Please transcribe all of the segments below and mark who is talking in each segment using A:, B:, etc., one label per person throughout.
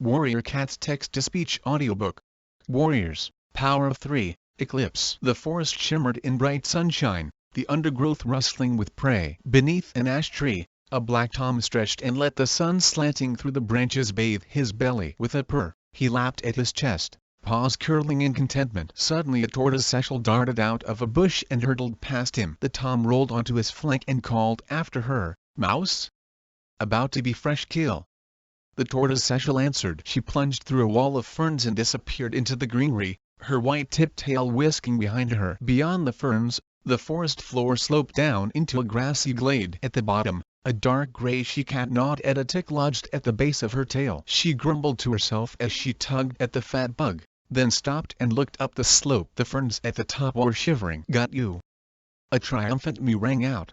A: Warrior Cats Text-to-Speech Audiobook. Warriors, Power of 3, Eclipse. The forest shimmered in bright sunshine, the undergrowth rustling with prey. Beneath an ash tree, a black tom stretched and let the sun slanting through the branches bathe his belly. With a purr, he lapped at his chest, paws curling in contentment. Suddenly a tortoise-shell darted out of a bush and hurtled past him. The tom rolled onto his flank and called after her, "Mouse? About to be fresh kill." The tortoise-shell answered. She plunged through a wall of ferns and disappeared into the greenery, her white-tipped tail whisking behind her. Beyond the ferns, the forest floor sloped down into a grassy glade. At the bottom, a dark gray she-cat gnawed at a tick lodged at the base of her tail. She grumbled to herself as she tugged at the fat bug, then stopped and looked up the slope. The ferns at the top were shivering. "Got you!" A triumphant mew rang out.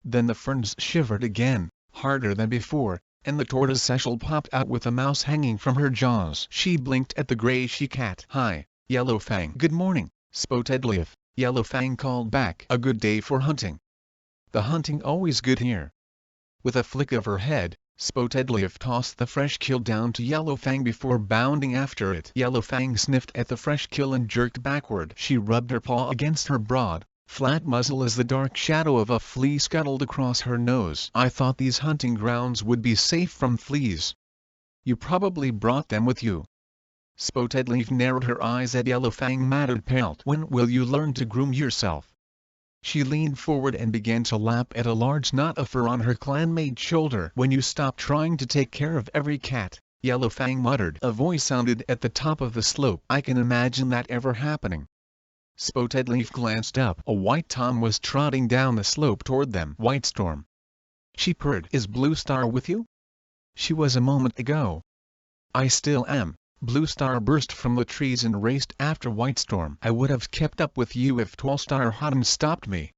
A: Then the ferns shivered again, harder than before, and the tortoise-shell popped out with a mouse hanging from her jaws. She blinked at the gray she-cat. "Hi, Yellowfang." "Good morning, Spotted Leaf," Yellowfang called back. "A good day for hunting." "The hunting always good here." With a flick of her head, Spotted Leaf tossed the fresh kill down to Yellowfang before bounding after it. Yellowfang sniffed at the fresh kill and jerked backward. She rubbed her paw against her broad, flat muzzle as the dark shadow of a flea scuttled across her nose. "I thought these hunting grounds would be safe from fleas." "You probably brought them with you." Spotted Leaf narrowed her eyes at Yellowfang's matted pelt. "When will you learn to groom yourself?" She leaned forward and began to lap at a large knot of fur on her clanmate's shoulder. "When you stop trying to take care of every cat," Yellowfang muttered. A voice sounded at the top of the slope. "I can imagine that ever happening." Spotted Leaf glanced up. A white tom was trotting down the slope toward them. "Whitestorm," she purred. "Is Blue Star with you?" "She was a moment ago." "I still am." Blue Star burst from the trees and raced after Whitestorm. "I would have kept up with you if Tall Star hadn't stopped me."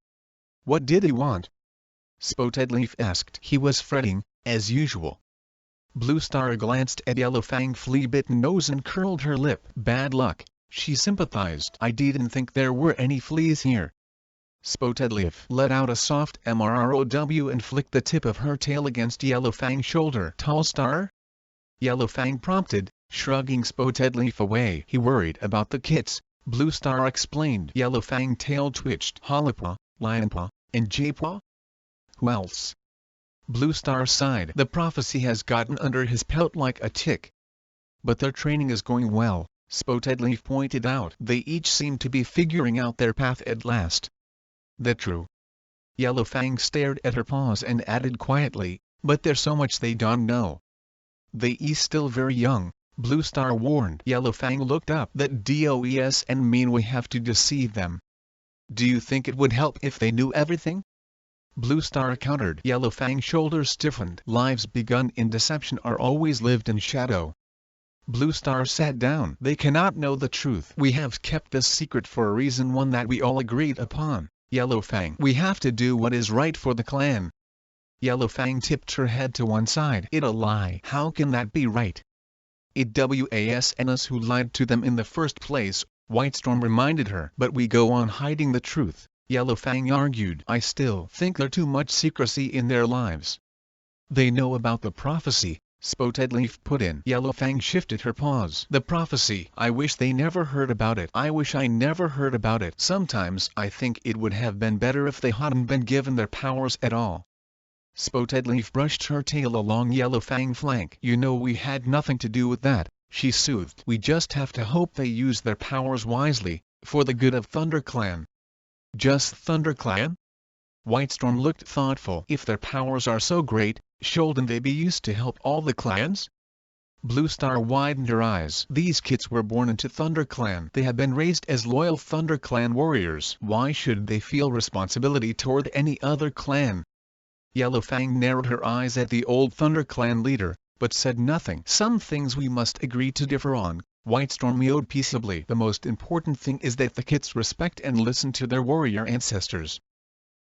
A: "What did he want?" Spotted Leaf asked. "He was fretting, as usual." Blue Star glanced at Yellowfang's flea-bitten nose and curled her lip. "Bad luck," she sympathized. "I didn't think there were any fleas here." Spotted Leaf let out a soft mrow and flicked the tip of her tail against Yellowfang's shoulder. "Tall Star?" Yellowfang prompted, shrugging Spotted Leaf away. "He worried about the kits," Blue Star explained. Yellowfang's tail twitched. "Hollypaw, Lionpaw, and Jaypaw? Who else?" Blue Star sighed. "The prophecy has gotten under his pelt like a tick." "But their training is going well," Spotted Leaf pointed out. "They each seem to be figuring out their path at last." "That true?" Yellowfang stared at her paws and added quietly, "But there's so much they don't know." "They is still very young," Blue Star warned. Yellowfang looked up. "That does and mean we have to deceive them." "Do you think it would help if they knew everything?" Blue Star countered. Yellowfang's shoulders stiffened. "Lives begun in deception are always lived in shadow." Blue Star sat down. "They cannot know the truth. We have kept this secret for a reason, one that we all agreed upon, Yellowfang. We have to do what is right for the clan." Yellowfang tipped her head to one side. "It a lie." "How can that be right?" "It was us who lied to them in the first place," Whitestorm reminded her. "But we go on hiding the truth," Yellowfang argued. "I still think there's too much secrecy in their lives." "They know about the prophecy," Spotted Leaf put in. Yellowfang shifted her paws. "The prophecy. I wish they never heard about it. I wish I never heard about it. Sometimes I think it would have been better if they hadn't been given their powers at all." Spotted Leaf brushed her tail along Yellowfang's flank. "You know we had nothing to do with that," she soothed. "We just have to hope they use their powers wisely, for the good of ThunderClan." "Just ThunderClan?" Whitestorm looked thoughtful. "If their powers are so great, shouldn't they be used to help all the clans?" Blue Star widened her eyes. "These kids were born into ThunderClan. They have been raised as loyal ThunderClan warriors. Why should they feel responsibility toward any other clan?" Yellowfang narrowed her eyes at the old ThunderClan leader, but said nothing. "Some things we must agree to differ on," Whitestorm mewed peaceably. "The most important thing is that the kids respect and listen to their warrior ancestors."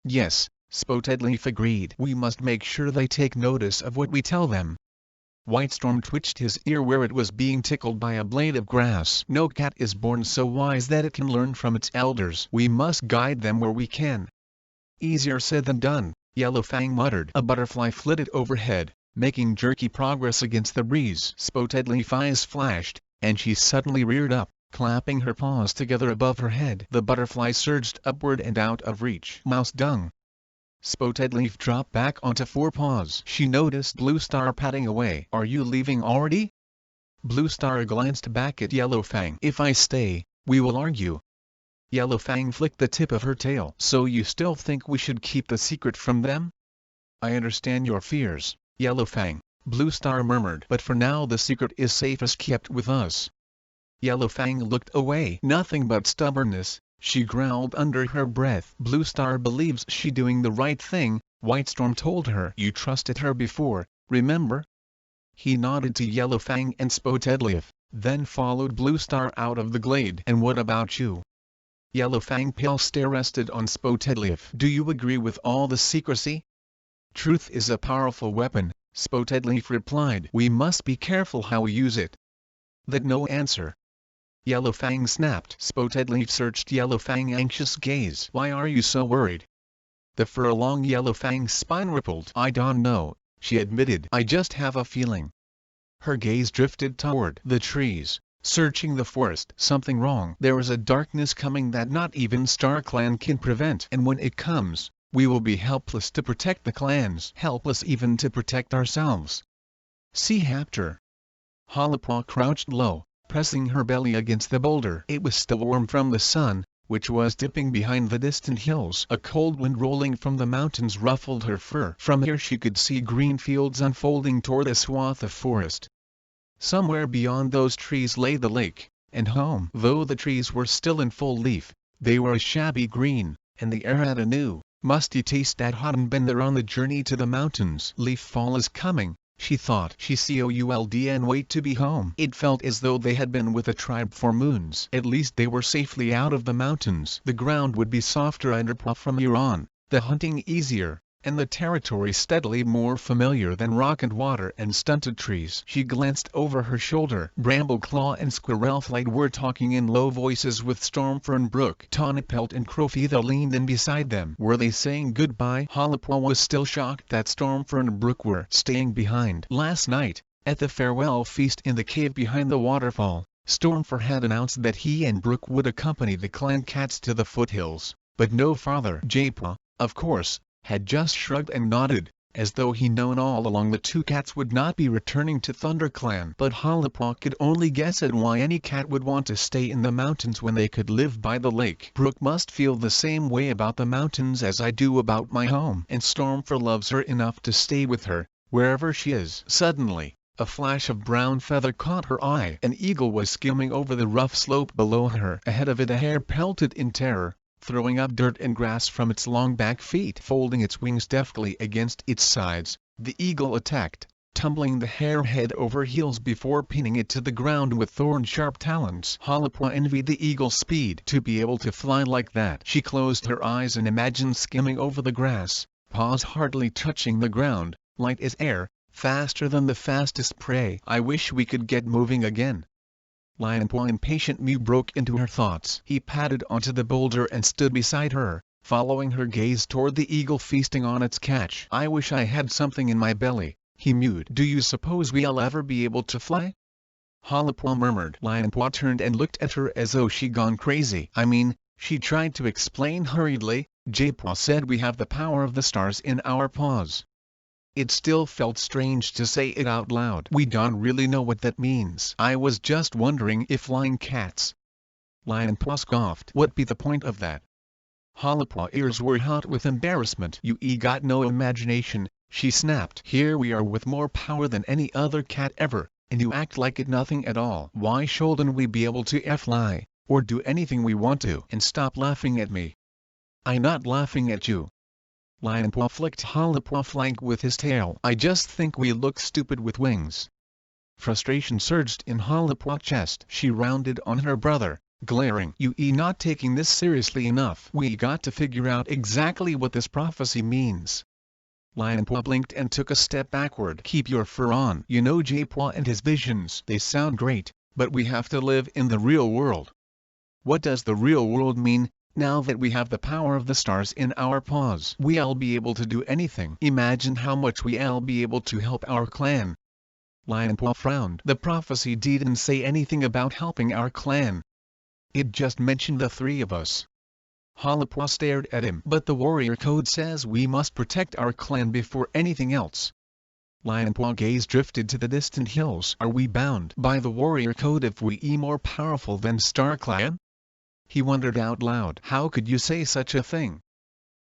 A: "Yes," Spotted Leaf agreed. "We must make sure they take notice of what we tell them." Whitestorm twitched his ear where it was being tickled by a blade of grass. "No cat is born so wise that it can learn from its elders. We must guide them where we can." "Easier said than done," Yellowfang muttered. A butterfly flitted overhead, making jerky progress against the breeze. Spotted Leaf's eyes flashed, and she suddenly reared up, clapping her paws together above her head. The butterfly surged upward and out of reach. Mouse dung. Spotted Leaf dropped back onto four paws. She noticed Blue Star padding away. Are you leaving already? Blue Star glanced back at Yellow Fang. If I stay, we will argue. Yellow Fang flicked the tip of her tail. So you still think we should keep the secret from them? I understand your fears, Yellow Fang, Blue Star murmured. But for now the secret is safest kept with us. Yellow Fang looked away. Nothing but stubbornness, she growled under her breath. Blue Star believes she doing the right thing, White Storm told her. You trusted her before, remember? He nodded to Yellow Fang and Spotted Leaf, then followed Blue Star out of the glade. And what about you? Yellow Fang's pale stare rested on Spotted Leaf. Do you agree with all the secrecy? Truth is a powerful weapon, Spotted Leaf replied. We must be careful how we use it. That no answer. Yellow Fang snapped. Spotted Leaf searched Yellow Fang's anxious gaze. Why are you so worried? The fur along Yellow Fang's spine rippled. I don't know, she admitted. I just have a feeling. Her gaze drifted toward the trees, searching the forest. Something wrong. There is a darkness coming that not even StarClan can prevent. And when it comes, we will be helpless to protect the clans. Helpless even to protect ourselves. See Haptor. Halapaw crouched low, pressing her belly against the boulder. It was still warm from the sun, which was dipping behind the distant hills. A cold wind rolling from the mountains ruffled her fur. From here she could see green fields unfolding toward a swath of forest. Somewhere beyond those trees lay the lake, and home. Though the trees were still in full leaf, they were a shabby green, and the air had a new, musty taste that hadn't been there on the journey to the mountains. Leaf fall is coming, she thought. She could and wait to be home. It felt as though they had been with a tribe for moons. At least they were safely out of the mountains. The ground would be softer underpaw from here on, the hunting easier, and the territory steadily more familiar than rock and water and stunted trees. She glanced over her shoulder. Bramble-Claw and Squirrel-Flight were talking in low voices with Stormfern Brook. Tawnypelt and Crowfeather leaned in beside them. Were they saying goodbye? Halapaw was still shocked that Stormfern Brook were staying behind. Last night, at the farewell feast in the cave behind the waterfall, Stormfur had announced that he and Brook would accompany the clan cats to the foothills, but no farther. Japaw, of course, had just shrugged and nodded, as though he known all along the two cats would not be returning to ThunderClan. But Halapaw could only guess at why any cat would want to stay in the mountains when they could live by the lake. Brook must feel the same way about the mountains as I do about my home. And Stormfur loves her enough to stay with her, wherever she is. Suddenly, a flash of brown feather caught her eye. An eagle was skimming over the rough slope below her. Ahead of it a hare pelted in terror, throwing up dirt and grass from its long back feet. Folding its wings deftly against its sides, the eagle attacked, tumbling the hare head over heels before pinning it to the ground with thorn-sharp talons. Halapaw envied the eagle's speed. To be able to fly like that. She closed her eyes and imagined skimming over the grass, paws hardly touching the ground, light as air, faster than the fastest prey. I wish we could get moving again. Lionpaw impatient mew broke into her thoughts. He padded onto the boulder and stood beside her, following her gaze toward the eagle feasting on its catch. I wish I had something in my belly, he mewed. Do you suppose we'll ever be able to fly? Halapaw murmured. Lionpaw turned and looked at her as though she'd gone crazy. I mean, she tried to explain hurriedly. Japaw said we have the power of the stars in our paws. It still felt strange to say it out loud. We don't really know what that means. I was just wondering if flying cats. Lionpaw scoffed. What be the point of that? Halapaw's ears were hot with embarrassment. You got no imagination, she snapped. Here we are with more power than any other cat ever, and you act like it nothing at all. Why shouldn't we be able to fly, or do anything we want to? And stop laughing at me. I'm not laughing at you. Lionpaw flicked Halapaw's flank with his tail. I just think we look stupid with wings. Frustration surged in Halapaw's chest. She rounded on her brother, glaring. You not taking this seriously enough. We got to figure out exactly what this prophecy means. Lionpaw blinked and took a step backward. Keep your fur on. You know Japaw and his visions. They sound great, but we have to live in the real world. What does the real world mean? Now that we have the power of the stars in our paws, we'll be able to do anything. Imagine how much we'll be able to help our clan. Lionpaw frowned. The prophecy didn't say anything about helping our clan. It just mentioned the three of us. Harper stared at him. But the warrior code says we must protect our clan before anything else. Lionpaw's gaze drifted to the distant hills. Are we bound by the warrior code if we are more powerful than Star Clan? He wondered out loud. How could you say such a thing?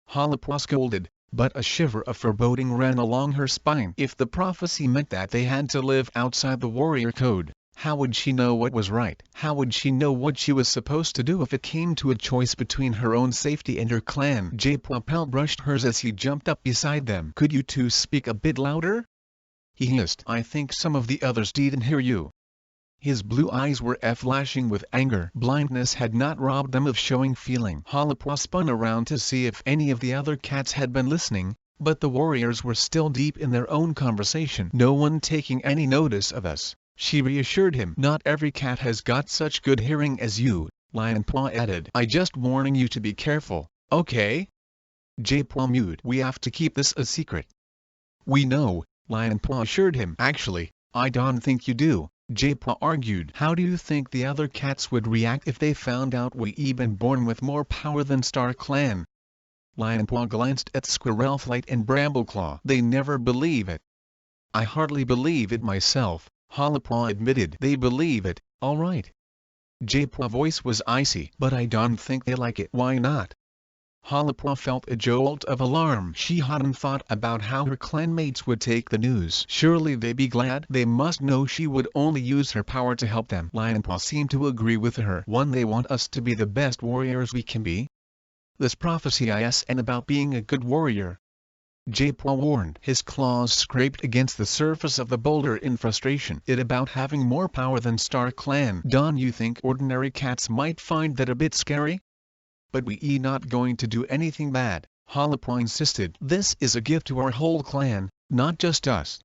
A: Harper scolded, but a shiver of foreboding ran along her spine. If the prophecy meant that they had to live outside the warrior code, how would she know what was right? How would she know what she was supposed to do if it came to a choice between her own safety and her clan? J-Propel brushed hers as he jumped up beside them. Could you two speak a bit louder? He hissed. I think some of the others didn't hear you. His blue eyes were flashing with anger. Blindness had not robbed them of showing feeling. Harper spun around to see if any of the other cats had been listening, but the warriors were still deep in their own conversation. No one taking any notice of us, she reassured him. Not every cat has got such good hearing as you, Lionpaw added. I just warning you to be careful, okay? J-Paw mewed. We have to keep this a secret. We know, Lionpaw assured him. Actually, I don't think you do. J-Paw argued. How do you think the other cats would react if they found out we'd been born with more power than Star Clan? Lionpaw glanced at Squirrelflight and Brambleclaw. They never believe it. I hardly believe it myself, Harper admitted. They believe it, all right. J-Paw's voice was icy. But I don't think they like it. Why not? Harper felt a jolt of alarm. She hadn't thought about how her clanmates would take the news. Surely they'd be glad. They must know she would only use her power to help them. Lionpaw seemed to agree with her. One, they want us to be the best warriors we can be. This prophecy is and about being a good warrior. J-Paw warned. His claws scraped against the surface of the boulder in frustration. It about having more power than Star Clan. Don't you think ordinary cats might find that a bit scary? But we not going to do anything bad, Harper insisted. This is a gift to our whole clan, not just us.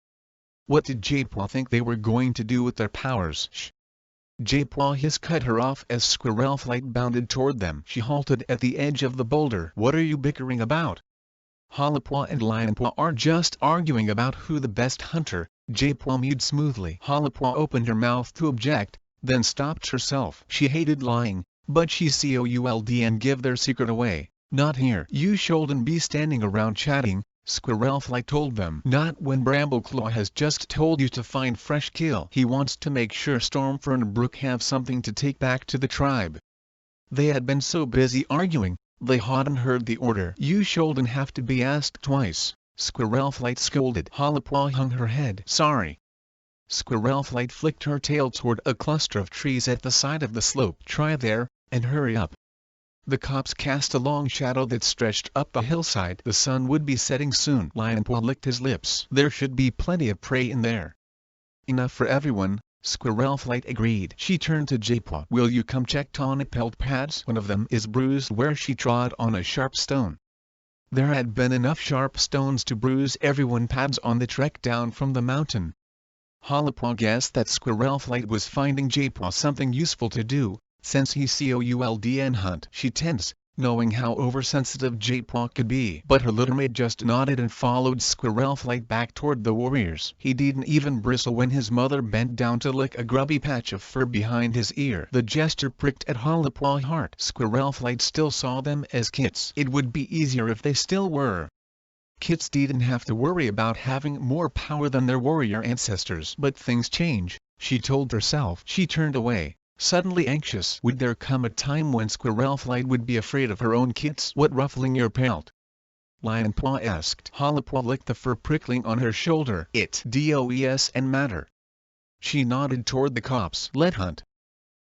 A: What did J-Paw think they were going to do with their powers? Shh. J-Paw cut her off as Squirrelflight bounded toward them. She halted at the edge of the boulder. What are you bickering about? Harper and Lionpaw are just arguing about who the best hunter, J-Paw mewed smoothly. Harper opened her mouth to object, then stopped herself. She hated lying. But she could and give their secret away. Not here. You shouldn't be standing around chatting, Squirrelflight told them. Not when Brambleclaw has just told you to find fresh kill. He wants to make sure Stormfern and Brook have something to take back to the tribe. They had been so busy arguing, they hadn't heard the order. You shouldn't have to be asked twice, Squirrelflight scolded. Harper hung her head. Sorry. Squirrelflight flicked her tail toward a cluster of trees at the side of the slope. Try there, and hurry up. The cops cast a long shadow that stretched up the hillside. The sun would be setting soon. Lionpaw licked his lips. There should be plenty of prey in there. Enough for everyone, Squirrelflight agreed. She turned to J-Paw. Will you come check Tawny pelt pads? One of them is bruised where she trod on a sharp stone. There had been enough sharp stones to bruise everyone pads on the trek down from the mountain. Harper guessed that Squirrelflight was finding J-Paw something useful to do, since he could hunt. She tensed, knowing how oversensitive J-Paw could be. But her little mate just nodded and followed Squirrelflight back toward the warriors. He didn't even bristle when his mother bent down to lick a grubby patch of fur behind his ear. The gesture pricked at Harper's heart. Squirrelflight still saw them as kits. It would be easier if they still were. Kits didn't have to worry about having more power than their warrior ancestors. But things change, she told herself. She turned away, suddenly anxious. Would there come a time when Squirrelflight would be afraid of her own kits? What ruffling your pelt? Lionpaw asked. Harper licked the fur prickling on her shoulder. It does and matter. She nodded toward the cops. Let hunt.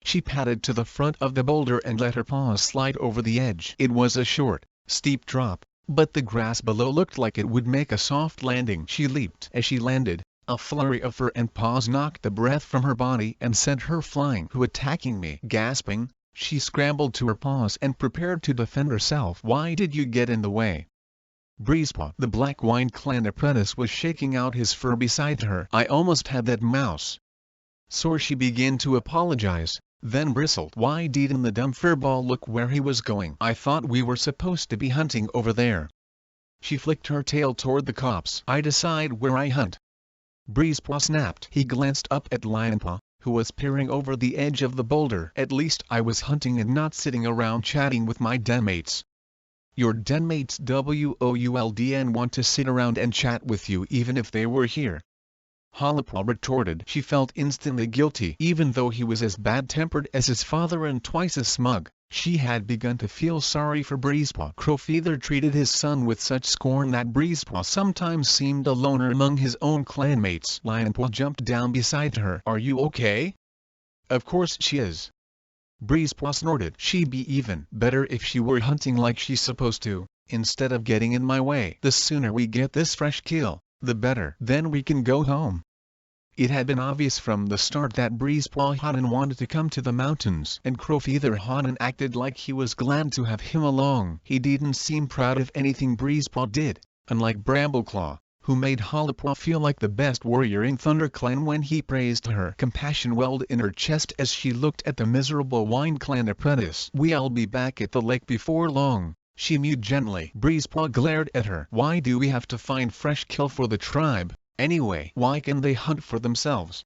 A: She padded to the front of the boulder and let her paws slide over the edge. It was a short, steep drop, but the grass below looked like it would make a soft landing. She leaped. As she landed, a flurry of fur and paws knocked the breath from her body and sent her flying. Who attacking me? Gasping, she scrambled to her paws and prepared to defend herself. Why did you get in the way? Breezepaw, the Black Wine Clan apprentice, was shaking out his fur beside her. I almost had that mouse. So she began to apologize, then bristled. Why didn't the dumb furball look where he was going? I thought we were supposed to be hunting over there. She flicked her tail toward the cops. I decide where I hunt. Breezepaw snapped. He glanced up at Lionpaw, who was peering over the edge of the boulder. At least I was hunting and not sitting around chatting with my denmates. Your denmates WOULDN want to sit around and chat with you even if they were here. Hollipaw retorted. She felt instantly guilty. Even though he was as bad-tempered as his father and twice as smug, she had begun to feel sorry for Breezepaw. Crowfeather treated his son with such scorn that Breezepaw sometimes seemed a loner among his own clanmates. Lionpaw jumped down beside her. Are you okay? Of course she is. Breezepaw snorted. She'd be even better if she were hunting like she's supposed to, instead of getting in my way. The sooner we get this fresh kill, the better. Then we can go home. It had been obvious from the start that Breezepaw Hodden wanted to come to the mountains, and Crowfeather Hodden acted like he was glad to have him along. He didn't seem proud of anything Breezepaw did, unlike Brambleclaw, who made Hollipaw feel like the best warrior in ThunderClan when he praised her. Compassion welled in her chest as she looked at the miserable WineClan apprentice. We'll be back at the lake before long, she mewed gently. Breezepaw glared at her. Why do we have to find fresh kill for the tribe? Anyway, why can't they hunt for themselves?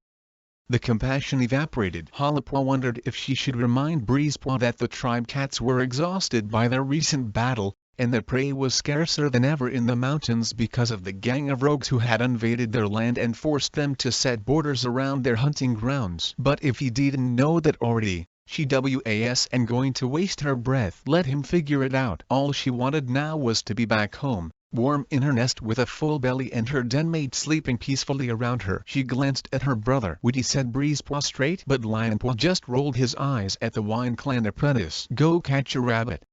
A: The compassion evaporated. Hollipaw wondered if she should remind Breezepaw that the tribe cats were exhausted by their recent battle, and that prey was scarcer than ever in the mountains because of the gang of rogues who had invaded their land and forced them to set borders around their hunting grounds. But if he didn't know that already, she wasn't going to waste her breath. Let him figure it out. All she wanted now was to be back home, warm in her nest with a full belly and her denmate sleeping peacefully around her. She glanced at her brother. Would he set Breezepaw straight? But Lionpaw just rolled his eyes at the WineClan apprentice. Go catch a rabbit.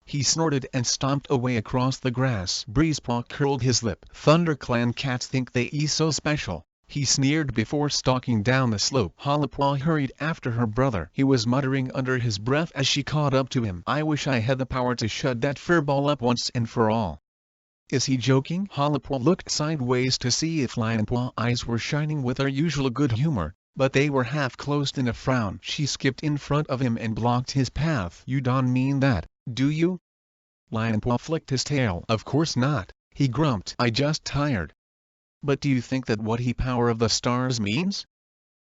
A: He snorted and stomped away across the grass. Breezepaw curled his lip. ThunderClan cats think they so special, he sneered before stalking down the slope. Hollipaw hurried after her brother. He was muttering under his breath as she caught up to him. I wish I had the power to shut that furball up once and for all. Is he joking? Hollipaw looked sideways to see if Lionpaw's eyes were shining with her usual good humor, but they were half closed in a frown. She skipped in front of him and blocked his path. You don't mean that, do you? Lionpaw flicked his tail. Of course not, he grumped. I just tired. But do you think that what he power of the stars means?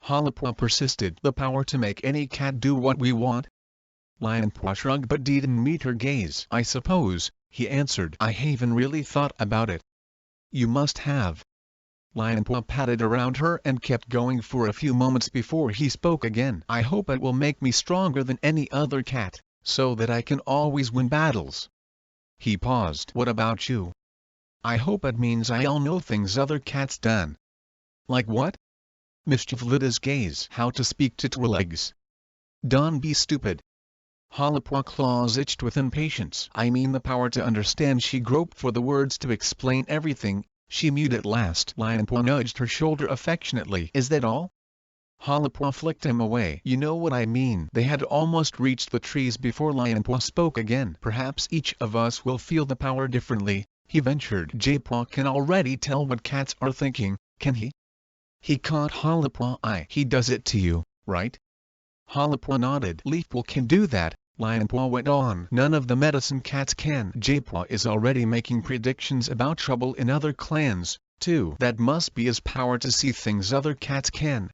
A: Hollipaw persisted. The power to make any cat do what we want? Lionpaw shrugged but didn't meet her gaze. I suppose, he answered. I haven't really thought about it. You must have. Lionpaw patted around her and kept going for a few moments before he spoke again. I hope it will make me stronger than any other cat, so that I can always win battles. He paused. What about you? I hope it means I'll know things other cats done. Like what? Mischief lit his gaze. How to speak to Twillegs. Don't be stupid. Hollipaw's claws itched with impatience. I mean the power to understand. She groped for the words to explain everything. She mewed at last. Lionpaw nudged her shoulder affectionately. Is that all? Hollipaw flicked him away. You know what I mean. They had almost reached the trees before Lionpaw spoke again. Perhaps each of us will feel the power differently, he ventured. Jaypaw can already tell what cats are thinking, can he? He caught Hollipaw's eye. He does it to you, right? Hollipaw nodded. Leafpaw can do that, Lionpaw went on. None of the medicine cats can. Jaypaw is already making predictions about trouble in other clans, too. That must be his power to see things other cats can.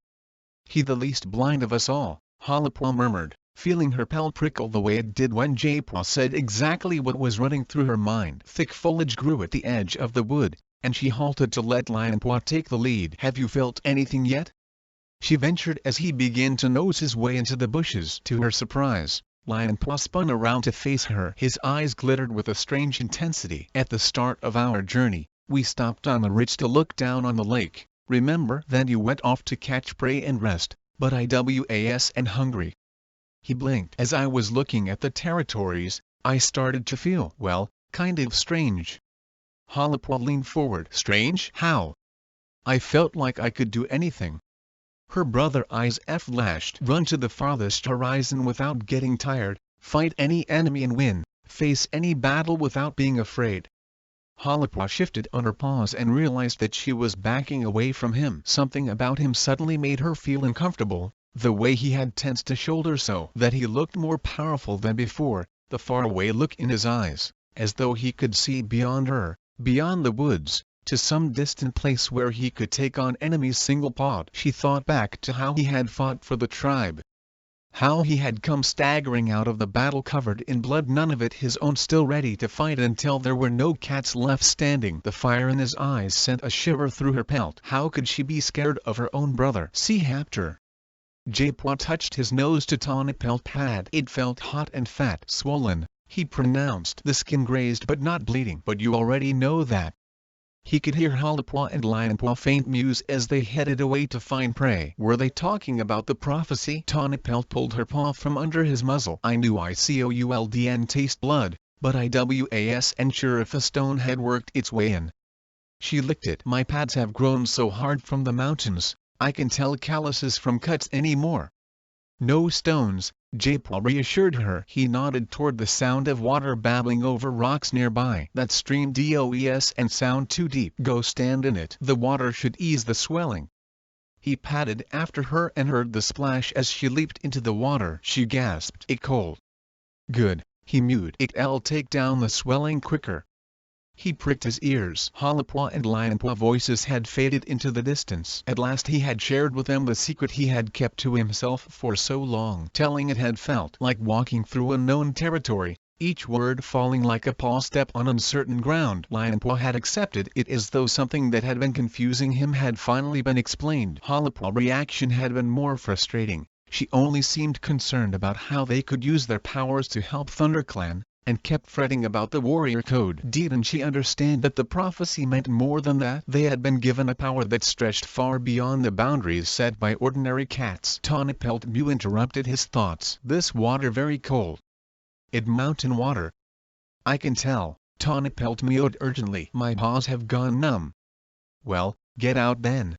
A: He the least blind of us all, Hollipaw murmured, feeling her pelt prickle the way it did when Jaypaw said exactly what was running through her mind. Thick foliage grew at the edge of the wood, and she halted to let Lionpaw take the lead. Have you felt anything yet? She ventured as he began to nose his way into the bushes. To her surprise, Lionpaw spun around to face her. His eyes glittered with a strange intensity. At the start of our journey, we stopped on the ridge to look down on the lake. Remember? Then you went off to catch prey and rest, but I wasn't hungry. He blinked. As I was looking at the territories, I started to feel, well, kind of strange. Hollipaw leaned forward. Strange? How? I felt like I could do anything. Her brother eyes flashed. Run to the farthest horizon without getting tired, fight any enemy and win, face any battle without being afraid. Hollipaw shifted on her paws and realized that she was backing away from him. Something about him suddenly made her feel uncomfortable, The way he had tensed a shoulder so that he looked more powerful than before, the faraway look in his eyes, as though he could see beyond her, beyond the woods, to some distant place where he could take on enemies single-pawed. She thought back to how he had fought for the tribe. How he had come staggering out of the battle covered in blood, none of it his own, still ready to fight until there were no cats left standing. The fire in his eyes sent a shiver through her pelt. How could she be scared of her own brother? See Hapter. Japwa touched his nose to tawny pelt pad. It felt hot and fat. Swollen, he pronounced. The skin grazed but not bleeding. But you already know that. He could hear Halapwa and Lionpaw faint muse as they headed away to find prey. Were they talking about the prophecy? Tawnypelt pulled her paw from under his muzzle. I knew ICOULD taste blood, but IWASN sure if a stone had worked its way in. She licked it. My pads have grown so hard from the mountains, I can tell calluses from cuts anymore. No stones, Japwa reassured her. He nodded toward the sound of water babbling over rocks nearby. That stream does and sound too deep. Go stand in it. The water should ease the swelling. He padded after her and heard the splash as she leaped into the water. She gasped. It cold. Good, he mewed. It'll take down the swelling quicker. He pricked his ears. Halapwa and Lionpaw voices had faded into the distance. At last he had shared with them the secret he had kept to himself for so long. Telling it had felt like walking through unknown territory, each word falling like a paw step on uncertain ground. Lionpaw had accepted it as though something that had been confusing him had finally been explained. Halapwaw's reaction had been more frustrating. She only seemed concerned about how they could use their powers to help ThunderClan, and kept fretting about the warrior code. Didn't she understand that the prophecy meant more than that? They had been given a power that stretched far beyond the boundaries set by ordinary cats. Tawnypelt Mew interrupted his thoughts. This water very cold. It mountain water. I can tell. Tawnypelt mewed urgently. My paws have gone numb. Well, get out then.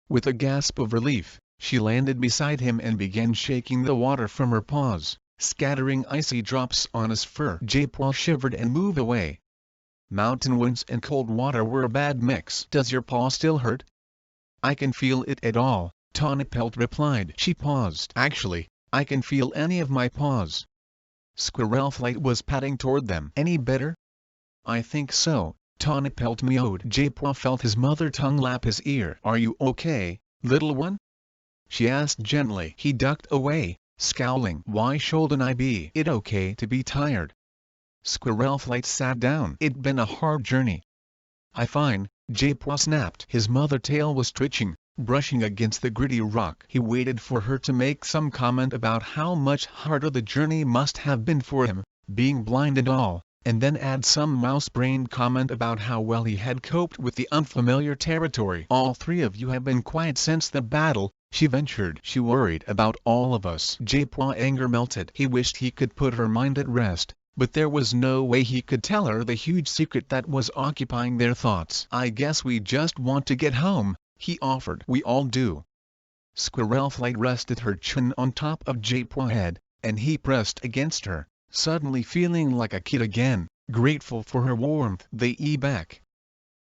A: With a gasp of relief, she landed beside him and began shaking the water from her paws, scattering icy drops on his fur. Japwa shivered and moved away. Mountain winds and cold water were a bad mix. Does your paw still hurt? I can feel it at all, Tawnypelt replied. She paused. Actually, I can feel any of my paws. Squirrelflight was padding toward them. Any better? I think so, Tawnypelt mewed. Japwa felt his mother tongue lap his ear. Are you okay, little one? She asked gently. He ducked away, scowling. Why shouldn't I be? It okay to be tired? Squirrelflight sat down. It'd been a hard journey. I fine, Japwa snapped. His mother tail was twitching, brushing against the gritty rock. He waited for her to make some comment about how much harder the journey must have been for him, being blind and all, and then add some mouse-brained comment about how well he had coped with the unfamiliar territory. All three of you have been quiet since the battle, she ventured. She worried about all of us. Japwa's anger melted. He wished he could put her mind at rest, but there was no way he could tell her the huge secret that was occupying their thoughts. I guess we just want to get home, he offered. We all do. Squirrelflight rested her chin on top of Japwa's head, and he pressed against her, suddenly feeling like a kid again, grateful for her warmth. They back.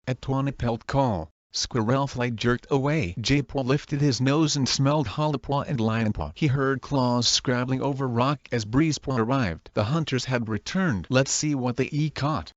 A: At Tawnypelt call, Squirrelflight jerked away. Japwa lifted his nose and smelled Halapwa and Lionpaw. He heard claws scrabbling over rock as Breezepaw arrived. The hunters had returned. Let's see what they caught.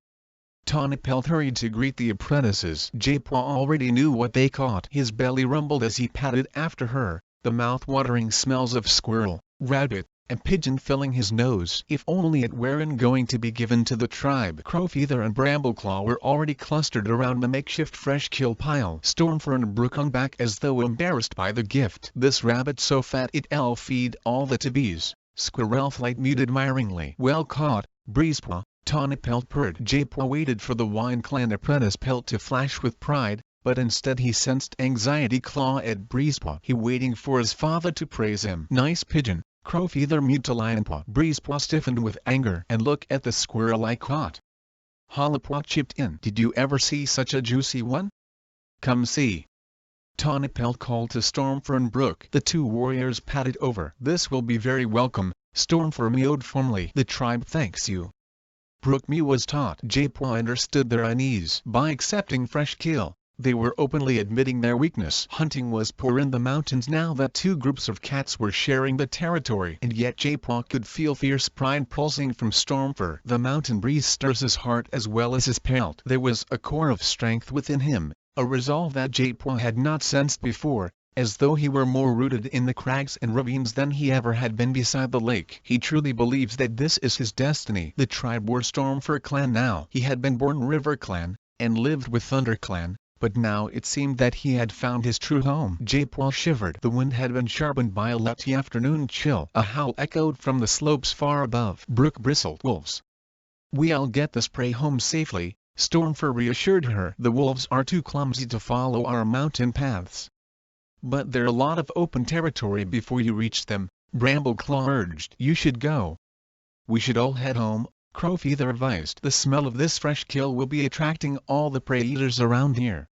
A: Tawnypelt hurried to greet the apprentices. Japwa already knew what they caught. His belly rumbled as he padded after her, the mouth-watering smells of squirrel, rabbit, and pigeon filling his nose. If only it weren't going to be given to the tribe. Crowfeather and Brambleclaw were already clustered around the makeshift fresh kill pile. Stormfern Brook hung back as though embarrassed by the gift. This rabbit so fat it'll feed all the tabbies, Squirrelflight mewed admiringly. Well caught, Breezepaw, Tawnypelt purred. Japwa waited for the Wine Clan apprentice pelt to flash with pride, but instead he sensed anxiety claw at Breezepaw. He waiting for his father to praise him. Nice pigeon. Crowfeather mewed to Lionpaw. Breezepaw stiffened with anger. And look at the squirrel I caught. Halapwa chipped in. Did you ever see such a juicy one? Come see. Tawnypelt called to Stormfern Brook. The two warriors padded over. This will be very welcome, Stormfern mewed formally. The tribe thanks you. Brook Mew was taught. Japwa understood their unease. By accepting fresh kill, They were openly admitting their weakness. Hunting was poor in the mountains now that two groups of cats were sharing the territory, and yet J-Paw could feel fierce pride pulsing from Stormfur. The mountain breeze stirs his heart as well as his pelt. There was a core of strength within him, a resolve that J-Paw had not sensed before, as though he were more rooted in the crags and ravines than he ever had been beside the lake. He truly believes that this is his destiny. The tribe were Stormfur clan now. He had been born River clan, and lived with Thunder clan, but now it seemed that he had found his true home. J-Paw shivered. The wind had been sharpened by a late afternoon chill. A howl echoed from the slopes far above. Brooke bristled. Wolves. "We'll get this prey home safely," Stormfur reassured her. "The wolves are too clumsy to follow our mountain paths." "But there's a lot of open territory before you reach them," Brambleclaw urged. "You should go." "We should all head home," Crowfeather advised. "The smell of this fresh kill will be attracting all the prey eaters around here."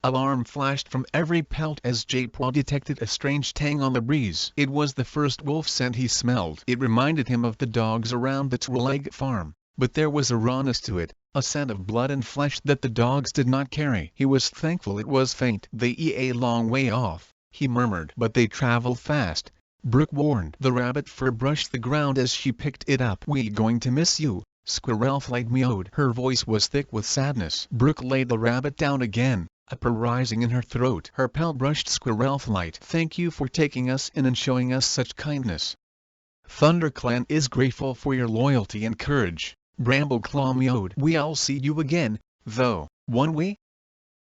A: Alarm flashed from every pelt as J-Paw detected a strange tang on the breeze. It was the first wolf scent he smelled. It reminded him of the dogs around the Twi'lek farm, but there was a rawness to it, a scent of blood and flesh that the dogs did not carry. He was thankful it was faint. "They a long way off," he murmured. "But they travel fast," Brooke warned. The rabbit fur brushed the ground as she picked it up. "We going to miss you," Squirrelflight meowed. Her voice was thick with sadness. Brooke laid the rabbit down again, a purr rising in her throat. Her pelt brushed Squirrelflight. "Thank you for taking us in and showing us such kindness. ThunderClan is grateful for your loyalty and courage," Brambleclaw meowed. "We'll see you again, though, won't we?"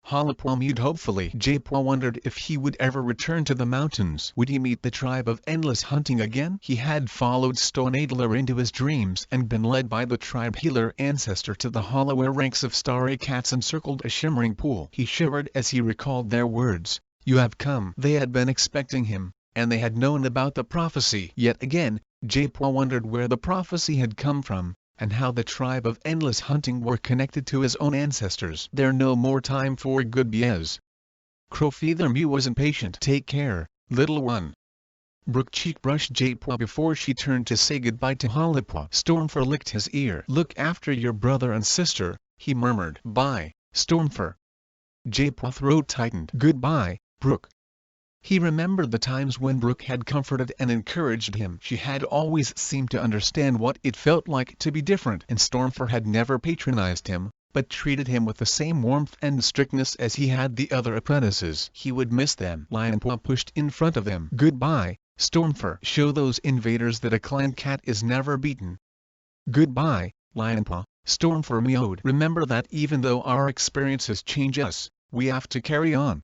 A: Hollipwa mewed hopefully. J-Paw wondered if he would ever return to the mountains. Would he meet the tribe of endless hunting again? He had followed Stoneadler into his dreams and been led by the tribe healer ancestor to the hollow where ranks of starry cats encircled a shimmering pool. He shivered as he recalled their words. "You have come." They had been expecting him, and they had known about the prophecy. Yet again, J-Paw wondered where the prophecy had come from, and how the tribe of endless hunting were connected to his own ancestors. "There's no more time for goodbyes." Crowfeather Mew was impatient. "Take care, little one." Brooke cheek brushed J-Paw before she turned to say goodbye to Hollipwa. Stormfur licked his ear. "Look after your brother and sister," he murmured. "Bye, Stormfur." J-Paw throat tightened. "Goodbye, Brooke." He remembered the times when Brooke had comforted and encouraged him. She had always seemed to understand what it felt like to be different, and Stormfur had never patronized him, but treated him with the same warmth and strictness as he had the other apprentices. He would miss them. Lionpaw pushed in front of them. "Goodbye, Stormfur. Show those invaders that a clan cat is never beaten." "Goodbye, Lionpaw," Stormfur meowed. "Remember that even though our experiences change us, we have to carry on."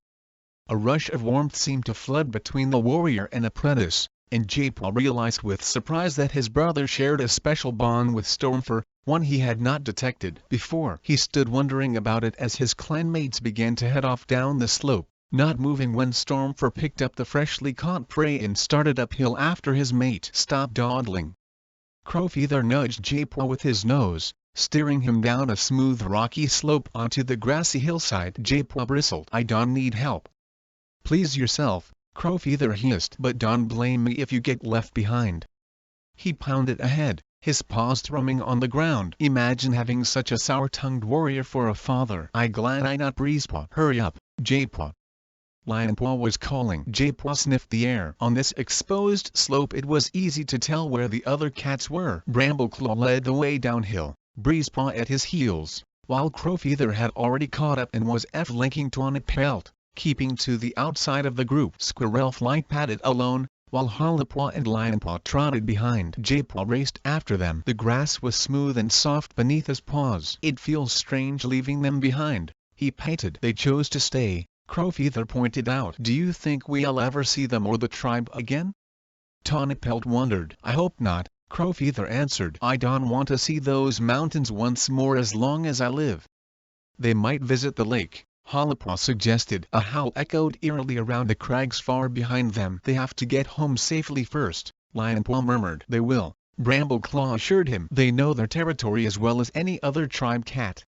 A: A rush of warmth seemed to flood between the warrior and apprentice, and J-Paw realized with surprise that his brother shared a special bond with Stormfur, one he had not detected before. He stood wondering about it as his clanmates began to head off down the slope, not moving when Stormfur picked up the freshly caught prey and started uphill after his mate. "Stop dawdling." Crowfeather nudged J-Paw with his nose, steering him down a smooth rocky slope onto the grassy hillside. J-Paw bristled. "I don't need help." "Please yourself," Crowfeather hissed. "But don't blame me if you get left behind." He pounded ahead, his paws thrumming on the ground. Imagine having such a sour-tongued warrior for a father. "I glad I not Breezepaw." "Hurry up, J-Paw." Lionpaw was calling. J-Paw sniffed the air. On this exposed slope it was easy to tell where the other cats were. Brambleclaw led the way downhill, Breezepaw at his heels, while Crowfeather had already caught up and was flanking Tawny Pelt, keeping to the outside of the group. Squirrelflight padded alone, while Hollipwa and Lionpaw trotted behind. J-Paw raced after them. The grass was smooth and soft beneath his paws. "It feels strange leaving them behind," he panted. "They chose to stay," Crowfeather pointed out. "Do you think we'll ever see them or the tribe again?" Tawny Pelt wondered. "I hope not," Crowfeather answered. "I don't want to see those mountains once more as long as I live." "They might visit the lake," Hollipwa suggested. A howl echoed eerily around the crags far behind them. "They have to get home safely first," Lionpaw murmured. "They will," Brambleclaw assured him. "They know their territory as well as any other tribe cat."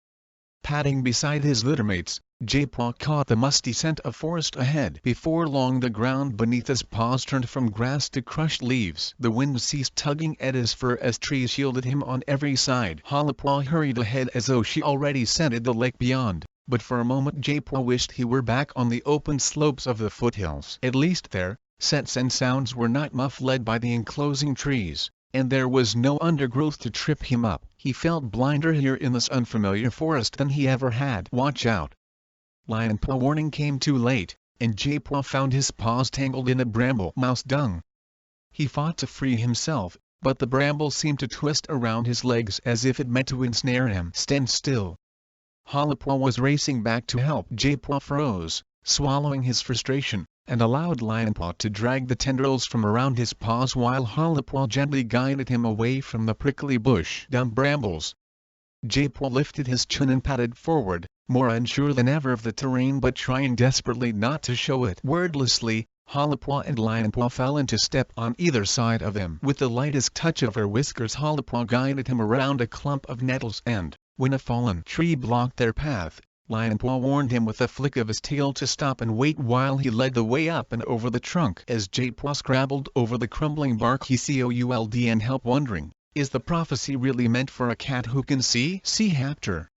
A: Padding beside his littermates, J-Paw caught the musty scent of forest ahead. Before long the ground beneath his paws turned from grass to crushed leaves. The wind ceased tugging at his fur as trees shielded him on every side. Hollipwa hurried ahead as though she already scented the lake beyond. but for a moment J-Paw wished he were back on the open slopes of the foothills. At least there, scents and sounds were not muffled by the enclosing trees, and there was no undergrowth to trip him up. He felt blinder here in this unfamiliar forest than he ever had. Watch out! Lion-Paw warning came too late, and J-Paw found his paws tangled in a bramble mouse dung. He fought to free himself, but the bramble seemed to twist around his legs as if it meant to ensnare him. Stand still! Hollow-Paw was racing back to help. J-Paw froze, swallowing his frustration, and allowed Lion-Paw to drag the tendrils from around his paws while Hollow-Paw gently guided him away from the prickly bush. Dumb brambles! J-Paw lifted his chin and padded forward, more unsure than ever of the terrain but trying desperately not to show it. Wordlessly, Hollow-Paw and Lion-Paw fell into step on either side of him. With the lightest touch of her whiskers, Hollow-Paw guided him around a clump of nettles and, when a fallen tree blocked their path, Lion-Paw warned him with a flick of his tail to stop and wait while he led the way up and over the trunk. As J-Paw scrabbled over the crumbling bark he could and help wondering, is the prophecy really meant for a cat who can see? See Hapter.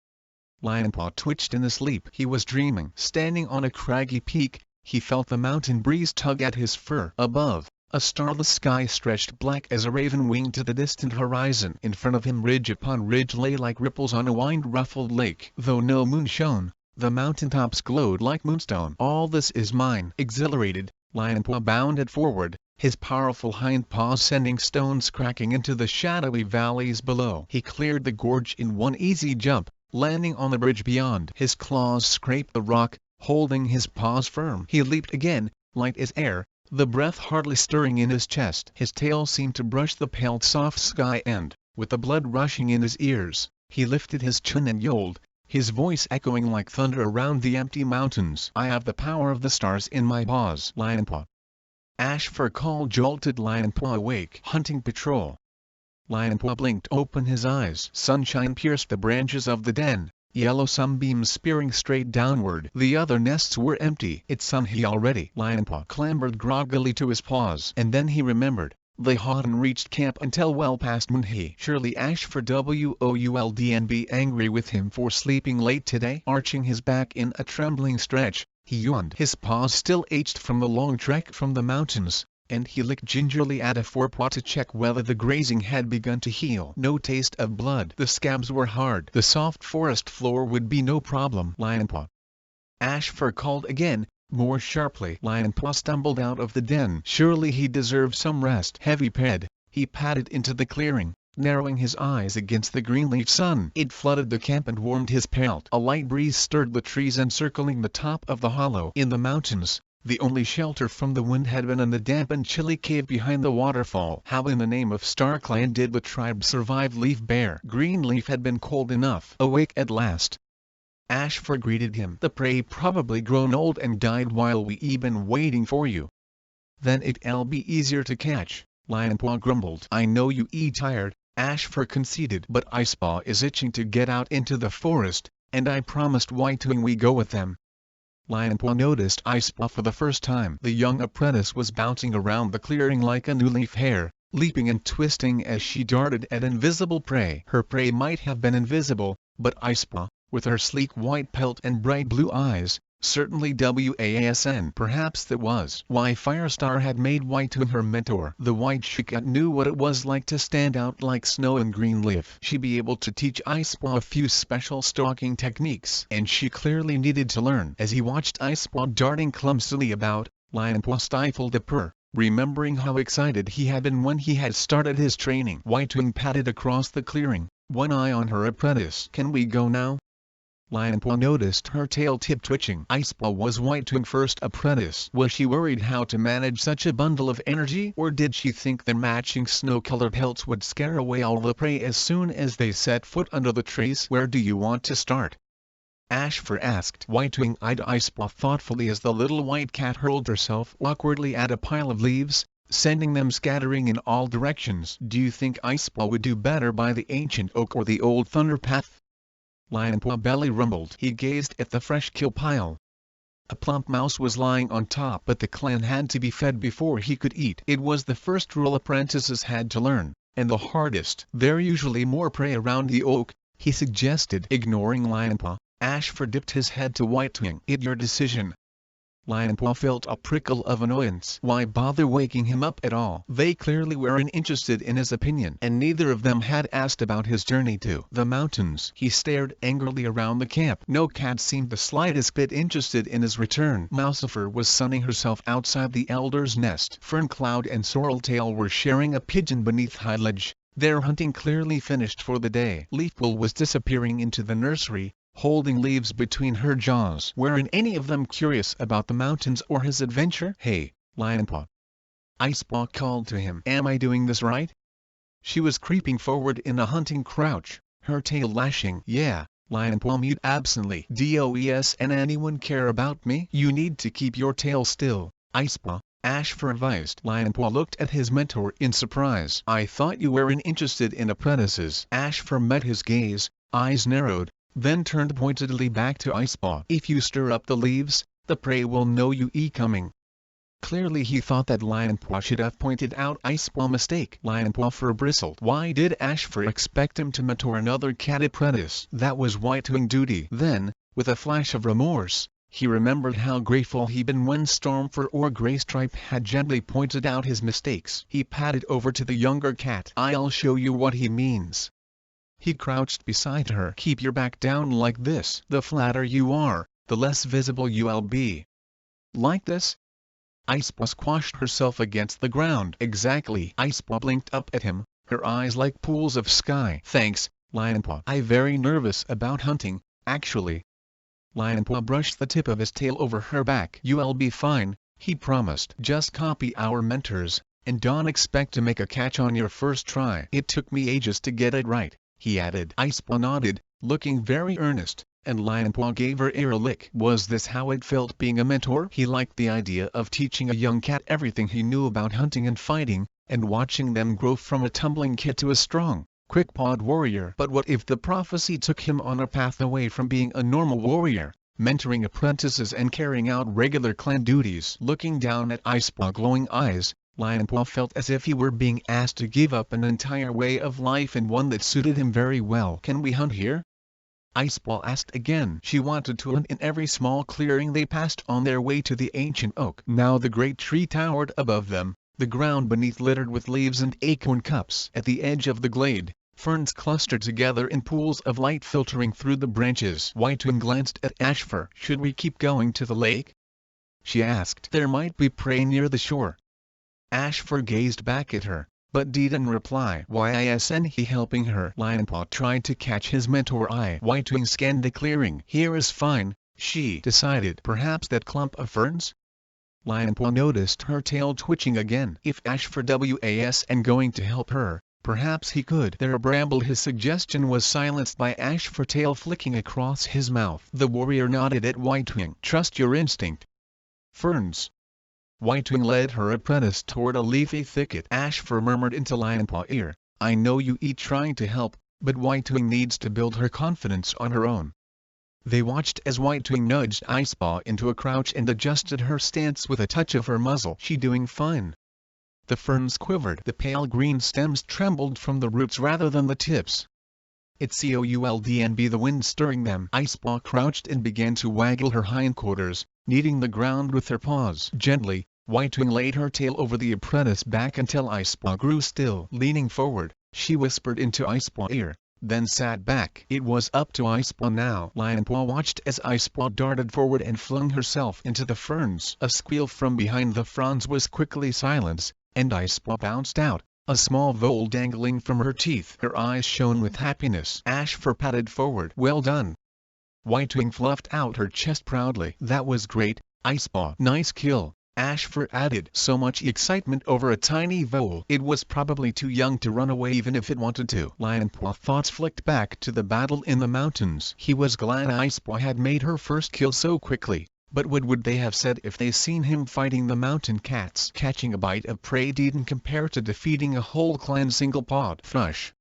A: Lion-Paw twitched in his sleep. He was dreaming. Standing on a craggy peak, he felt the mountain breeze tug at his fur. Above, a starless sky stretched black as a raven wing to the distant horizon. In front of him ridge upon ridge lay like ripples on a wind-ruffled lake. Though no moon shone, the mountaintops glowed like moonstone. All this is mine. Exhilarated, Lion-Paw bounded forward, his powerful hind paws sending stones cracking into the shadowy valleys below. He cleared the gorge in one easy jump, landing on the bridge beyond. His claws scraped the rock, holding his paws firm. He leaped again, light as air, the breath hardly stirring in his chest. His tail seemed to brush the pale soft sky and, with the blood rushing in his ears, he lifted his chin and yelled, his voice echoing like thunder around the empty mountains. I have the power of the stars in my paws. Lion-Paw. Ashfur call jolted Lion-Paw awake. Hunting patrol. Lion-Paw blinked open his eyes. Sunshine pierced the branches of the den, yellow sunbeams spearing straight downward. The other nests were empty. It's sunny already. Lion-Paw clambered groggily to his paws. And then he remembered, they hadn't reached camp until well past moonhee. Surely Ashfur would be angry with him for sleeping late today. Arching his back in a trembling stretch, he yawned. His paws still ached from the long trek from the mountains, and he licked gingerly at a forepaw to check whether the grazing had begun to heal. No taste of blood. The scabs were hard. The soft forest floor would be no problem. Lion-Paw. Ashfur called again, more sharply. Lion-Paw stumbled out of the den. Surely he deserved some rest. Heavy-ped, he padded into the clearing, narrowing his eyes against the green-leaf sun. It flooded the camp and warmed his pelt. A light breeze stirred the trees encircling the top of the hollow. In the mountains, the only shelter from the wind had been in the damp and chilly cave behind the waterfall. How in the name of StarClan did the tribe survive? Leaf Bear. Greenleaf had been cold enough. Awake at last. Ashfur greeted him. The prey probably grown old and died while we been waiting for you. Then it'll be easier to catch, Lion-Paw grumbled. I know you tired, Ashfur conceded, but Icepaw is itching to get out into the forest, and I promised Whitewing we go with them. Lion-Paw noticed Icepaw for the first time. The young apprentice was bouncing around the clearing like a new leaf hare, leaping and twisting as she darted at invisible prey. Her prey might have been invisible, but Icepaw, with her sleek white pelt and bright blue eyes, certainly wasn't. Perhaps that was why Firestar had made Whitewing her mentor. The White Shika knew what it was like to stand out like snow in Greenleaf. She'd be able to teach Icepaw a few special stalking techniques, and she clearly needed to learn. As he watched Icepaw darting clumsily about, Lion-Paw stifled a purr, remembering how excited he had been when he had started his training. Whitewing padded across the clearing, one eye on her apprentice. Can we go now? Lion-Paw noticed her tail tip twitching. Icepaw was Whitewing's first apprentice. Was she worried how to manage such a bundle of energy, or did she think the matching snow-colored pelts would scare away all the prey as soon as they set foot under the trees? Where do you want to start? Ashfur asked. Whitewing eyed Icepaw thoughtfully as the little white cat hurled herself awkwardly at a pile of leaves, sending them scattering in all directions. Do you think Icepaw would do better by the ancient oak or the old thunder path? Lion-Paw belly rumbled. He gazed at the fresh kill pile. A plump mouse was lying on top, but the clan had to be fed before he could eat. It was the first rule apprentices had to learn, and the hardest. There usually more prey around the oak, he suggested, ignoring Lion-Paw. Ashford dipped his head to Whitewing. "It your decision." Lionpaw felt a prickle of annoyance. Why bother waking him up at all? They clearly weren't interested in his opinion, and neither of them had asked about his journey to the mountains. He stared angrily around the camp. No cat seemed the slightest bit interested in his return. Mousifer was sunning herself outside the elder's nest. Ferncloud and Sorreltail were sharing a pigeon beneath High Ledge, their hunting clearly finished for the day. Leafpool was disappearing into the nursery, holding leaves between her jaws. Weren't any of them curious about the mountains or his adventure? "Hey, Lionpaw!" Icepaw called to him. "Am I doing this right?" She was creeping forward in a hunting crouch, her tail lashing. "Yeah." Lionpaw mewed absently. "Does anyone care about me?" "You need to keep your tail still, Icepaw," Ashford advised. Lionpaw looked at his mentor in surprise. "I thought you weren't interested in apprentices." Ashford met his gaze, eyes narrowed, then turned pointedly back to Icepaw. "If you stir up the leaves, the prey will know you coming." Clearly he thought that Lionpaw should have pointed out Icepaw's mistake. Lionpaw bristled. Why did Ashford expect him to mentor another cat apprentice? That was Whitewing duty. Then, with a flash of remorse, he remembered how grateful he'd been when Stormfur or Greystripe had gently pointed out his mistakes. He padded over to the younger cat. "I'll show you what he means." He crouched beside her. "Keep your back down like this. The flatter you are, the less visible you'll be." "Like this?" Icepaw squashed herself against the ground. "Exactly." Icepaw blinked up at him, her eyes like pools of sky. "Thanks, Lionpaw. I'm very nervous about hunting, actually." Lionpaw brushed the tip of his tail over her back. "You'll be fine," he promised. "Just copy our mentors, and don't expect to make a catch on your first try." "It took me ages to get it right," he added. Icepaw nodded, looking very earnest, and Lionpaw gave her ear a lick. Was this how it felt being a mentor? He liked the idea of teaching a young cat everything he knew about hunting and fighting, and watching them grow from a tumbling kid to a strong, quick-pawed warrior. But what if the prophecy took him on a path away from being a normal warrior, mentoring apprentices and carrying out regular clan duties? Looking down at Icepaw's glowing eyes, Lionpaw felt as if he were being asked to give up an entire way of life and one that suited him very well. "Can we hunt here?" Icepaw asked again. She wanted to hunt in every small clearing they passed on their way to the ancient oak. Now the great tree towered above them, the ground beneath littered with leaves and acorn cups. At the edge of the glade, ferns clustered together in pools of light filtering through the branches. Whitewing glanced at Ashford. "Should we keep going to the lake?" she asked. "There might be prey near the shore." Ashford gazed back at her, but didn't reply. "Why isn't he helping her?" Lionpaw tried to catch his mentor eye. Whitewing scanned the clearing. "Here is fine," she decided. "Perhaps that clump of ferns?" Lionpaw noticed her tail twitching again. If Ashford was going to help her, perhaps he could. There bramble. His suggestion was silenced by Ashford's tail flicking across his mouth. The warrior nodded at Whitewing. "Trust your instinct." "Ferns." Whitewing led her apprentice toward a leafy thicket. Ashford murmured into Lionpaw's ear, "I know you trying to help, but Whitewing needs to build her confidence on her own." They watched as Whitewing nudged Icepaw into a crouch and adjusted her stance with a touch of her muzzle. "She doing fine." The ferns quivered. The pale green stems trembled from the roots rather than the tips. "It's could be the wind stirring them." Icepaw crouched and began to waggle her hindquarters, kneading the ground with her paws. Gently, Whitewing laid her tail over the apprentice's back until Icepaw grew still. Leaning forward, she whispered into Icepaw's ear, then sat back. It was up to Icepaw now. Lionpaw watched as Icepaw darted forward and flung herself into the ferns. A squeal from behind the fronds was quickly silenced, and Icepaw bounced out, a small vole dangling from her teeth. Her eyes shone with happiness. Ashford padded forward. "Well done." Whitewing fluffed out her chest proudly. "That was great, Icepaw." "Nice kill," Ashford added. So much excitement over a tiny vole. It was probably too young to run away even if it wanted to. Lionpaw's thoughts flicked back to the battle in the mountains. He was glad Icepaw had made her first kill so quickly, but what would they have said if they seen him fighting the mountain cats? Catching a bite of prey didn't compare to defeating a whole clan single-pawed. "Thrush."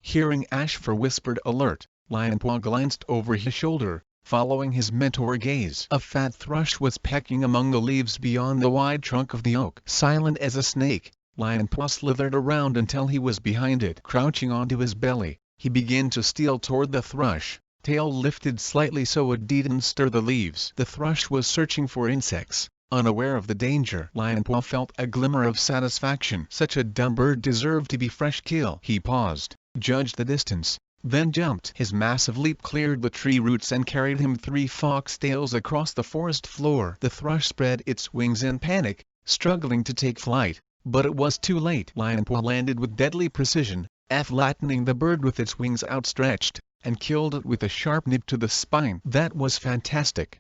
A: Hearing Ashford whispered alert, Lionpaw glanced over his shoulder, following his mentor gaze. A fat thrush was pecking among the leaves beyond the wide trunk of the oak. Silent as a snake, Lionpaw slithered around until he was behind it. Crouching onto his belly, he began to steal toward the thrush, tail lifted slightly so it didn't stir the leaves. The thrush was searching for insects, unaware of the danger. Lion Paw felt a glimmer of satisfaction. Such a dumb bird deserved to be fresh kill. He paused, judged the distance, then jumped. His massive leap cleared the tree roots and carried him 3 foxtails across the forest floor. The thrush spread its wings in panic, struggling to take flight, but it was too late. Lion Paw landed with deadly precision, flattening the bird with its wings outstretched, and killed it with a sharp nip to the spine. That was fantastic.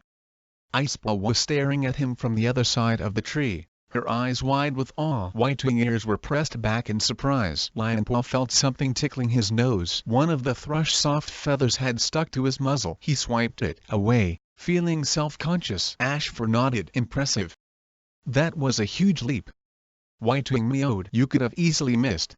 A: Icepaw was staring at him from the other side of the tree, her eyes wide with awe. White-wing ears were pressed back in surprise. Lion Paw felt something tickling his nose. One of the thrush's soft feathers had stuck to his muzzle. He swiped it away, feeling self-conscious. Ashfur nodded. Impressive. That was a huge leap. White-wing meowed. You could have easily missed.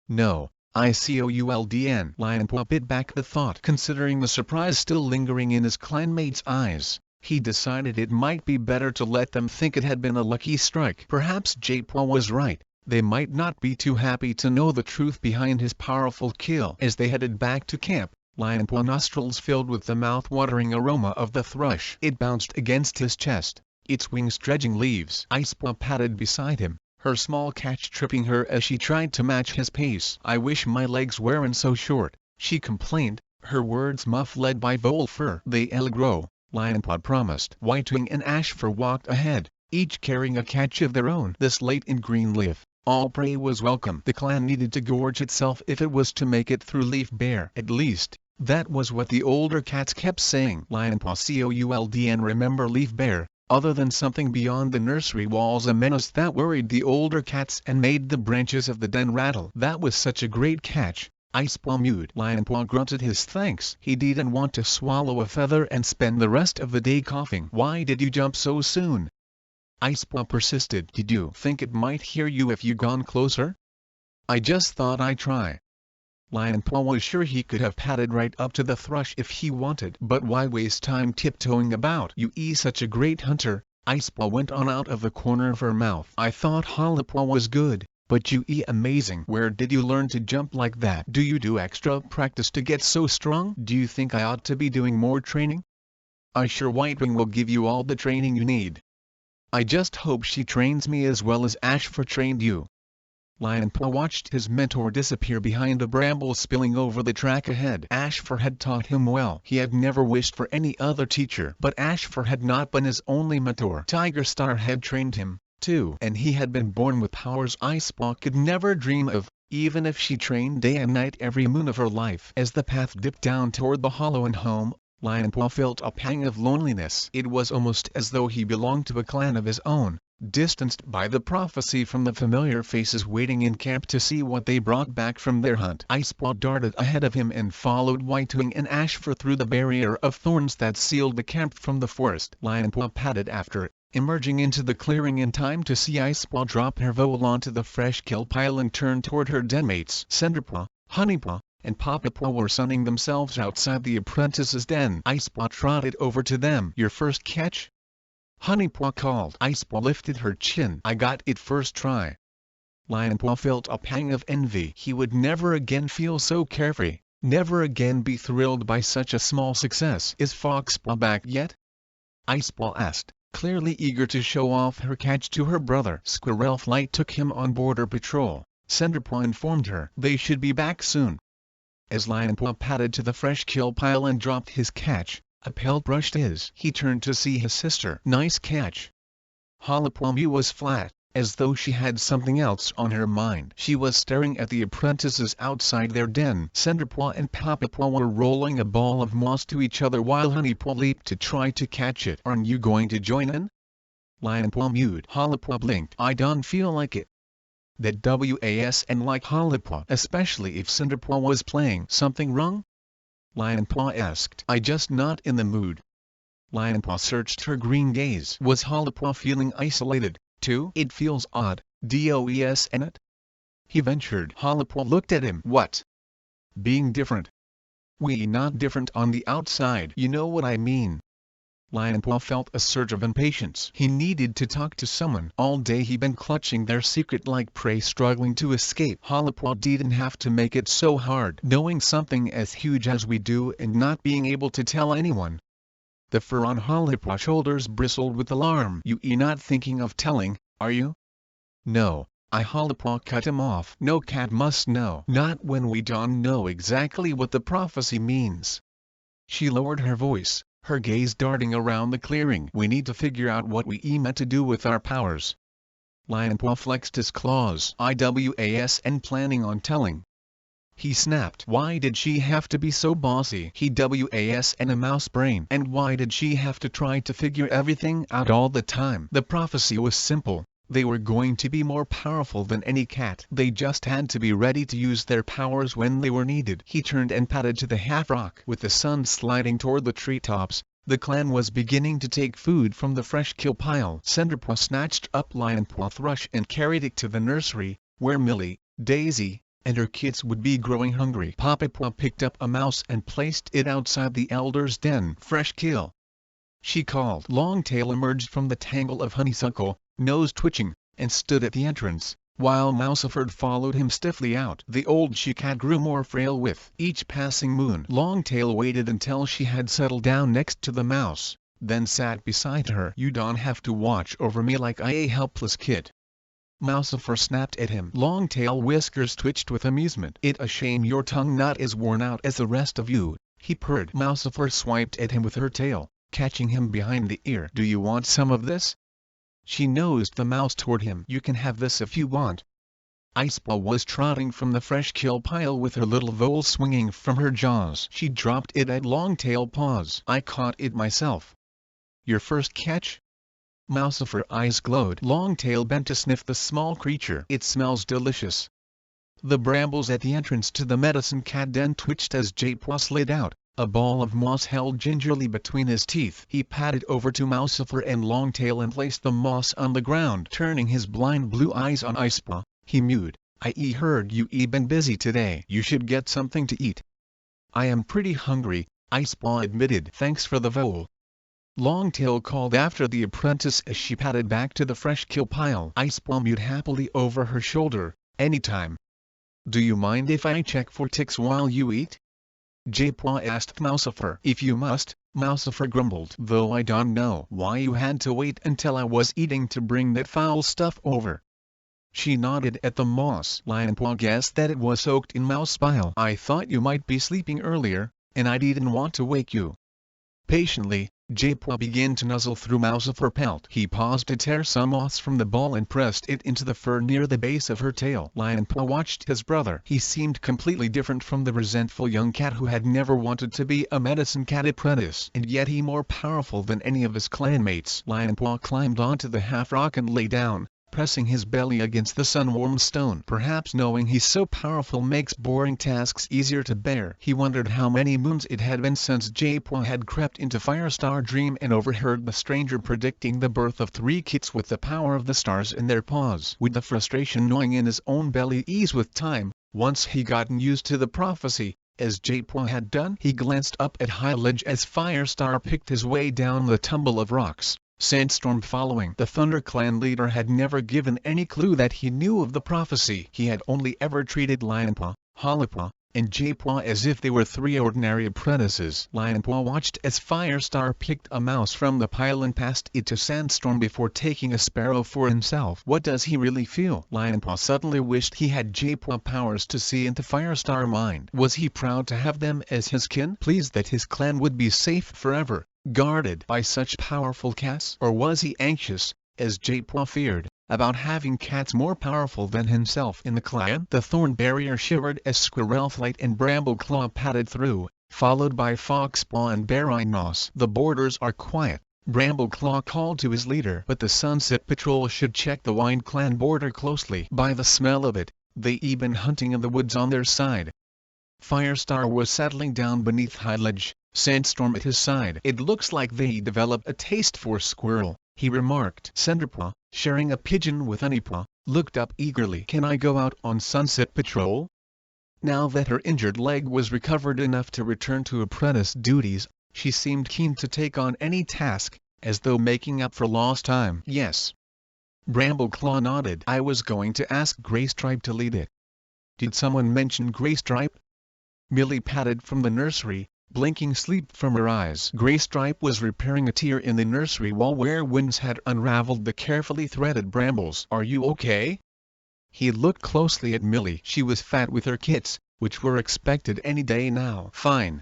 A: No, ICOULDN. Lion Paw bit back the thought. Considering the surprise still lingering in his clanmate's eyes, he decided it might be better to let them think it had been a lucky strike. Perhaps J-Paw was right. They might not be too happy to know the truth behind his powerful kill. As they headed back to camp, Lion Paw nostrils filled with the mouth-watering aroma of the thrush. It bounced against his chest, its wings dredging leaves. Icepaw padded beside him, her small catch tripping her as she tried to match his pace. I wish my legs weren't so short, she complained, her words muffled by vole fur. They'll grow, Lion Paw promised. White-wing and Ashfur walked ahead, each carrying a catch of their own. This late in Greenleaf, all prey was welcome. The clan needed to gorge itself if it was to make it through Leaf Bare. At least, that was what the older cats kept saying. Lion Paw COULDN remember Leaf Bare, other than something beyond the nursery walls, a menace that worried the older cats and made the branches of the den rattle. That was such a great catch. Icepaw mewed. Lion Paw grunted his thanks. He didn't want to swallow a feather and spend the rest of the day coughing. Why did you jump so soon? Icepaw persisted. Did you think it might hear you if you gone closer? I just thought I'd try. Lion Paw was sure he could have padded right up to the thrush if he wanted. But why waste time tiptoeing about? You such a great hunter, Icepaw went on out of the corner of her mouth. I thought Hollipaw was good, but you amazing. Where did you learn to jump like that? Do you do extra practice to get so strong? Do you think I ought to be doing more training? I sure White-wing will give you all the training you need. I just hope she trains me as well as Ashfur trained you. Lion Paw watched his mentor disappear behind a bramble spilling over the track ahead. Ashfur had taught him well. He had never wished for any other teacher, but Ashfur had not been his only mentor. Tiger Star had trained him, too, and he had been born with powers Icepaw could never dream of, even if she trained day and night every moon of her life. As the path dipped down toward the hollow and home, Lion Paw felt a pang of loneliness. It was almost as though he belonged to a clan of his own, distanced by the prophecy from the familiar faces waiting in camp to see what they brought back from their hunt. Icepaw darted ahead of him and followed White-wing and Ashfur through the barrier of thorns that sealed the camp from the forest. Lion Paw padded after, emerging into the clearing in time to see Icepaw drop her vole onto the fresh kill pile and turn toward her denmates. Cinderpaw, Honeypaw, and Papapaw were sunning themselves outside the apprentice's den. Icepaw trotted over to them. Your first catch? Honeypaw called. Icepaw lifted her chin. I got it first try. Lion Paw felt a pang of envy. He would never again feel so carefree, never again be thrilled by such a small success. Is Foxpaw back yet? Icepaw asked, clearly eager to show off her catch to her brother. Squirrel Flight took him on border patrol, Cinderpaw informed her. They should be back soon. As Lion Paw padded to the fresh kill pile and dropped his catch, a pelt brushed his. He turned to see his sister. Nice catch. Hollipaw was flat, as though she had something else on her mind. She was staring at the apprentices outside their den. Cinderpaw and Papapaw were rolling a ball of moss to each other while Honeypaw leaped to try to catch it. Aren't you going to join in? Lion Paw mewed. Hollipaw blinked. I don't feel like it. That was and like Hollipaw, especially if Cinderpaw was playing. Something wrong? Lion Paw asked. I just not in the mood. Lion Paw searched her green gaze. Was Hollipaw feeling isolated, too? It feels odd, DOES and it? He ventured. Hollipaw looked at him. What? Being different. We not different on the outside. You know what I mean. Lionpaw felt a surge of impatience. He needed to talk to someone. All day he'd been clutching their secret like prey struggling to escape. Harper didn't have to make it so hard. Knowing something as huge as we do and not being able to tell anyone. The fur on Harper's shoulders bristled with alarm. You're not thinking of telling, are you? No. Harper cut him off. No cat must know. Not when we don't know exactly what the prophecy means. She lowered her voice, her gaze darting around the clearing. We need to figure out what we meant to do with our powers. Lionpaw flexed his claws. And planning on telling. He snapped. Why did she have to be so bossy? And a mouse brain. And why did she have to try to figure everything out all the time? The prophecy was simple. They were going to be more powerful than any cat. They just had to be ready to use their powers when they were needed. He turned and padded to the half-rock. With the sun sliding toward the treetops, the clan was beginning to take food from the fresh kill pile. Cinderpaw snatched up Lionpaw Thrush and carried it to the nursery, where Millie, Daisy, and her kids would be growing hungry. Papapaw picked up a mouse and placed it outside the elder's den. Fresh kill, she called. Longtail emerged from the tangle of honeysuckle, nose twitching, and stood at the entrance, while Mouseford followed him stiffly out. The old she-cat grew more frail with each passing moon. Longtail waited until she had settled down next to the mouse, then sat beside her. You don't have to watch over me like a helpless kid. Mouseford snapped at him. Longtail whiskers twitched with amusement. It a shame your tongue not as worn out as the rest of you, he purred. Mouseford swiped at him with her tail, catching him behind the ear. Do you want some of this? She nosed the mouse toward him. You can have this if you want. Icepaw was trotting from the fresh kill pile with her little vole swinging from her jaws. She dropped it at Longtail paws. I caught it myself. Your first catch? Mouseford's eyes glowed. Longtail bent to sniff the small creature. It smells delicious. The brambles at the entrance to the medicine cat den twitched as J-Paw slid out, a ball of moss held gingerly between his teeth. He padded over to Mouseford and Longtail and placed the moss on the ground. Turning his blind blue eyes on Icepaw, he mewed. I heard you been busy today. You should get something to eat. I am pretty hungry, Icepaw admitted. Thanks for the vole. Longtail called after the apprentice as she padded back to the fresh kill pile. Icepaw mewed happily over her shoulder. Anytime. Do you mind if I check for ticks while you eat? J-Paw asked Mouseford. If you must, Mouseford grumbled. Though I don't know why you had to wait until I was eating to bring that foul stuff over. She nodded at the moss. Lionpaw guessed that it was soaked in mouse bile. I thought you might be sleeping earlier, and I didn't want to wake you. Patiently, J-Paw began to nuzzle through Mouseford's pelt. He paused to tear some moss from the ball and pressed it into the fur near the base of her tail. Lionpaw watched his brother. He seemed completely different from the resentful young cat who had never wanted to be a medicine cat apprentice. And yet he more powerful than any of his clanmates. Lionpaw climbed onto the half-rock and lay down, pressing his belly against the sun-warmed stone. Perhaps knowing he's so powerful makes boring tasks easier to bear. He wondered how many moons it had been since J-Paw had crept into Firestar Dream and overheard the stranger predicting the birth of 3 kits with the power of the stars in their paws. Would the frustration gnawing in his own belly ease with time, once he gotten used to the prophecy, as J-Paw had done? He glanced up at High Ledge as Firestar picked his way down the tumble of rocks, Sandstorm following. The Thunder Clan leader had never given any clue that he knew of the prophecy. He had only ever treated Lionpaw, Harper, and J-Paw as if they were 3 ordinary apprentices. Lionpaw watched as Firestar picked a mouse from the pile and passed it to Sandstorm before taking a sparrow for himself. What does he really feel? Lionpaw suddenly wished he had J-Paw powers to see into Firestar's mind. Was he proud to have them as his kin? Pleased that his clan would be safe forever, guarded by such powerful cats? Or was he anxious, as J-Paw feared, about having cats more powerful than himself in the clan? The thorn barrier shivered as Squirrelflight and Brambleclaw padded through, followed by Foxpaw and Barrymos. The borders are quiet, Brambleclaw called to his leader. But the Sunset Patrol should check the Wind Clan border closely. By the smell of it, they been hunting in the woods on their side. Firestar was settling down beneath High Ledge, Sandstorm at his side. It looks like they developed a taste for squirrel, he remarked. Cinderpaw, sharing a pigeon with Honeypaw, looked up eagerly. Can I go out on Sunset Patrol? Now that her injured leg was recovered enough to return to apprentice duties, She seemed keen to take on any task, as though making up for lost time. Yes. Brambleclaw nodded. I was going to ask Greystripe to lead it. Did someone mention Greystripe? Millie patted from the nursery, blinking sleep from her eyes. Greystripe was repairing a tear in the nursery wall where winds had unraveled the carefully threaded brambles. Are you okay? He looked closely at Millie. She was fat with her kits, which were expected any day now. Fine.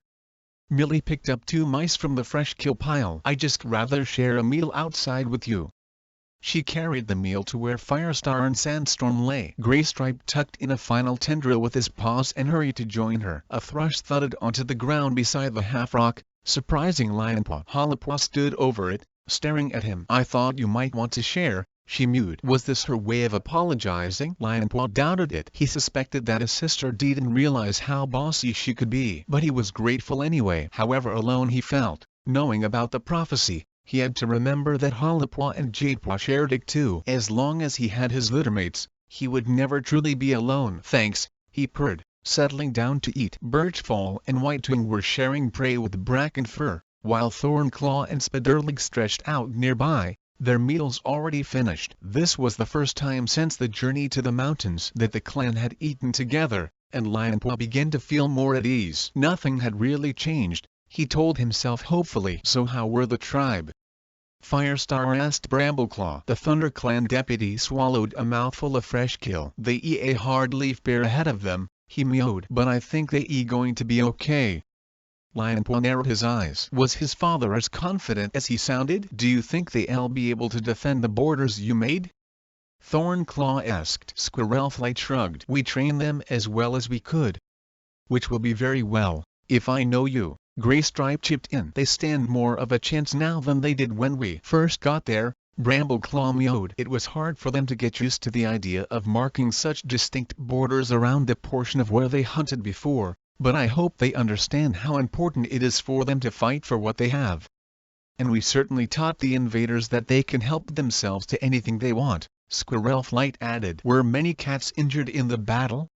A: Millie picked up 2 mice from the fresh kill pile. I just rather share a meal outside with you. She carried the meal to where Firestar and Sandstorm lay. Greystripe tucked in a final tendril with his paws and hurried to join her. A thrush thudded onto the ground beside the half-rock, surprising Lionpaw. Hollipaw stood over it, staring at him. I thought you might want to share, she mewed. Was this her way of apologizing? Lionpaw doubted it. He suspected that his sister didn't realize how bossy she could be. But he was grateful anyway. However alone he felt, knowing about the prophecy, he had to remember that Hollipaw and Jadepaw shared it too. As long as he had his littermates, he would never truly be alone. Thanks, he purred, settling down to eat. Birchfall and Whitewing were sharing prey with Brackenfur, while Thornclaw and Spiderleg stretched out nearby, their meals already finished. This was the first time since the journey to the mountains that the clan had eaten together, and Lionpaw began to feel more at ease. Nothing had really changed, he told himself hopefully. So how were the tribe? Firestar asked Brambleclaw. The Thunder Clan deputy swallowed a mouthful of fresh kill. They eat a hard leaf bear ahead of them, he mewed. But I think they going to be okay. Lionpaw narrowed his eyes. Was his father as confident as he sounded? Do you think they'll be able to defend the borders you made? Thornclaw asked. Squirrelflight shrugged. We trained them as well as we could. Which will be very well, if I know you. Greystripe chipped in. They stand more of a chance now than they did when we first got there, Brambleclaw mewed. It was hard for them to get used to the idea of marking such distinct borders around the portion of where they hunted before, but I hope they understand how important it is for them to fight for what they have. And we certainly taught the invaders that they can help themselves to anything they want, Squirrelflight added. Were many cats injured in the battle?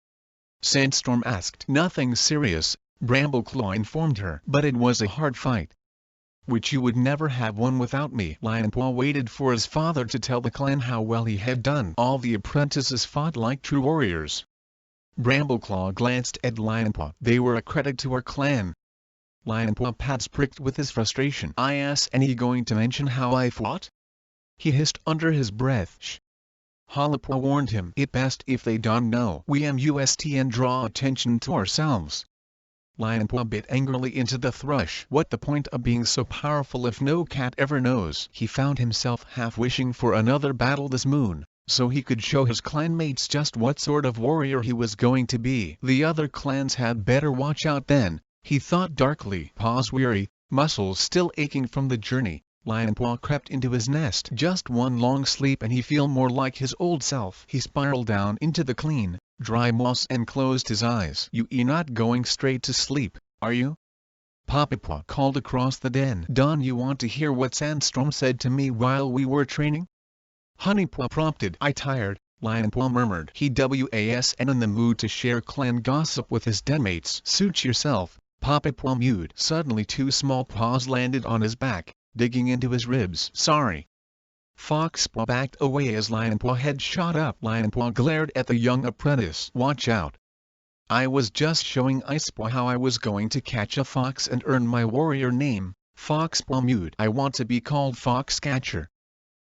A: Sandstorm asked. Nothing serious, Brambleclaw informed her. But it was a hard fight. Which you would never have won without me. Lionpaw waited for his father to tell the clan how well he had done. All the apprentices fought like true warriors. Brambleclaw glanced at Lionpaw. They were a credit to our clan. Lionpaw pads pricked with his frustration. Is any going to mention how I fought? He hissed under his breath. Shh. Hollipaw warned him. It best if they don't know. We must and draw attention to ourselves. Lionpaw bit angrily into the thrush. What the point of being so powerful if no cat ever knows? He found himself half wishing for another battle this moon, so he could show his clanmates just what sort of warrior he was going to be. The other clans had better watch out then, he thought darkly. Paws weary, muscles still aching from the journey, Lionpaw crept into his nest. Just one long sleep and he feel more like his old self. He spiraled down into the clean, dry moss and closed his eyes. You not going straight to sleep, are you? Poppypaw called across the den. Don, you want to hear what Sandstorm said to me while we were training? Honeypaw prompted. I tired, Lionpaw murmured. He was in the mood to share clan gossip with his denmates. Suit yourself, Poppypaw mewed. Suddenly 2 small paws landed on his back, digging into his ribs. Sorry. Foxpaw backed away as Lionpaw head shot up. Lionpaw glared at the young apprentice. Watch out. I was just showing Icepaw how I was going to catch a fox and earn my warrior name, Foxpaw mewed. I want to be called Foxcatcher.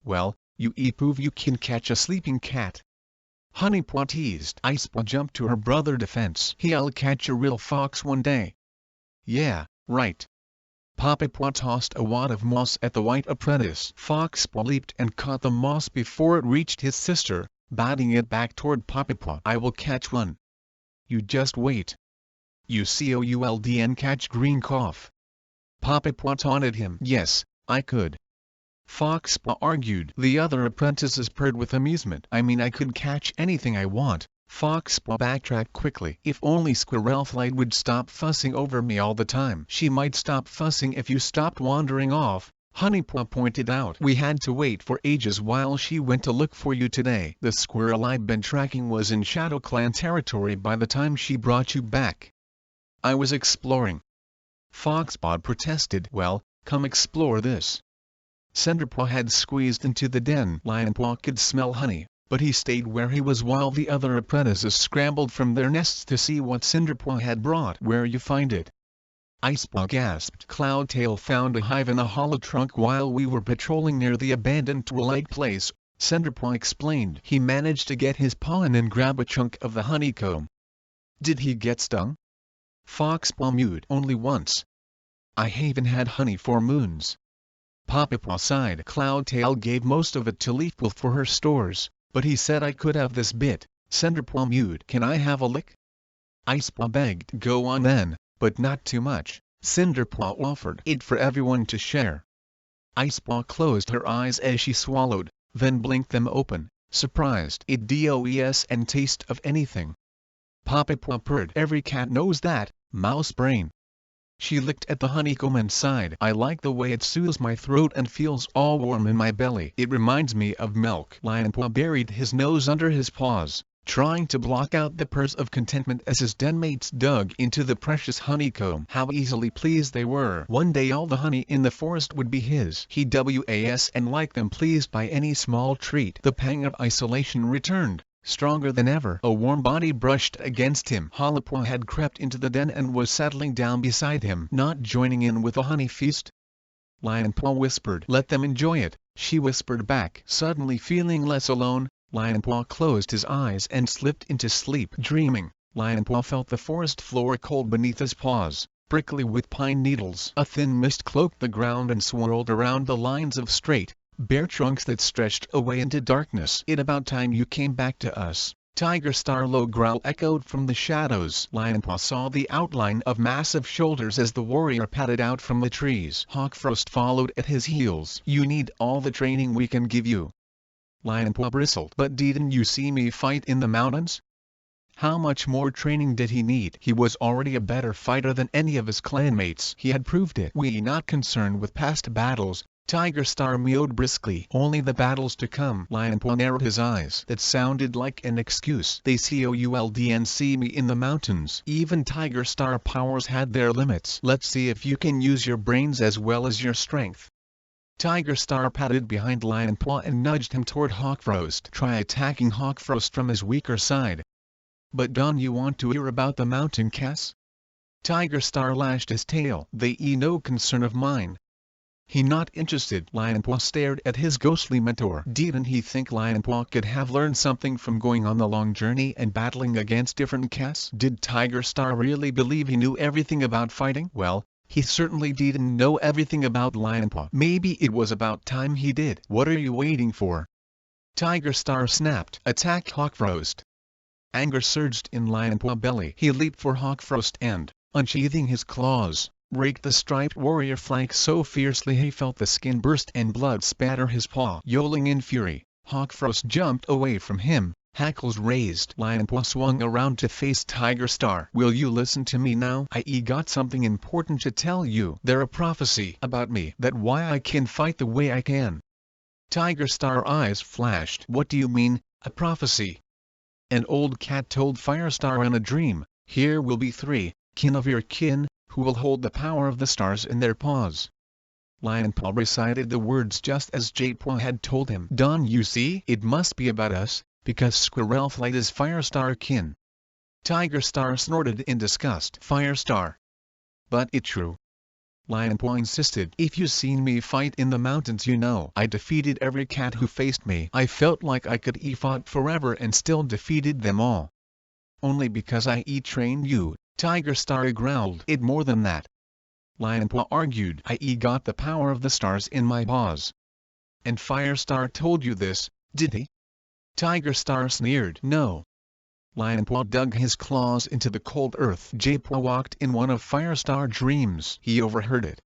A: Well, you prove you can catch a sleeping cat. Honeypaw teased. Icepaw jumped to her brother's defense. He'll catch a real fox one day. Yeah, right. Poppypaw tossed a wad of moss at the white apprentice. Foxpaw leaped and caught the moss before it reached his sister, batting it back toward Poppypaw. I will catch one. You just wait. You could and catch green cough. Poppypaw taunted him. Yes, I could. Foxpaw argued. The other apprentices purred with amusement. I mean I could catch anything I want. Foxpaw backtracked quickly. If only Squirrelflight would stop fussing over me all the time. She might stop fussing if you stopped wandering off, Honeypaw pointed out. We had to wait for ages while she went to look for you today. The squirrel I'd been tracking was in Shadow Clan territory by the time she brought you back. I was exploring. Foxpaw protested. Well, come explore this. Cinderpaw had squeezed into the den. Lionpaw could smell honey, but he stayed where he was while the other apprentices scrambled from their nests to see what Cinderpaw had brought. Where you find it? Icepaw gasped. Cloudtail found a hive in a hollow trunk while we were patrolling near the abandoned twilight place, Cinderpaw explained. He managed to get his paw in and grab a chunk of the honeycomb. Did he get stung? Foxpaw mewed. Only once. I haven't had honey for moons. Papapaw sighed. Cloudtail gave most of it to Leafwolf for her stores, but he said I could have this bit. Cinderpaw mewed. Can I have a lick? Icepaw begged. Go on then, but not too much. Cinderpaw offered it for everyone to share. Icepaw closed her eyes as she swallowed, then blinked them open, surprised. It does and taste of anything. Papapaw purred. Every cat knows that, mouse brain. She licked at the honeycomb and sighed. I like the way it soothes my throat and feels all warm in my belly. It reminds me of milk. Lionpaw buried his nose under his paws, trying to block out the purrs of contentment as his denmates dug into the precious honeycomb. How easily pleased they were. One day all the honey in the forest would be his. He was and like them pleased by any small treat. The pang of isolation returned, stronger than ever. A warm body brushed against him. Hollowpaw had crept into the den and was settling down beside him. Not joining in with the honey feast? Lionpaw whispered. Let them enjoy it, she whispered back. Suddenly feeling less alone, Lionpaw closed his eyes and slipped into sleep. Dreaming, Lionpaw felt the forest floor cold beneath his paws, prickly with pine needles. A thin mist cloaked the ground and swirled around the lines of straight, bare trunks that stretched away into darkness. It about time you came back to us. Tiger Star low growl echoed from the shadows. Lionpaw saw the outline of massive shoulders as the warrior padded out from the trees. Hawkfrost followed at his heels. You need all the training we can give you. Lionpaw bristled. But didn't you see me fight in the mountains? How much more training did he need? He was already a better fighter than any of his clanmates. He had proved it. We not concerned with past battles, Tiger Star mewed briskly. Only the battles to come. Lionpaw narrowed his eyes. That sounded like an excuse. They see me in the mountains. Even Tiger Star powers had their limits. Let's see if you can use your brains as well as your strength. Tiger Star padded behind Lionpaw and nudged him toward Hawkfrost. Try attacking Hawkfrost from his weaker side. But don't you want to hear about the mountain cats? Tiger Star lashed his tail. They no concern of mine. He not interested. Lionpaw stared at his ghostly mentor. Didn't he think Lionpaw could have learned something from going on the long journey and battling against different cats? Did Tiger Star really believe he knew everything about fighting? Well, he certainly didn't know everything about Lionpaw. Maybe it was about time he did. What are you waiting for? Tiger Star snapped. Attack Hawkfrost. Anger surged in Lionpaw's belly. He leaped for Hawkfrost and, unsheathing his claws, raked the striped warrior flank so fiercely he felt the skin burst and blood spatter his paw. Yowling in fury, Hawkfrost jumped away from him, hackles raised. Lionpaw swung around to face Tiger Star. Will you listen to me now? I got something important to tell you. They're a prophecy about me. That why I can fight the way I can. Tiger Star eyes flashed. What do you mean, a prophecy? An old cat told Firestar in a dream, here will be 3, kin of your kin, who will hold the power of the stars in their paws. Lionpaw recited the words just as Jadepaw had told him. Don, you see? It must be about us, because Squirrelflight is Firestar kin. Tiger Star snorted in disgust. Firestar. But it's true. Lionpaw insisted. If you seen me fight in the mountains you know I defeated every cat who faced me. I felt like I could fought forever and still defeated them all. Only because I trained you, Tiger Star growled. It more than that. Lionpaw argued. I got the power of the stars in my paws. And Firestar told you this, did he? Tiger Star sneered. No. Lionpaw dug his claws into the cold earth. Jadepaw walked in one of Firestar dreams. He overheard it.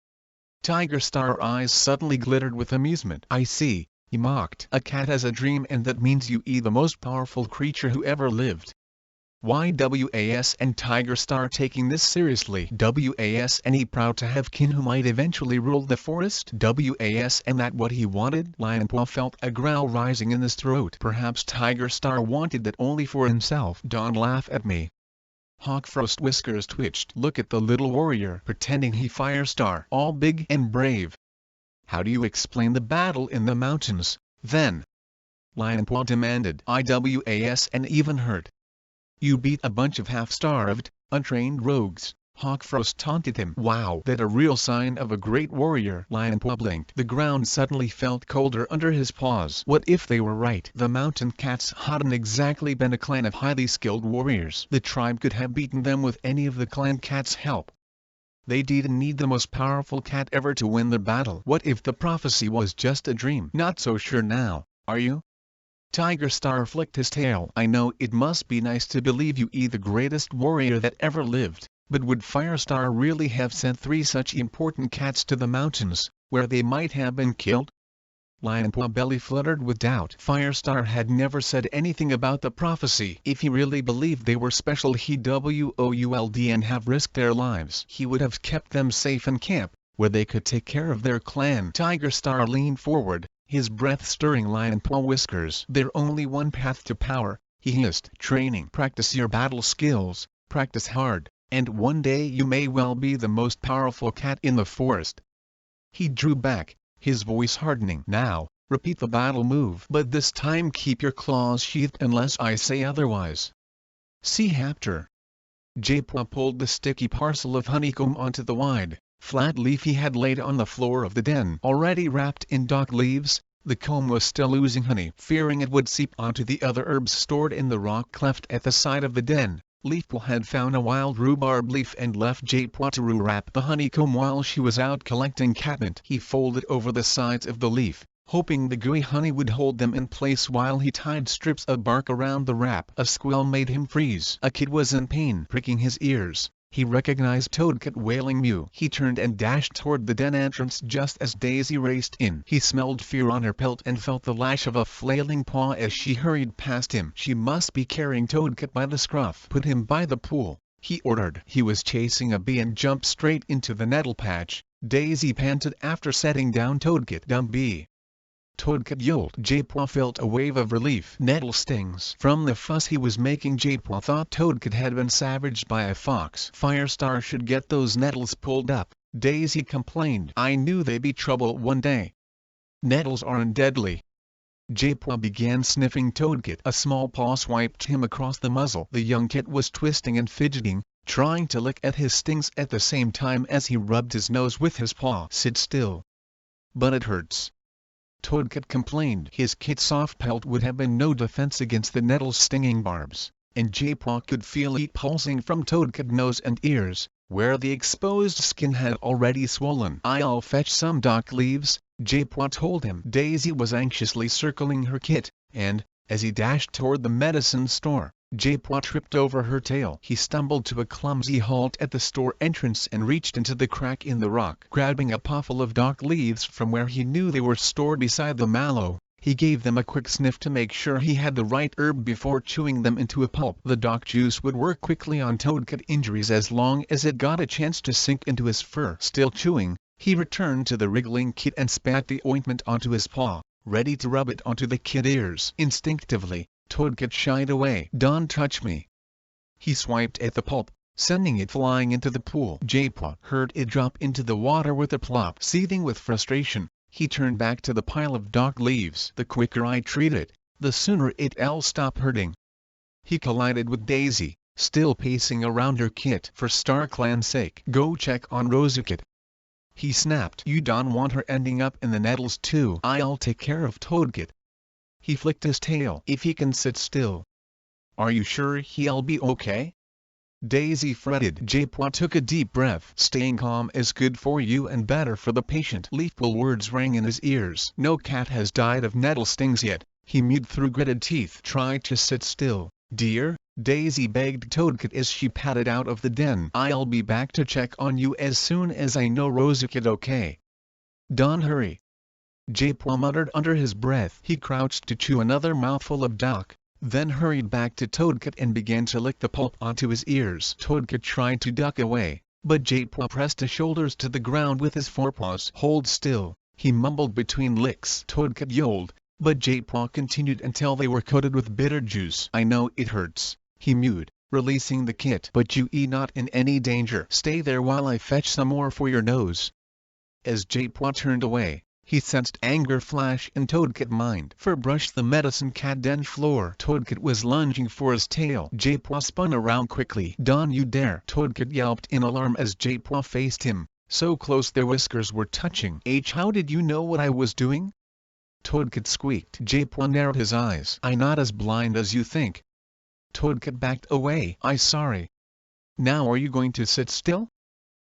A: Tiger Star eyes suddenly glittered with amusement. I see, he mocked. A cat has a dream and that means you the most powerful creature who ever lived. Was and Tiger Star taking this seriously. Was and he proud to have kin who might eventually rule the forest. Was and that what he wanted. Lionpaw felt a growl rising in his throat. Perhaps Tiger Star wanted that only for himself. Don't laugh at me. Hawkfrost whiskers twitched. Look at the little warrior pretending he Firestar, all big and brave. How do you explain the battle in the mountains, then? Lionpaw demanded. IWAS and even hurt. You beat a bunch of half-starved, untrained rogues, Hawkfrost taunted him. Wow, that a real sign of a great warrior. Lionpaw blinked. The ground suddenly felt colder under his paws. What if they were right? The mountain cats hadn't exactly been a clan of highly skilled warriors. The tribe could have beaten them with any of the clan cats' help. They didn't need the most powerful cat ever to win the battle. What if the prophecy was just a dream? Not so sure now, are you? Tiger Star flicked his tail. I know it must be nice to believe you the greatest warrior that ever lived. But would Firestar really have sent 3 such important cats to the mountains, where they might have been killed? Lionpaw belly fluttered with doubt. Firestar had never said anything about the prophecy. If he really believed they were special he'd would and have risked their lives. He would have kept them safe in camp, where they could take care of their clan. Tiger Star leaned forward, his breath stirring Lionpaw whiskers. There's only one path to power, he hissed. Training. Practice your battle skills, practice hard. And one day you may well be the most powerful cat in the forest. He drew back, his voice hardening. Now, repeat the battle move. But this time keep your claws sheathed unless I say otherwise. See Hapter. Japaw pulled the sticky parcel of honeycomb onto the wide, flat leaf he had laid on the floor of the den. Already wrapped in dock leaves, the comb was still oozing honey. Fearing it would seep onto the other herbs stored in the rock cleft at the side of the den, Leafpaw had found a wild rhubarb leaf and left Japaw to wrap the honeycomb while she was out collecting catnip. He folded over the sides of the leaf, hoping the gooey honey would hold them in place while he tied strips of bark around the wrap. A squeal made him freeze. A kid was in pain. Pricking his ears, he recognized Toadcat wailing mew. He turned and dashed toward the den entrance just as Daisy raced in. He smelled fear on her pelt and felt the lash of a flailing paw as she hurried past him. She must be carrying Toadcat by the scruff. Put him by the pool, he ordered. He was chasing a bee and jumped straight into the nettle patch. Daisy panted after setting down Toadcat. Dumb bee. Toadcat yelled. Japaw felt a wave of relief. Nettle stings. From the fuss he was making, Japaw thought Toadcat had been savaged by a fox. Firestar should get those nettles pulled up, Daisy complained. I knew they'd be trouble one day. Nettles aren't deadly. Japaw began sniffing Toadcat. A small paw swiped him across the muzzle. The young cat was twisting and fidgeting, trying to lick at his stings at the same time as he rubbed his nose with his paw. Sit still. But it hurts. Toadcat complained. His kit's soft pelt would have been no defense against the nettle's stinging barbs, and Japaw could feel heat pulsing from Toadcat's nose and ears, where the exposed skin had already swollen. I'll fetch some dock leaves, Japaw told him. Daisy was anxiously circling her kit, and, as he dashed toward the medicine store, Japaw tripped over her tail. He stumbled to a clumsy halt at the store entrance and reached into the crack in the rock. Grabbing a puffle of dock leaves from where he knew they were stored beside the mallow, he gave them a quick sniff to make sure he had the right herb before chewing them into a pulp. The dock juice would work quickly on Toadcat injuries as long as it got a chance to sink into his fur. Still chewing, he returned to the wriggling kit and spat the ointment onto his paw, ready to rub it onto the kit's ears. Instinctively, Toadcat shied away. Don't touch me. He swiped at the pulp, sending it flying into the pool. Japaw heard it drop into the water with a plop. Seething with frustration, he turned back to the pile of dock leaves. The quicker I treat it, the sooner it'll stop hurting. He collided with Daisy, still pacing around her kit. For StarClan's sake, go check on Rosecat. He snapped. You don't want her ending up in the nettles too. I'll take care of Toadcat. He flicked his tail. If he can sit still. Are you sure he'll be okay? Daisy fretted. Japaw took a deep breath. Staying calm is good for you and better for the patient. Leafful words rang in his ears. No cat has died of nettle stings yet, he mewed through gritted teeth. Try to sit still, dear, Daisy begged Toadcat as she padded out of the den. I'll be back to check on you as soon as I know Rosecat okay. Don't hurry. Japaw muttered under his breath. He crouched to chew another mouthful of dock, then hurried back to Toadcat and began to lick the pulp onto his ears. Toadcat tried to duck away, but Japaw pressed his shoulders to the ground with his forepaws. Hold still, he mumbled between licks. Toadcat yowled, but Japaw continued until they were coated with bitter juice. I know it hurts, he mewed, releasing the kit. "But you not in any danger. Stay there while I fetch some more for your nose." As Japua turned away, he sensed anger flash in Toadkit's mind. For brush the medicine cat den floor. Toadkit was lunging for his tail. Japua spun around quickly. "Don't you dare!" Toadkit yelped in alarm as Japua faced him, so close their whiskers were touching. "How did you know what I was doing?" Toadkit squeaked. Japua narrowed his eyes. "I'm not as blind as you think." Toadkit backed away. "I'm sorry." "Now are you going to sit still?"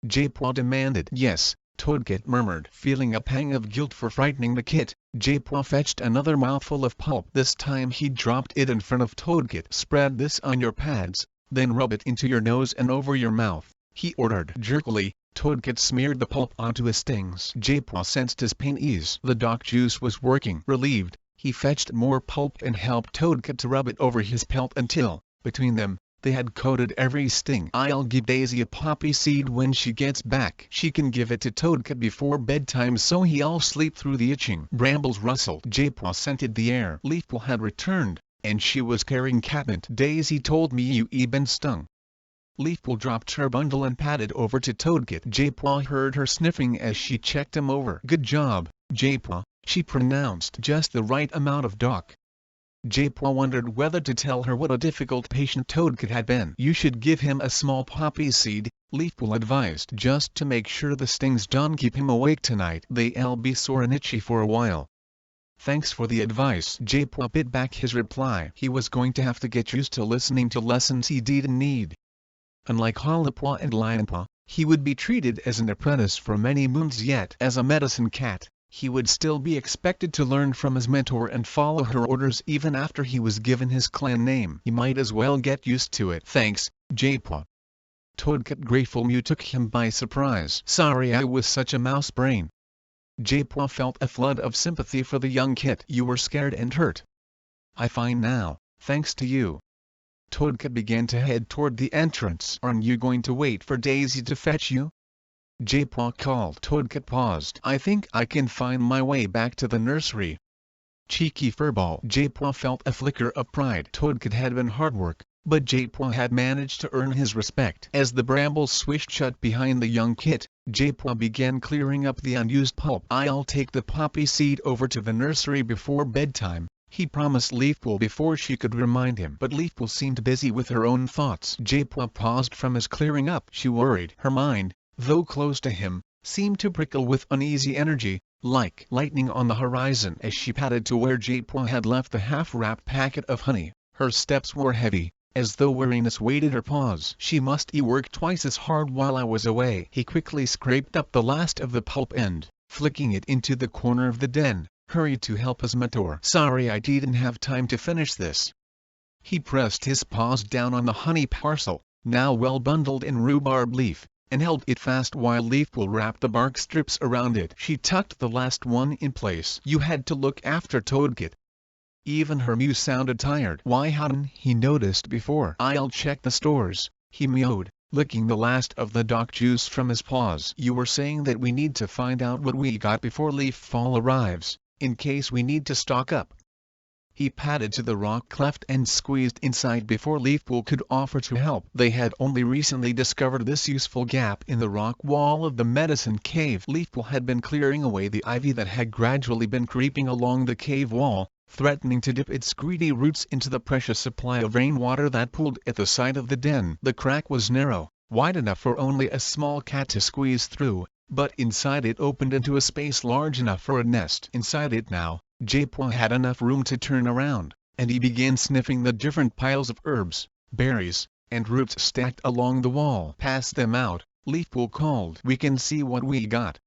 A: Japua demanded. "Yes," Toadkit murmured, feeling a pang of guilt for frightening the kit. Japua fetched another mouthful of pulp. This time he dropped it in front of Toadkit. "Spread this on your pads, then rub it into your nose and over your mouth," he ordered. Jerkily, Toadkit smeared the pulp onto his stings. Japua sensed his pain ease. The dock juice was working. Relieved, he fetched more pulp and helped Toadkit to rub it over his pelt until, between them, they had coated every sting. "I'll give Daisy a poppy seed when she gets back. She can give it to Toadkit before bedtime so he'll sleep through the itching." Brambles rustled. Japua scented the air. Leafpool had returned, and she was carrying catmint. "Daisy told me you been stung." Leafpool dropped her bundle and padded over to Toadkit. Japua heard her sniffing as she checked him over. "Good job, Japua," she pronounced. "Just the right amount of dock." Japua wondered whether to tell her what a difficult patient Toadkit had been. "You should give him a small poppy seed," Leafpool advised, "just to make sure the stings don't keep him awake tonight. They'll be sore and itchy for a while." "Thanks for the advice." Japua bit back his reply. He was going to have to get used to listening to lessons he didn't need. Unlike Holopua and Lionpaw, he would be treated as an apprentice for many moons yet. As a medicine cat, he would still be expected to learn from his mentor and follow her orders even after he was given his clan name. He might as well get used to it. "Thanks, Japua." Toadkit grateful Mew took him by surprise. "Sorry I was such a mouse brain." Japua felt a flood of sympathy for the young kit. "You were scared and hurt. I'm fine now, thanks to you." Toadkit began to head toward the entrance. "Aren't you going to wait for Daisy to fetch you?" Japua called. Toadkit paused. "I think I can find my way back to the nursery." Cheeky furball. Japua felt a flicker of pride. Toadkit had been hard work, but Japua had managed to earn his respect. As the brambles swished shut behind the young kit, Japua began clearing up the unused pulp. "I'll take the poppy seed over to the nursery before bedtime," he promised Leafpool before she could remind him. But Leafpool seemed busy with her own thoughts. Japua paused from his clearing up. She worried. Her mind, though close to him, seemed to prickle with uneasy energy, like lightning on the horizon. As she padded to where Japua had left the half-wrapped packet of honey, her steps were heavy, as though weariness weighted her paws. "She must work twice as hard while I was away." He quickly scraped up the last of the pulp and, flicking it into the corner of the den, hurried to help his mentor. "Sorry I didn't have time to finish this." He pressed his paws down on the honey parcel, now well bundled in rhubarb leaf, and held it fast while Leafpool wrapped the bark strips around it. She tucked the last one in place. "You had to look after Toadkit." Even her mew sounded tired. Why hadn't he noticed before? "I'll check the stores," he mewed, licking the last of the dock juice from his paws. "You were saying that we need to find out what we got before leaf fall arrives, in case we need to stock up." He padded to the rock cleft and squeezed inside before Leafpool could offer to help. They had only recently discovered this useful gap in the rock wall of the medicine cave. Leafpool had been clearing away the ivy that had gradually been creeping along the cave wall, threatening to dip its greedy roots into the precious supply of rainwater that pooled at the side of the den. The crack was narrow, wide enough for only a small cat to squeeze through, but inside it opened into a space large enough for a nest. Inside it now, Japua had enough room to turn around, and he began sniffing the different piles of herbs, berries, and roots stacked along the wall. "Pass them out," Leafpool called. "We can see what we got."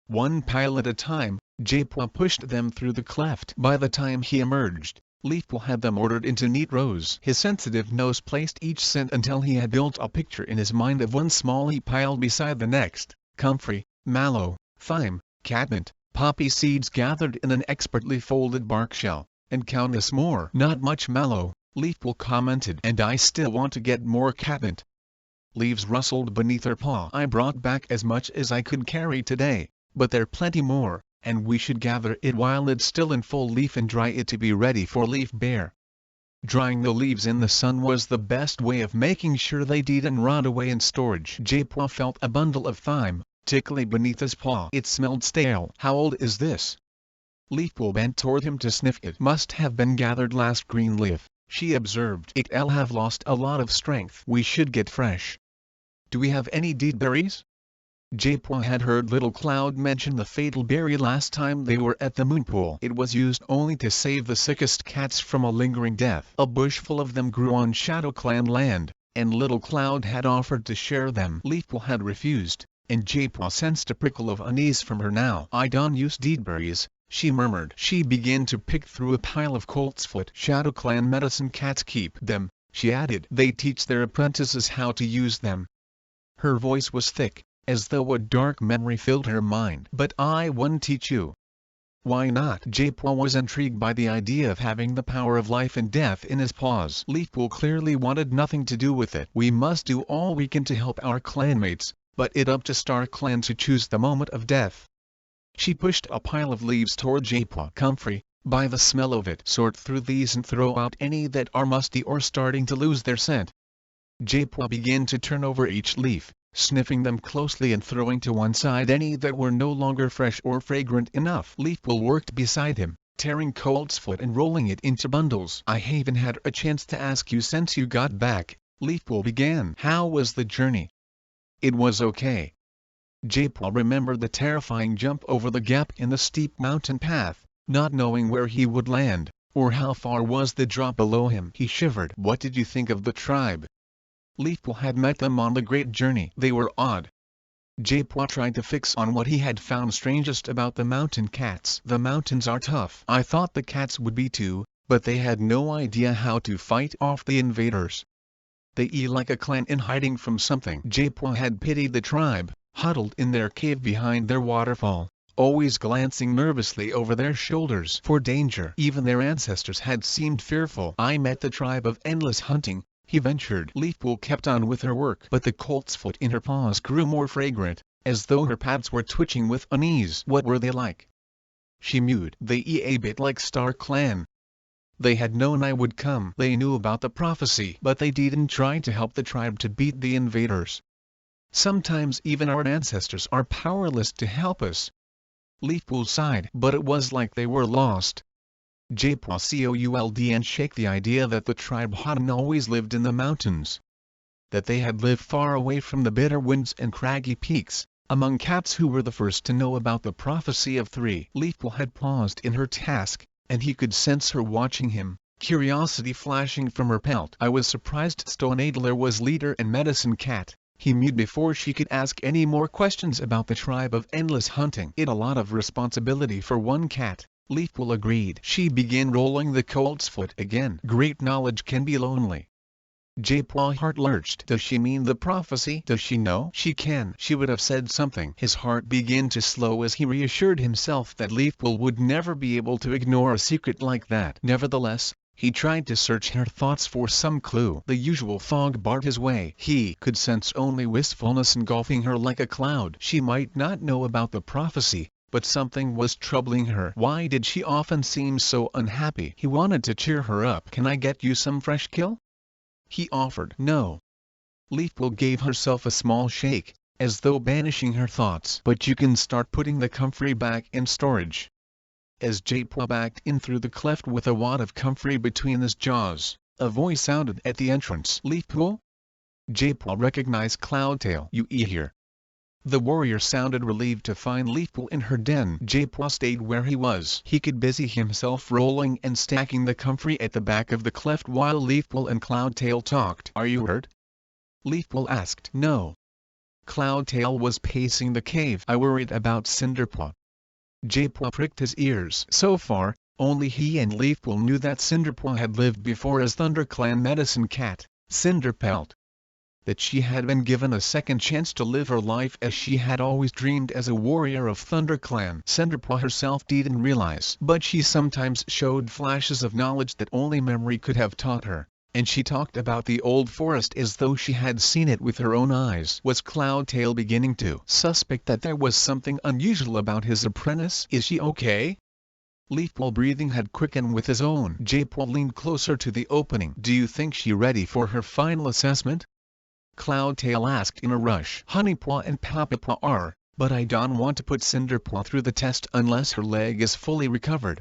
A: One pile at a time, Japua pushed them through the cleft. By the time he emerged, Leafpool had them ordered into neat rows. His sensitive nose placed each scent until he had built a picture in his mind of one small heap piled beside the next: comfrey, mallow, thyme, catmint, poppy seeds gathered in an expertly folded bark shell, and countless more. "Not much mallow," Leafpool commented. "And I still want to get more catmint." Leaves rustled beneath her paw. "I brought back as much as I could carry today, but there plenty more, and we should gather it while it's still in full leaf and dry it to be ready for leaf bare." Drying the leaves in the sun was the best way of making sure they didn't rot away in storage. Jaipua felt a bundle of thyme tickling beneath his paw. It smelled stale. How old is this? Leafpool bent toward him to sniff. It must have been gathered last green leaf, she observed. It'll have lost a lot of strength. We should get fresh. Do we have any deed berries? Jaipua had heard Little Cloud mention the fatal berry last time they were at the moon pool. It was used only to save the sickest cats from a lingering death. A bush full of them grew on Shadow Clan land, and Little Cloud had offered to share them. Leafpool had refused, and Jaipua sensed a prickle of unease from her now. I don't use deedberries, she murmured. She began to pick through a pile of coltsfoot. Shadow Clan medicine cats keep them, she added. They teach their apprentices how to use them. Her voice was thick, as though a dark memory filled her mind. But I wouldn't teach you. Why not? Jaipua was intrigued by the idea of having the power of life and death in his paws. Leafpool clearly wanted nothing to do with it. We must do all we can to help our clanmates, but it's up to Star Clan to choose the moment of death. She pushed a pile of leaves toward Jaipua. Comfrey, by the smell of it. Sort through these and throw out any that are musty or starting to lose their scent. Jaipua began to turn over each leaf, sniffing them closely and throwing to one side any that were no longer fresh or fragrant enough. Leafpool worked beside him, tearing coltsfoot and rolling it into bundles. I haven't had a chance to ask you since you got back, Leafpool began. How was the journey? It was okay. Jaipua remembered the terrifying jump over the gap in the steep mountain path, not knowing where he would land, or how far was the drop below him. He shivered. What did you think of the tribe? Leafpool had met them on the great journey. They were odd. Jaipua tried to fix on what he had found strangest about the mountain cats. The mountains are tough. I thought the cats would be too, but they had no idea how to fight off the invaders. They eat like a clan in hiding from something. Jaipua had pitied the tribe, huddled in their cave behind their waterfall, always glancing nervously over their shoulders for danger. Even their ancestors had seemed fearful. I met the tribe of endless hunting, he ventured. Leafpool kept on with her work, but the coltsfoot in her paws grew more fragrant, as though her pads were twitching with unease. What were they like? She mewed. They a bit like Star Clan. They had known I would come. They knew about the prophecy, but they didn't try to help the tribe to beat the invaders. Sometimes even our ancestors are powerless to help us. Leafpool sighed. But it was like they were lost. Jaipua could and shake the idea that the tribe hadn't always lived in the mountains. That they had lived far away from the bitter winds and craggy peaks, among cats who were the first to know about the prophecy of 3. Leafpool had paused in her task, and he could sense her watching him, curiosity flashing from her pelt. I was surprised Stone Adler was leader and medicine cat. He mewed before she could ask any more questions about the tribe of endless hunting. It's a lot of responsibility for one cat, Leafpool agreed. She began rolling the coltsfoot again. Great knowledge can be lonely. Jaipua's heart lurched. Does she mean the prophecy? Does she know? She can. She would have said something. His heart began to slow as he reassured himself that Leafpool would never be able to ignore a secret like that. Nevertheless, he tried to search her thoughts for some clue. The usual fog barred his way. He could sense only wistfulness engulfing her like a cloud. She might not know about the prophecy, but something was troubling her. Why did she often seem so unhappy? He wanted to cheer her up. Can I get you some fresh kill? He offered. No. Leafpool gave herself a small shake, as though banishing her thoughts. But you can start putting the comfrey back in storage. As Jaipua backed in through the cleft with a wad of comfrey between his jaws, a voice sounded at the entrance. Leafpool? Jaipua recognized Cloudtail. You here? The warrior sounded relieved to find Leafpool in her den. Jaipua stayed where he was. He could busy himself rolling and stacking the comfrey at the back of the cleft while Leafpool and Cloudtail talked. Are you hurt? Leafpool asked. No. Cloudtail was pacing the cave. I worried about Cinderpaw. Jaipua pricked his ears. So far, only he and Leafpool knew that Cinderpaw had lived before as ThunderClan medicine cat, Cinderpelt. That she had been given a second chance to live her life as she had always dreamed as a warrior of ThunderClan. Cinderpaw herself didn't realize, but she sometimes showed flashes of knowledge that only memory could have taught her, and she talked about the old forest as though she had seen it with her own eyes. Was Cloudtail beginning to suspect that there was something unusual about his apprentice? Is she okay? Leafball breathing had quickened with his own. J-Paw leaned closer to the opening. Do you think she ready for her final assessment? Cloudtail asked in a rush. Honeypaw and Papapaw are, but I don't want to put Cinderpaw through the test unless her leg is fully recovered.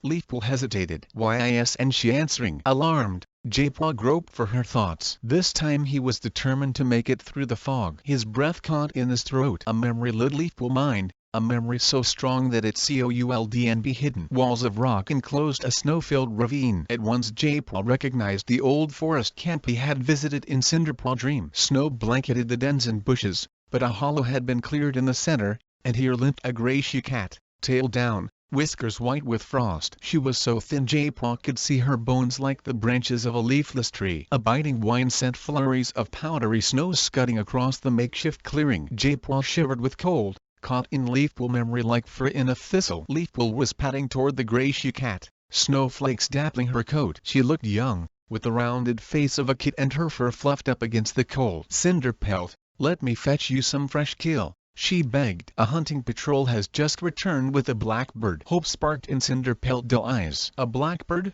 A: Leafball hesitated. Yes, and she answering. Alarmed, J-Paw groped for her thoughts. This time he was determined to make it through the fog. His breath caught in his throat. A memory lit Leafball mind, a memory so strong that it could be hidden. Walls of rock enclosed a snow-filled ravine. At once J-Paw recognized the old forest camp he had visited in Cinderpaw dream. Snow blanketed the dens and bushes, but a hollow had been cleared in the center, and here limped a gray she-cat, tail down, whiskers white with frost. She was so thin J-Paw could see her bones like the branches of a leafless tree. A biting wind sent flurries of powdery snow scudding across the makeshift clearing. J-Paw shivered with cold, caught in Leafball memory like fur in a thistle. Leafball was padding toward the gray she-cat, snowflakes dappling her coat. She looked young, with the rounded face of a kid and her fur fluffed up against the cold. Cinderpelt, let me fetch you some fresh kill, she begged. A hunting patrol has just returned with a blackbird. Hope sparked in Cinderpelt's eyes. A blackbird?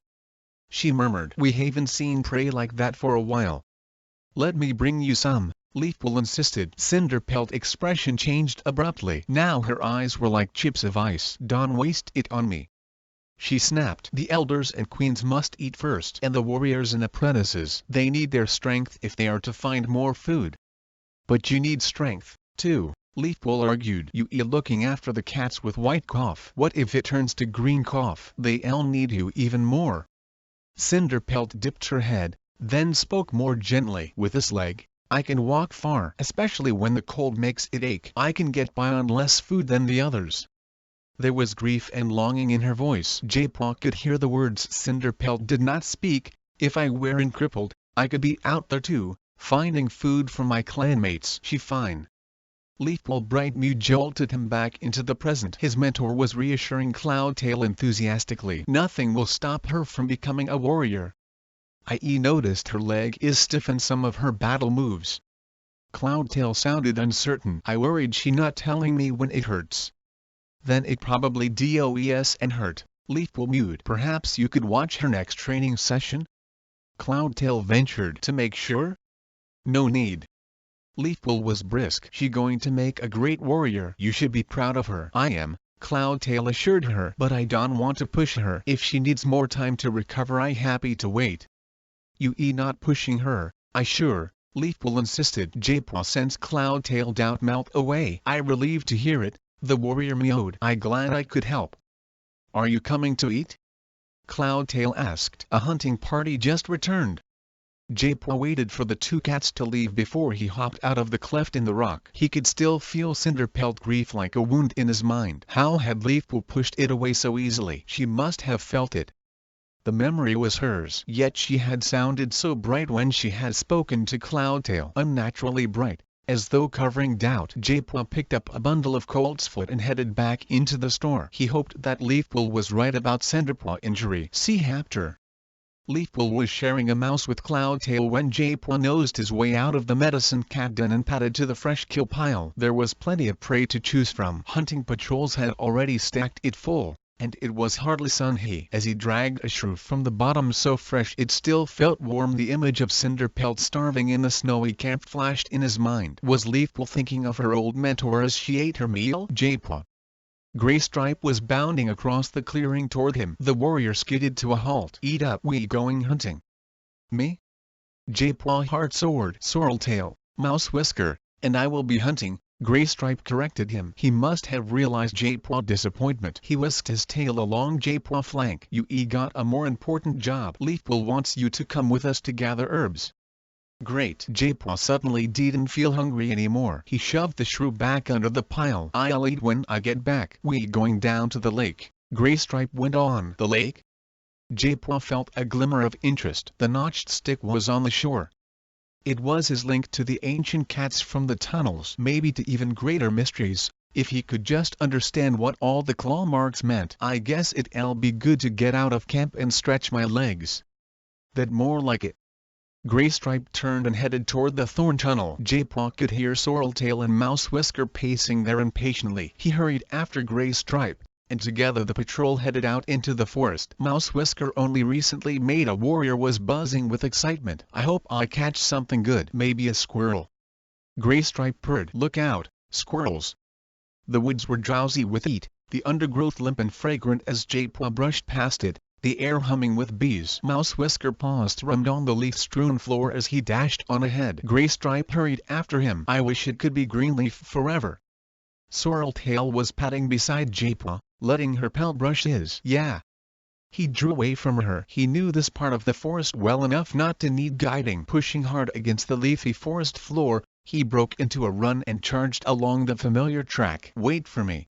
A: She murmured. We haven't seen prey like that for a while. Let me bring you some, Leafball insisted. Cinderpelt's expression changed abruptly. Now her eyes were like chips of ice. Don't waste it on me, she snapped. The elders and queens must eat first, and the warriors and apprentices. They need their strength if they are to find more food. But you need strength, too, Leafball argued. You looking after the cats with white cough. What if it turns to green cough? They'll need you even more. Cinderpelt dipped her head, then spoke more gently. With this leg, I can walk far, especially when the cold makes it ache. I can get by on less food than the others. There was grief and longing in her voice. J-Paw could hear the words Cinderpelt did not speak. If I weren't crippled, I could be out there too, finding food for my clanmates. She fine. Leafball bright mew jolted him back into the present. His mentor was reassuring Cloudtail enthusiastically. Nothing will stop her from becoming a warrior. I noticed her leg is stiff and some of her battle moves. Cloudtail sounded uncertain. I worried she not telling me when it hurts. Then it probably does and hurt, Leafball mewed. Perhaps you could watch her next training session? Cloudtail ventured. To make sure? No need. Leafball was brisk. She going to make a great warrior. You should be proud of her. I am, Cloudtail assured her. But I don't want to push her. If she needs more time to recover I happy to wait. You not pushing her, I sure, Leafball insisted. J-Paw sensed Cloudtail doubt melt away. I relieved to hear it, the warrior mewed. I glad I could help. Are you coming to eat? Cloudtail asked. A hunting party just returned. J-Paw waited for the two cats to leave before he hopped out of the cleft in the rock. He could still feel Cinderpelt grief like a wound in his mind. How had Leafball pushed it away so easily? She must have felt it. The memory was hers. Yet she had sounded so bright when she had spoken to Cloudtail. Unnaturally bright, as though covering doubt. J-Paw picked up a bundle of coltsfoot and headed back into the store. He hoped that Leafball was right about Cinderpaw injury. See Hapter. Leafball was sharing a mouse with Cloudtail when J-Paw nosed his way out of the medicine cat den and padded to the fresh kill pile. There was plenty of prey to choose from. Hunting patrols had already stacked it full, and it was hardly sunny. As he dragged a shrew from the bottom so fresh it still felt warm, the image of Cinderpelt starving in the snowy camp flashed in his mind. Was Leafball thinking of her old mentor as she ate her meal? J-Paw. Graystripe was bounding across the clearing toward him. The warrior skidded to a halt. Eat up. We going hunting? Me? J-Paw heart soared. Sorreltail, Mouse Whisker, and I will be hunting, Graystripe corrected him. He must have realized J-Paw's disappointment. He whisked his tail along J-Paw's flank. You got a more important job. Leafball wants you to come with us to gather herbs. Great. J-Paw suddenly didn't feel hungry anymore. He shoved the shrew back under the pile. I'll eat when I get back. We going down to the lake, Graystripe went on. The lake? J-Paw felt a glimmer of interest. The notched stick was on the shore. It was his link to the ancient cats from the tunnels, maybe to even greater mysteries, if he could just understand what all the claw marks meant. I guess it'll be good to get out of camp and stretch my legs. That more like it. Graystripe turned and headed toward the thorn tunnel. J-Paw could hear Sorreltail and Mouse Whisker pacing there impatiently. He hurried after Graystripe, and together the patrol headed out into the forest. Mouse Whisker, only recently made a warrior, was buzzing with excitement. I hope I catch something good. Maybe a squirrel. Graystripe purred. Look out, squirrels. The woods were drowsy with heat, the undergrowth limp and fragrant as Jaipua brushed past it, the air humming with bees. Mouse Whisker paused, rummed on the leaf-strewn floor as he dashed on ahead. Graystripe hurried after him. I wish it could be Greenleaf forever. Sorreltail was padding beside Jaipua, letting her pelt brush his. Yeah. He drew away from her. He knew this part of the forest well enough not to need guiding. Pushing hard against the leafy forest floor, he broke into a run and charged along the familiar track. Wait for me.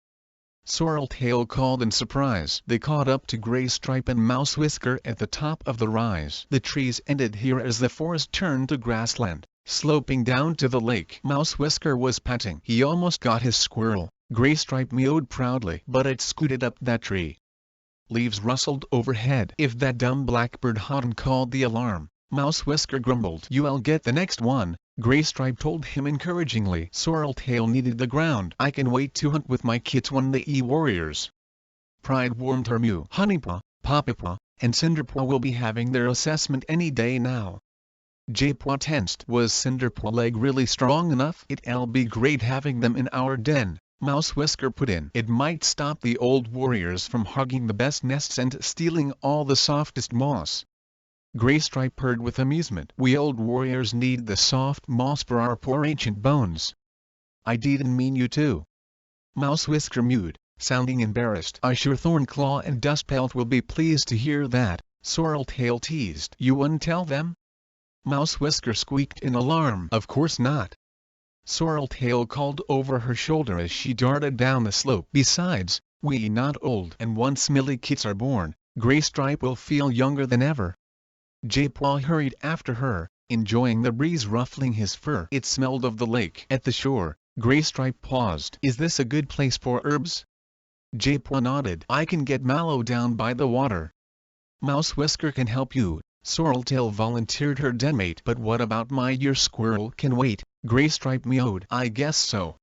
A: Sorreltail called in surprise. They caught up to Graystripe and Mouse Whisker at the top of the rise. The trees ended here as the forest turned to grassland, sloping down to the lake. Mouse Whisker was panting. He almost got his squirrel. Graystripe meowed proudly, but it scooted up that tree. Leaves rustled overhead. If that dumb blackbird hadn't called the alarm, Mouse Whisker grumbled. You'll get the next one, Graystripe told him encouragingly. Sorreltail needed the ground. I can wait to hunt with my kids when the warriors. Pride warmed her. Mew. Honeypaw, Papapaw, and Cinderpaw will be having their assessment any day now. Jaipua tensed. Was Cinderpaw leg really strong enough? It'll be great having them in our den, Mouse Whisker put in. It might stop the old warriors from hogging the best nests and stealing all the softest moss. Graystripe purred with amusement. We old warriors need the soft moss for our poor ancient bones. I didn't mean you too. Mouse Whisker mewed, sounding embarrassed. I'm sure Thornclaw and Dustpelt will be pleased to hear that, Sorreltail teased. You wouldn't tell them? Mouse Whisker squeaked in alarm. Of course not. Sorreltail called over her shoulder as she darted down the slope. Besides, we not old, and once Millie kits are born, Graystripe will feel younger than ever. Jaipua hurried after her, enjoying the breeze ruffling his fur. It smelled of the lake. At the shore, Graystripe paused. Is this a good place for herbs? Jaipua nodded. I can get mallow down by the water. Mouse Whisker can help you, Sorreltail volunteered her denmate. But what about your squirrel? Can wait, Graystripe meowed. I guess so.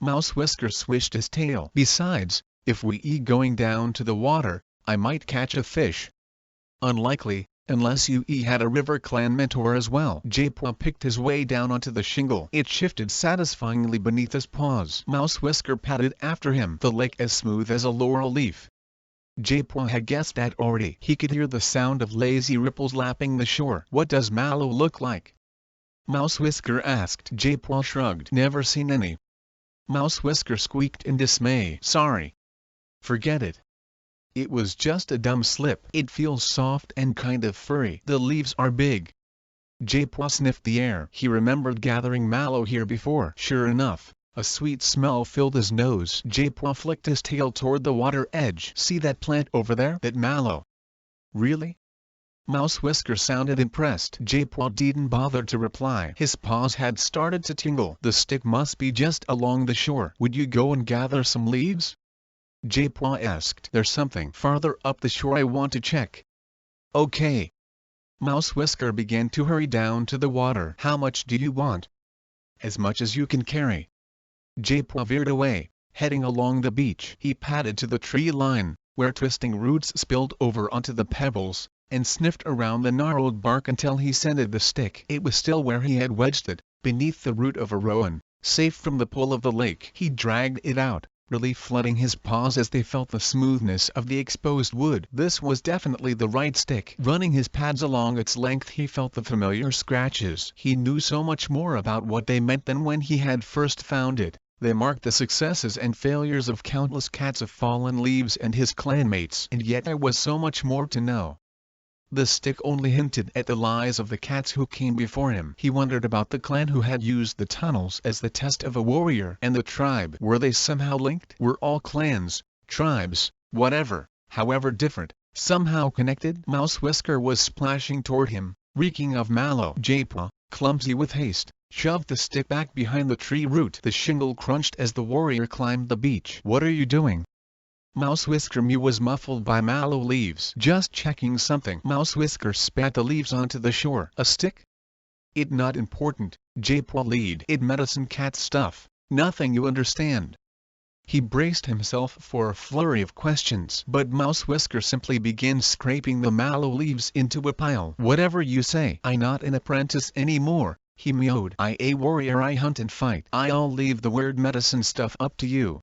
A: Mouse Whisker swished his tail. Besides, if we going down to the water, I might catch a fish. Unlikely, unless you had a river clan mentor as well. Jaipua picked his way down onto the shingle. It shifted satisfyingly beneath his paws. Mouse Whisker padded after him. The lake as smooth as a laurel leaf. Jaipua had guessed that already. He could hear the sound of lazy ripples lapping the shore. What does mallow look like? Mouse Whisker asked. Jaipua shrugged. Never seen any. Mouse Whisker squeaked in dismay. Sorry. Forget it. It was just a dumb slip. It feels soft and kind of furry. The leaves are big. Jaipua sniffed the air. He remembered gathering mallow here before. Sure enough, a sweet smell filled his nose. Jaipua flicked his tail toward the water edge. See that plant over there? That mallow. Really? Mouse Whisker sounded impressed. Jaipua didn't bother to reply. His paws had started to tingle. The stick must be just along the shore. Would you go and gather some leaves? Jaipua asked. There's something farther up the shore I want to check. Okay. Mouse Whisker began to hurry down to the water. How much do you want? As much as you can carry. Jaipua veered away, heading along the beach. He padded to the tree line, where twisting roots spilled over onto the pebbles, and sniffed around the gnarled bark until he scented the stick. It was still where he had wedged it, beneath the root of a rowan, safe from the pull of the lake. He dragged it out, relief flooding his paws as they felt the smoothness of the exposed wood. This was definitely the right stick. Running his pads along its length, he felt the familiar scratches. He knew so much more about what they meant than when he had first found it. They marked the successes and failures of countless cats of fallen leaves and his clanmates. And yet there was so much more to know. The stick only hinted at the lies of the cats who came before him. He wondered about the clan who had used the tunnels as the test of a warrior. And the tribe. Were they somehow linked? Were all clans, tribes, whatever, however different, somehow connected? Mouse Whisker was splashing toward him, reeking of mallow. Jaipua, clumsy with haste, shoved the stick back behind the tree root. The shingle crunched as the warrior climbed the beach. What are you doing? Mouse Whisker mew was muffled by mallow leaves. Just checking something. Mouse Whisker spat the leaves onto the shore. A stick? It not important, Jaipua lead. It medicine cat stuff. Nothing you understand. He braced himself for a flurry of questions, but Mouse Whisker simply began scraping the mallow leaves into a pile. "Whatever you say. I'm not an apprentice anymore," he mewed. "I a warrior. I hunt and fight. I'll leave the weird medicine stuff up to you."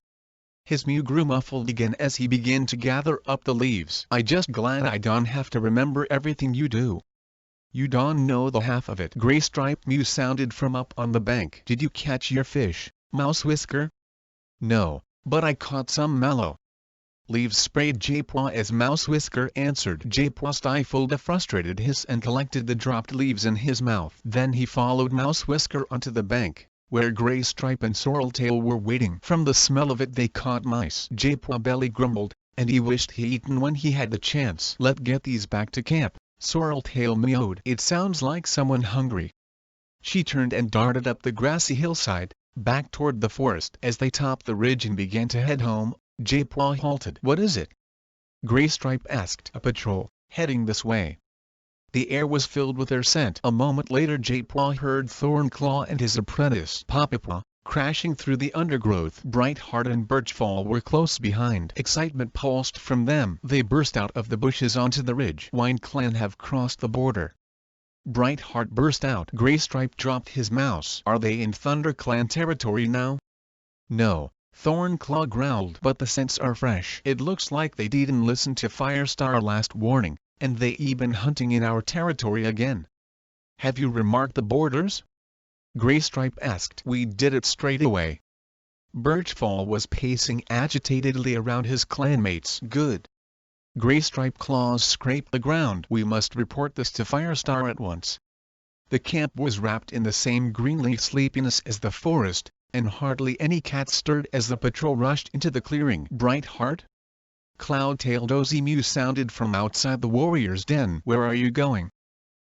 A: His mew grew muffled again as he began to gather up the leaves. "I just glad I don't have to remember everything you do." "You don't know the half of it." Graystripe mew sounded from up on the bank. "Did you catch your fish, Mouse Whisker?" "No, but I caught some mallow leaves," sprayed Jaipua as Mouse Whisker answered. Jaipua stifled a frustrated hiss and collected the dropped leaves in his mouth. Then he followed Mouse Whisker onto the bank, where Graystripe and Sorreltail were waiting. From the smell of it they caught mice. Jaipua belly grumbled, and he wished he'd eaten when he had the chance. "Let's get these back to camp," Sorreltail mewed. "It sounds like someone hungry." She turned and darted up the grassy hillside, back toward the forest. As they topped the ridge and began to head home, Jaipua halted. "What is it?" Graystripe asked. "A patrol, heading this way." The air was filled with their scent. A moment later Jaipua heard Thornclaw and his apprentice Poppapaw crashing through the undergrowth. Brightheart and Birchfall were close behind. Excitement pulsed from them. They burst out of the bushes onto the ridge. "Wind Clan have crossed the border." Brightheart burst out. Graystripe dropped his mouse. "Are they in Thunder Clan territory now?" "No," Thornclaw growled, "but the scents are fresh. It looks like they didn't listen to Firestar last warning, and they been hunting in our territory again." "Have you remarked the borders?" Graystripe asked. "We did it straight away." Birchfall was pacing agitatedly around his clanmates. "Good." Graystripe claws scraped the ground. "We must report this to Firestar at once." The camp was wrapped in the same greenleaf sleepiness as the forest, and hardly any cat stirred as the patrol rushed into the clearing. "Brightheart?" Cloudtail Dozy mew sounded from outside the warrior's den. "Where are you going?"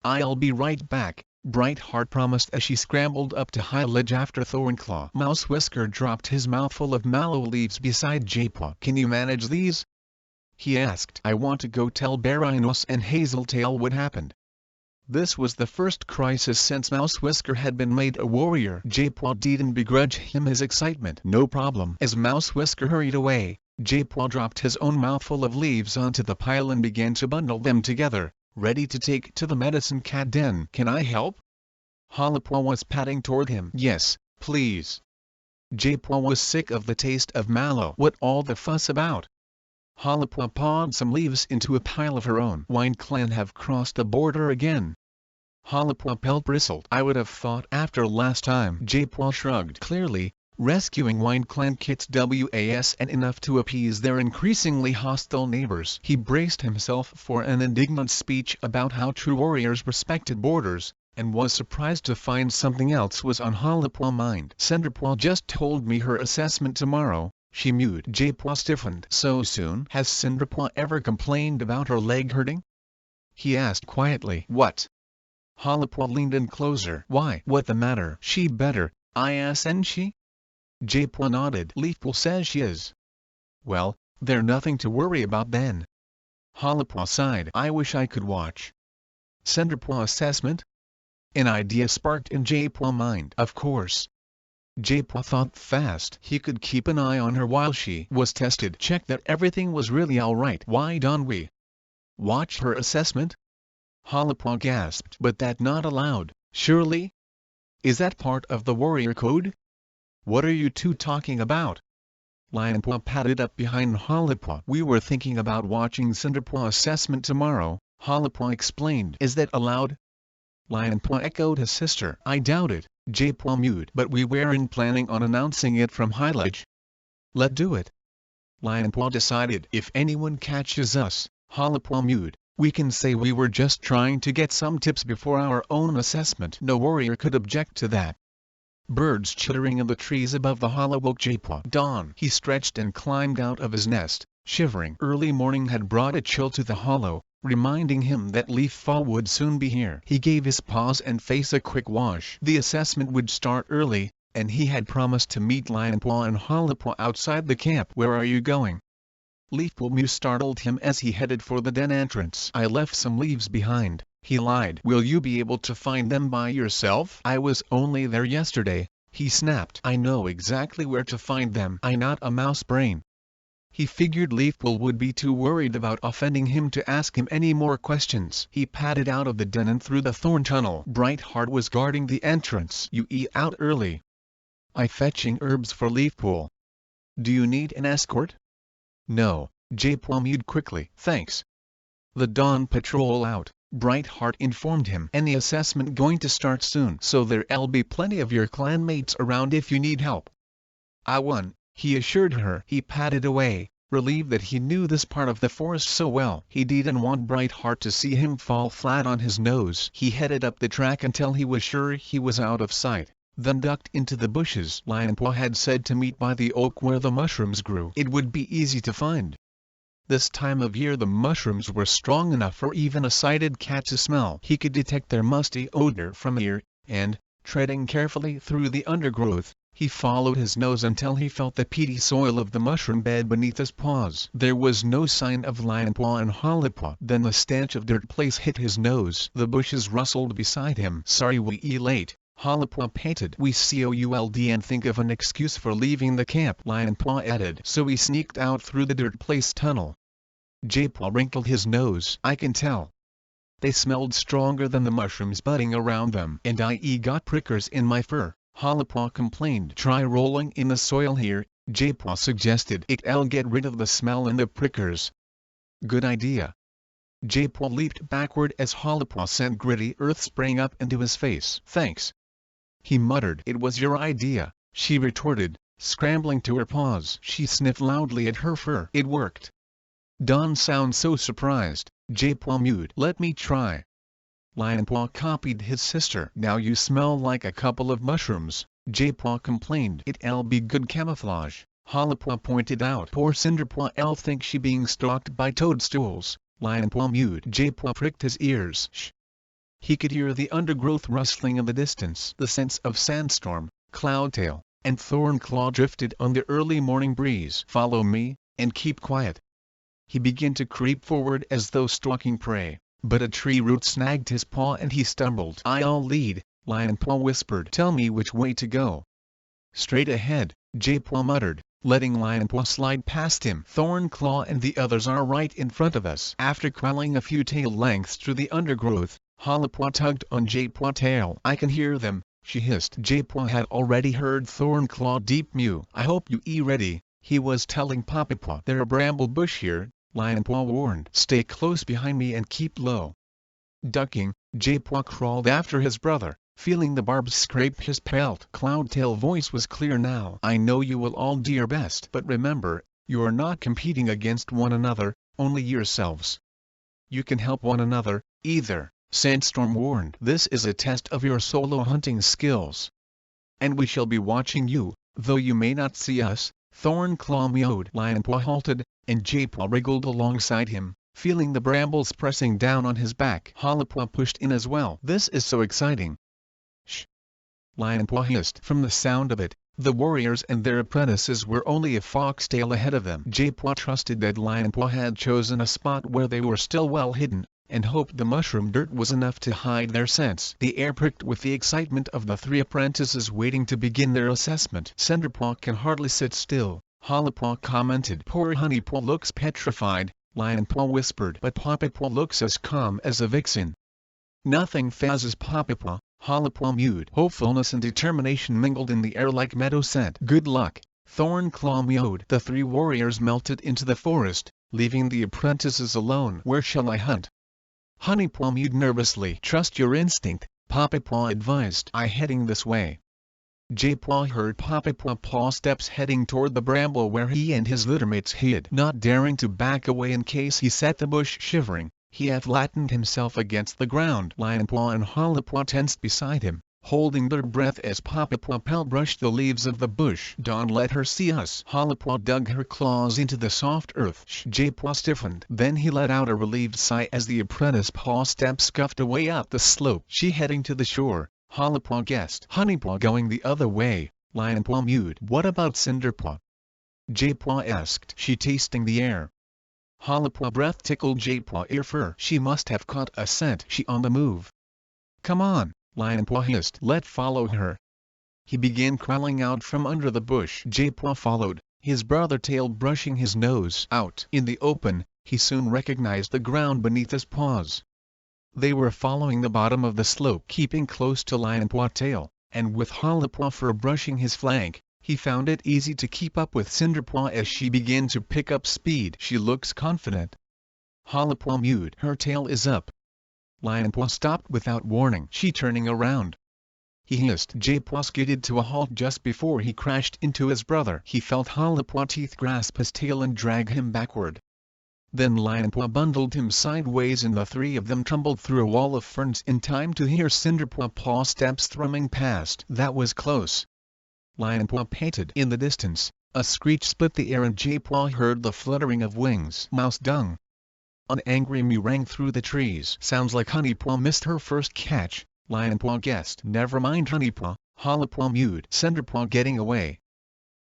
A: "I'll be right back," Brightheart promised as she scrambled up to high ledge after Thornclaw. Mouse Whisker dropped his mouthful of mallow leaves beside Jaipua. "Can you manage these?" he asked. "I want to go tell Barinos and Hazeltail what happened." This was the first crisis since Mouse Whisker had been made a warrior. Jaipua didn't begrudge him his excitement. "No problem." As Mouse Whisker hurried away, Jaipua dropped his own mouthful of leaves onto the pile and began to bundle them together, ready to take to the medicine cat den. "Can I help?" Hollipua was padding toward him. "Yes, please." Jaipua was sick of the taste of mallow. "What all the fuss about?" Hollipua pawed some leaves into a pile of her own. "Wind Clan have crossed the border again." Hollipua pelt bristled. "I would have thought after last time." Jaipua shrugged. Clearly, rescuing Wind Clan kits was enough to appease their increasingly hostile neighbors. He braced himself for an indignant speech about how true warriors respected borders, and was surprised to find something else was on Hollipua's mind. "Cinderpaw just told me her assessment tomorrow," she mewed. Jaipua stiffened. "So soon?" "Has Cinderpaw ever complained about her leg hurting?" he asked quietly. "What?" Hollipua leaned in closer. "Why? What the matter?" "She better, isn't she?" Jaipua nodded. "Leafpool says she is." "Well, there's nothing to worry about then." Hollipua sighed. "I wish I could watch Cinderpaw assessment." An idea sparked in Jaipua's mind. Of course. Jaipua thought fast. He could keep an eye on her while she was tested. Check that everything was really alright. "Why don't we watch her assessment?" Hollipua gasped. "But that's not allowed, surely? Is that part of the warrior code?" "What are you two talking about?" Lionpaw padded up behind Hollipua. "We were thinking about watching Cinderpaw assessment tomorrow," Hollipua explained. "Is that allowed?" Lionpaw echoed his sister. "I doubt it," Jaipua mewed. "But we weren't planning on announcing it from High Ledge." "Let's do it," Lionpaw decided. "If anyone catches us," Hollipua mewed, "we can say we were just trying to get some tips before our own assessment." No warrior could object to that. Birds chittering in the trees above the hollow woke Jaipua. "Dawn!" He stretched and climbed out of his nest, shivering. Early morning had brought a chill to the hollow, reminding him that leaf fall would soon be here. He gave his paws and face a quick wash. The assessment would start early, and he had promised to meet Lionpaw and Hollipua outside the camp. "Where are you going?" Leafpool mew startled him as he headed for the den entrance. "I left some leaves behind," he lied. "Will you be able to find them by yourself?" "I was only there yesterday," he snapped. I know exactly where to find them. I'm not a mouse brain. He figured Leafpool would be too worried about offending him to ask him any more questions. He padded out of the den and through the thorn tunnel. Brightheart was guarding the entrance. You eat out early. I fetching herbs for Leafpool. Do you need an escort? No, J-Paw mewed quickly. Thanks. The dawn patrol out, Brightheart informed him. Any assessment going to start soon, so there'll be plenty of your clanmates around if you need help. I won, he assured her. He padded away, relieved that he knew this part of the forest so well. He didn't want Brightheart to see him fall flat on his nose. He headed up the track until he was sure he was out of sight, then ducked into the bushes. Lionpaw had said to meet by the oak where the mushrooms grew. It would be easy to find. This time of year the mushrooms were strong enough for even a sighted cat to smell. He could detect their musty odor from here, and, treading carefully through the undergrowth, he followed his nose until he felt the peaty soil of the mushroom bed beneath his paws. There was no sign of Lionpaw and Hollypaw. Then the stench of dirt place hit his nose. The bushes rustled beside him. Sorry we late, Hollypaw panted. We could and think of an excuse for leaving the camp, Lionpaw added. So we sneaked out through the dirt place tunnel. J-Paw wrinkled his nose. I can tell. They smelled stronger than the mushrooms budding around them. And I got prickers in my fur, Hollypaw complained. Try rolling in the soil here, J-Paw suggested. It'll get rid of the smell and the prickers. Good idea. J-Paw leaped backward as Hollypaw sent gritty earth spraying up into his face. Thanks. He muttered. It was your idea, she retorted, scrambling to her paws. She sniffed loudly at her fur. It worked. Don't sound so surprised, J-Paw mewed. Let me try. Lionpaw copied his sister. Now you smell like a couple of mushrooms, J-Paw complained. It'll be good camouflage, Hollypaw pointed out. Poor Cinderpaw'll think she being stalked by toadstools, Lionpaw mewed. J-Paw pricked his ears. Shh. He could hear the undergrowth rustling in the distance. The scents of sandstorm, cloudtail, and thornclaw drifted on the early morning breeze. Follow me, and keep quiet. He began to creep forward as though stalking prey, but a tree root snagged his paw and he stumbled. I'll lead, Lionpaw whispered. Tell me which way to go. Straight ahead, J-Paw muttered, letting Lionpaw slide past him. Thornclaw and the others are right in front of us. After crawling a few tail lengths through the undergrowth, Hollypaw tugged on J-Paw's tail. I can hear them, she hissed. J-Paw had already heard Thornclaw deep mew. I hope you ready, he was telling Poppypaw. There's a bramble bush here, Lionpaw warned. Stay close behind me and keep low. Ducking, J-Paw crawled after his brother, feeling the barbs scrape his pelt. Cloudtail's voice was clear now. I know you will all do your best, but remember, you are not competing against one another, only yourselves. You can help one another, either, Sandstorm warned. This is a test of your solo hunting skills. And we shall be watching you, though you may not see us, Thornclaw mewed. Lionpaw halted, and J-Paw wriggled alongside him, feeling the brambles pressing down on his back. Hollypaw pushed in as well. This is so exciting. Shh! Lionpaw hissed. From the sound of it, the warriors and their apprentices were only a foxtail ahead of them. J-Paw trusted that Lionpaw had chosen a spot where they were still well hidden, and hoped the mushroom dirt was enough to hide their scents. The air pricked with the excitement of the three apprentices waiting to begin their assessment. Cinderpaw can hardly sit still, Hollypaw commented. Poor Honeypaw looks petrified, Lionpaw whispered. But Poppypaw looks as calm as a vixen. Nothing phases Poppypaw, Hollypaw mewed. Hopefulness and determination mingled in the air like meadow scent. Good luck, Thornclaw mewed. The three warriors melted into the forest, leaving the apprentices alone. Where shall I hunt? Honeypaw mewed nervously. Trust your instinct, Poppypaw advised. I heading this way. J-Paw heard Poppypaw paw steps heading toward the bramble where he and his littermates hid. Not daring to back away in case he set the bush shivering, he had flattened himself against the ground. Lionpaw and Hollypaw tensed beside him, holding their breath as Poppypaw brushed the leaves of the bush. Don't let her see us. Hollypaw dug her claws into the soft earth. J-Paw stiffened. Then he let out a relieved sigh as the apprentice paw steps scuffed away up the slope. She heading to the shore, Hollypaw guessed. Honeypaw going the other way, Lionpaw mewed. What about Cinderpaw? J-Paw asked. She tasting the air. Hollypaw breath tickled J-Paw ear fur. She must have caught a scent. She on the move. Come on, Lionpaw hissed. Let's follow her. He began crawling out from under the bush. J-Paw followed, his brother tail brushing his nose. Out in the open, he soon recognized the ground beneath his paws. They were following the bottom of the slope, keeping close to Lion-Paw tail, and with Hollow-Paw fur brushing his flank, he found it easy to keep up with Cinder-Paw as she began to pick up speed. She looks confident. Hollow-Paw mewed. Her tail is up. Lion-Paw stopped without warning. She turning around. He hissed. J-Paw skidded to a halt just before he crashed into his brother. He felt Hollow-Paw teeth grasp his tail and drag him backward. Then Lion-Paw bundled him sideways and the three of them tumbled through a wall of ferns in time to hear Cinder-Paw paw steps thrumming past. That was close. Lion-Paw panted. In the distance, a screech split the air and J-Paw heard the fluttering of wings. Mouse dung. An angry mew rang through the trees. Sounds like Honey-Paw missed her first catch, Lion-Paw guessed. Never mind Honey-Paw, Hollow-Paw mewed. Cinder-Paw getting away.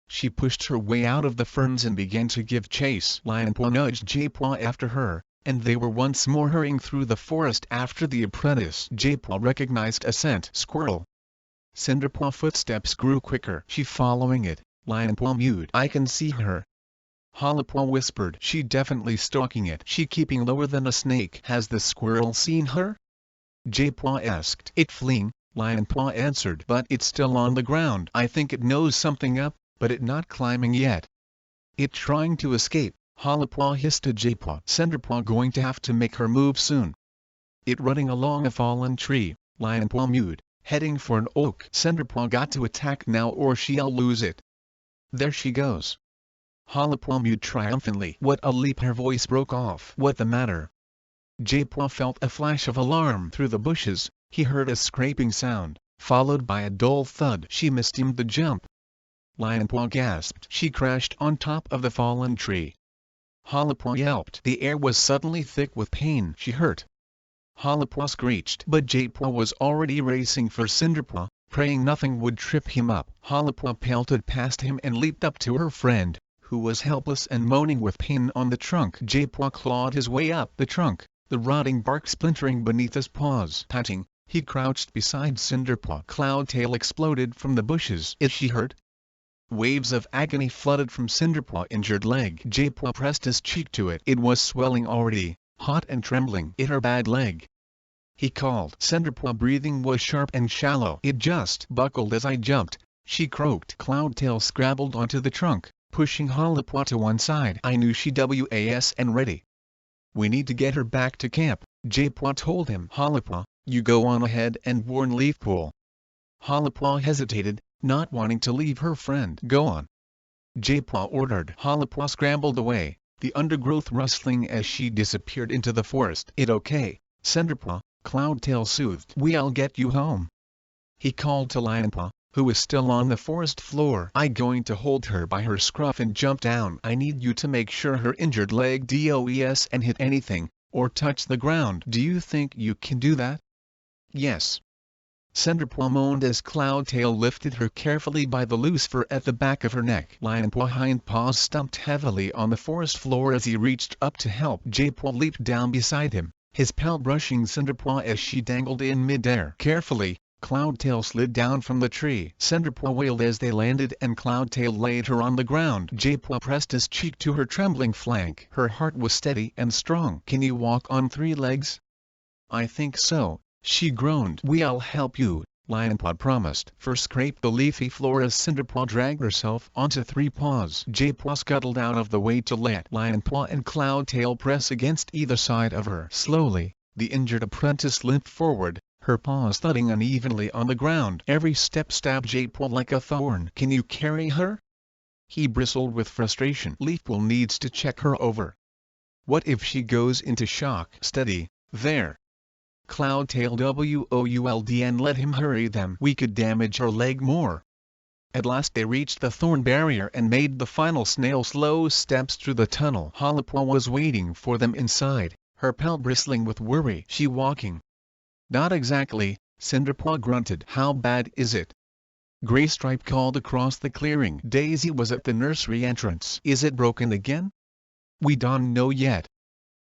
A: She pushed her way out of the ferns and began to give chase. Lion-Paw nudged J-Paw after her, and they were once more hurrying through the forest after the apprentice. J-Paw recognized a scent. Squirrel. Cinder-Paw footsteps grew quicker. She following it. Lion-Paw mewed. I can see her. Hollow-Paw whispered. She definitely stalking it. She keeping lower than a snake. Has the squirrel seen her? J-Paw asked. It fleeing, Lion-Paw answered. But it's still on the ground. I think it knows something up, but it not climbing yet. It trying to escape, Hollow-Paw hissed to J-Paw. Cinder-Paw going to have to make her move soon. It running along a fallen tree, Lion-Paw mewed, heading for an oak. Cinder-Paw got to attack now or she'll lose it. There she goes. Hollow-Paw mewed triumphantly. What a leap! Her voice broke off. What the matter? J-Paw felt a flash of alarm through the bushes. He heard a scraping sound, followed by a dull thud. She mistimed the jump. Lion-Paw gasped. She crashed on top of the fallen tree. Hollow-Paw yelped. The air was suddenly thick with pain. She hurt. Hollow-Paw screeched. But J-Paw was already racing for Cinder-Paw, praying nothing would trip him up. Hollow-Paw pelted past him and leaped up to her friend, who was helpless and moaning with pain on the trunk. J-Paw clawed his way up the trunk, the rotting bark splintering beneath his paws. Panting, he crouched beside Cinder-Paw. Cloud-Tail exploded from the bushes. Is she hurt? Waves of agony flooded from Cinder-Paw injured leg. J-Paw pressed his cheek to it. It was swelling already, hot and trembling. It her bad leg. He called. Cinder-Paw breathing was sharp and shallow. It just buckled as I jumped, she croaked. Cloud-Tail scrabbled onto the trunk, pushing Hollow-Paw to one side. I knew she was and ready. We need to get her back to camp, J-Paw told him. Hollow-Paw, you go on ahead and warn Leafpool. Hollow-Paw hesitated, not wanting to leave her friend. Go on. J-Paw ordered. Hollow-Paw scrambled away, the undergrowth rustling as she disappeared into the forest. It okay, Cinder-Paw, Cloud-Tail soothed. We'll get you home. He called to Lion-Paw, who was still on the forest floor. I going to hold her by her scruff and jump down. I need you to make sure her injured leg does and hit anything, or touch the ground. Do you think you can do that? Yes. Cinder-Paw moaned as Cloud-Tail lifted her carefully by the loose fur at the back of her neck. Lion-Paw hind paws stumped heavily on the forest floor as he reached up to help. J-Paw leaped down beside him, his pelt brushing Cinder-Paw as she dangled in mid-air. Carefully, Cloud-Tail slid down from the tree. Cinder-Paw wailed as they landed and Cloud-Tail laid her on the ground. J-Paw pressed his cheek to her trembling flank. Her heart was steady and strong. Can you walk on 3 legs? I think so, she groaned. We'll help you, Lion-Paw promised. First scrape the leafy floor as Cinder-Paw dragged herself onto 3 paws. J-Paw scuttled out of the way to let Lion-Paw and Cloud-Tail press against either side of her. Slowly, the injured apprentice limped forward, her paws thudding unevenly on the ground. Every step stabbed J-Paw like a thorn. Can you carry her? He bristled with frustration. Leafpool needs to check her over. What if she goes into shock? Steady, there. Cloud-Tail would and let him hurry them. We could damage her leg more. At last they reached the thorn barrier and made the final snail-slow steps through the tunnel. Hollow-Paw was waiting for them inside, her pelt bristling with worry. She walking? Not exactly, Cinder-Paw grunted. How bad is it? Graystripe called across the clearing. Daisy was at the nursery entrance. Is it broken again? We don't know yet.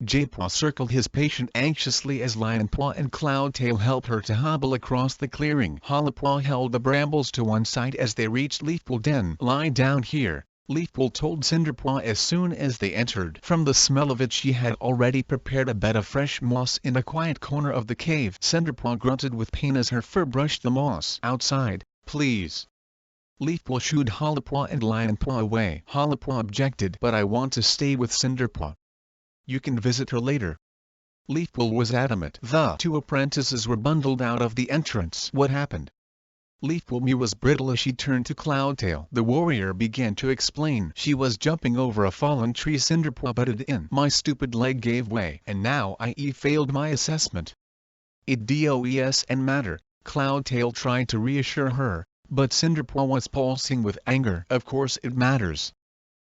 A: J-Paw circled his patient anxiously as Lionpaw and Cloudtail helped her to hobble across the clearing. Hollypaw held the brambles to one side as they reached Leafpool Den. "Lie down here," Leafpool told Cinderpaw as soon as they entered. From the smell of it, she had already prepared a bed of fresh moss in a quiet corner of the cave. Cinderpaw grunted with pain as her fur brushed the moss. "Outside, please." Leafpool shooed Hollypaw and Lionpaw away. Hollypaw objected. "But I want to stay with Cinderpaw." "You can visit her later." Leafpool was adamant. The two apprentices were bundled out of the entrance. "What happened?" Leafpool was brittle as she turned to Cloudtail. The warrior began to explain. "She was jumping over a fallen tree. Cinderpaw butted in. My stupid leg gave way, and now I failed my assessment." "It doesn't matter," Cloudtail tried to reassure her, but Cinderpaw was pulsing with anger. "Of course it matters,"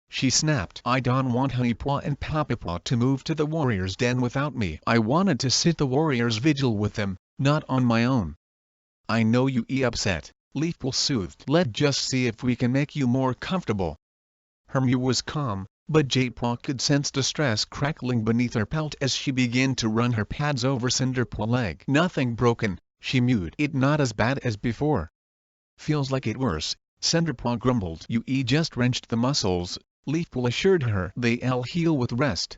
A: she snapped. "I don't want Honeypaw and Poppypaw to move to the warrior's den without me. I wanted to sit the warrior's vigil with them, not on my own." "I know you upset," Leafpool soothed. "Let's just see if we can make you more comfortable." Her mew was calm, but J-Paw could sense distress crackling beneath her pelt as she began to run her pads over Cinderpaw's leg. "Nothing broken," she mewed. "It not as bad as before." "Feels like it worse," Cinderpaw grumbled. "You just wrenched the muscles," Leafpool assured her. "They'll heal with rest."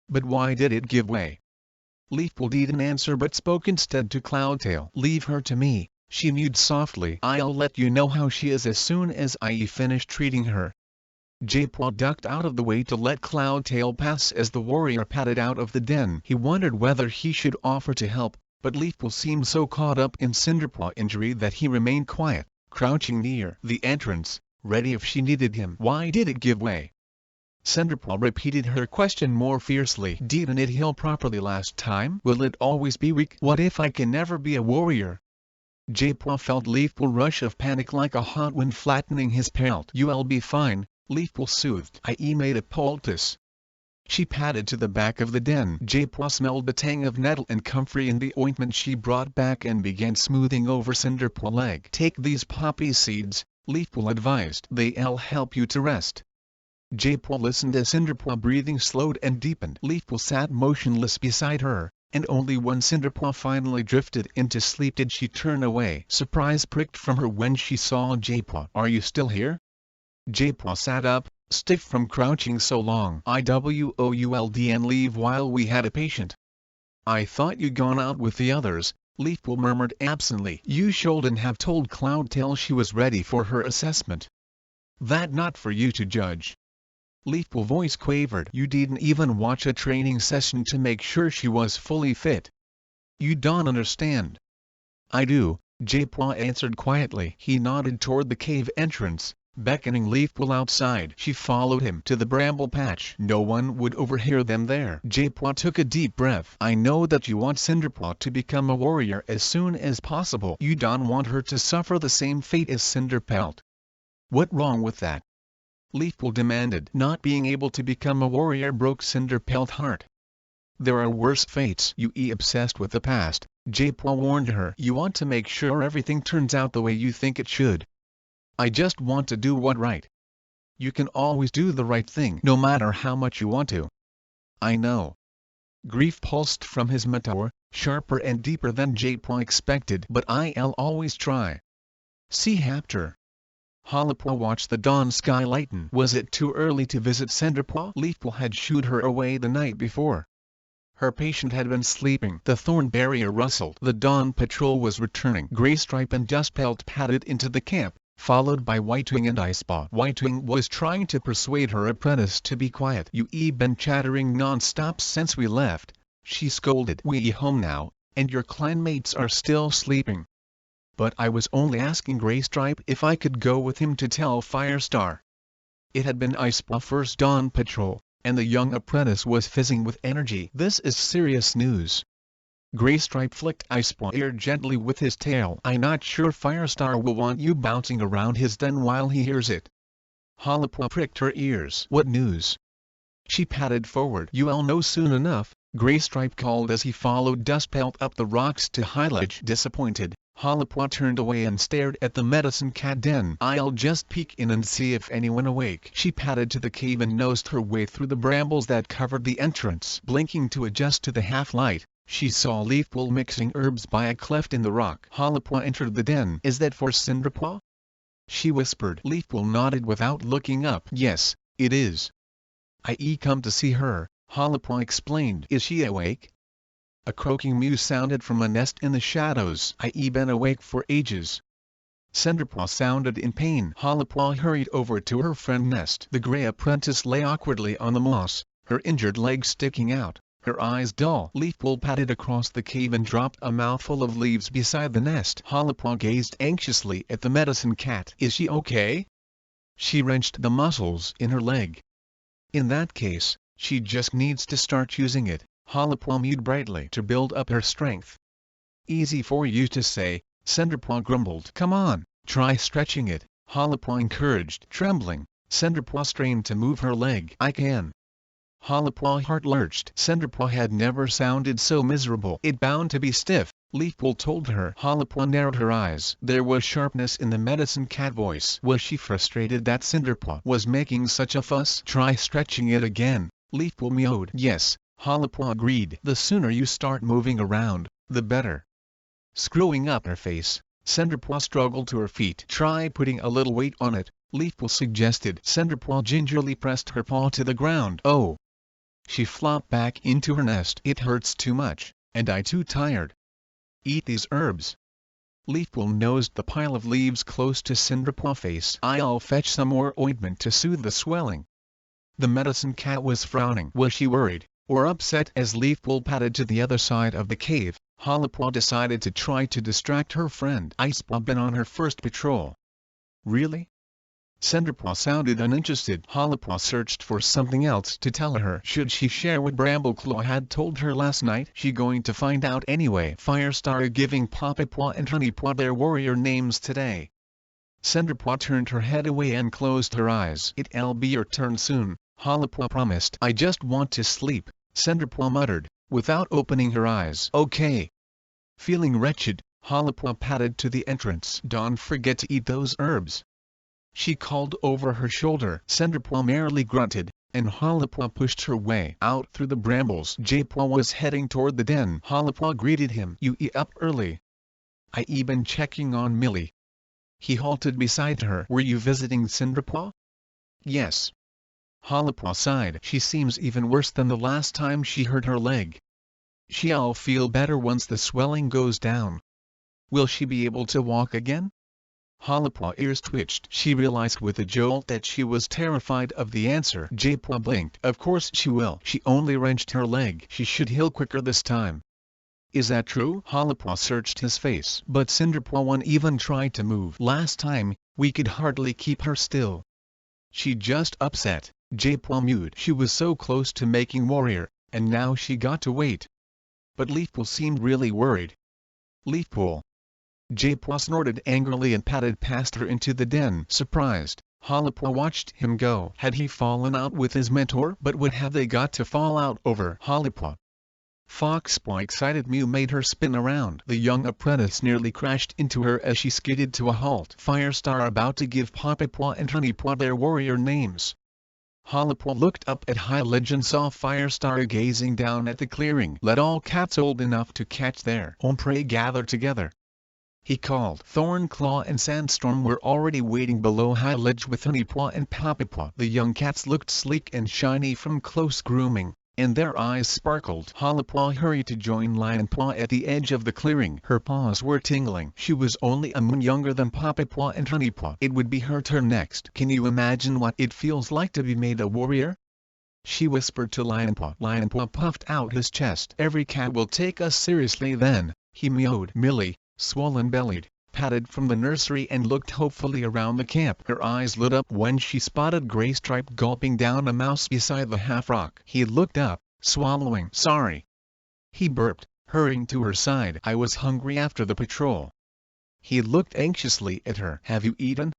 A: "But why did it give way?" Leafpool didn't answer but spoke instead to Cloudtail. "Leave her to me," she mewed softly. "I'll let you know how she is as soon as I finish treating her." J-Paw ducked out of the way to let Cloudtail pass as the warrior padded out of the den. He wondered whether he should offer to help, but Leafpool seemed so caught up in Cinderpaw's injury that he remained quiet, crouching near the entrance, ready if she needed him. "Why did it give way?" Cinderpaw repeated her question more fiercely. "Didn't it heal properly last time? Will it always be weak? What if I can never be a warrior?" J-Paw felt Leafpool rush of panic like a hot wind flattening his pelt. "You'll be fine," Leafpool soothed. "I made a poultice." She padded to the back of the den. J-Paw smelled the tang of nettle and comfrey in the ointment she brought back and began smoothing over Cinderpaw's leg. "Take these poppy seeds," Leafpool advised. "They'll help you to rest." J-Paw listened as Cinderpaw breathing slowed and deepened. Leafpool sat motionless beside her, and only when Cinderpaw finally drifted into sleep did she turn away. Surprise pricked from her when she saw J-Paw. "Are you still here?" J-Paw sat up, stiff from crouching so long. "Would leave while we had a patient." "I thought you'd gone out with the others," Leafpool murmured absently. "You shouldn't have told Cloudtail she was ready for her assessment." "That not for you to judge." Leafpool's voice quavered. "You didn't even watch a training session to make sure she was fully fit." "You don't understand." "I do," J-Paw answered quietly. He nodded toward the cave entrance, beckoning Leafpool outside. She followed him to the bramble patch. No one would overhear them there. J-Paw took a deep breath. "I know that you want Cinderpaw to become a warrior as soon as possible. You don't want her to suffer the same fate as Cinderpelt." "What wrong with that?" Leafpool demanded. "Not being able to become a warrior broke Cinderpelt's heart." "There are worse fates." "You obsessed with the past," J-Paw warned her. "You want to make sure everything turns out the way you think it should." "I just want to do what's right." "You can always do the right thing no matter how much you want to." "I know." Grief pulsed from his mentor, sharper and deeper than J-Paw expected. "But I'll always try." See Hapter. Hollypaw watched the dawn sky lighten. Was it too early to visit Cinderpaw? Leafpool had shooed her away the night before. Her patient had been sleeping. The thorn barrier rustled. The dawn patrol was returning. Graystripe and Dustpelt padded into the camp, followed by Whitewing and Icepaw. Whitewing was trying to persuade her apprentice to be quiet. "You've been chattering non-stop since we left," she scolded. "We home now, and your clanmates are still sleeping." "But I was only asking Graystripe if I could go with him to tell Firestar." It had been Icepaw's first dawn patrol, and the young apprentice was fizzing with energy. "This is serious news." Graystripe flicked Icepaw's ear gently with his tail. "I'm not sure Firestar will want you bouncing around his den while he hears it." Hollypaw pricked her ears. "What news?" She padded forward. "You'll know soon enough," Graystripe called as he followed Dustpelt up the rocks to Highledge. Disappointed, Harper turned away and stared at the medicine cat den. "I'll just peek in and see if anyone awake." She padded to the cave and nosed her way through the brambles that covered the entrance. Blinking to adjust to the half-light, she saw Leafpool mixing herbs by a cleft in the rock. Harper entered the den. "Is that for Cinderpaw?" she whispered. Leafpool nodded without looking up. "Yes, it is. I come to see her," Harper explained. "Is she awake?" A croaking mew sounded from a nest in the shadows. "I been awake for ages." Cinderpaw sounded in pain. Harper hurried over to her friend nest. The grey apprentice lay awkwardly on the moss, her injured leg sticking out, her eyes dull. Leafpool padded across the cave and dropped a mouthful of leaves beside the nest. Harper gazed anxiously at the medicine cat. "Is she okay?" She wrenched the muscles in her leg. "In that case, she just needs to start using it," Harper mewed brightly, "to build up her strength." "Easy for you to say," Cinderpaw grumbled. "Come on, try stretching it," Harper encouraged. Trembling, Cinderpaw strained to move her leg. "I can." Harper's heart lurched. Cinderpaw had never sounded so miserable. "It bound to be stiff," Leafpool told her. Harper narrowed her eyes. There was sharpness in the medicine cat voice. Was she frustrated that Cinderpaw was making such a fuss? "Try stretching it again," Leafpool mewed. "Yes," Harper agreed. "The sooner you start moving around, the better." Screwing up her face, Cinderpaw struggled to her feet. "Try putting a little weight on it," Leafpool suggested. Cinderpaw gingerly pressed her paw to the ground. "Oh!" She flopped back into her nest. "It hurts too much, and I too tired." "Eat these herbs." Leafpool nosed the pile of leaves close to Cinderpaw's face. "I'll fetch some more ointment to soothe the swelling." The medicine cat was frowning. Was she worried, or upset? As Leafpool padded to the other side of the cave, Harper decided to try to distract her friend. "I've been on her first patrol." "Really?" Cinderpaw sounded uninterested. Harper searched for something else to tell her. Should she share what Brambleclaw had told her last night? She going to find out anyway. Firestar giving Poppypaw and Honeypaw their warrior names today. Cinderpaw turned her head away and closed her eyes. "It'll be your turn soon," Harper promised. "I just want to sleep," Cinderpaw muttered, without opening her eyes. "Okay." Feeling wretched, Harper padded to the entrance. "Don't forget to eat those herbs," she called over her shoulder. Cinderpaw merely grunted, and Harper pushed her way out through the brambles. Jaypaw was heading toward the den. Harper greeted him. "You up early?" "I been checking on Millie." He halted beside her. "Were you visiting Cinderpaw?" "Yes." Harper sighed. "She seems even worse than the last time she hurt her leg." "She'll feel better once the swelling goes down." "Will she be able to walk again?" Harper's ears twitched. She realized with a jolt that she was terrified of the answer. Jaypaw blinked. "Of course she will. She only wrenched her leg. She should heal quicker this time." "Is that true?" Harper searched his face. "But Cinderpaw won't even try to move. Last time, we could hardly keep her still." "She just upset," Jaypaw mewed. "She was so close to making warrior, and now she got to wait." But Leafpool seemed really worried. "Leafpool!" Jaypaw snorted angrily and padded past her into the den. Surprised, Harper watched him go. Had he fallen out with his mentor? But what have they got to fall out over? Harper. Foxpaw's excited mew made her spin around. The young apprentice nearly crashed into her as she skidded to a halt. Firestar about to give Poppypaw and Honeypaw their warrior names. Harper looked up at high ledge and saw Firestar gazing down at the clearing. "Let all cats old enough to catch their own prey gather together," he called. Thornclaw and Sandstorm were already waiting below high ledge with Honeypaw and Poppypaw. The young cats looked sleek and shiny from close grooming, and their eyes sparkled. Harper hurried to join Lionpaw at the edge of the clearing. Her paws were tingling. She was only a moon younger than Poppypaw and Honeypaw. It would be her turn next. "Can you imagine what it feels like to be made a warrior?" she whispered to Lionpaw. Lionpaw puffed out his chest. "Every cat will take us seriously then," he mewed. Millie, swollen-bellied, padded from the nursery and looked hopefully around the camp. Her eyes lit up when she spotted Graystripe gulping down a mouse beside the half-rock. He looked up, swallowing. "Sorry," he burped, hurrying to her side. "I was hungry after the patrol." He looked anxiously at her. "Have you eaten?"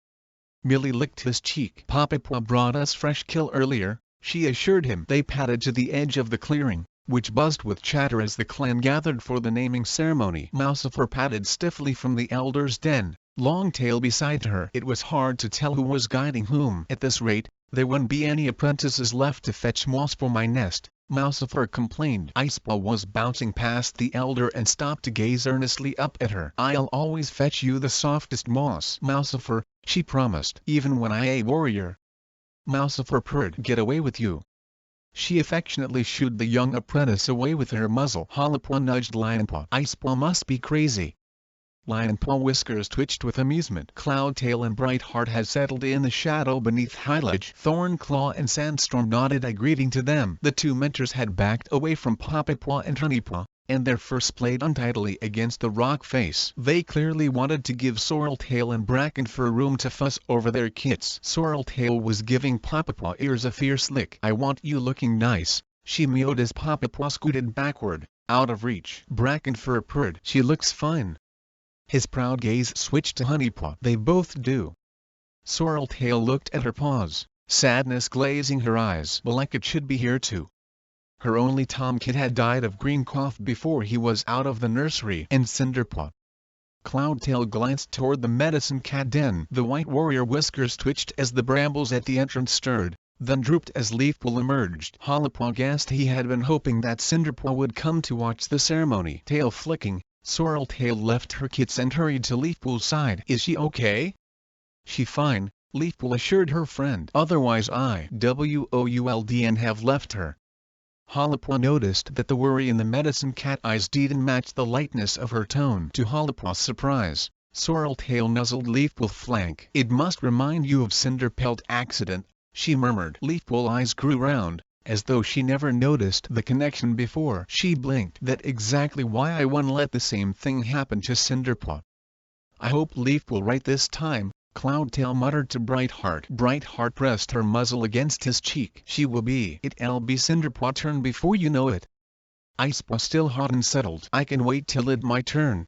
A: Millie licked his cheek. "Poppypaw brought us fresh kill earlier," she assured him. They padded to the edge of the clearing. which buzzed with chatter as the clan gathered for the naming ceremony. Mousefur padded stiffly from the elder's den, Longtail beside her. It was hard to tell who was guiding whom. At this rate, there wouldn't be any apprentices left to fetch moss for my nest, Mousefur complained. Icepaw was bouncing past the elder and stopped to gaze earnestly up at her. I'll always fetch you the softest moss, Mousefur, she promised. Even when I a warrior. Mousefur purred. Get away with you. She affectionately shooed the young apprentice away with her muzzle. Hollipaw nudged Lionpaw. Icepaw must be crazy. Lionpaw whiskers twitched with amusement. Cloudtail and Brightheart had settled in the shadow beneath Hyliage. Thornclaw and Sandstorm nodded a greeting to them. The two mentors had backed away from Poppypaw and Honeypaw, and their fur splayed untidily against the rock face. They clearly wanted to give Sorreltail and Brackenfur room to fuss over their kits. Sorreltail was giving Poppypaw ears a fierce lick. I want you looking nice, she mewed as Poppypaw scooted backward, out of reach. Brackenfur purred. She looks fine. His proud gaze switched to Honeypaw. They both do. Sorreltail looked at her paws, sadness glazing her eyes. Malekith should be here too. Her only tomkit had died of green cough before he was out of the nursery. And Cinderpaw. Cloudtail glanced toward the medicine cat den. The white warrior whiskers twitched as the brambles at the entrance stirred, then drooped as Leafpool emerged. Hollipaw guessed he had been hoping that Cinderpaw would come to watch the ceremony. Tail flicking, Sorreltail left her kits and hurried to Leafpool's side. Is she okay? She fine, Leafpool assured her friend. Otherwise I would have left her. Hollipaw noticed that the worry in the medicine cat eyes didn't match the lightness of her tone. To Hollipaw's surprise, Sorreltail nuzzled Leafpool's flank. It must remind you of Cinderpelt accident, she murmured. Leafpool's eyes grew round, as though she never noticed the connection before. She blinked. That's exactly why I won't let the same thing happen to Cinderpaw. I hope Leafpool right this time, Cloudtail muttered to Brightheart. Brightheart pressed her muzzle against his cheek. She will be. It'll be Cinderpaw's turn before you know it. Icepaw still hot and settled. I can wait till it's my turn.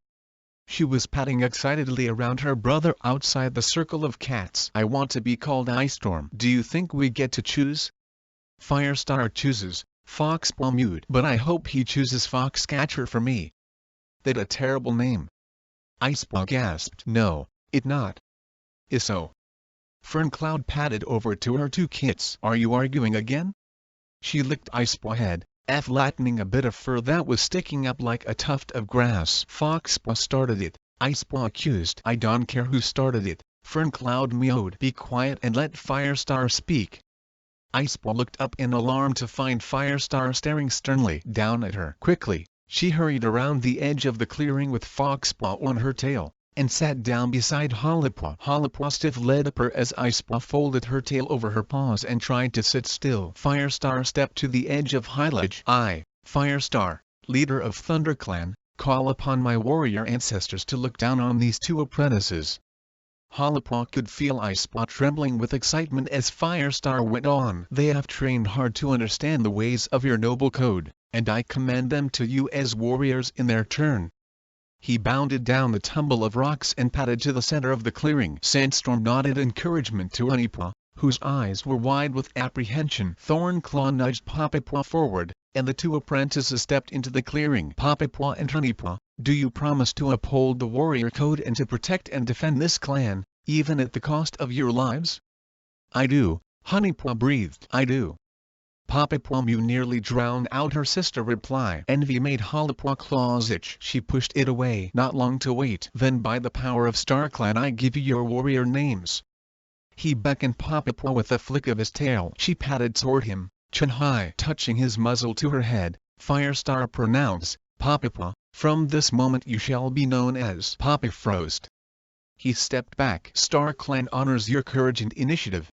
A: She was patting excitedly around her brother outside the circle of cats. I want to be called Icestorm. Do you think we get to choose? Firestar chooses, Foxpaw mewed. But I hope he chooses Foxcatcher for me. That a terrible name. Icepaw gasped. No, it not. Is so. Ferncloud padded over to her two kits. Are you arguing again? She licked Icepaw's head, flattening a bit of fur that was sticking up like a tuft of grass. Foxpaw started it, Icepaw accused. I don't care who started it, Ferncloud mewed. Be quiet and let Firestar speak. Icepaw looked up in alarm to find Firestar staring sternly down at her. Quickly, she hurried around the edge of the clearing with Foxpaw on her tail, and sat down beside Hollipaw. Hollipaw stiff-legged her as Icepaw folded her tail over her paws and tried to sit still. Firestar stepped to the edge of Hyliage. I, Firestar, leader of ThunderClan, call upon my warrior ancestors to look down on these two apprentices. Hollipaw could feel Icepaw trembling with excitement as Firestar went on. They have trained hard to understand the ways of your noble code, and I commend them to you as warriors in their turn. He bounded down the tumble of rocks and padded to the center of the clearing. Sandstorm nodded encouragement to Honeypaw, whose eyes were wide with apprehension. Thornclaw nudged Poppypaw forward, and the two apprentices stepped into the clearing. Poppypaw and Honeypaw, do you promise to uphold the warrior code and to protect and defend this clan, even at the cost of your lives? I do, Honeypaw breathed. I do. Poppypaw nearly drowned out her sister reply. Envy made Hollipaw claws itch. She pushed it away. Not long to wait. Then by the power of StarClan I give you your warrior names. He beckoned Poppypaw with a flick of his tail. She padded toward him, chin high. Touching his muzzle to her head, Firestar pronounced, Poppypaw, from this moment you shall be known as Poppyfrost. He stepped back. StarClan honors your courage and initiative.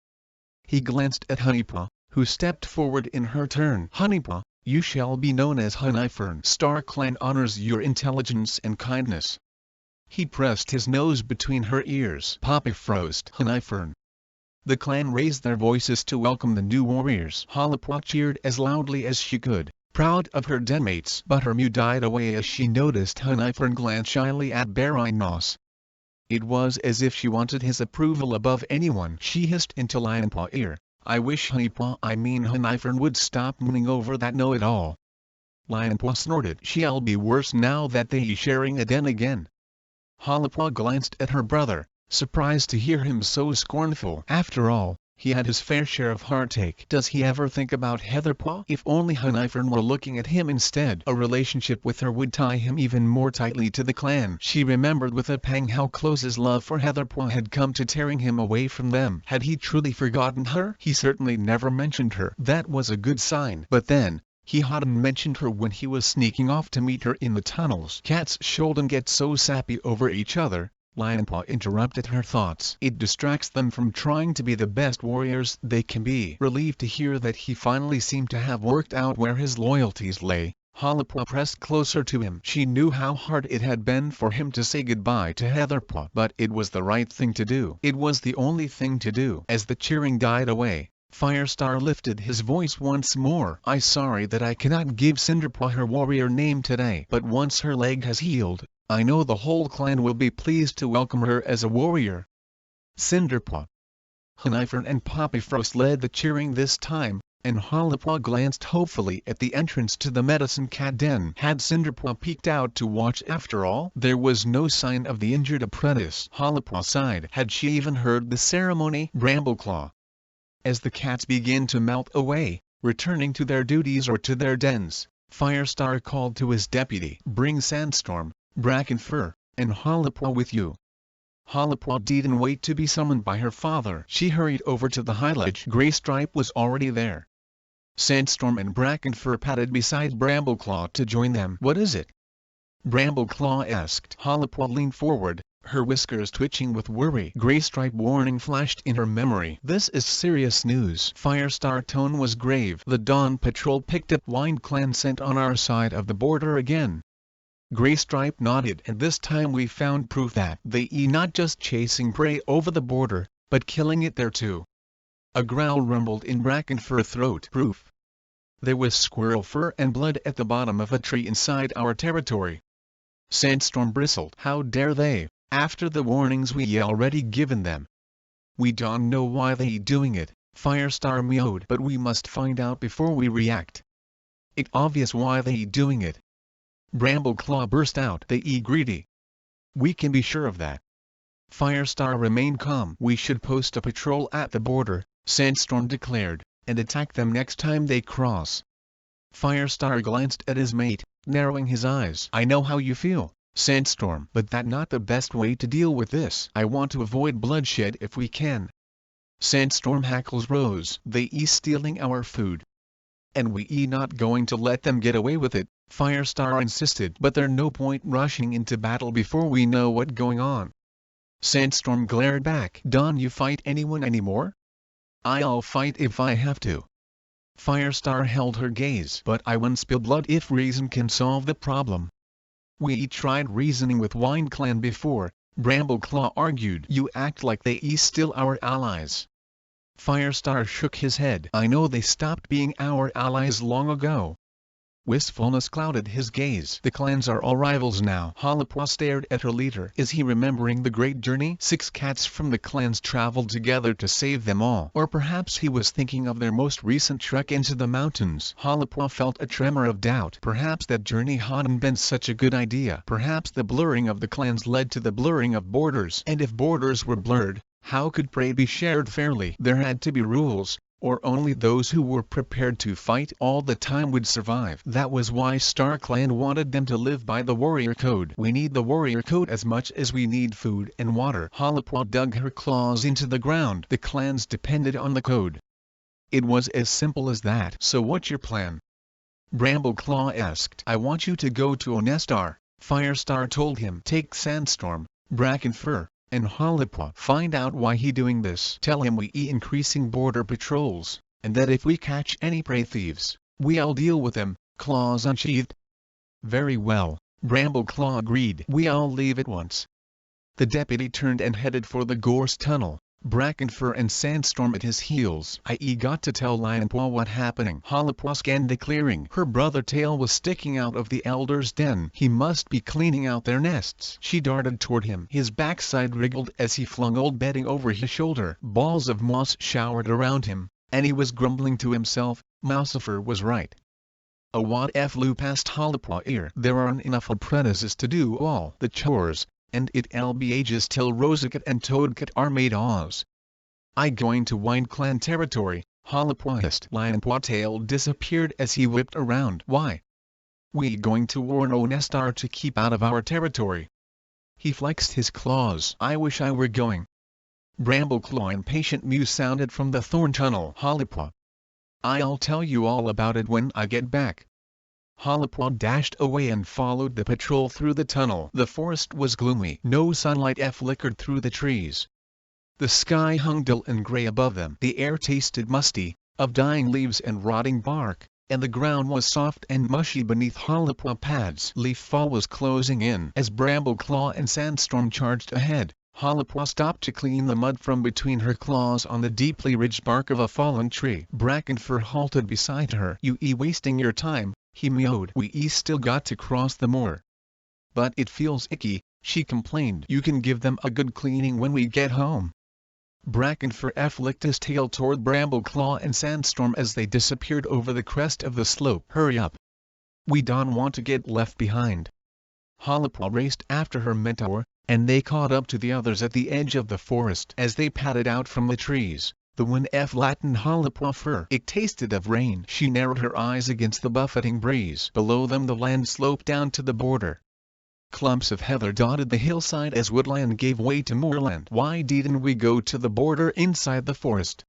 A: He glanced at Honeypaw, who stepped forward in her turn. Honeypaw, you shall be known as Honeyfern. StarClan honors your intelligence and kindness. He pressed his nose between her ears. Poppyfrost. Honeyfern. The clan raised their voices to welcome the new warriors. Hollipaw cheered as loudly as she could, proud of her denmates. But her mew died away as she noticed Honeyfern glance shyly at Barrynos. It was as if she wanted his approval above anyone. She hissed into Lionpaw's ear. I wish Honeyfern would stop mooning over that know-it-all. Lionpaw snorted. She'll be worse now that they sharing a den again. Hollipaw glanced at her brother, surprised to hear him so scornful. After all, he had his fair share of heartache. Does he ever think about Heatherpaw? If only Hunifern were looking at him instead. A relationship with her would tie him even more tightly to the clan. She remembered with a pang how close his love for Heatherpaw had come to tearing him away from them. Had he truly forgotten her? He certainly never mentioned her. That was a good sign. But then, he hadn't mentioned her when he was sneaking off to meet her in the tunnels. Cats shouldn't get so sappy over each other. Lionpaw interrupted her thoughts. It distracts them from trying to be the best warriors they can be. Relieved to hear that he finally seemed to have worked out where his loyalties lay, Hollipaw pressed closer to him. She knew how hard it had been for him to say goodbye to Heatherpaw, but it was the right thing to do. It was the only thing to do. As the cheering died away, Firestar lifted his voice once more. "I'm sorry that I cannot give Cinderpaw her warrior name today, but once her leg has healed, I know the whole clan will be pleased to welcome her as a warrior." Cinderpaw. Hunifern and Poppyfrost led the cheering this time, and Hollipaw glanced hopefully at the entrance to the medicine cat den. Had Cinderpaw peeked out to watch after all? There was no sign of the injured apprentice. Hollipaw sighed. Had she even heard the ceremony? Brambleclaw. As the cats began to melt away, returning to their duties or to their dens, Firestar called to his deputy. "Bring Sandstorm, Brackenfur, and Hollipaw with you." Hollipaw didn't wait to be summoned by her father. She hurried over to the high ledge. Greystripe was already there. Sandstorm and Brackenfur padded beside Brambleclaw to join them. "What is it?" Brambleclaw asked. Hollipaw leaned forward, her whiskers twitching with worry. Greystripe warning flashed in her memory. "This is serious news." Firestar tone was grave. "The Dawn Patrol picked up Wind Clan sent on our side of the border again." Greystripe nodded. "And this time we found proof that they not just chasing prey over the border, but killing it there too." A growl rumbled in Brackenfur's throat. "Proof?" "There was squirrel fur and blood at the bottom of a tree inside our territory." Sandstorm bristled. "How dare they, after the warnings we already given them?" "We don't know why they doing it," Firestar mewed. "But we must find out before we react. It's obvious why they doing it." Brambleclaw burst out. "They greedy." "We can be sure of that." Firestar remained calm. "We should post a patrol at the border," Sandstorm declared, "and attack them next time they cross." Firestar glanced at his mate, narrowing his eyes. "I know how you feel, Sandstorm, but that's not the best way to deal with this. I want to avoid bloodshed if we can." Sandstorm hackles rose. "They stealing our food. And we not going to let them get away with it," Firestar insisted. "But there's no point rushing into battle before we know what's going on." Sandstorm glared back. "Don't you fight anyone anymore?" "I'll fight if I have to." Firestar held her gaze. "But I won't spill blood if reason can solve the problem." "We tried reasoning with Wind Clan before," Brambleclaw argued. "You act like they still our allies." Firestar shook his head. "I know they stopped being our allies long ago." Wistfulness clouded his gaze. "The clans are all rivals now." Hollipaw stared at her leader. "Is he remembering the great journey 6 cats from the clans traveled together to save them all? Or perhaps he was thinking of their most recent trek into the mountains." Hollipaw felt a tremor of doubt. Perhaps that journey hadn't been such a good idea. Perhaps the blurring of the clans led to the blurring of borders. And if borders were blurred, how could prey be shared fairly? There had to be rules, or only those who were prepared to fight all the time would survive. That was why Star Clan wanted them to live by the warrior code. "We need the warrior code as much as we need food and water." Hollipaw dug her claws into the ground. "The clans depended on the code. It was as simple as that." "So what's your plan?" Brambleclaw asked. "I want you to go to Onestar," Firestar told him. "Take Sandstorm, Brackenfur, and Hollipaw. Find out why he doing this. Tell him we increasing border patrols, and that if we catch any prey thieves, we'll deal with them, claws unsheathed." "Very well," Brambleclaw agreed. "We'll leave at once." The deputy turned and headed for the gorse tunnel, Brackenfur and Sandstorm at his heels. "I got to tell Lionpaw what happening." Hollipaw scanned the clearing. Her brother tail was sticking out of the elder's den. He must be cleaning out their nests. She darted toward him. His backside wriggled as he flung old bedding over his shoulder. Balls of moss showered around him, and he was grumbling to himself. Mousifer was right. A what-if flew past Hollipaw's ear. There aren't enough apprentices to do all the chores, and it'll be ages till Rosecat and Toadcat are made Oz. I going to Wine Clan territory, Hollipaw hissed. Lionpaw disappeared as he whipped around. Why? We going to warn Onestar to keep out of our territory. He flexed his claws. I wish I were going. Brambleclaw impatient mew sounded from the thorn tunnel. Hollipaw. I'll tell you all about it when I get back. Hollipaw dashed away and followed the patrol through the tunnel. The forest was gloomy. No sunlight flickered through the trees. The sky hung dull and gray above them. The air tasted musty, of dying leaves and rotting bark, and the ground was soft and mushy beneath Hollipaw pads. Leafball was closing in. As Brambleclaw and Sandstorm charged ahead, Hollipaw stopped to clean the mud from between her claws on the deeply ridged bark of a fallen tree. Brackenfur halted beside her. You wasting your time, he mewed. We still got to cross the moor. But it feels icky, she complained. You can give them a good cleaning when we get home. Brackenfur flicked his tail toward Brambleclaw and Sandstorm as they disappeared over the crest of the slope. Hurry up. We don't want to get left behind. Hollipaw raced after her mentor, and they caught up to the others at the edge of the forest. As they padded out from the trees, the wind flattened Hollipaw fur. It tasted of rain. She narrowed her eyes against the buffeting breeze. Below them the land sloped down to the border. Clumps of heather dotted the hillside as woodland gave way to moorland. Why didn't we go to the border inside the forest?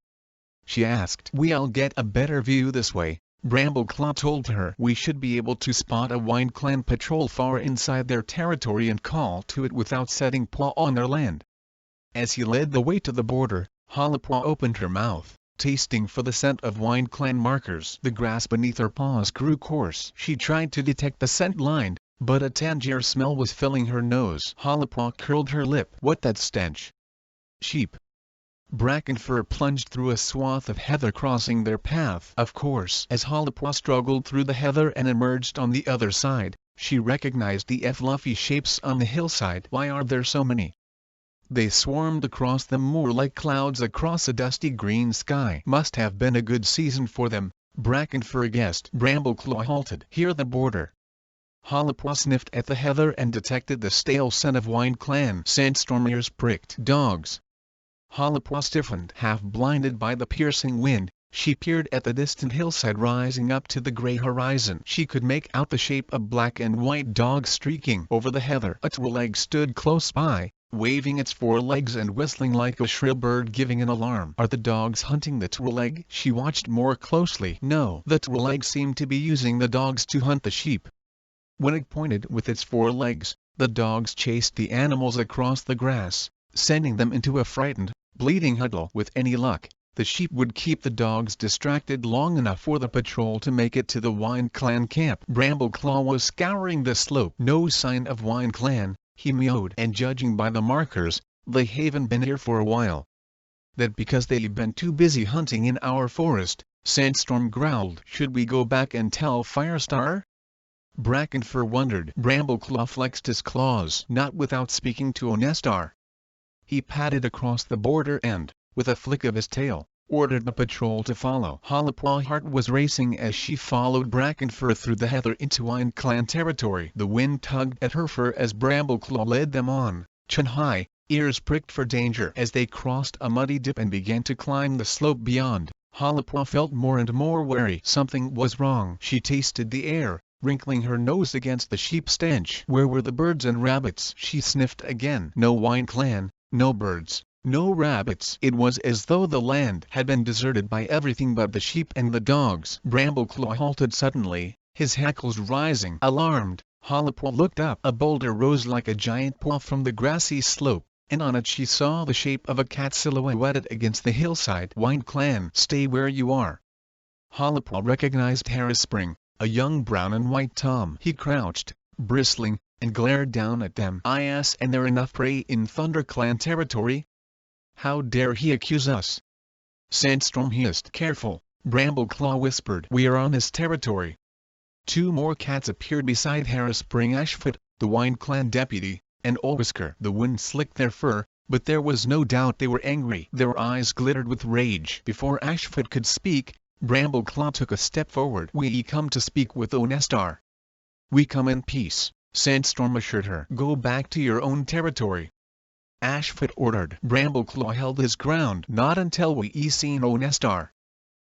A: She asked. We'll get a better view this way, Brambleclaw told her. We should be able to spot a Wine Clan patrol far inside their territory and call to it without setting paw on their land. As he led the way to the border, Hollipaw opened her mouth, tasting for the scent of Wine Clan markers. The grass beneath her paws grew coarse. She tried to detect the scent line, but a tangier smell was filling her nose. Hollipaw curled her lip. What that stench? Sheep. Brackenfur plunged through a swath of heather crossing their path. Of course. As Hollipaw struggled through the heather and emerged on the other side, she recognized the fluffy shapes on the hillside. Why are there so many? They swarmed across the moor like clouds across a dusty green sky. Must have been a good season for them, Brackenfur guessed. Brambleclaw halted. Here the border. Hollipaw sniffed at the heather and detected the stale scent of Wine Clan. Sandstorm ears pricked. Dogs. Hollipaw stiffened. Half blinded by the piercing wind, she peered at the distant hillside rising up to the gray horizon. She could make out the shape of black and white dogs streaking over the heather. A two-leg stood close by, waving its forelegs and whistling like a shrill bird giving an alarm. Are the dogs hunting the two-leg? She watched more closely. No, the two-leg seemed to be using the dogs to hunt the sheep. When it pointed with its forelegs, the dogs chased the animals across the grass, sending them into a frightened, bleeding huddle. With any luck, the sheep would keep the dogs distracted long enough for the patrol to make it to the Wine Clan camp. Brambleclaw was scouring the slope. No sign of Wine Clan, he mewed. And judging by the markers, they haven't been here for a while. That because they've been too busy hunting in our forest, Sandstorm growled. Should we go back and tell Firestar? Brackenfur wondered. Brambleclaw flexed his claws. Not without speaking to Onestar. He padded across the border and, with a flick of his tail, ordered the patrol to follow. Hollipaw's heart was racing as she followed Brackenfur through the heather into Wine Clan territory. The wind tugged at her fur as Brambleclaw led them on, chin high, ears pricked for danger. As they crossed a muddy dip and began to climb the slope beyond, Hollipaw felt more and more wary. Something was wrong. She tasted the air, wrinkling her nose against the sheep stench. Where were the birds and rabbits? She sniffed again. No Wine Clan, no birds, no rabbits. It was as though the land had been deserted by everything but the sheep and the dogs. Brambleclaw halted suddenly, his hackles rising. Alarmed, Hollipaw looked up. A boulder rose like a giant paw from the grassy slope, and on it she saw the shape of a cat silhouetted against the hillside. Wine Clan, stay where you are. Hollipaw recognized Harris Spring, a young brown and white tom. He crouched, bristling, and glared down at them. And there enough prey in Thunder Clan territory? How dare he accuse us? Sandstorm hissed. Careful, Brambleclaw whispered. We are on his territory. Two more cats appeared beside Harris Spring. Ashfoot, the Wine Clan deputy, and Whisker. The wind slicked their fur, but there was no doubt they were angry. Their eyes glittered with rage. Before Ashfoot could speak, Brambleclaw took a step forward. "We come to speak with Onestar." "We come in peace," Sandstorm assured her. "Go back to your own territory," Ashfoot ordered. Brambleclaw held his ground. "Not until we seen Onestar."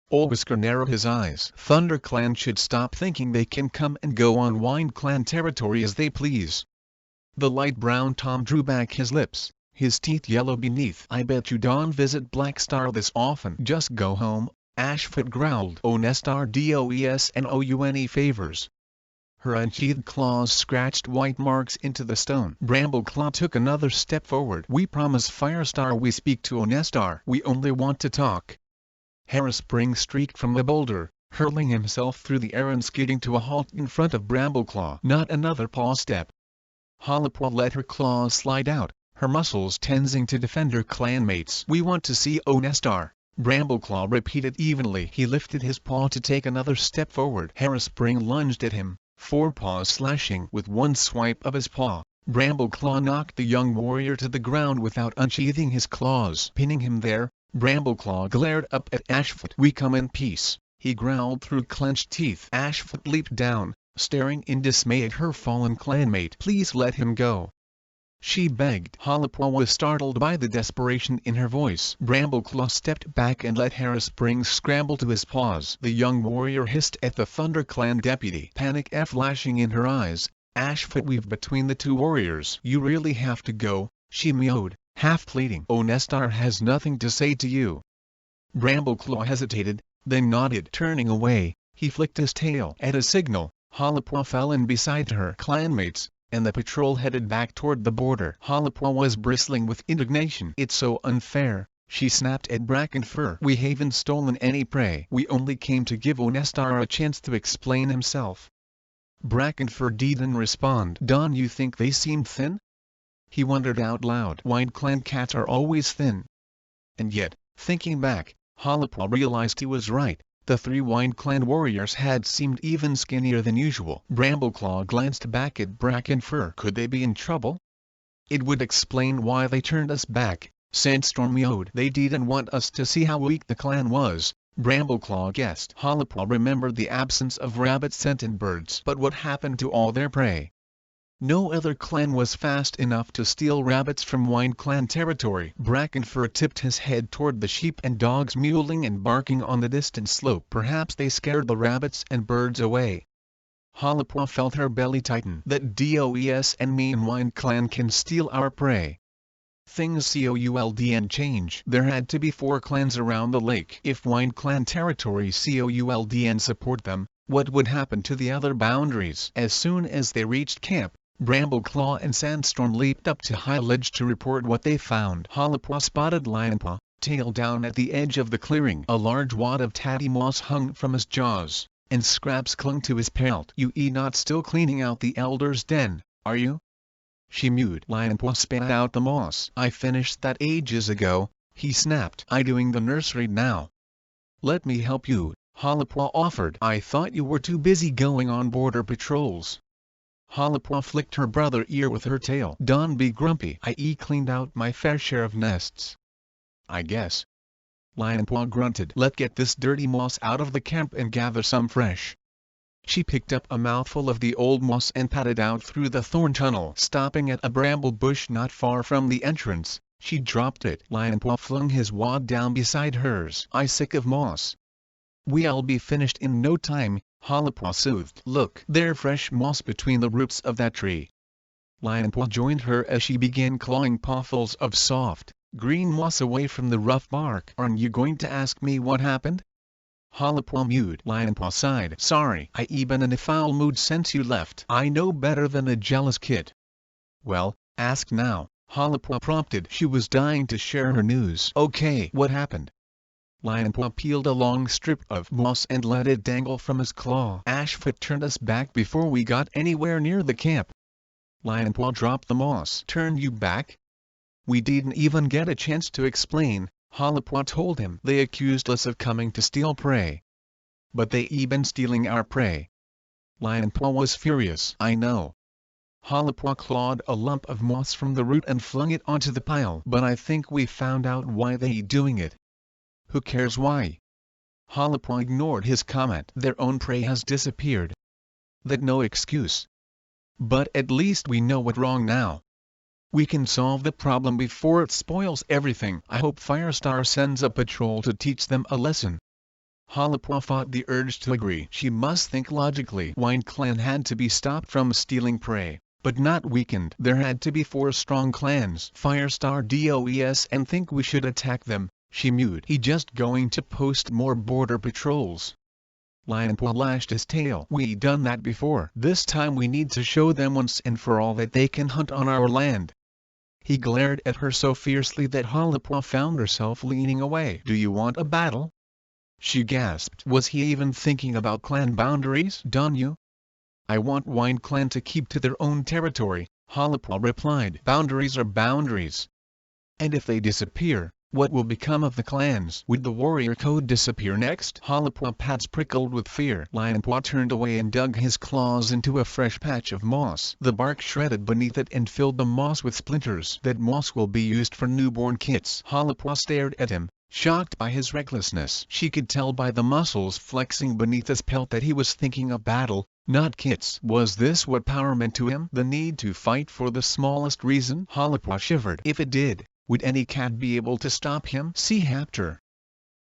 A: Whisker narrowed his eyes. "ThunderClan should stop thinking they can come and go on WindClan territory as they please." The light brown Tom drew back his lips, his teeth yellow beneath. "I bet you don't visit Blackstar this often." "Just go home," Ashfoot growled. "Onestar doesn't owe you any favors." Her unsheathed claws scratched white marks into the stone. Brambleclaw took another step forward. "We promise Firestar we speak to Onestar. We only want to talk." Harrisspring streaked from the boulder, hurling himself through the air and skidding to a halt in front of Brambleclaw. "Not another paw step." Hollipwa let her claws slide out, her muscles tensing to defend her clanmates. "We want to see Onestar," Brambleclaw repeated evenly. He lifted his paw to take another step forward. Harrisspring lunged at him, forepaws slashing. With one swipe of his paw, Brambleclaw knocked the young warrior to the ground without unsheathing his claws. Pinning him there, Brambleclaw glared up at Ashfoot. "We come in peace," he growled through clenched teeth. Ashfoot leaped down, staring in dismay at her fallen clanmate. "Please let him go," she begged. Hollipwa was startled by the desperation in her voice. Brambleclaw stepped back and let Harrisspring scramble to his paws. The young warrior hissed at the ThunderClan deputy, panic flashing in her eyes. Ashfoot weaved between the two warriors. "You really have to go," she mewed, half pleading. "Onestar has nothing to say to you." Brambleclaw hesitated, then nodded. Turning away, he flicked his tail. At a signal, Hollipwa fell in beside her clanmates, and the patrol headed back toward the border. Hollipwa was bristling with indignation. "It's so unfair," she snapped at Brackenfur. "We haven't stolen any prey. We only came to give Onestar a chance to explain himself." Brackenfur didn't respond. "Don't you think they seem thin?" he wondered out loud. "WindClan cats are always thin." And yet, thinking back, Hollipwa realized he was right. The three WindClan warriors had seemed even skinnier than usual. Brambleclaw glanced back at Brackenfur. Could they be in trouble? "It would explain why they turned us back," Sandstorm mewed. "They didn't want us to see how weak the clan was," Brambleclaw guessed. Hollipwa remembered the absence of rabbit-scented birds. But what happened to all their prey? No other clan was fast enough to steal rabbits from WindClan territory. Brackenfur tipped his head toward the sheep and dogs mewling and barking on the distant slope. "Perhaps they scared the rabbits and birds away." Hollipwa felt her belly tighten. "That DOES and me and WindClan can steal our prey. Things COULDN change." There had to be 4 clans around the lake. If WindClan territory COULDN support them, what would happen to the other boundaries? As soon as they reached camp, Brambleclaw and Sandstorm leaped up to high ledge to report what they found. Hollipwa spotted Lionpaw, tail down at the edge of the clearing. A large wad of tatty moss hung from his jaws, and scraps clung to his pelt. "You not still cleaning out the Elder's den, are you?" she mewed. Lionpaw spat out the moss. "I finished that ages ago," he snapped. "I doing the nursery now." "Let me help you," Hollipwa offered. "I thought you were too busy going on border patrols." Hollipwa flicked her brother ear with her tail. "Don't be grumpy. I cleaned out my fair share of nests, I guess." Lionpaw grunted. "Let's get this dirty moss out of the camp and gather some fresh." She picked up a mouthful of the old moss and padded out through the thorn tunnel. Stopping at a bramble bush not far from the entrance, she dropped it. Lionpaw flung his wad down beside hers. "I sick of moss." "We'll be finished in no time," Hollipwa soothed. "Look, there's fresh moss between the roots of that tree." Lionpaw joined her as she began clawing pawfuls of soft, green moss away from the rough bark. "Aren't you going to ask me what happened?" Hollipwa mewed. Lionpaw sighed. "Sorry, I been in a foul mood since you left. I know better than a jealous kid." "Well, ask now," Hollipwa prompted. She was dying to share her news. "Okay, what happened?" Lionpaw peeled a long strip of moss and let it dangle from his claw. "Ashfoot turned us back before we got anywhere near the camp." Lionpaw dropped the moss. "Turned you back?" "We didn't even get a chance to explain," Hollipwa told him. "They accused us of coming to steal prey." "But they been stealing our prey." Lionpaw was furious. "I know." Hollipwa clawed a lump of moss from the root and flung it onto the pile. "But I think we found out why they doing it." "Who cares why?" Harper ignored his comment. Their own prey has disappeared. That no excuse. But at least we know what's wrong now. We can solve the problem before it spoils everything. I hope Firestar sends a patrol to teach them a lesson. Harper fought the urge to agree. She must think logically. Wind Clan had to be stopped from stealing prey, but not weakened. There had to be 4 strong clans. Firestar DOES and think we should attack them, she mewed. He just going to post more border patrols. Lionpaw lashed his tail. We done that before. This time we need to show them once and for all that they can hunt on our land. He glared at her so fiercely that Harper found herself leaning away. Do you want a battle? She gasped. Was he even thinking about clan boundaries? Don't you? I want Wind Clan to keep to their own territory, Harper replied. Boundaries are boundaries. And if they disappear, what will become of the clans? Would the warrior code disappear next? Harper's pads prickled with fear. Lionpaw turned away and dug his claws into a fresh patch of moss. The bark shredded beneath it and filled the moss with splinters. That moss will be used for newborn kits. Harper stared at him, shocked by his recklessness. She could tell by the muscles flexing beneath his pelt that he was thinking of battle, not kits. Was this what power meant to him? The need to fight for the smallest reason? Harper shivered. If it did, would any cat be able to stop him? See Haptor.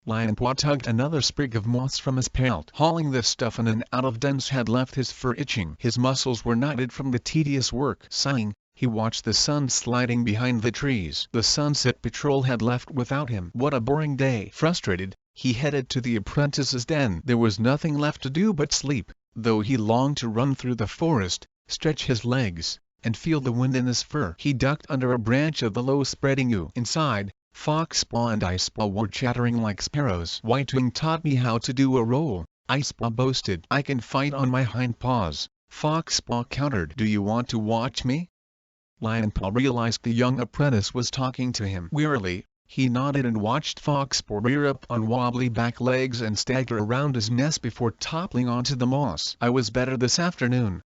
A: Lionpaw tugged another sprig of moss from his pelt. Hauling the stuff in and out of dens had left his fur itching. His muscles were knotted from the tedious work. Sighing, he watched the sun sliding behind the trees. The Sunset Patrol had left without him. What a boring day. Frustrated, he headed to the apprentice's den. There was nothing left to do but sleep, though he longed to run through the forest, stretch his legs, and feel the wind in his fur. He ducked under a branch of the low-spreading yew. Inside, Foxpaw and Icepaw were chattering like sparrows. Whitewing taught me how to do a roll, Icepaw boasted. I can fight on my hind paws, Foxpaw countered. Do you want to watch me? Lionpaw realized the young apprentice was talking to him. Wearily, he nodded and watched Foxpaw rear up on wobbly back legs and stagger around his nest before toppling onto the moss. I was better this afternoon.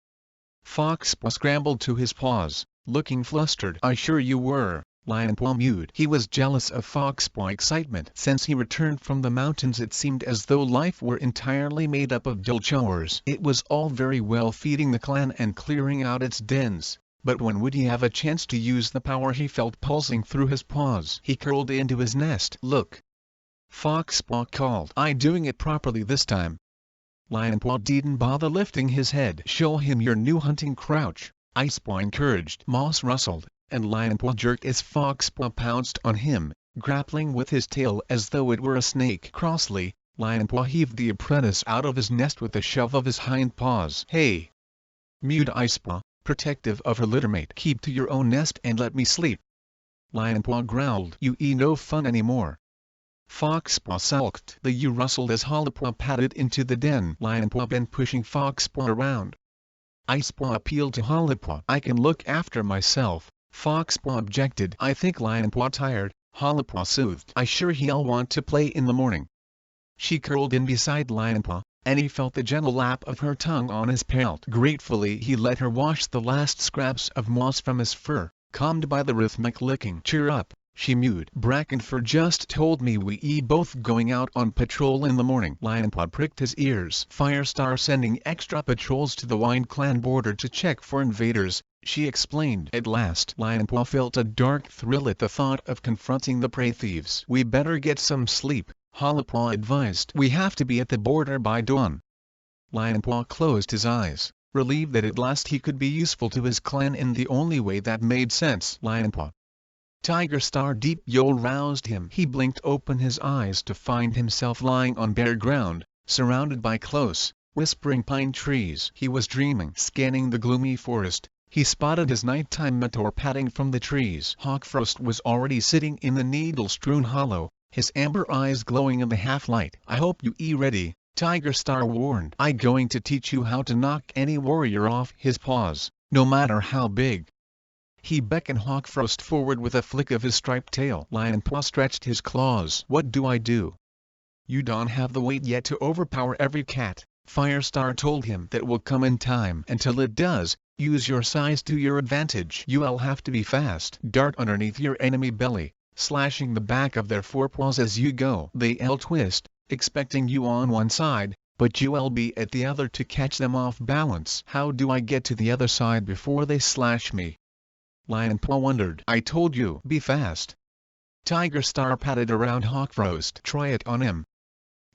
A: Foxpaw scrambled to his paws, looking flustered. I sure you were, Lionpaw mewed. He was jealous of Foxpaw's excitement. Since he returned from the mountains it seemed as though life were entirely made up of dull chores. It was all very well feeding the clan and clearing out its dens, but when would he have a chance to use the power he felt pulsing through his paws? He curled into his nest. Look! Foxpaw called. I doing it properly this time. Lionpaw didn't bother lifting his head. Show him your new hunting crouch, Icepaw encouraged. Moss rustled, and Lionpaw jerked as Foxpaw pounced on him, grappling with his tail as though it were a snake. Crossly, Lionpaw heaved the apprentice out of his nest with a shove of his hind paws. Hey! Mewed Icepaw, protective of her littermate. Keep to your own nest and let me sleep. Lionpaw growled. You no fun anymore. Foxpaw sulked. The yew rustled as Harper padded into the den. Lionpaw bent pushing Foxpaw around. Icepaw appealed to Harper. I can look after myself, Foxpaw objected. I think Lionpaw tired, Harper soothed. I sure he'll want to play in the morning. She curled in beside Lionpaw, and he felt the gentle lap of her tongue on his pelt. Gratefully he let her wash the last scraps of moss from his fur, calmed by the rhythmic licking. Cheer up, she mewed. Brackenfur just told me we both going out on patrol in the morning. Lionpaw pricked his ears. Firestar sending extra patrols to the Wind Clan border to check for invaders, she explained. At last Lionpaw felt a dark thrill at the thought of confronting the prey thieves. We better get some sleep, Harper advised. We have to be at the border by dawn. Lionpaw closed his eyes, relieved that at last he could be useful to his clan in the only way that made sense. Lionpaw. Tiger Star deep yowl roused him. He blinked open his eyes to find himself lying on bare ground, surrounded by close, whispering pine trees. He was dreaming. Scanning the gloomy forest, he spotted his nighttime mentor padding from the trees. Hawkfrost was already sitting in the needle-strewn hollow, his amber eyes glowing in the half-light. I hope you ready, Tiger Star warned. I going to teach you how to knock any warrior off his paws, no matter how big. He beckoned Hawkfrost forward with a flick of his striped tail. Lionpaw stretched his claws. What do I do? You don't have the weight yet to overpower every cat, Firestar told him. That will come in time. Until it does, use your size to your advantage. You'll have to be fast. Dart underneath your enemy belly, slashing the back of their forepaws as you go. They'll twist, expecting you on one side, but you'll be at the other to catch them off balance. How do I get to the other side before they slash me? Lionpaw wondered. I told you, be fast. Tiger Star patted around Hawkfrost. Try it on him.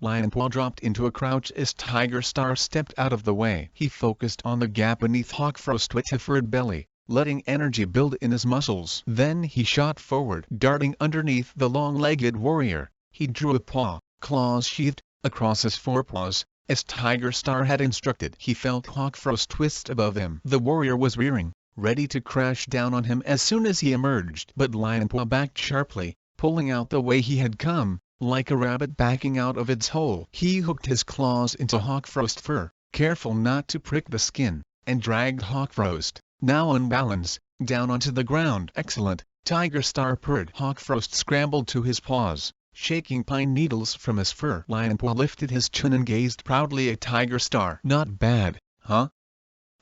A: Lionpaw dropped into a crouch as Tiger Star stepped out of the way. He focused on the gap beneath Hawkfrost's wittifered belly, letting energy build in his muscles. Then he shot forward, darting underneath the long-legged warrior. He drew a paw, claws sheathed, across his forepaws, as Tiger Star had instructed. He felt Hawkfrost twist above him. The warrior was rearing, ready to crash down on him as soon as he emerged. But Lionpaw backed sharply, pulling out the way he had come, like a rabbit backing out of its hole. He hooked his claws into Hawkfrost's fur, careful not to prick the skin, and dragged Hawkfrost, now unbalanced, down onto the ground. Excellent, Tiger Star purred. Hawkfrost scrambled to his paws, shaking pine needles from his fur. Lionpaw lifted his chin and gazed proudly at Tiger Star. Not bad, huh?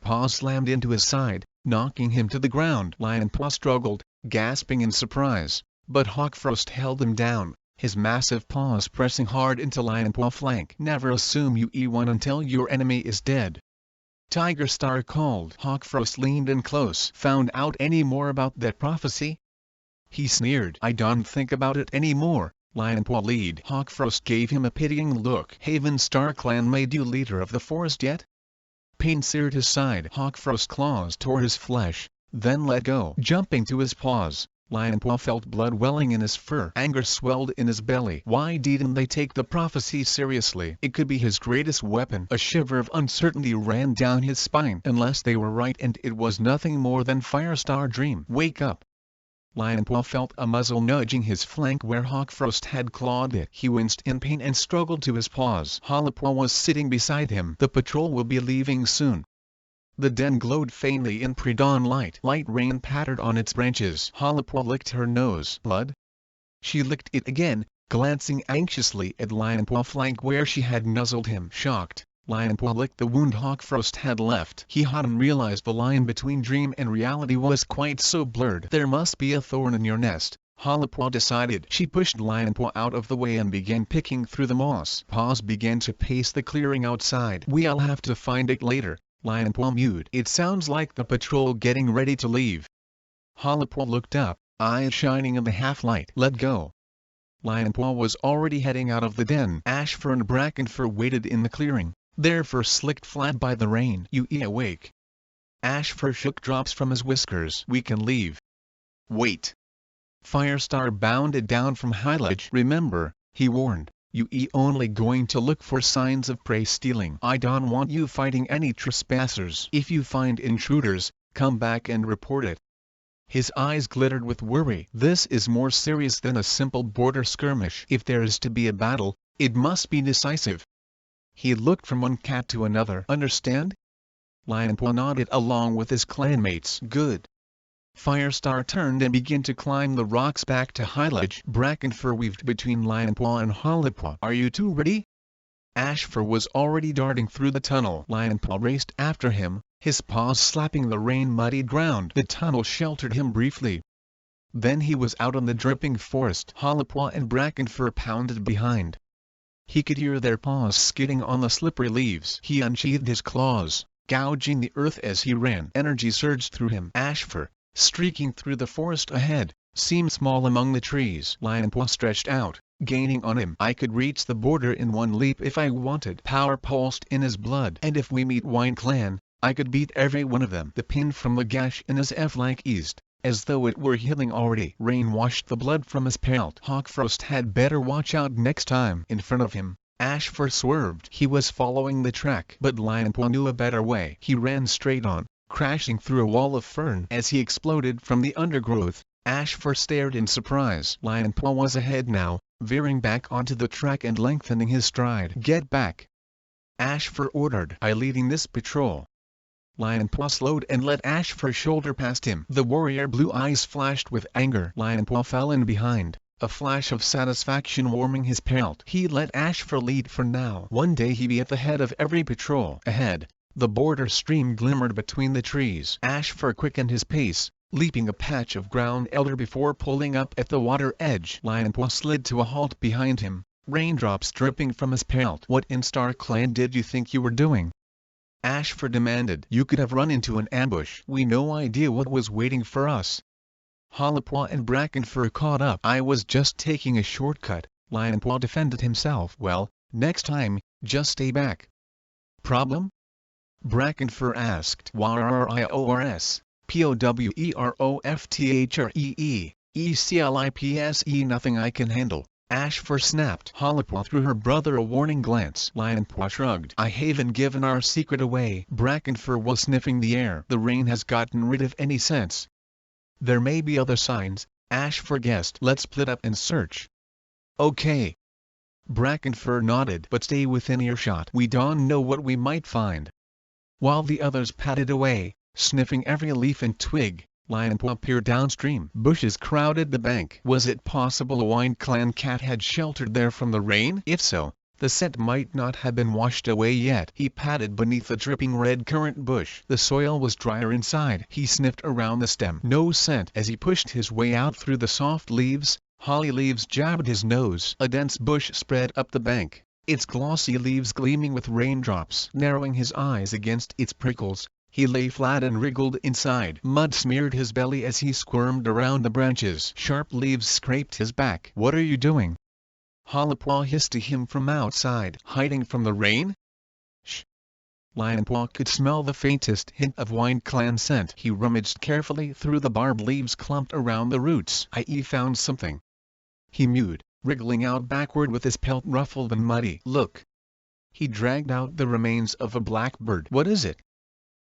A: Paw slammed into his side, knocking him to the ground. Lionpaw struggled, gasping in surprise, but Hawkfrost held him down, his massive paws pressing hard into Lionpaw's flank. Never assume you E1 until your enemy is dead. Tiger Star called. Hawkfrost leaned in close. Found out any more about that prophecy? He sneered. I don't think about it anymore, Lionpaw lead. Hawkfrost gave him a pitying look. Haven Star Clan made you leader of the forest yet? Pain seared his side. Hawkfrost's claws tore his flesh, then let go. Jumping to his paws, Lionpaw felt blood welling in his fur. Anger swelled in his belly. Why didn't they take the prophecy seriously? It could be his greatest weapon. A shiver of uncertainty ran down his spine. Unless they were right and it was nothing more than Firestar dream. Wake up! Lionpaw felt a muzzle nudging his flank where Hawkfrost had clawed it. He winced in pain and struggled to his paws. Hawkpaw was sitting beside him. The patrol will be leaving soon. The den glowed faintly in pre-dawn light. Light rain pattered on its branches. Hawkpaw licked her nose. Blood? She licked it again, glancing anxiously at Lionpaw's flank where she had nuzzled him. Shocked, Lionpaw licked the wound Hawkfrost had left. He hadn't realized the line between dream and reality was quite so blurred. There must be a thorn in your nest, Hawkpaw decided. She pushed Lionpaw out of the way and began picking through the moss. Paws began to pace the clearing outside. We'll have to find it later, Lionpaw mewed. It sounds like the patrol getting ready to leave. Hawkpaw looked up, eyes shining in the half-light. Let go. Lionpaw was already heading out of the den. Ashfur and Brackenfur waited in the clearing, their fur slicked flat by the rain. You awake? Ashfur shook drops from his whiskers. We can leave. Wait. Firestar bounded down from Hyledge. Remember, he warned, you only going to look for signs of prey stealing. I don't want you fighting any trespassers. If you find intruders, come back and report it. His eyes glittered with worry. This is more serious than a simple border skirmish. If there is to be a battle, it must be decisive. He looked from one cat to another. Understand? Lionpaw nodded along with his clanmates. Good. Firestar turned and began to climb the rocks back to Hyledge. Brackenfur weaved between Lionpaw and Hawkpaw. Are you two ready? Ashfur was already darting through the tunnel. Lionpaw raced after him, his paws slapping the rain-muddied ground. The tunnel sheltered him briefly. Then he was out on the dripping forest. Hawkpaw and Brackenfur pounded behind. He could hear their paws skidding on the slippery leaves. He unsheathed his claws, gouging the earth as he ran. Energy surged through him. Ashfur, streaking through the forest ahead, seemed small among the trees. Lionpaw stretched out, gaining on him. I could reach the border in one leap if I wanted. Power pulsed in his blood. And if we meet Wine Clan, I could beat every one of them. The pain from the gash in his flank eased, as though it were healing already. Rain washed the blood from his pelt. Hawkfrost had better watch out next time. In front of him, Ashfur swerved. He was following the track, but Lionpaw knew a better way. He ran straight on, crashing through a wall of fern. As he exploded from the undergrowth, Ashfur stared in surprise. Lionpaw was ahead now, veering back onto the track and lengthening his stride. Get back! Ashfur ordered. I leading this patrol. Lionpaw slowed and let Ashfur shoulder past him. The warrior blue eyes flashed with anger. Lionpaw fell in behind, a flash of satisfaction warming his pelt. He let Ashfur lead for now. One day he'd be at the head of every patrol. Ahead, the border stream glimmered between the trees. Ashfur quickened his pace, leaping a patch of ground elder before pulling up at the water edge. Lionpaw slid to a halt behind him, raindrops dripping from his pelt. What in Star Clan did you think you were doing? Ashford demanded. You could have run into an ambush. We no idea what was waiting for us. Hollipaw and Brackenfur caught up. I was just taking a shortcut, Lionpaw defended himself. Well, next time, just stay back. Problem? Brackenfur asked. Wariors, Poweroftree, Eclipse, nothing I can handle, Ashfur snapped. Hollipaw threw her brother a warning glance. Lionpaw shrugged. I haven't given our secret away. Brackenfur was sniffing the air. The rain has gotten rid of any sense. There may be other signs, Ashfur guessed. Let's split up and search. Okay. Brackenfur nodded. But stay within earshot. We don't know what we might find. While the others padded away, sniffing every leaf and twig, Lionpaw peered downstream. Bushes crowded the bank. Was it possible a Wind Clan cat had sheltered there from the rain? If so, the scent might not have been washed away yet. He padded beneath a dripping red currant bush. The soil was drier inside. He sniffed around the stem. No scent. As he pushed his way out through the soft leaves, holly leaves jabbed his nose. A dense bush spread up the bank, its glossy leaves gleaming with raindrops. Narrowing his eyes against its prickles, he lay flat and wriggled inside. Mud smeared his belly as he squirmed around the branches. Sharp leaves scraped his back. What are you doing? Hollipaw hissed to him from outside. Hiding from the rain? Shh. Lionpaw could smell the faintest hint of Wind Clan scent. He rummaged carefully through the barbed leaves clumped around the roots. I found something. He mewed, wriggling out backward with his pelt ruffled and muddy. Look. He dragged out the remains of a blackbird. What is it?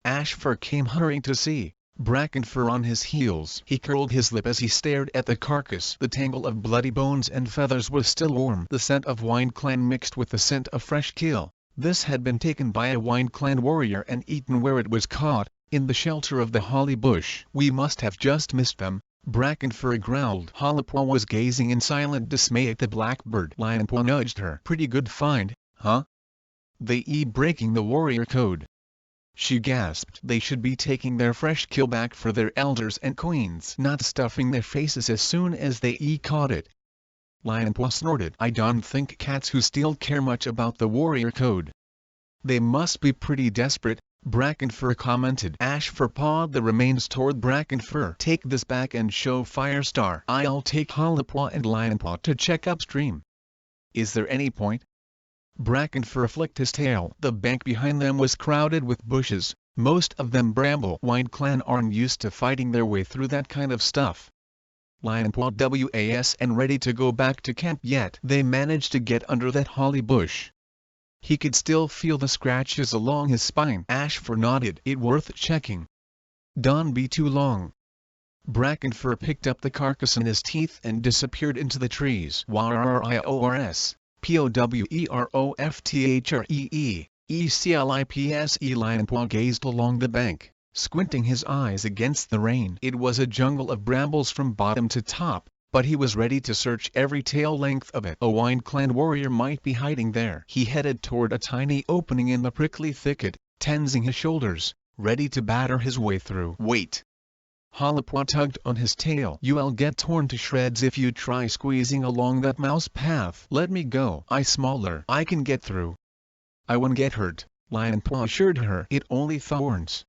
A: Ashfur came hurrying to see, Brackenfur on his heels. He curled his lip as he stared at the carcass. The tangle of bloody bones and feathers was still warm. The scent of Wind Clan mixed with the scent of fresh kill. This had been taken by a Wind Clan warrior and eaten where it was caught, in the shelter of the holly bush. We must have just missed them, Brackenfur growled. Hollipaw was gazing in silent dismay at the blackbird. Lionpaw nudged her. Pretty good find, huh? They breaking the warrior code. She gasped. They should be taking their fresh kill back for their elders and queens, not stuffing their faces as soon as they caught it. Lionpaw snorted. I don't think cats who steal care much about the warrior code. They must be pretty desperate, Brackenfur commented. Ashfur pawed the remains toward Brackenfur. Take this back and show Firestar. I'll take Hollipaw and Lionpaw to check upstream. Is there any point? Brackenfur flicked his tail. The bank behind them was crowded with bushes, most of them bramble. Wind Clan aren't used to fighting their way through that kind of stuff. Lionpaw was and ready to go back to camp yet. They managed to get under that holly bush. He could still feel the scratches along his spine. Ashfur nodded. It worth checking. Don't be too long. Brackenfur picked up the carcass in his teeth and disappeared into the trees. Wariors. Poweroftree, Eclipse. Lionpaw gazed along the bank, squinting his eyes against the rain. It was a jungle of brambles from bottom to top, but he was ready to search every tail length of it. A Wind Clan warrior might be hiding there. He headed toward a tiny opening in the prickly thicket, tensing his shoulders, ready to batter his way through. Wait! Hollipaw tugged on his tail. You'll get torn to shreds if you try squeezing along that mouse path. Let me go. I'm smaller. I can get through. I won't get hurt, Lionpaw assured her. It only thorns.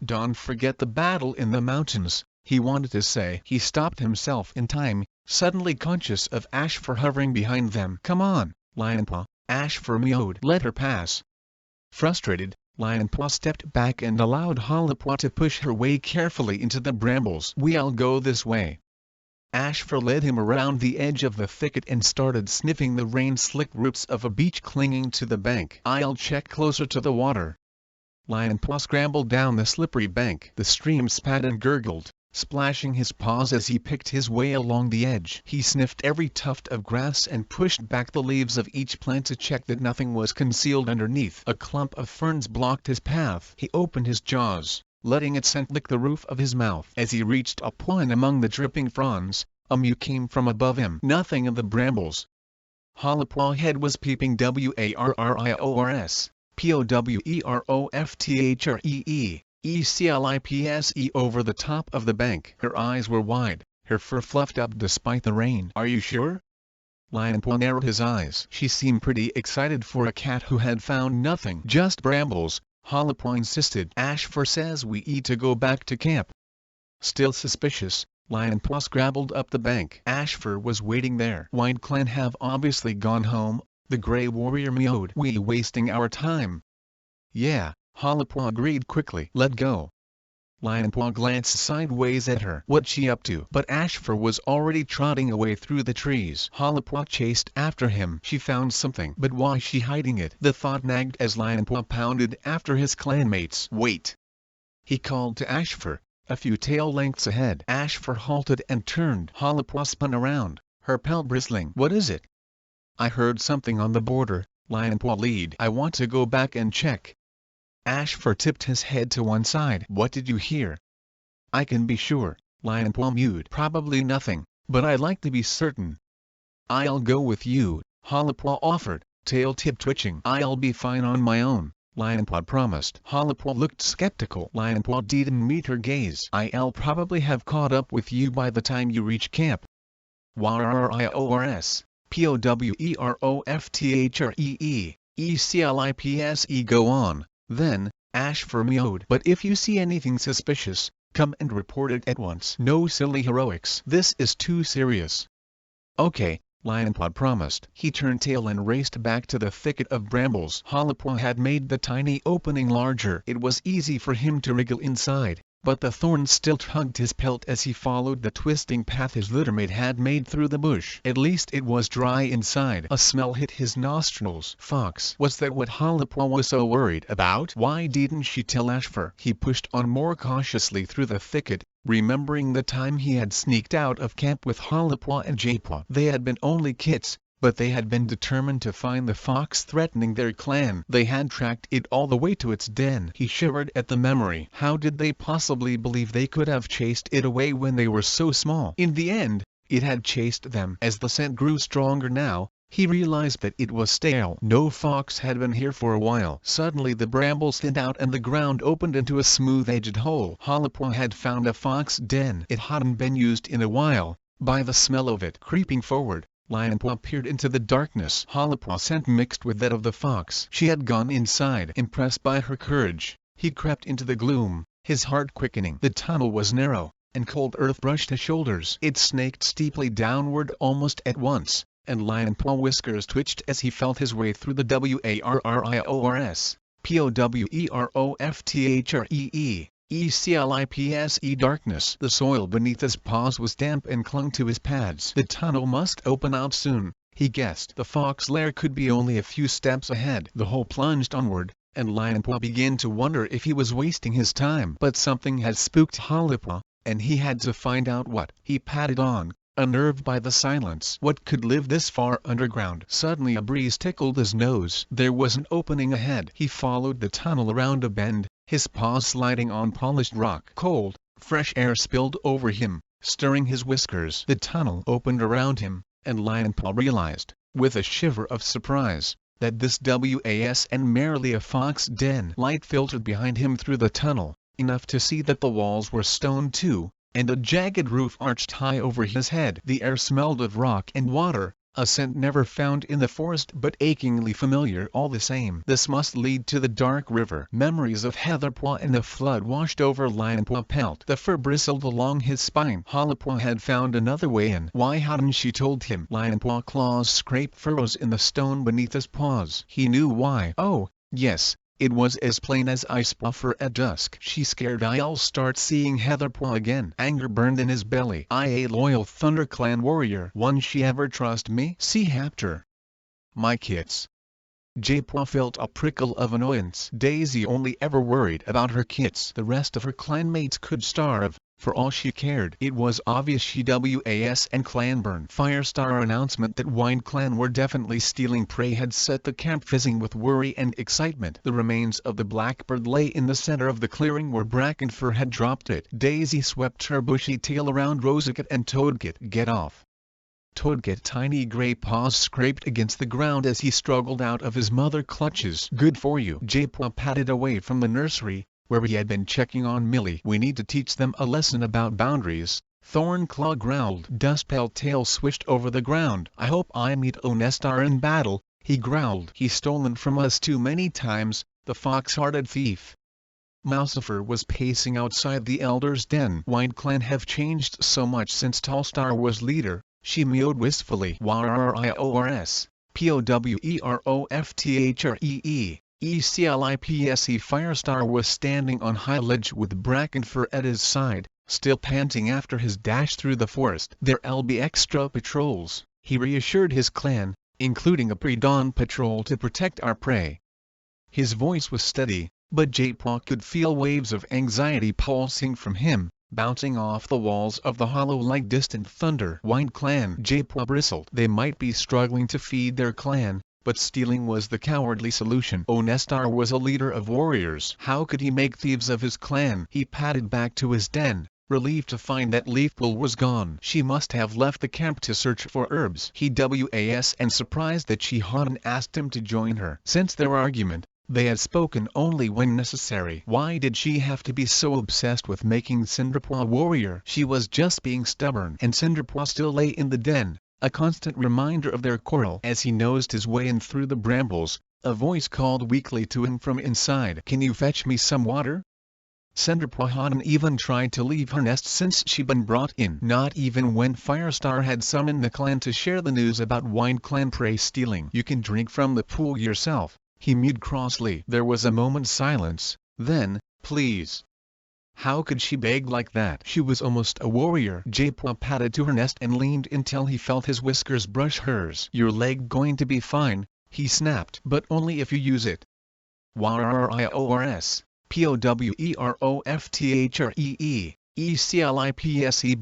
A: Don't forget the battle in the mountains, he wanted to say. He stopped himself in time, suddenly conscious of Ashfur hovering behind them. Come on, Lionpaw, Ashfur mewed. Let her pass. Frustrated, Lionpaw stepped back and allowed Hollipaw to push her way carefully into the brambles. We'll go this way. Ashfur led him around the edge of the thicket and started sniffing the rain-slicked roots of a beech clinging to the bank. I'll check closer to the water. Lionpaw scrambled down the slippery bank. The stream spat and gurgled, splashing his paws as he picked his way along the edge. He sniffed every tuft of grass and pushed back the leaves of each plant to check that nothing was concealed underneath. A clump of ferns blocked his path. He opened his jaws, letting its scent lick the roof of his mouth. As he reached a point among the dripping fronds, a mew came from above him. Nothing in the brambles. Hollipaw's head was peeping. Wariors, Poweroftree, Eclipse over the top of the bank. Her eyes were wide, her fur fluffed up despite the rain. Are you sure? Lionpaw narrowed his eyes. She seemed pretty excited for a cat who had found nothing. Just brambles, Hollopaw insisted. Ashfur says we need to go back to camp. Still suspicious, Lionpaw scrabbled up the bank. Ashfur was waiting there. Wind Clan have obviously gone home, the Grey Warrior mewed. We wasting our time. Yeah, Hollopaw agreed quickly. Let go. Lionpaw glanced sideways at her. What's she up to? But Ashfur was already trotting away through the trees. Hollopaw chased after him. She found something. But why is she hiding it? The thought nagged as Lionpaw pounded after his clanmates. Wait! He called to Ashfur, a few tail lengths ahead. Ashfur halted and turned. Hollopaw spun around, her pelt bristling. What is it? I heard something on the border, Lionpaw lead. I want to go back and check. Ashfur tipped his head to one side. What did you hear? I can be sure, Lionpaw mewed. Probably nothing, but I'd like to be certain. I'll go with you, Hollopaw offered, tail tip twitching. I'll be fine on my own, Lionpaw promised. Hollopaw looked skeptical. Lionpaw didn't meet her gaze. I'll probably have caught up with you by the time you reach camp. Warriors, POWEROFTHREE, ECLIPSE. Go on. Then, Ashfur mewed. But if you see anything suspicious, come and report it at once. No silly heroics. This is too serious. Okay, Lionpaw promised. He turned tail and raced back to the thicket of brambles. Hollopaw had made the tiny opening larger. It was easy for him to wriggle inside, but the thorns still tugged his pelt as he followed the twisting path his littermate had made through the bush. At least it was dry inside. A smell hit his nostrils. Fox. Was that what Hollopaw was so worried about? Why didn't she tell Ashfur? He pushed on more cautiously through the thicket, remembering the time he had sneaked out of camp with Hollopaw and Jaypaw. They had been only kits, but they had been determined to find the fox threatening their clan. They had tracked it all the way to its den. He shivered at the memory. How did they possibly believe they could have chased it away when they were so small? In the end, it had chased them. As the scent grew stronger now, he realized that it was stale. No fox had been here for a while. Suddenly the brambles thinned out and the ground opened into a smooth-edged hole. Hollopaw had found a fox den. It hadn't been used in a while. By the smell of it. Creeping forward, Lionpaw peered into the darkness. Hollowpaw's scent mixed with that of the fox. She had gone inside. Impressed by her courage, he crept into the gloom, his heart quickening. The tunnel was narrow, and cold earth brushed his shoulders. It snaked steeply downward almost at once, and Lionpaw whiskers twitched as he felt his way through the WARRIORS, POWEROFTHREE. ECLIPSE darkness. The soil beneath his paws was damp and clung to his pads. The tunnel must open out soon, he guessed. The fox lair could be only a few steps ahead. The hole plunged onward, and Lionpaw began to wonder if he was wasting his time. But something had spooked Hollopaw, and he had to find out what. He padded on, unnerved by the silence. What could live this far underground? Suddenly a breeze tickled his nose. There was an opening ahead. He followed the tunnel around a bend, his paws sliding on polished rock. Cold, fresh air spilled over him, stirring his whiskers. The tunnel opened around him, and Lionpaw realized, with a shiver of surprise, that this wasn't merely a fox den. Light filtered behind him through the tunnel, enough to see that the walls were stone too, and a jagged roof arched high over his head. The air smelled of rock and water, a scent never found in the forest but achingly familiar all the same. This must lead to the dark river. Memories of Heatherpaw and the flood washed over Lionpaw pelt. The fur bristled along his spine. Hollopaw had found another way in. Why hadn't she told him? Lionpaw claws scraped furrows in the stone beneath his paws. He knew why. Oh, yes. It was as plain as I saw her at dusk. She's scared I'll start seeing Heatherpaw again. Anger burned in his belly. A loyal Thunder Clan warrior. Won't she ever trust me? See Hapter. My kits. Jaypaw felt a prickle of annoyance. Daisy only ever worried about her kits. The rest of her clanmates could starve, for all she cared. It was obvious she and Clanburn Firestar announcement that Wind Clan were definitely stealing prey had set the camp fizzing with worry and excitement. The remains of the blackbird lay in the center of the clearing where Brackenfur had dropped it. Daisy swept her bushy tail around Rosecat and Toadkit. Get off. Toadkit tiny gray paws scraped against the ground as he struggled out of his mother clutches. Good for you. Jaypaw padded away from the nursery, where he had been checking on Millie. We need to teach them a lesson about boundaries, Thornclaw growled. Dustpelt tail swished over the ground. I hope I meet Onestar in battle, he growled. He's stolen from us too many times, the fox-hearted thief. Mousifer was pacing outside the Elder's den. White Clan have changed so much since Tallstar was leader, she mewed wistfully. Warriors, Powerftree, Eclipse. Firestar was standing on high ledge with Brackenfur at his side, still panting after his dash through the forest. There'll be extra patrols, he reassured his clan, including a pre-dawn patrol to protect our prey. His voice was steady, but Japaw could feel waves of anxiety pulsing from him, bouncing off the walls of the hollow like distant thunder. White Clan. Japaw bristled. They might be struggling to feed their clan, but stealing was the cowardly solution. Onestar was a leader of warriors. How could he make thieves of his clan? He padded back to his den, relieved to find that Leafpool was gone. She must have left the camp to search for herbs. He was and surprised that she hadn't asked him to join her. Since their argument, they had spoken only when necessary. Why did she have to be so obsessed with making Cinderpaw a warrior? She was just being stubborn. And Cinderpaw still lay in the den, a constant reminder of their quarrel. As he nosed his way in through the brambles, a voice called weakly to him from inside. Can you fetch me some water? Cinderpaw hadn't even tried to leave her nest since she'd been brought in. Not even when Firestar had summoned the clan to share the news about White Clan prey stealing. You can drink from the pool yourself, he mewed crossly. There was a moment's silence, then, please. How could she beg like that? She was almost a warrior. Japaw padded to her nest and leaned until he felt his whiskers brush hers. Your leg going to be fine, he snapped. But only if you use it. Warriors, Powerftree, Eclipse.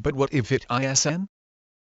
A: But what if it isn't?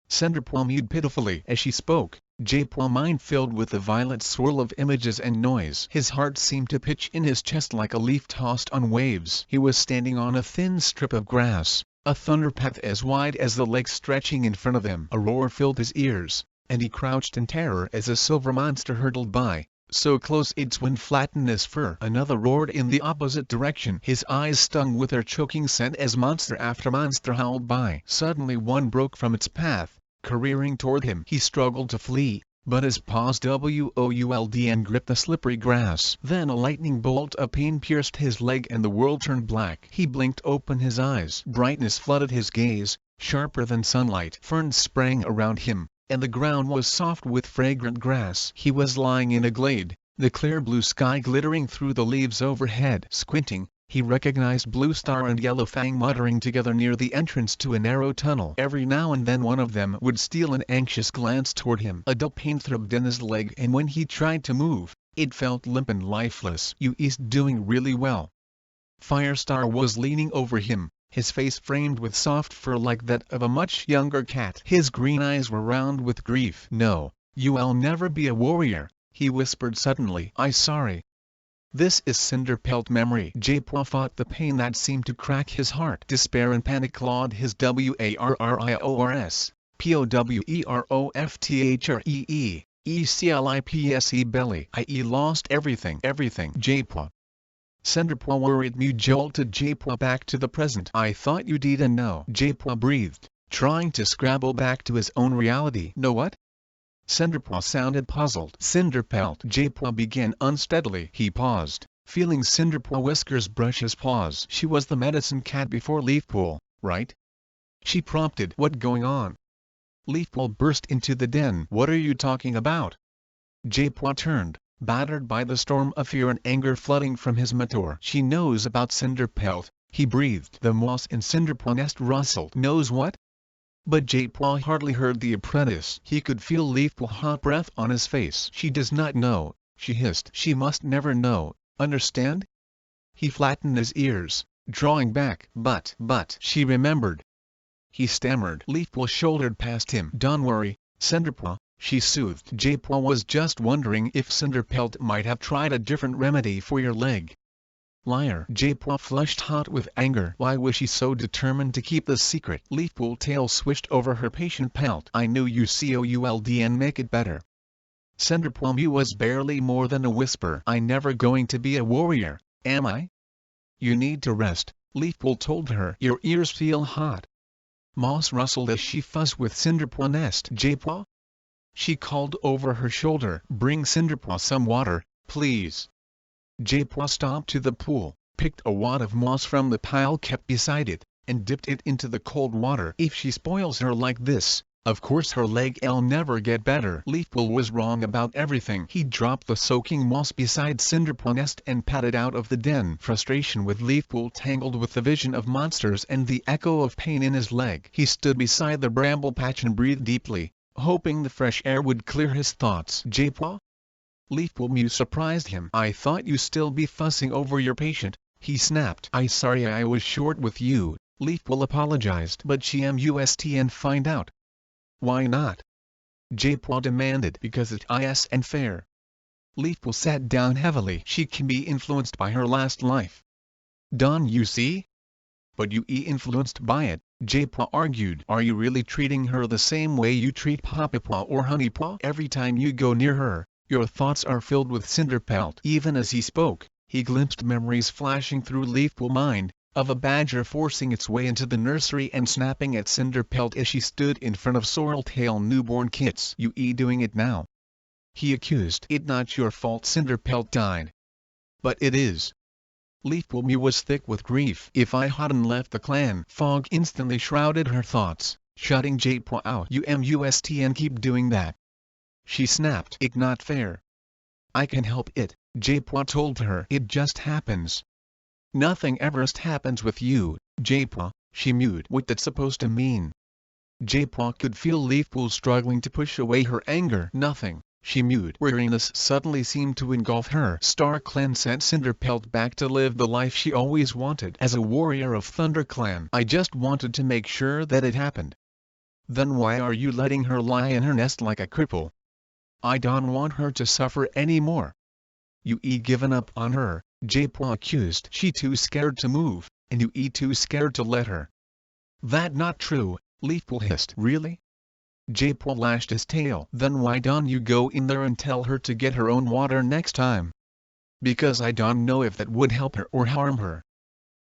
A: Cinderpaw mewed pitifully as she spoke, Japaw's mind filled with a violent swirl of images and noise. His heart seemed to pitch in his chest like a leaf tossed on waves. He was standing on a thin strip of grass, a thunder path as wide as the lake stretching in front of him. A roar filled his ears, and he crouched in terror as a silver monster hurtled by, so close its wind flattened his fur. Another roared in the opposite direction. His eyes stung with their choking scent as monster after monster howled by. Suddenly one broke from its path, careering toward him. He struggled to flee, but his paws would and gripped the slippery grass. Then a lightning bolt of pain pierced his leg and the world turned black. He blinked open his eyes. Brightness flooded his gaze, sharper than sunlight. Ferns sprang around him, and the ground was soft with fragrant grass. He was lying in a glade, the clear blue sky glittering through the leaves overhead. Squinting, he recognized Bluestar and Yellowfang muttering together near the entrance to a narrow tunnel. Every now and then one of them would steal an anxious glance toward him. A dull pain throbbed in his leg, and when he tried to move, it felt limp and lifeless. You is doing really well. Firestar was leaning over him, his face framed with soft fur like that of a much younger cat. His green eyes were round with grief. No, you'll never be a warrior, he whispered suddenly. I'm sorry. This is Cinderpelt memory. Japaw fought the pain that seemed to crack his heart. Despair and panic clawed his warriors, Powerftree, Eclipse belly. I lost everything. Japaw. Cinderpaw worried Mew jolted Japaw back to the present. I thought you didn't know. Japaw breathed, trying to scrabble back to his own reality. Know what? Cinderpaw sounded puzzled. Cinderpelt. Japaw began unsteadily. He paused, feeling Cinderpaw whiskers brush his paws. She was the medicine cat before Leafpool, right? She prompted. What going on? Leafpool burst into the den. What are you talking about? Japaw turned, battered by the storm of fear and anger flooding from his mentor. She knows about Cinderpelt, he breathed. The moss in Cinderpaw nest rustled. Knows what? But Japaw hardly heard the apprentice. He could feel Leafpool's hot breath on his face. She does not know, she hissed. She must never know, understand? He flattened his ears, drawing back. But she remembered. He stammered. Leafpool shouldered past him. Don't worry, Cinderpaw, she soothed. Japaw was just wondering if Cinderpelt might have tried a different remedy for your leg. Liar. Japaw flushed hot with anger. Why was she so determined to keep the secret? Leafpool tail swished over her patient pelt. I knew you could and make it better. Cinderpaw mew was barely more than a whisper. I'm never going to be a warrior, am I? You need to rest, Leafpool told her. Your ears feel hot. Moss rustled as she fussed with Cinderpaw nest. J-Paw? She called over her shoulder. Bring Cinderpaw some water, please. J-Paw stomped to the pool, picked a wad of moss from the pile kept beside it, and dipped it into the cold water. If she spoils her like this, of course her leg'll never get better. Leafpool was wrong about everything. He dropped the soaking moss beside Cinderpaw nest and padded out of the den. Frustration with Leafpool tangled with the vision of monsters and the echo of pain in his leg. He stood beside the bramble patch and breathed deeply, hoping the fresh air would clear his thoughts. J-Paw? Leafpool Mew surprised him. I thought you still be fussing over your patient, he snapped. I sorry I was short with you, Leafpool apologized. But she must and find out. Why not? J-Paw demanded. Because it is unfair. Leafpool sat down heavily. She can be influenced by her last life. Done, you see? But you influenced by it, J-Paw argued. Are you really treating her the same way you treat Papapaw or Honeypaw? Every time you go near her, your thoughts are filled with Cinderpelt. Even as he spoke, he glimpsed memories flashing through Leafpool's mind, of a badger forcing its way into the nursery and snapping at Cinderpelt as she stood in front of Sorreltail newborn kits. You doing it now? He accused. It not your fault Cinderpelt died. But it is. Leafpool Mew was thick with grief. If I hadn't left the clan. Fog instantly shrouded her thoughts, shutting J-Paw out. You must and keep doing that. She snapped. It not fair. I can help it, J-Paw told her. It just happens. Nothing ever happens with you, J-Paw, she mewed. What that supposed to mean? J-Paw could feel Leafpool struggling to push away her anger. Nothing, she mewed. Weariness suddenly seemed to engulf her. StarClan sent Cinderpelt back to live the life she always wanted as a warrior of ThunderClan. I just wanted to make sure that it happened. Then why are you letting her lie in her nest like a cripple? I don't want her to suffer anymore. You given up on her, J-Paw accused. She too scared to move, and you too scared to let her. That not true, Leafpool hissed. Really? J-Paw lashed his tail. Then why don't you go in there and tell her to get her own water next time? Because I don't know if that would help her or harm her.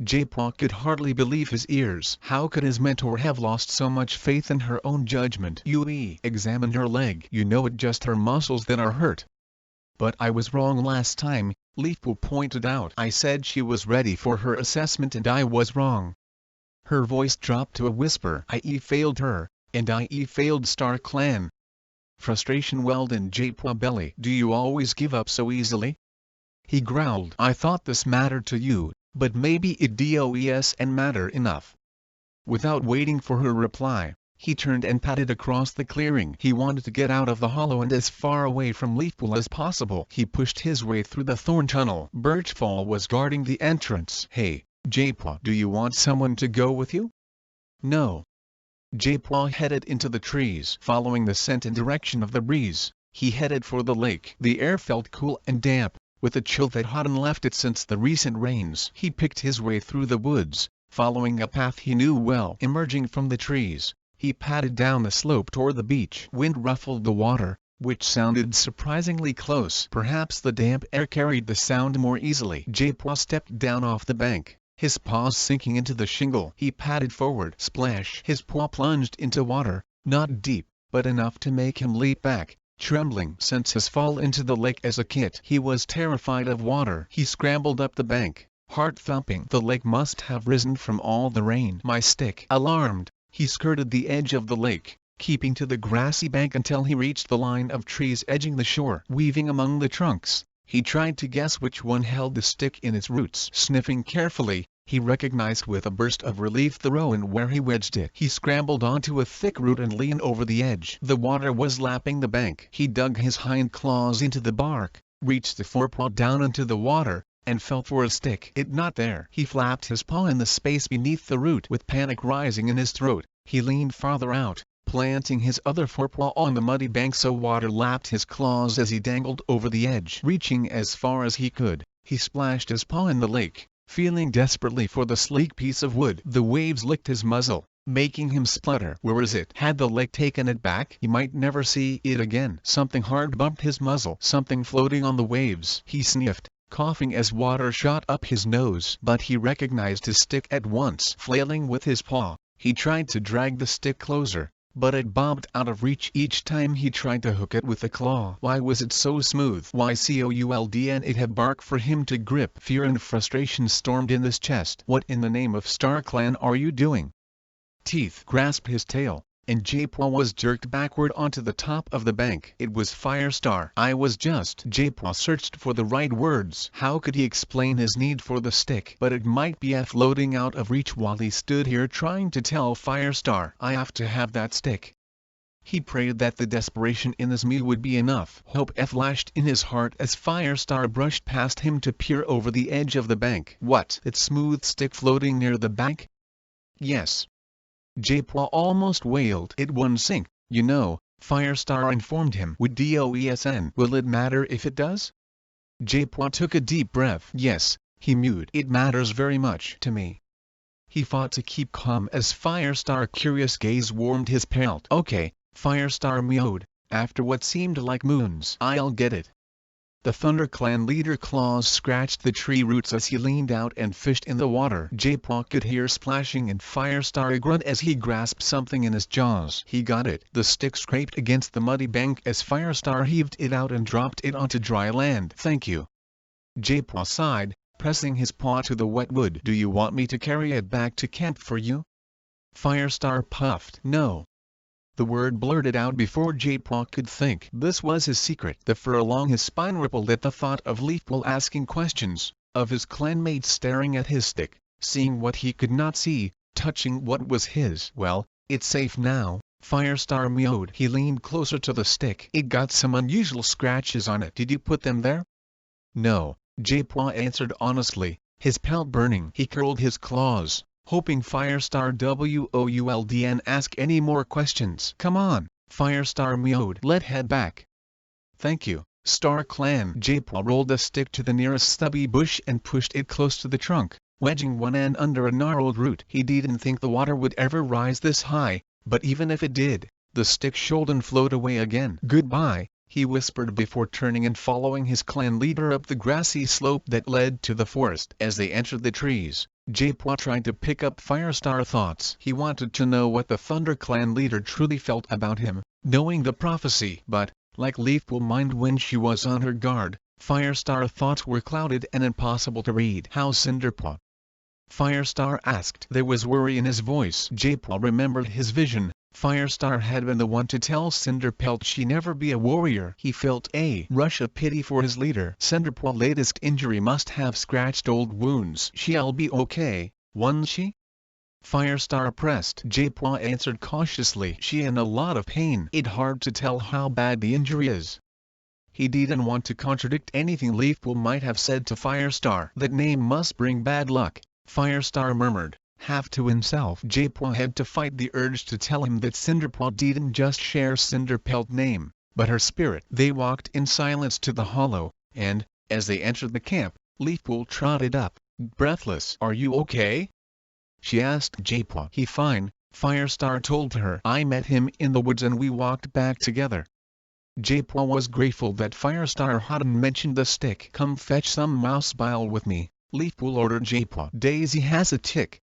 A: J-Paw could hardly believe his ears. How could his mentor have lost so much faith in her own judgment? You examined her leg. You know it just her muscles that are hurt. But I was wrong last time, Leafpool pointed out. I said she was ready for her assessment and I was wrong. Her voice dropped to a whisper. I failed her, and I failed StarClan. Frustration welled in J-Paw's belly. Do you always give up so easily? He growled. I thought this mattered to you, but maybe it doesn't matter enough. Without waiting for her reply, he turned and padded across the clearing. He wanted to get out of the hollow and as far away from Leafpool as possible. He pushed his way through the thorn tunnel. Birchfall was guarding the entrance. Hey, J-Paw, do you want someone to go with you? No. J-Paw headed into the trees. Following the scent and direction of the breeze, he headed for the lake. The air felt cool and damp, with a chill that hadn't left it since the recent rains. He picked his way through the woods, following a path he knew well. Emerging from the trees, he padded down the slope toward the beach. Wind ruffled the water, which sounded surprisingly close. Perhaps the damp air carried the sound more easily. J-Paw stepped down off the bank, his paws sinking into the shingle. He padded forward. Splash! His paw plunged into water, not deep, but enough to make him leap back, trembling since his fall into the lake as a kid. He was terrified of water. He scrambled up the bank, heart thumping. The lake must have risen from all the rain. My stick! Alarmed, he skirted the edge of the lake, keeping to the grassy bank until he reached the line of trees edging the shore. Weaving among the trunks, he tried to guess which one held the stick in its roots. Sniffing carefully, he recognized with a burst of relief the rowan where he wedged it. He scrambled onto a thick root and leaned over the edge. The water was lapping the bank. He dug his hind claws into the bark, reached the forepaw down into the water, and felt for a stick. It not there. He flapped his paw in the space beneath the root. With panic rising in his throat, he leaned farther out, planting his other forepaw on the muddy bank so water lapped his claws as he dangled over the edge. Reaching as far as he could, he splashed his paw in the lake, feeling desperately for the sleek piece of wood. The waves licked his muzzle, making him splutter. Where is it? Had the lake taken it back? He might never see it again. Something hard bumped his muzzle. Something floating on the waves. He sniffed, coughing as water shot up his nose. But he recognized his stick at once. Flailing with his paw, He tried to drag the stick closer, but it bobbed out of reach each time he tried to hook it with a claw. Why was it so smooth? Why could it have barked for him to grip? Fear and frustration stormed in his chest. What in the name of Star Clan are you doing? Teeth grasped his tail, and J-Paw was jerked backward onto the top of the bank. It was Firestar. J-Paw searched for the right words. How could he explain his need for the stick? But it might be floating out of reach while he stood here trying to tell Firestar, I have to have that stick. He prayed that the desperation in his mood would be enough. Hope flashed in his heart as Firestar brushed past him to peer over the edge of the bank. What? That smooth stick floating near the bank? Yes. J-Paw almost wailed. It won't sink, you know, Firestar informed him with DOESN. Will it matter if it does? J-Paw took a deep breath. Yes, he mewed. It matters very much to me. He fought to keep calm as Firestar's curious gaze warmed his pelt. Okay, Firestar mewed, after what seemed like moons. I'll get it. The Thunder Clan leader claws scratched the tree roots as he leaned out and fished in the water. J-Paw could hear splashing and Firestar grunt as he grasped something in his jaws. He got it. The stick scraped against the muddy bank as Firestar heaved it out and dropped it onto dry land. Thank you. J-Paw sighed, pressing his paw to the wet wood. Do you want me to carry it back to camp for you? Firestar puffed. No. The word blurted out before J-Paw could think. This was his secret. The fur along his spine rippled at the thought of Leafpool asking questions, of his clanmates staring at his stick, seeing what he could not see, touching what was his. Well, it's safe now, Firestar mewed. He leaned closer to the stick. It got some unusual scratches on it. Did you put them there? No, J-Paw answered honestly, his pelt burning. He curled his claws, hoping Firestar wouldn't ask any more questions. Come on, Firestar mewed. Let's head back. Thank you, Star Clan. J-Paw rolled a stick to the nearest stubby bush and pushed it close to the trunk, wedging one end under a gnarled root. He didn't think the water would ever rise this high, but even if it did, the stick shouldered and flowed away again. Goodbye, he whispered before turning and following his clan leader up the grassy slope that led to the forest. As they entered the trees, J-Paw tried to pick up Firestar thoughts. He wanted to know what the Thunder Clan leader truly felt about him, knowing the prophecy. But, like Leafpool mind when she was on her guard, Firestar thoughts were clouded and impossible to read. How's Cinderpaw? Firestar asked. There was worry in his voice. J-Paw remembered his vision. Firestar had been the one to tell Cinderpelt she'd never be a warrior. He felt a rush of pity for his leader. Cinderpaw's latest injury must have scratched old wounds. She'll be okay, won't she? Firestar pressed. J-Paw answered cautiously. She in a lot of pain. It's hard to tell how bad the injury is. He didn't want to contradict anything Leafpool might have said to Firestar. That name must bring bad luck, Firestar murmured, half to himself. J-Paw had to fight the urge to tell him that Cinderpaw didn't just share Cinderpelt's name, but her spirit. They walked in silence to the hollow, and, as they entered the camp, Leafpool trotted up, breathless. Are you okay? She asked J-Paw. He fine, Firestar told her. I met him in the woods and we walked back together. J-Paw was grateful that Firestar hadn't mentioned the stick. Come fetch some mouse bile with me, Leafpool ordered J-Paw. Daisy has a tick.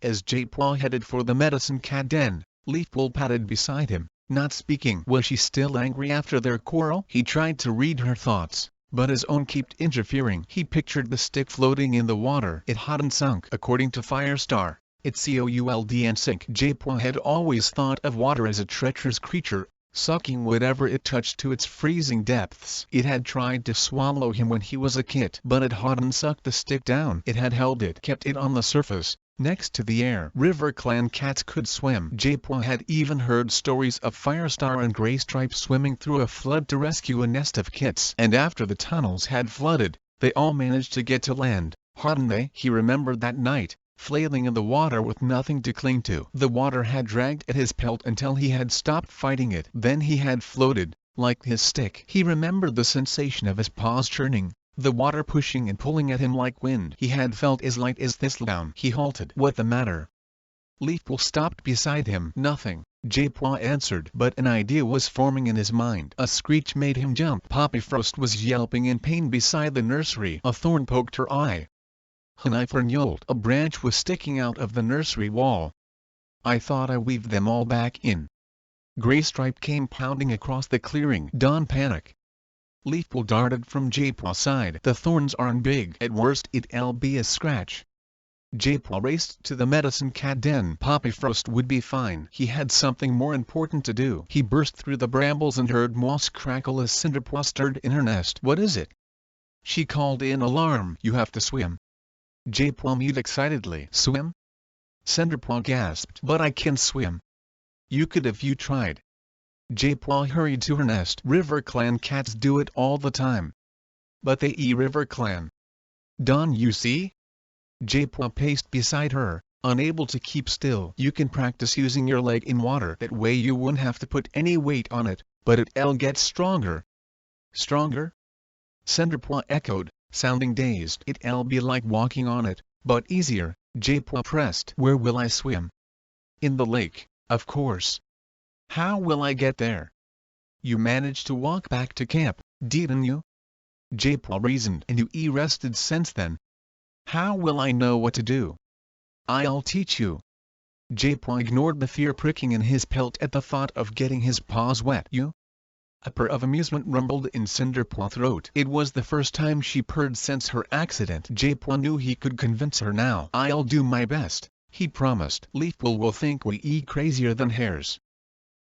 A: As J-Paw headed for the medicine cat den, Leafpool padded beside him, not speaking. Was she still angry after their quarrel? He tried to read her thoughts, but his own kept interfering. He pictured the stick floating in the water. It hadn't sunk. According to Firestar, it couldn't sink. J-Paw had always thought of water as a treacherous creature, sucking whatever it touched to its freezing depths. It had tried to swallow him when he was a kid, but it hadn't sucked the stick down. It had held it, kept it on the surface, next to the air. River Clan cats could swim. J-Paw had even heard stories of Firestar and Graystripe swimming through a flood to rescue a nest of kits. And after the tunnels had flooded, they all managed to get to land, hadn't they? He remembered that night, flailing in the water with nothing to cling to. The water had dragged at his pelt until he had stopped fighting it. Then he had floated, like his stick. He remembered the sensation of his paws churning, the water pushing and pulling at him like wind. He had felt as light as thistledown. He halted. What the matter? Leafpool stopped beside him. Nothing, J-Paw answered. But an idea was forming in his mind. A screech made him jump. Poppy Frost was yelping in pain beside the nursery. A thorn poked her eye. Hunifernyold. A branch was sticking out of the nursery wall. I thought I weaved them all back in. Graystripe came pounding across the clearing. Dawn panic. Leafpool darted from J-Paw's side. The thorns aren't big. At worst it'll be a scratch. J-Paw raced to the medicine cat den. Poppyfrost would be fine. He had something more important to do. He burst through the brambles and heard moss crackle as Cinderpaw stirred in her nest. What is it? She called in alarm. You have to swim. J-Paw mewed excitedly. Swim? Cinderpaw gasped. But I can swim. You could if you tried. J-Paw hurried to her nest. River Clan cats do it all the time. But they River Clan. Dawn, you see? J-Paw paced beside her, unable to keep still. You can practice using your leg in water. That way you wouldn't have to put any weight on it, but it'll get stronger. Stronger? Cinderpaw echoed, sounding dazed. It'll be like walking on it, but easier. J-Paw pressed. Where will I swim? In the lake, of course. How will I get there? You managed to walk back to camp, didn't you? J-Paw reasoned. And you rested since then. How will I know what to do? I'll teach you. J-Paw ignored the fear pricking in his pelt at the thought of getting his paws wet. You? A purr of amusement rumbled in Cinderpaw's throat. It was the first time she purred since her accident. J-Paw knew he could convince her now. I'll do my best, he promised. Leafpool will think we crazier than hares.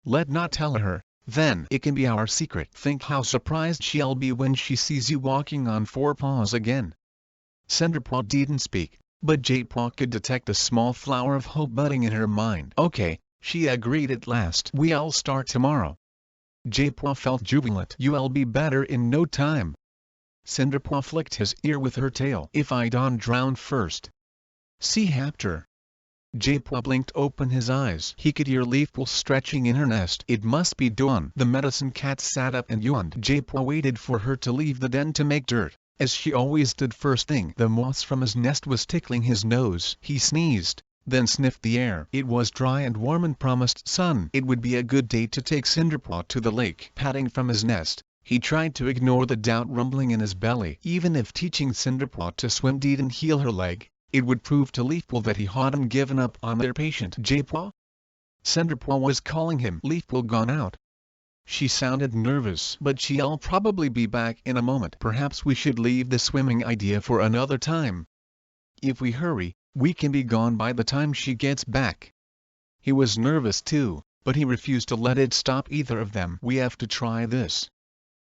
A: Let not tell her, then it can be our secret. Think how surprised she'll be when she sees you walking on 4 paws again. Cinderpaw didn't speak, but J-Paw could detect a small flower of hope budding in her mind. Okay, she agreed at last. We'll start tomorrow. J-Paw felt jubilant. You'll be better in no time. Cinderpaw flicked his ear with her tail. If I don't drown first. See Hapter. J-Paw blinked open his eyes. He could hear Leafpool stretching in her nest. It must be dawn. The medicine cat sat up and yawned. J-Paw waited for her to leave the den to make dirt. As she always did first thing. The moss from his nest was tickling his nose. He sneezed, then sniffed the air. It was dry and warm and promised sun. It would be a good day to take Cinderpaw to the lake. Patting from his nest, he tried to ignore the doubt rumbling in his belly. Even if teaching Cinderpaw to swim didn't heal her leg, it would prove to Leafpool that he hadn't given up on their patient. J-Paw? Cinderpaw was calling him. Leafpool gone out. She sounded nervous. But she'll probably be back in a moment. Perhaps we should leave the swimming idea for another time. If we hurry, we can be gone by the time she gets back. He was nervous too, but he refused to let it stop either of them. We have to try this.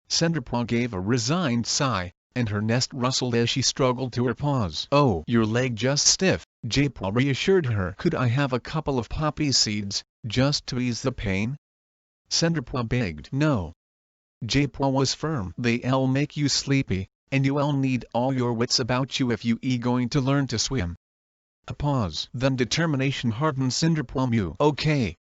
A: Cinderpaw gave a resigned sigh, and her nest rustled as she struggled to her paws. Oh, your leg just stiff, J-Paw reassured her. Could I have a couple of poppy seeds, just to ease the pain? Cinderpaw begged. No. J-Paw was firm. They'll make you sleepy, and you'll need all your wits about you if you going to learn to swim. A pause. Then determination hardened Cinderpaw. Mew. Okay.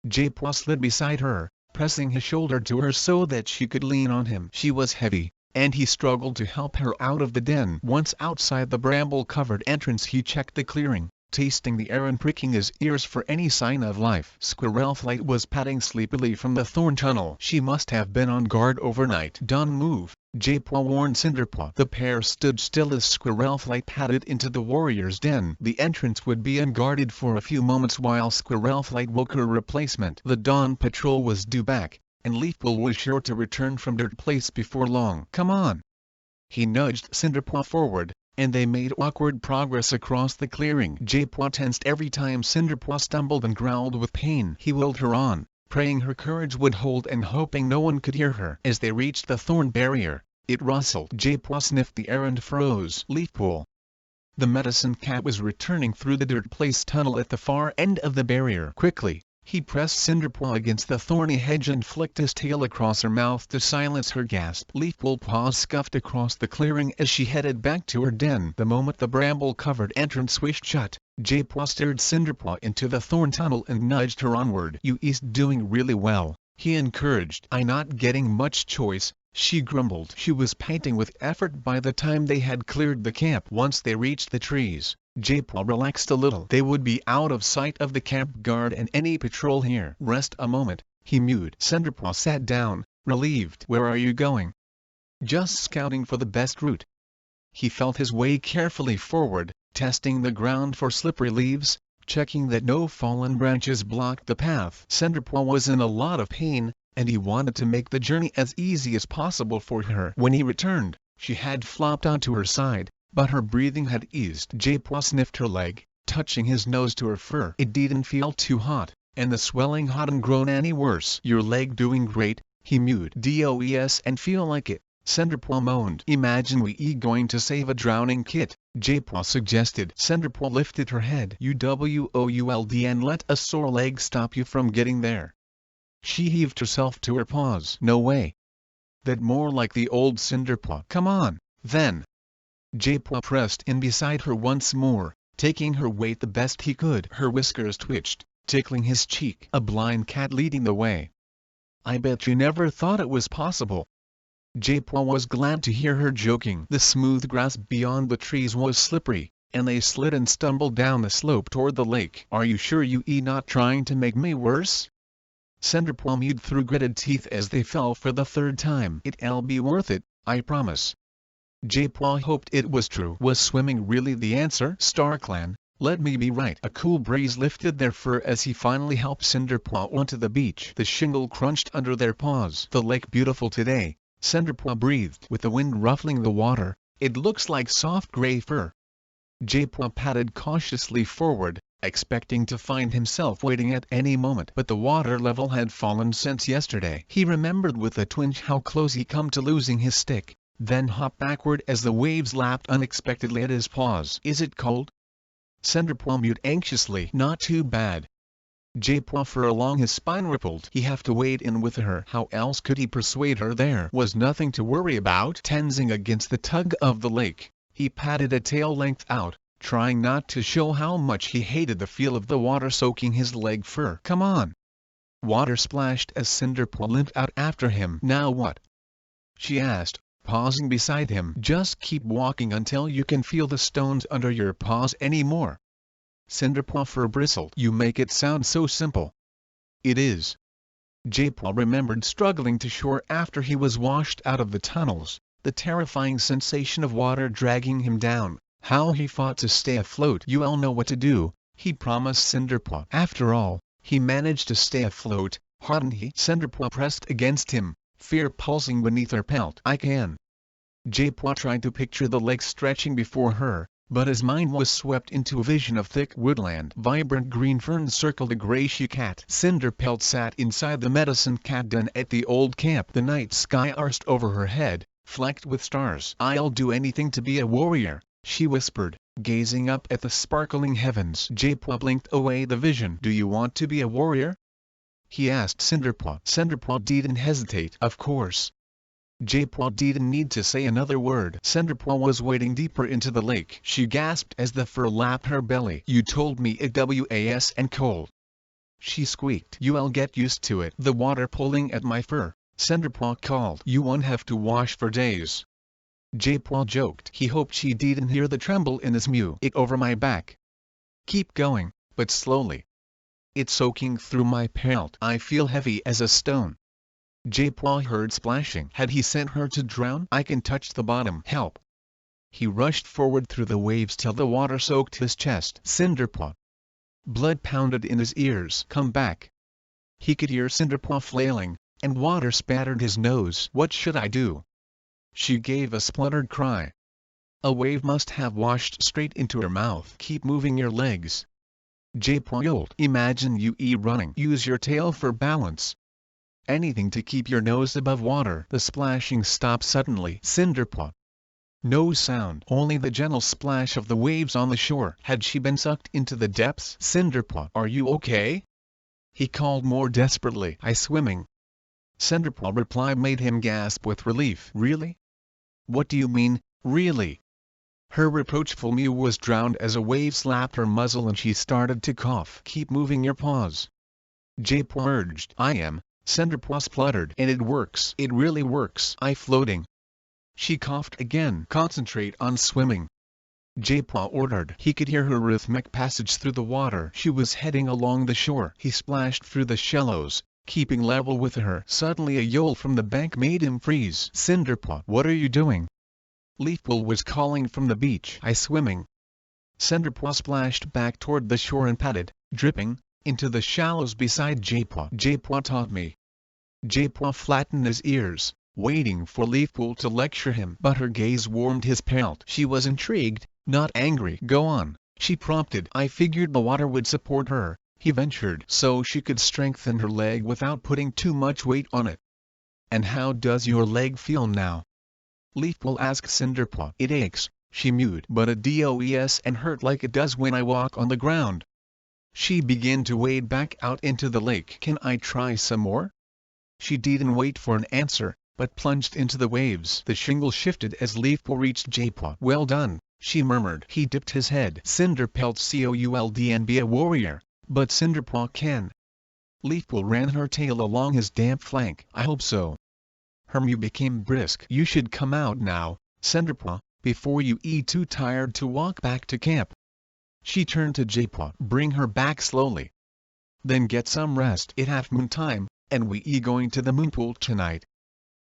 A: J-Paw slid beside her, pressing his shoulder to her so that she could lean on him. She was heavy, and he struggled to help her out of the den. Once outside the bramble-covered entrance he checked the clearing, tasting the air and pricking his ears for any sign of life. Squirrelflight was padding sleepily from the thorn tunnel. She must have been on guard overnight. Don't move, J-Paw warned Cinderpaw. The pair stood still as Squirrelflight padded into the warrior's den. The entrance would be unguarded for a few moments while Squirrelflight woke her replacement. The dawn patrol was due back, and Leafpool was sure to return from Dirt Place before long. Come on. He nudged Cinderpaw forward, and they made awkward progress across the clearing. J-Paw tensed every time Cinderpaw stumbled and growled with pain. He willed her on, praying her courage would hold and hoping no one could hear her. As they reached the thorn barrier, it rustled. J-Paw sniffed the air and froze. Leafpool. The medicine cat was returning through the Dirt Place tunnel at the far end of the barrier. Quickly, he pressed Cinderpaw against the thorny hedge and flicked his tail across her mouth to silence her gasp. Leafpool paws scuffed across the clearing as she headed back to her den. The moment the bramble-covered entrance swished shut, J-Paw steered Cinderpaw into the thorn tunnel and nudged her onward. You's doing really well, he encouraged. I'm not getting much choice, she grumbled. She was panting with effort by the time they had cleared the camp. Once they reached the trees, J-Paw relaxed a little. They would be out of sight of the camp guard and any patrol here. Rest a moment, he mewed. Cinderpaw sat down, relieved. Where are you going? Just scouting for the best route. He felt his way carefully forward, testing the ground for slippery leaves, checking that no fallen branches blocked the path. Cinderpaw was in a lot of pain, and he wanted to make the journey as easy as possible for her. When he returned, she had flopped onto her side, but her breathing had eased. J-Paw sniffed her leg, touching his nose to her fur. It didn't feel too hot, and the swelling hadn't grown any worse. "Your leg doing great," he mewed. "DOES and feel like it," Cinderpaw moaned. "Imagine we going to save a drowning kit," J-Paw suggested. Cinderpaw lifted her head. "UWOULD and let a sore leg stop you from getting there." She heaved herself to her paws. "No way. That more like the old Cinderpaw." "Come on, then." J-Paw pressed in beside her once more, taking her weight the best he could. Her whiskers twitched, tickling his cheek. A blind cat leading the way. "I bet you never thought it was possible." J-Paw was glad to hear her joking. The smooth grass beyond the trees was slippery, and they slid and stumbled down the slope toward the lake. "Are you sure you not trying to make me worse?" Cinderpaw mewed through gritted teeth as they fell for the third time. "It'll be worth it, I promise." J-Paw hoped it was true. Was swimming really the answer? StarClan, let me be right. A cool breeze lifted their fur as he finally helped Cinderpaw onto the beach. The shingle crunched under their paws. "The lake beautiful today," Cinderpaw breathed. "With the wind ruffling the water, it looks like soft gray fur." J-Paw padded cautiously forward, expecting to find himself waiting at any moment. But the water level had fallen since yesterday. He remembered with a twinge how close he come to losing his stick, then hopped backward as the waves lapped unexpectedly at his paws. "Is it cold?" Cinderpaw mewed anxiously. "Not too bad." J-Paw fur along his spine rippled. He have to wade in with her. How else could he persuade her there was nothing to worry about? Tensing against the tug of the lake, he padded a tail length out, trying not to show how much he hated the feel of the water soaking his leg fur. "Come on." Water splashed as Cinderpaw limped out after him. "Now what?" she asked, pausing beside him. "Just keep walking until you can feel the stones under your paws anymore." Cinderpaw fur bristled. "You make it sound so simple." "It is." J-Paw remembered struggling to shore after he was washed out of the tunnels, the terrifying sensation of water dragging him down, how he fought to stay afloat. "You'll know what to do," he promised Cinderpaw. After all, he managed to stay afloat, hadn't he? Cinderpaw pressed against him, fear pulsing beneath her pelt. "I can." J-Paw tried to picture the lake stretching before her, but his mind was swept into a vision of thick woodland. Vibrant green ferns circled a gray she-cat. Cinderpelt sat inside the medicine cat den at the old camp. The night sky arched over her head, flecked with stars. "I'll do anything to be a warrior," she whispered, gazing up at the sparkling heavens. J-Paw blinked away the vision. "Do you want to be a warrior?" he asked Cinderpaw. Cinderpaw didn't hesitate. "Of course." J-Paw didn't need to say another word. Cinderpaw was wading deeper into the lake. She gasped as the fur lapped her belly. "You told me it was and cold," she squeaked. "You'll get used to it." "The water pulling at my fur," Cinderpaw called. "You won't have to wash for days." J-Paw joked. He hoped she didn't hear the tremble in his mew. "It over my back." "Keep going, but slowly. It's soaking through my pelt. I feel heavy as a stone." J-Paw heard splashing. Had he sent her to drown? "I can touch the bottom. Help." He rushed forward through the waves till the water soaked his chest. Cinderpaw. Blood pounded in his ears. "Come back." He could hear Cinderpaw flailing, and water spattered his nose. "What should I do?" She gave a spluttered cry. A wave must have washed straight into her mouth. "Keep moving your legs." J-Paw yelled. "Imagine you running. Use your tail for balance. Anything to keep your nose above water." The splashing stopped suddenly. Cinderpaw. No sound, only the gentle splash of the waves on the shore. Had she been sucked into the depths? "Cinderpaw, are you okay?" he called more desperately. "I swimming." Cinderpaw reply made him gasp with relief. "Really?" "What do you mean, really?" Her reproachful mew was drowned as a wave slapped her muzzle and she started to cough. "Keep moving your paws," J-Paw urged. "I am," Cinderpaw spluttered. "And it works. It really works. I floating." She coughed again. "Concentrate on swimming," J-Paw ordered. He could hear her rhythmic passage through the water. She was heading along the shore. He splashed through the shallows, keeping level with her. Suddenly a yowl from the bank made him freeze. "Cinderpaw, what are you doing?" Leafpool was calling from the beach. "I swimming." Cinderpaw splashed back toward the shore and padded, dripping, into the shallows beside J-Paw. J-Paw taught me. J-Paw flattened his ears, waiting for Leafpool to lecture him. But her gaze warmed his pelt. She was intrigued, not angry. Go on, she prompted. I figured the water would support her, he ventured, so she could strengthen her leg without putting too much weight on it. And how does your leg feel now? Leafpool asked Cinderpaw. It aches, she mewed. But it does and hurt like it does when I walk on the ground. She began to wade back out into the lake. Can I try some more? She didn't wait for an answer, but plunged into the waves. The shingle shifted as Leafpool reached J-Paw. Well done, she murmured. He dipped his head. Cinderpelt couldn't be a warrior, but Cinderpaw can. Leafpool ran her tail along his damp flank. I hope so. Her mew became brisk. You should come out now, Cinderpaw, before you get too tired to walk back to camp. She turned to J-Paw. Bring her back slowly. Then get some rest. It's half-moon time, and we going to the moonpool tonight.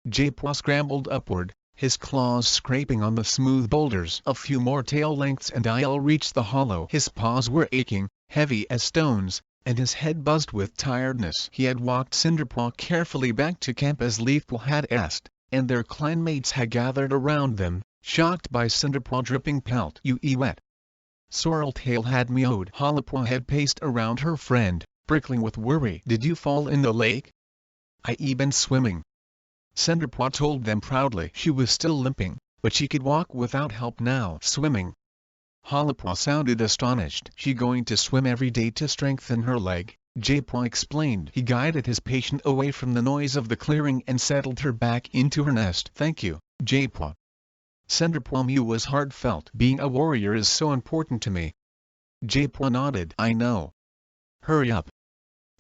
A: J-Paw scrambled upward, his claws scraping on the smooth boulders. A few more tail lengths and I'll reach the hollow. His paws were aching, heavy as stones, and his head buzzed with tiredness. He had walked Cinderpaw carefully back to camp as Leafpool had asked, and their clanmates had gathered around them, shocked by Cinderpaw's dripping pelt. You wet. Sorreltail had meowed. Hollypaw had paced around her friend, prickling with worry. Did you fall in the lake? I been swimming. Cinderpaw told them proudly. She was still limping, but she could walk without help now. Swimming? Hollypaw sounded astonished. She going to swim every day to strengthen her leg, J-Paw explained. He guided his patient away from the noise of the clearing and settled her back into her nest. Thank you, J-Paw. Cinderpaw mew was heartfelt. Being a warrior is so important to me. J-Paw nodded. I know. Hurry up.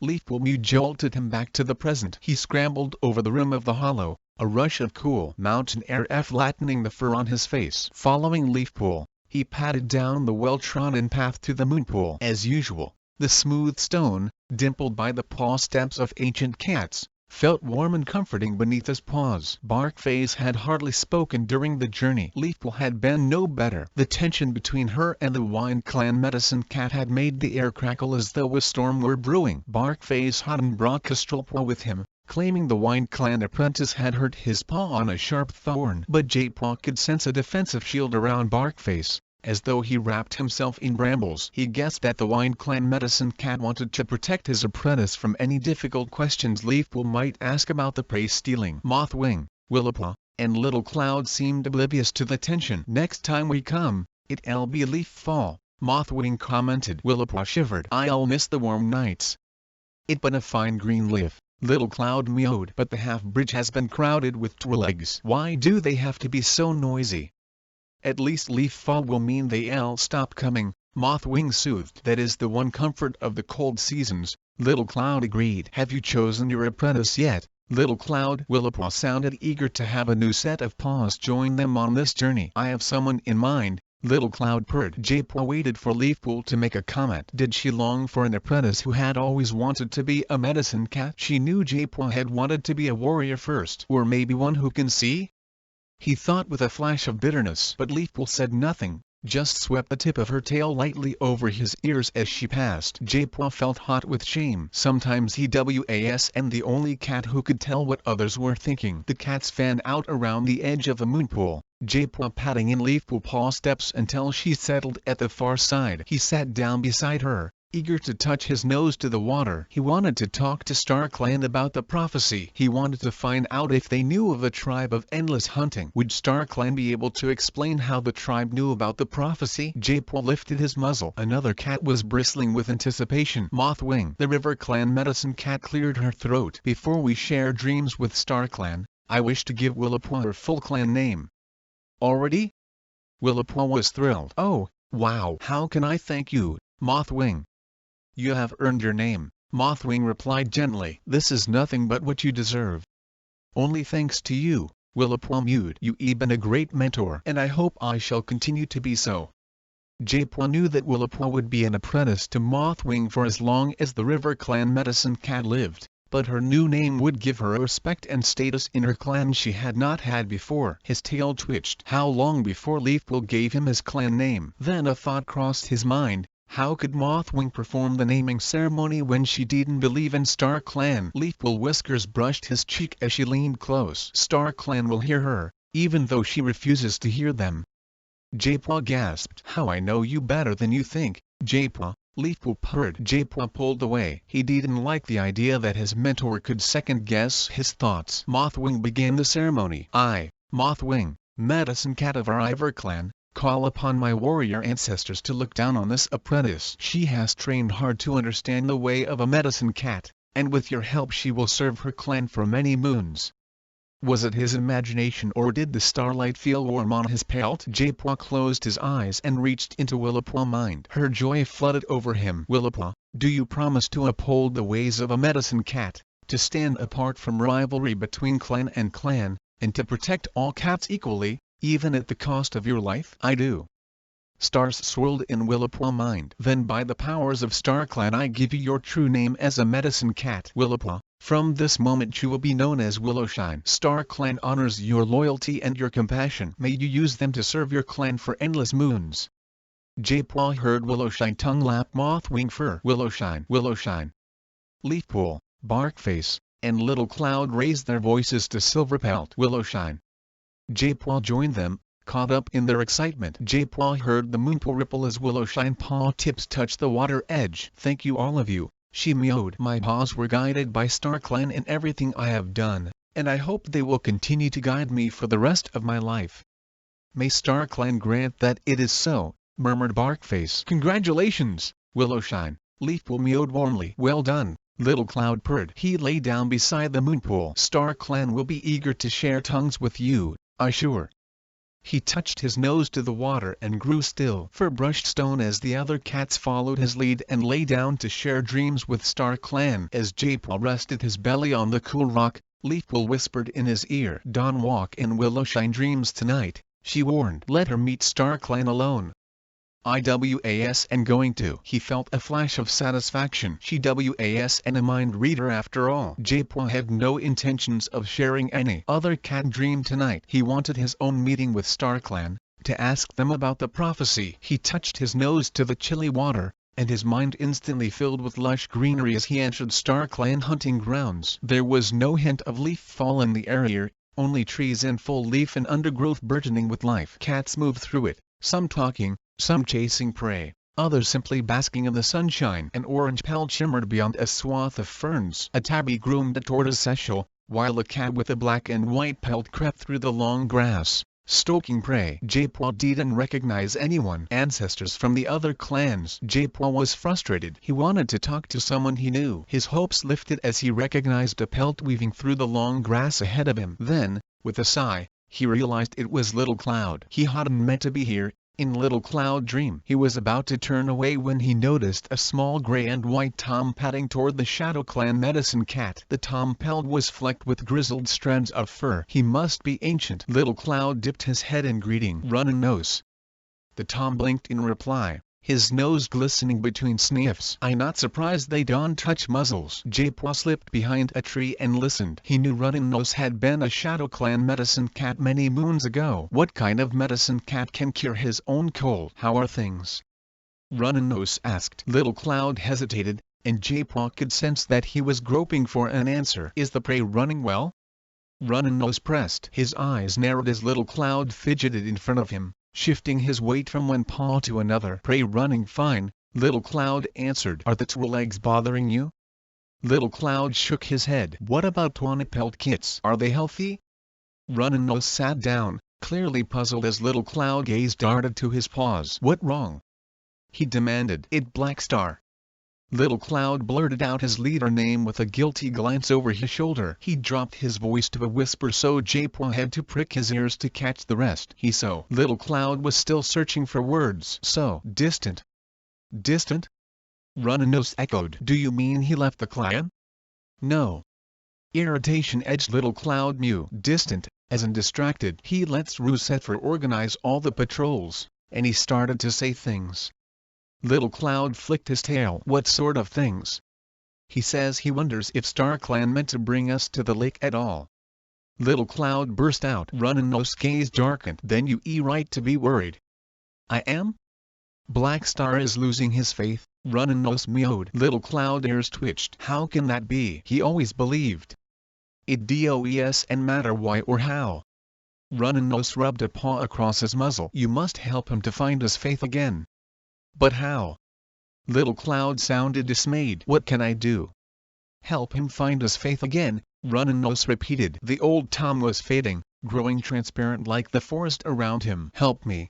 A: Leafpool mew jolted him back to the present. He scrambled over the rim of the hollow, a rush of cool mountain air flattening the fur on his face. Following Leafpool, he padded down the well-trodden path to the moonpool. As usual, the smooth stone, dimpled by the paw steps of ancient cats, felt warm and comforting beneath his paws. Barkface had hardly spoken during the journey. Leafpool had been no better. The tension between her and the Wind Clan medicine cat had made the air crackle as though a storm were brewing. Barkface hadn't brought Kestrelpaw with him, claiming the Wind Clan apprentice had hurt his paw on a sharp thorn. But J-Paw could sense a defensive shield around Barkface, as though he wrapped himself in brambles. He guessed that the Wind Clan medicine cat wanted to protect his apprentice from any difficult questions Leafpool might ask about the prey stealing. Mothwing, Willowpaw, and Little Cloud seemed oblivious to the tension. Next time we come, it'll be leaf fall, Mothwing commented. Willowpaw shivered. I'll miss the warm nights. It been a fine green leaf, Little Cloud meowed. But the half-bridge has been crowded with twilights. Why do they have to be so noisy? At least leaf fall will mean they'll stop coming, Mothwing soothed. That is the one comfort of the cold seasons, Little Cloud agreed. Have you chosen your apprentice yet, Little Cloud? Willowpaw sounded eager to have a new set of paws join them on this journey. I have someone in mind, Little Cloud purred. J-Paw waited for Leafpool to make a comment. Did she long for an apprentice who had always wanted to be a medicine cat? She knew J-Paw had wanted to be a warrior first. Or maybe one who can see? He thought with a flash of bitterness. But Leafpool said nothing, just swept the tip of her tail lightly over his ears as she passed. J-Paw felt hot with shame. Sometimes he was the only cat who could tell what others were thinking. The cats fanned out around the edge of the moonpool, J-Paw patting in Leafpool paw steps until she settled at the far side. He sat down beside her, eager to touch his nose to the water. He wanted to talk to StarClan about the prophecy. He wanted to find out if they knew of a tribe of endless hunting. Would StarClan be able to explain how the tribe knew about the prophecy? J-Paw lifted his muzzle. Another cat was bristling with anticipation. Mothwing, the River Clan medicine cat, cleared her throat. Before we share dreams with StarClan, I wish to give Willowpaw her full clan name. Already? Willowpaw was thrilled. Oh, wow. How can I thank you, Mothwing? You have earned your name, Mothwing replied gently. This is nothing but what you deserve. Only thanks to you, Willowpaw mewed. You've been a great mentor, and I hope I shall continue to be so. J-Paw knew that Willowpaw would be an apprentice to Mothwing for as long as the River Clan medicine cat lived, but her new name would give her a respect and status in her clan she had not had before. His tail twitched. How long before Leafpool gave him his clan name? Then a thought crossed his mind. How could Mothwing perform the naming ceremony when she didn't believe in Star Clan? Leafpool whiskers brushed his cheek as she leaned close. Star Clan will hear her, even though she refuses to hear them. Jaypaw gasped. How I know you better than you think, Jaypaw, Leafpool purred. Jaypaw pulled away. He didn't like the idea that his mentor could second-guess his thoughts. Mothwing began the ceremony. I, Mothwing, Medicine Cat of our Ivor Clan, call upon my warrior ancestors to look down on this apprentice. She has trained hard to understand the way of a medicine cat, and with your help she will serve her clan for many moons. Was it his imagination or did the starlight feel warm on his pelt? Jaypaw closed his eyes and reached into Willipaw's mind. Her joy flooded over him. Willipaw, do you promise to uphold the ways of a medicine cat, to stand apart from rivalry between clan and clan, and to protect all cats equally, even at the cost of your life? I do. Stars swirled in Willipaw's mind. Then by the powers of Star Clan I give you your true name as a medicine cat. Willipaw, from this moment you will be known as Willowshine. Star Clan honors your loyalty and your compassion. May you use them to serve your clan for endless moons. Jaypaw heard Willowshine tongue lap Mothwing fur. Willowshine, Willowshine. Leafpool, Barkface, and Little Cloud raised their voices to Silverpelt. Willowshine. Jaypaw joined them, caught up in their excitement. Jaypaw heard the moonpool ripple as Willowshine paw tips touched the water edge. Thank you all of you, she mewed. My paws were guided by Star Clan in everything I have done, and I hope they will continue to guide me for the rest of my life. May Star Clan grant that it is so, murmured Barkface. Congratulations, Willowshine, Leafpool mewed warmly. Well done, Little Cloud purred. He lay down beside the moonpool. Star Clan will be eager to share tongues with you, I sure. He touched his nose to the water and grew still. Fur brushed stone as the other cats followed his lead and lay down to share dreams with Star Clan. As Jaypaw rested his belly on the cool rock, Leafpool whispered in his ear. Don't walk in Willowshine dreams tonight, she warned. Let her meet Star Clan alone. IWAS and going to. He felt a flash of satisfaction. She WAS and a mind reader after all. Jaypaw had no intentions of sharing any other cat dream tonight. He wanted his own meeting with Star Clan, to ask them about the prophecy. He touched his nose to the chilly water, and his mind instantly filled with lush greenery as he entered Star Clan hunting grounds. There was no hint of leaf fall in the area, only trees in full leaf and undergrowth burgeoning with life. Cats moved through it, some talking, some chasing prey, others simply basking in the sunshine. An orange pelt shimmered beyond a swath of ferns. A tabby groomed a tortoise Cecil, while a cat with a black and white pelt crept through the long grass, stoking prey. Jaypaw didn't recognize anyone. Ancestors from the other clans. Jaypaw was frustrated. He wanted to talk to someone he knew. His hopes lifted as he recognized a pelt weaving through the long grass ahead of him. Then, with a sigh, he realized it was Little Cloud. He hadn't meant to be here. In Little Cloud dream. He was about to turn away when he noticed a small gray and white tom padding toward the Shadow Clan medicine cat. The tom pelt was flecked with grizzled strands of fur. He must be ancient. Little Cloud dipped his head in greeting. Run and nose. The tom blinked in reply, his nose glistening between sniffs. I'm not surprised they don't touch muzzles. Jaypaw slipped behind a tree and listened. He knew Running-Nose had been a Shadow Clan medicine cat many moons ago. What kind of medicine cat can cure his own cold? How are things? Running-Nose asked. Little Cloud hesitated, and Jaypaw could sense that he was groping for an answer. Is the prey running well? Running-Nose pressed. His eyes narrowed as Little Cloud fidgeted in front of him, shifting his weight from one paw to another. Prey running fine, Little Cloud answered. Are the two legs bothering you? Little Cloud shook his head. What about 20 pelt kits? Are they healthy? Running-Nose sat down, clearly puzzled as Little Cloud gaze darted to his paws. What wrong? He demanded. It Black Star. Little Cloud blurted out his leader name with a guilty glance over his shoulder. He dropped his voice to a whisper so Jaypaw had to prick his ears to catch the rest. Little Cloud was still searching for words. So distant. Distant? Running-Nose echoed. Do you mean he left the clan? No. Irritation edged Little Cloud mew. Distant, as in distracted. He lets Rusetfer organize all the patrols, and he started to say things. Little Cloud flicked his tail. What sort of things? He says he wonders if StarClan meant to bring us to the lake at all. Little Cloud burst out. Runninose gaze darkened. Then you right to be worried. I am? Black Star is losing his faith, Runninose meowed. Little Cloud ears twitched. How can that be? He always believed. It doesn't matter why or how. Runninose rubbed a paw across his muzzle. You must help him to find his faith again. But how? Little Cloud sounded dismayed. What can I do? Help him find his faith again, Runninose repeated. The old Tom was fading, growing transparent like the forest around him. Help me.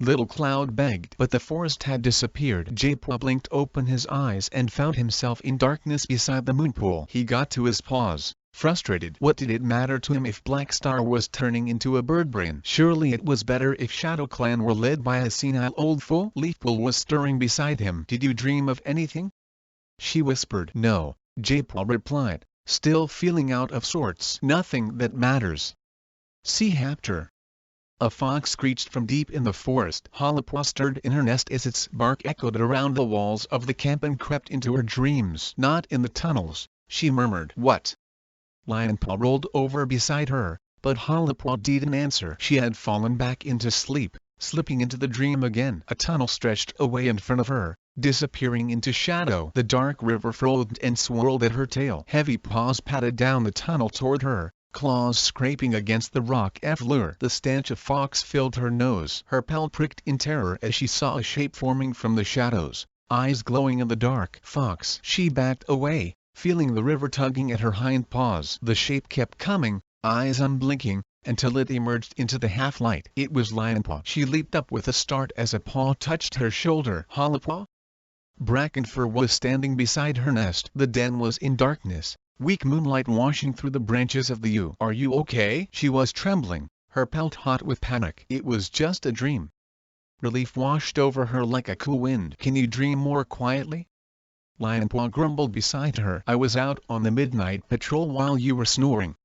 A: Little Cloud begged. But the forest had disappeared. J-Paw blinked open his eyes and found himself in darkness beside the moon pool. He got to his paws, frustrated. What did it matter to him if Black Star was turning into a bird brain? Surely it was better if Shadow Clan were led by a senile old fool. Leafpool was stirring beside him. Did you dream of anything? She whispered. No, J-Paw replied, still feeling out of sorts. Nothing that matters. See Hapter. A fox screeched from deep in the forest. Hollipaw stirred in her nest as its bark echoed around the walls of the camp and crept into her dreams. Not in the tunnels, she murmured. What? Lionpaw rolled over beside her, but Hollipaw didn't answer. She had fallen back into sleep, slipping into the dream again. A tunnel stretched away in front of her, disappearing into shadow. The dark river flowed and swirled at her tail. Heavy paws patted down the tunnel toward her, claws scraping against the rock floor. The stench of fox filled her nose. Her pelt pricked in terror as she saw a shape forming from the shadows, eyes glowing in the dark. Fox. She backed away, feeling the river tugging at her hind paws. The shape kept coming, eyes unblinking, until it emerged into the half-light. It was Lionpaw. She leaped up with a start as a paw touched her shoulder. Hollipaw? Brackenfur was standing beside her nest. The den was in darkness, weak moonlight washing through the branches of the yew. Are you okay? She was trembling, her pelt hot with panic. It was just a dream. Relief washed over her like a cool wind. Can you dream more quietly? Lionpaw grumbled beside her. I was out on the midnight patrol while you were snoring.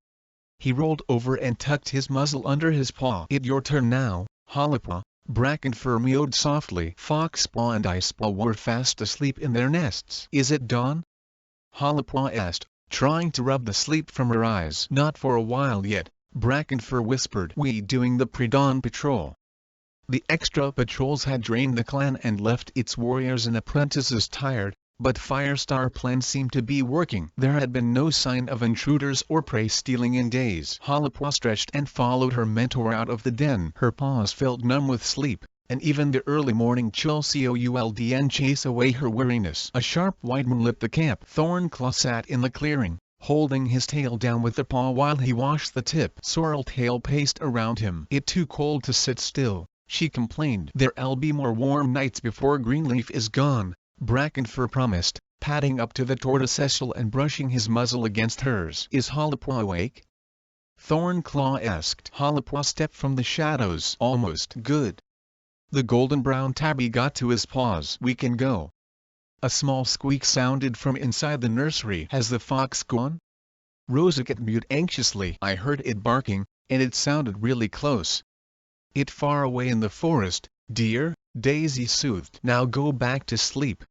A: He rolled over and tucked his muzzle under his paw. It's your turn now, Hollipaw. Brackenfur meowed softly. Foxpaw and Icepaw were fast asleep in their nests. Is it dawn? Hollipaw asked, trying to rub the sleep from her eyes. Not for a while yet, Brackenfur whispered. We doing the pre-dawn patrol. The extra patrols had drained the clan and left its warriors and apprentices tired, but Firestar plan seemed to be working. There had been no sign of intruders or prey stealing in days. Hollipaw stretched and followed her mentor out of the den. Her paws felt numb with sleep, and even the early morning chill could chase away her weariness. A sharp white moon lit the camp. Thornclaw sat in the clearing, holding his tail down with a paw while he washed the tip. Sorreltail paced around him. It's too cold to sit still, she complained. There'll be more warm nights before Greenleaf is gone, Brackenfur promised, padding up to the tortoiseshell and brushing his muzzle against hers. Is Hollipaw awake? Thornclaw asked. Hollipaw stepped from the shadows. Almost. Good. The golden-brown tabby got to his paws. We can go. A small squeak sounded from inside the nursery. Has the fox gone? Rosacat mewed anxiously. I heard it barking, and it sounded really close. It far away in the forest, dear, Daisy soothed. Now go back to sleep.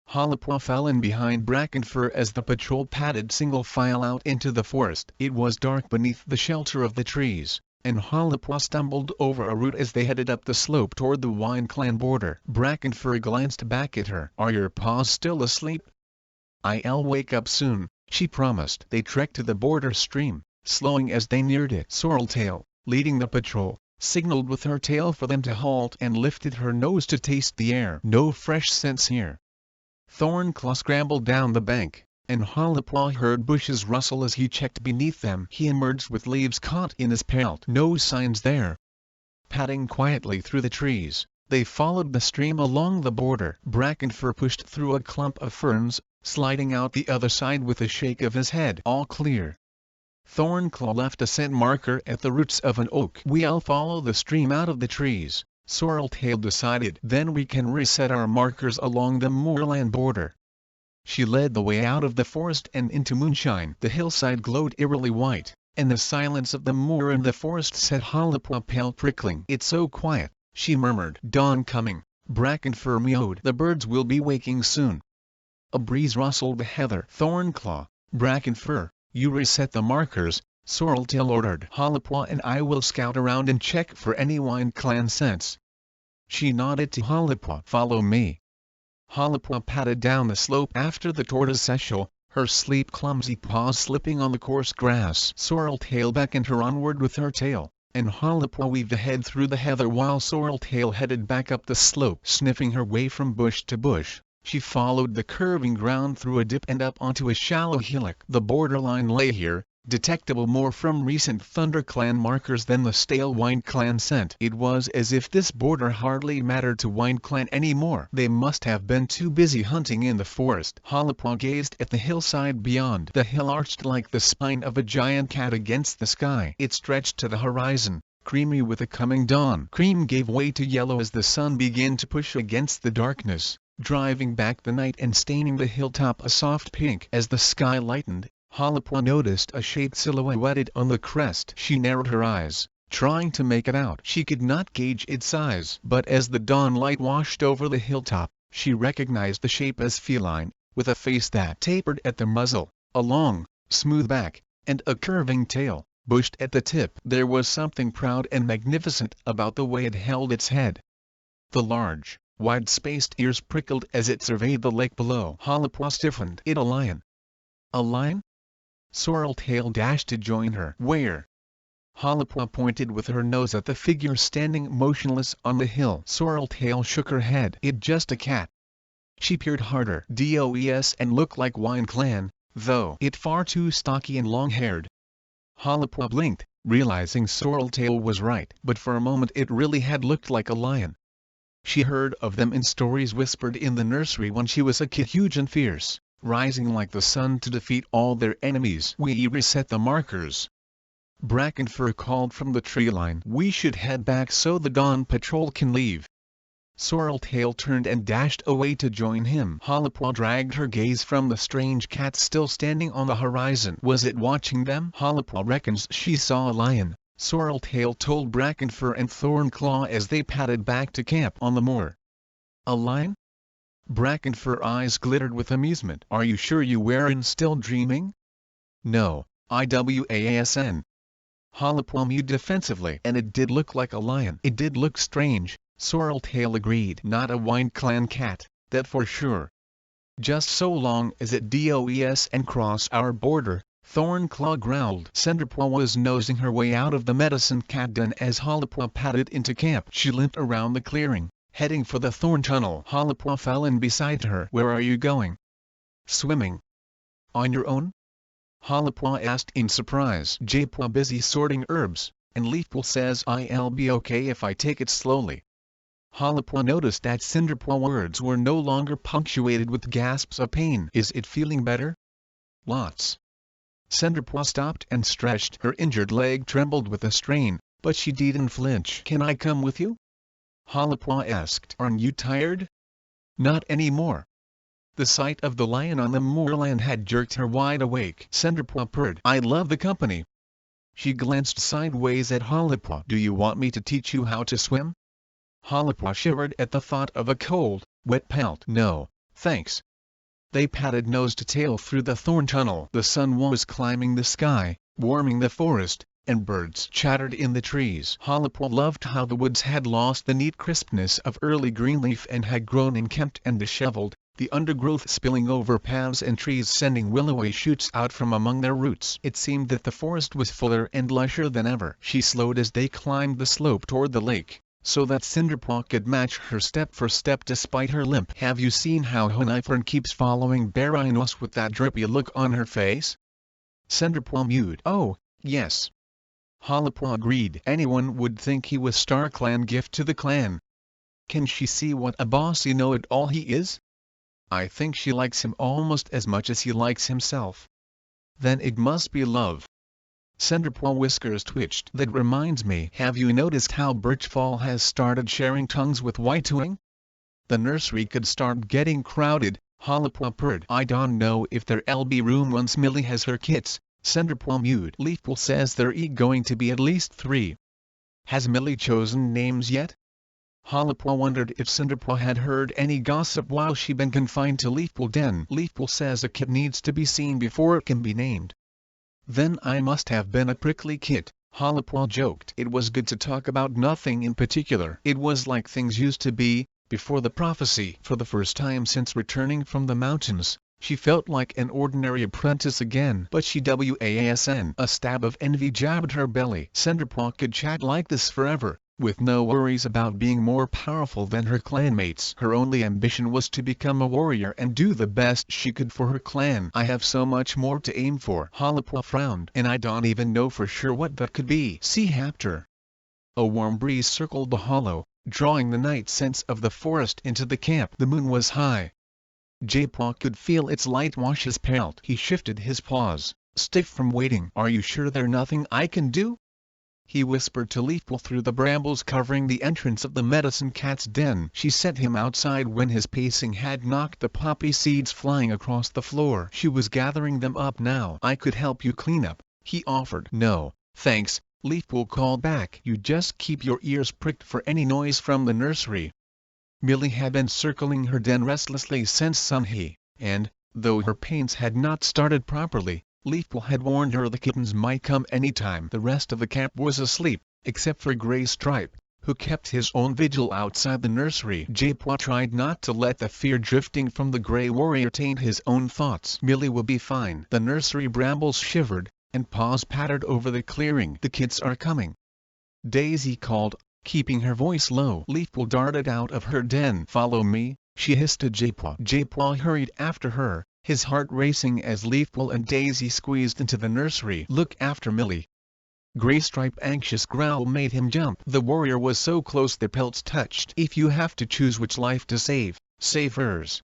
A: Hollipaw fell in behind Brackenfur as the patrol padded single file out into the forest. It was dark beneath the shelter of the trees, and Hollipaw stumbled over a root as they headed up the slope toward the Wine Clan border. Brackenfur glanced back at her. Are your paws still asleep? I'll wake up soon, she promised. They trekked to the border stream, slowing as they neared it. Sorreltail, leading the patrol, signaled with her tail for them to halt and lifted her nose to taste the air. No fresh scents here. Thornclaw scrambled down the bank, and Hollipaw heard bushes rustle as he checked beneath them. He emerged with leaves caught in his pelt. No signs there. Padding quietly through the trees, they followed the stream along the border. Brackenfur pushed through a clump of ferns, sliding out the other side with a shake of his head. All clear. Thornclaw left a scent marker at the roots of an oak. We'll follow the stream out of the trees, Sorreltail decided. Then we can reset our markers along the moorland border. She led the way out of the forest and into moonshine. The hillside glowed eerily white, and the silence of the moor and the forest set Hollipaw pale prickling. It's so quiet, she murmured. Dawn coming, Brackenfur meowed. The birds will be waking soon. A breeze rustled the heather. Thornclaw, Brackenfur, you reset the markers, Sorreltail ordered. Hollipwa and I will scout around and check for any Wind Clan scents. She nodded to Hollipwa. Follow me. Hollipwa padded down the slope after the tortoiseshell, her sleek clumsy paws slipping on the coarse grass. Sorreltail beckoned her onward with her tail, and Hollipwa weaved ahead through the heather while Sorreltail headed back up the slope. Sniffing her way from bush to bush, she followed the curving ground through a dip and up onto a shallow hillock. The borderline lay here, detectable more from recent Thunder Clan markers than the stale Wind Clan scent. It was as if this border hardly mattered to Wind Clan anymore. They must have been too busy hunting in the forest. Hollipwa gazed at the hillside beyond. The hill arched like the spine of a giant cat against the sky. It stretched to the horizon, creamy with the coming dawn. Cream gave way to yellow as the sun began to push against the darkness, driving back the night and staining the hilltop a soft pink. As the sky lightened, Hollipwa noticed a shape silhouetted on the crest. She narrowed her eyes, trying to make it out. She could not gauge its size. But as the dawn light washed over the hilltop, she recognized the shape as feline, with a face that tapered at the muzzle, a long, smooth back, and a curving tail, bushed at the tip. There was something proud and magnificent about the way it held its head. The large, wide-spaced ears prickled as it surveyed the lake below. Hollipwa stiffened. It a lion? A lion? Sorreltail dashed to join her. Where? Hollipwa pointed with her nose at the figure standing motionless on the hill. Sorreltail shook her head. It just a cat. She peered harder. DOES and looked like Wind Clan, though it far too stocky and long-haired. Hollipwa blinked, realizing Sorreltail was right. But for a moment it really had looked like a lion. She heard of them in stories whispered in the nursery when she was a kid. Huge and fierce, rising like the sun to defeat all their enemies. We reset the markers. Brackenfur called from the tree line. We should head back so the dawn patrol can leave. Sorreltail turned and dashed away to join him. Hollipwa dragged her gaze from the strange cat still standing on the horizon. Was it watching them? Hollipwa reckons she saw a lion, Sorreltail told Brackenfur and Thornclaw as they padded back to camp on the moor. A lion? Brackenfur's eyes glittered with amusement. Are you sure you weren't still dreaming? No, IWASN. Hollipwa mewed defensively. And it did look like a lion. It did look strange, Sorreltail agreed. Not a Wind Clan cat, that for sure. Just so long as it DOES and cross our border, Thornclaw growled. Cinderpaw was nosing her way out of the medicine cat den as Hollipwa padded into camp. She limped around the clearing, heading for the thorn tunnel. Hollipwa fell in beside her. Where are you going? Swimming. On your own? Hollipwa asked in surprise. Jaypwa busy sorting herbs, and Leafpool says I'll be okay if I take it slowly. Hollipwa noticed that Cinderpaw's words were no longer punctuated with gasps of pain. Is it feeling better? Lots. Cinderpaw stopped and stretched. Her injured leg trembled with a strain, but she didn't flinch. Can I come with you? Hollipwa asked. Aren't you tired? Not anymore. The sight of the lion on the moorland had jerked her wide awake. Cinderpaw purred. I love the company. She glanced sideways at Hollipwa. Do you want me to teach you how to swim? Hollipwa shivered at the thought of a cold, wet pelt. No, thanks. They padded nose to tail through the thorn tunnel. The sun was climbing the sky, warming the forest, and birds chattered in the trees. Hollipwa loved how the woods had lost the neat crispness of early green leaf and had grown unkempt and disheveled, the undergrowth spilling over paths and trees sending willowy shoots out from among their roots. It seemed that the forest was fuller and lusher than ever. She slowed as they climbed the slope toward the lake, so that Cinderpaw could match her step for step despite her limp. Have you seen how Honeyfern keeps following Barinos with that drippy look on her face? Cinderpaw mewed. Oh, yes. Hollipwa agreed. Anyone would think he was Star Clan gift to the clan. Can she see what a bossy know-it-all he is? I think she likes him almost as much as he likes himself. Then it must be love. Cinderpaw whiskers twitched. That reminds me, have you noticed how Birchfall has started sharing tongues with Whitewing? The nursery could start getting crowded. Hollipwa purred. I don't know if there'll be room once Millie has her kits, Cinderpaw mewed. Leafpool says there's going to be at least 3. Has Millie chosen names yet? Halapaw wondered if Cinderpaw had heard any gossip while she'd been confined to Leafpool Den. Leafpool says a kit needs to be seen before it can be named. Then I must have been a prickly kit, Halapaw joked. It was good to talk about nothing in particular. It was like things used to be, before the prophecy. For the first time since returning from the mountains, she felt like an ordinary apprentice again. But she wasn't. A stab of envy jabbed her belly. Cinderpaw could chat like this forever, with no worries about being more powerful than her clanmates. Her only ambition was to become a warrior and do the best she could for her clan. I have so much more to aim for. Halapaw frowned. And I don't even know for sure what that could be. See Hapter. A warm breeze circled the hollow, drawing the night scents of the forest into the camp. The moon was high. J-Paw could feel its light wash his pelt. He shifted his paws, stiff from waiting. Are you sure there's nothing I can do? He whispered to Leafpool through the brambles covering the entrance of the medicine cat's den. She sent him outside when his pacing had knocked the poppy seeds flying across the floor. She was gathering them up now. I could help you clean up, he offered. No, thanks, Leafpool called back. You just keep your ears pricked for any noise from the nursery. Millie had been circling her den restlessly since Sunday, and, though her pains had not started properly, Leafpool had warned her the kittens might come any time. The rest of the camp was asleep, except for Grey Stripe, who kept his own vigil outside the nursery. J-Paw tried not to let the fear drifting from the Grey Warrior taint his own thoughts. Millie will be fine. The nursery brambles shivered, and paws pattered over the clearing. The kids are coming. Daisy called, keeping her voice low. Leafpool darted out of her den. Follow me, she hissed to J-Paw. J-Paw hurried after her, his heart racing as Leafpool and Daisy squeezed into the nursery. Look after Millie. Greystripe's anxious growl made him jump. The warrior was so close their pelts touched. If you have to choose which life to save, save hers.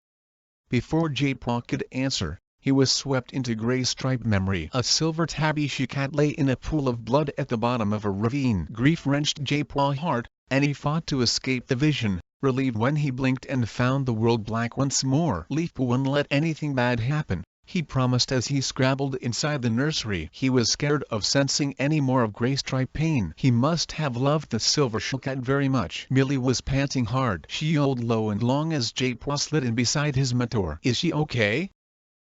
A: Before J-Paw could answer, he was swept into Greystripe memory. A silver tabby she-cat lay in a pool of blood at the bottom of a ravine. Grief wrenched J-Paw hard, and he fought to escape the vision, relieved when he blinked and found the world black once more. Leafpool wouldn't let anything bad happen, he promised as he scrabbled inside the nursery. He was scared of sensing any more of Greystripe pain. He must have loved the silver she-cat very much. Millie was panting hard. She yelled low and long as J-Paw slid in beside his mentor. Is she okay?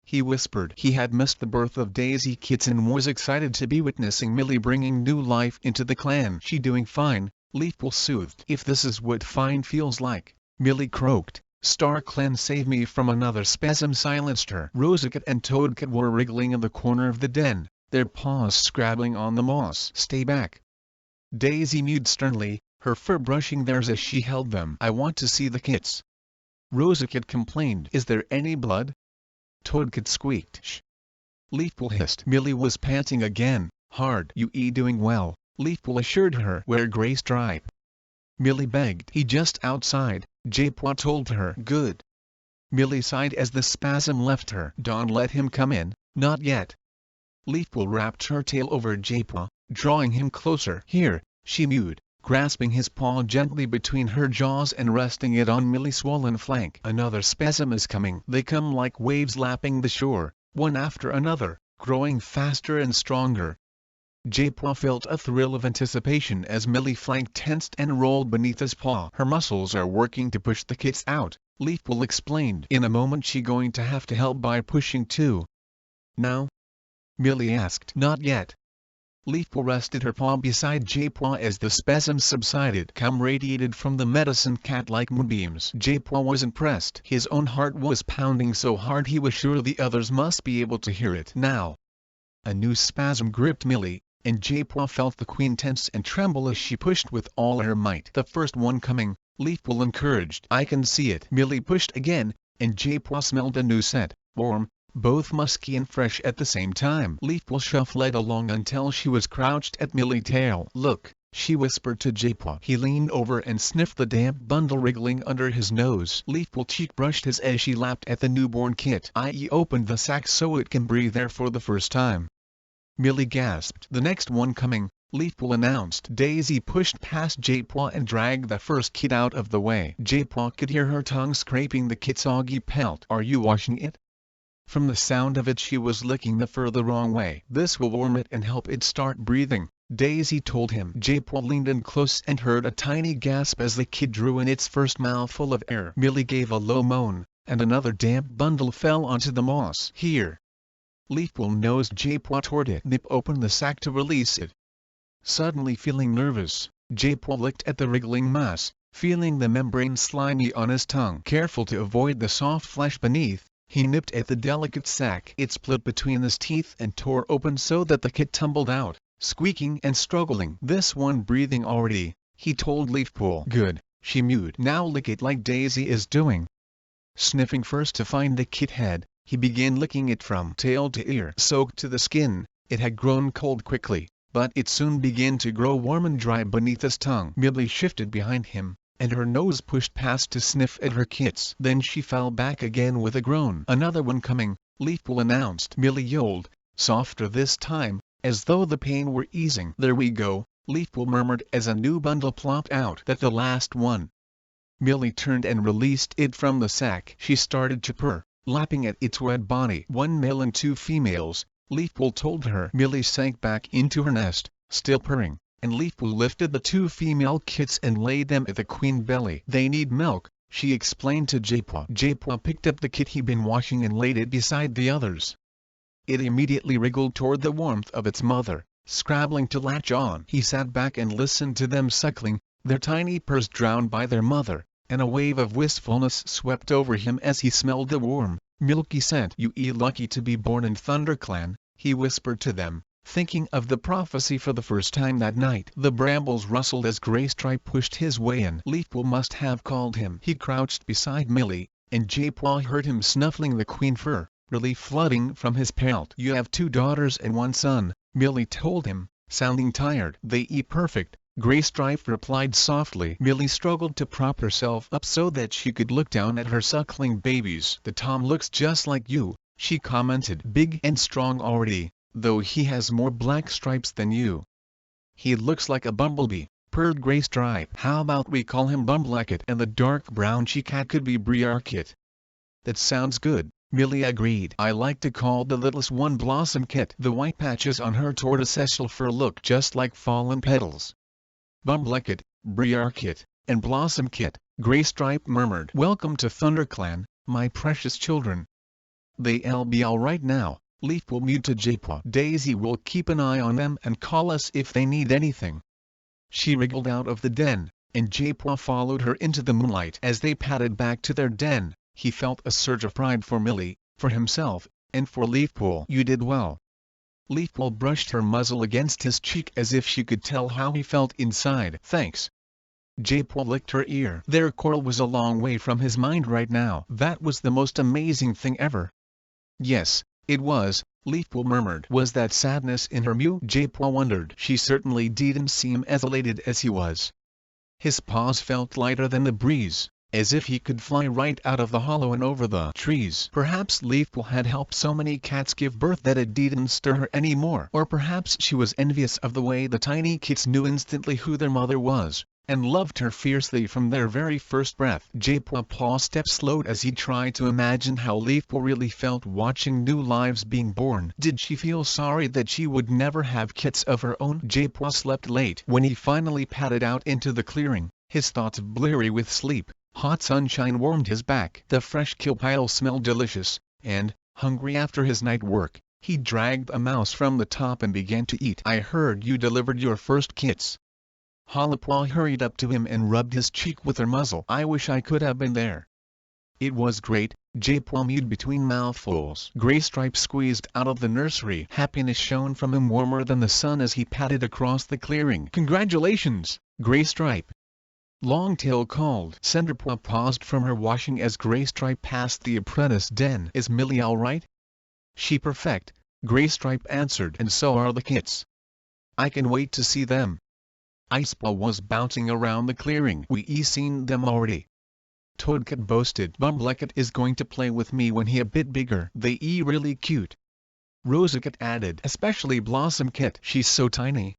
A: He whispered. He had missed the birth of Daisy Kits and was excited to be witnessing Millie bringing new life into the clan. She doing fine, Leafpool soothed. If this is what fine feels like, Millie croaked. Star Clan save me from another spasm silenced her. Rosecat and Toadcat were wriggling in the corner of the den, their paws scrabbling on the moss. Stay back. Daisy mewed sternly, her fur brushing theirs as she held them. I want to see the kits. Rosecat complained. Is there any blood? Toadcat squeaked. Shh. Leafpool hissed. Millie was panting again, hard. You doing well, Leafpool assured her. Where Greystripe? Millie begged. He just outside, J-Paw told her. Good. Millie sighed as the spasm left her. Don't let him come in, not yet. Leafpool wrapped her tail over J-Paw, drawing him closer. Here, she mewed, grasping his paw gently between her jaws and resting it on Millie's swollen flank. Another spasm is coming. They come like waves lapping the shore, one after another, growing faster and stronger. J-Paw felt a thrill of anticipation as Millie's flank tensed and rolled beneath his paw. Her muscles are working to push the kits out, Leafpool explained. In a moment she going to have to help by pushing too. Now? Millie asked. Not yet. Leafpool rested her paw beside J-Paw as the spasms subsided. Calm radiated from the medicine cat like moonbeams. J-Paw was impressed. His own heart was pounding so hard he was sure the others must be able to hear it. Now. A new spasm gripped Millie, and J-Paw felt the queen tense and tremble as she pushed with all her might. The first one coming, Leafpool encouraged. I can see it. Millie pushed again, and J-Paw smelled a new scent, warm, both musky and fresh at the same time. Leafpool shuffled along until she was crouched at Millie's tail. Look, she whispered to J-Paw. He leaned over and sniffed the damp bundle wriggling under his nose. Leafpool cheek brushed his as she lapped at the newborn kit. I opened the sack so it can breathe there for the first time. Millie gasped. The next one coming, Leafpool announced. Daisy pushed past J-Paw and dragged the first kit out of the way. J-Paw could hear her tongue scraping the kit's soggy pelt. Are you washing it? From the sound of it she was licking the fur the wrong way. This will warm it and help it start breathing, Daisy told him. J-Paul leaned in close and heard a tiny gasp as the kid drew in its first mouthful of air. Millie gave a low moan, and another damp bundle fell onto the moss. Here. Leafpool nosed J-Paul toward it. Nip opened the sack to release it. Suddenly feeling nervous, J-Paul licked at the wriggling mass, feeling the membrane slimy on his tongue. Careful to avoid the soft flesh beneath, he nipped at the delicate sack. It split between his teeth and tore open so that the kid tumbled out, squeaking and struggling. "This one breathing already," he told Leafpool. "Good," she mewed. "Now lick it like Daisy is doing." Sniffing first to find the kit head, he began licking it from tail to ear. Soaked to the skin, it had grown cold quickly, but it soon began to grow warm and dry beneath his tongue. Millie shifted behind him, and her nose pushed past to sniff at her kits. Then she fell back again with a groan. "Another one coming," Leafpool announced. Millie yowled, softer this time, as though the pain were easing. "There we go," Leafpool murmured as a new bundle plopped out. "That's the last one." Millie turned and released it from the sack. She started to purr, lapping at its red body. "One male and 2 females," Leafpool told her. Millie sank back into her nest, still purring, and Leafpool lifted the 2 female kits and laid them at the queen belly. "They need milk," she explained to J-Paw. J-Paw picked up the kit he'd been washing and laid it beside the others. It immediately wriggled toward the warmth of its mother, scrabbling to latch on. He sat back and listened to them suckling, their tiny purrs drowned by their mother, and a wave of wistfulness swept over him as he smelled the warm, milky scent. "You lucky to be born in ThunderClan," he whispered to them, thinking of the prophecy for the first time that night. The brambles rustled as Graystripe pushed his way in. Leafpool must have called him. He crouched beside Millie, and J-Paw heard him snuffling the queen fur, relief flooding from his pelt. "You have 2 daughters and 1 son, Millie told him, sounding tired. "They eat perfect," Graystripe replied softly. Millie struggled to prop herself up so that she could look down at her suckling babies. "The Tom looks just like you," she commented. "Big and strong already, though he has more black stripes than you." "He looks like a bumblebee," purred Graystripe. "How about we call him Bumblecket, and the dark brown she-cat could be Briarkit?" "That sounds good," Millie agreed. "I like to call the littlest one Blossomkit." The white patches on her tortoiseshell fur looked just like fallen petals. "Bumblecket, Briarkit, and Blossomkit," Graystripe murmured. "Welcome to ThunderClan, my precious children." "They'll be all right now," Leafpool mewed to J-Paw. "Daisy will keep an eye on them and call us if they need anything." She wriggled out of the den, and J-Paw followed her into the moonlight. As they padded back to their den, he felt a surge of pride for Millie, for himself, and for Leafpool. "You did well." Leafpool brushed her muzzle against his cheek as if she could tell how he felt inside. "Thanks." J-Paw licked her ear. Their quarrel was a long way from his mind right now. "That was the most amazing thing ever." "Yes, it was," Leafpool murmured. Was that sadness in her mew? J-Paw wondered. She certainly didn't seem as elated as he was. His paws felt lighter than the breeze, as if he could fly right out of the hollow and over the trees. Perhaps Leafpool had helped so many cats give birth that it didn't stir her anymore. Or perhaps she was envious of the way the tiny kits knew instantly who their mother was, and loved her fiercely from their very first breath. J-Paw's step slowed as he tried to imagine how Leafpool really felt watching new lives being born. Did she feel sorry that she would never have kits of her own? J-Paw slept late. When he finally padded out into the clearing, his thoughts bleary with sleep, hot sunshine warmed his back. The fresh kill pile smelled delicious, and, hungry after his night work, he dragged a mouse from the top and began to eat. "I heard you delivered your first kits." Hollypaw hurried up to him and rubbed his cheek with her muzzle. "I wish I could have been there." "It was great," J-Paw mewed between mouthfuls. Graystripe squeezed out of the nursery. Happiness shone from him warmer than the sun as he padded across the clearing. "Congratulations, Graystripe!" Longtail called. Cinderpaw paused from her washing as Graystripe passed the apprentice den. "Is Millie all right?" "She perfect," Graystripe answered. "And so are the kits. I can wait to see them." Icepaw was bouncing around the clearing. "We seen them already," Toadcat boasted. "Bumblecat is going to play with me when he a bit bigger. They really cute." Rosacat added. "Especially Blossomcat. She's so tiny."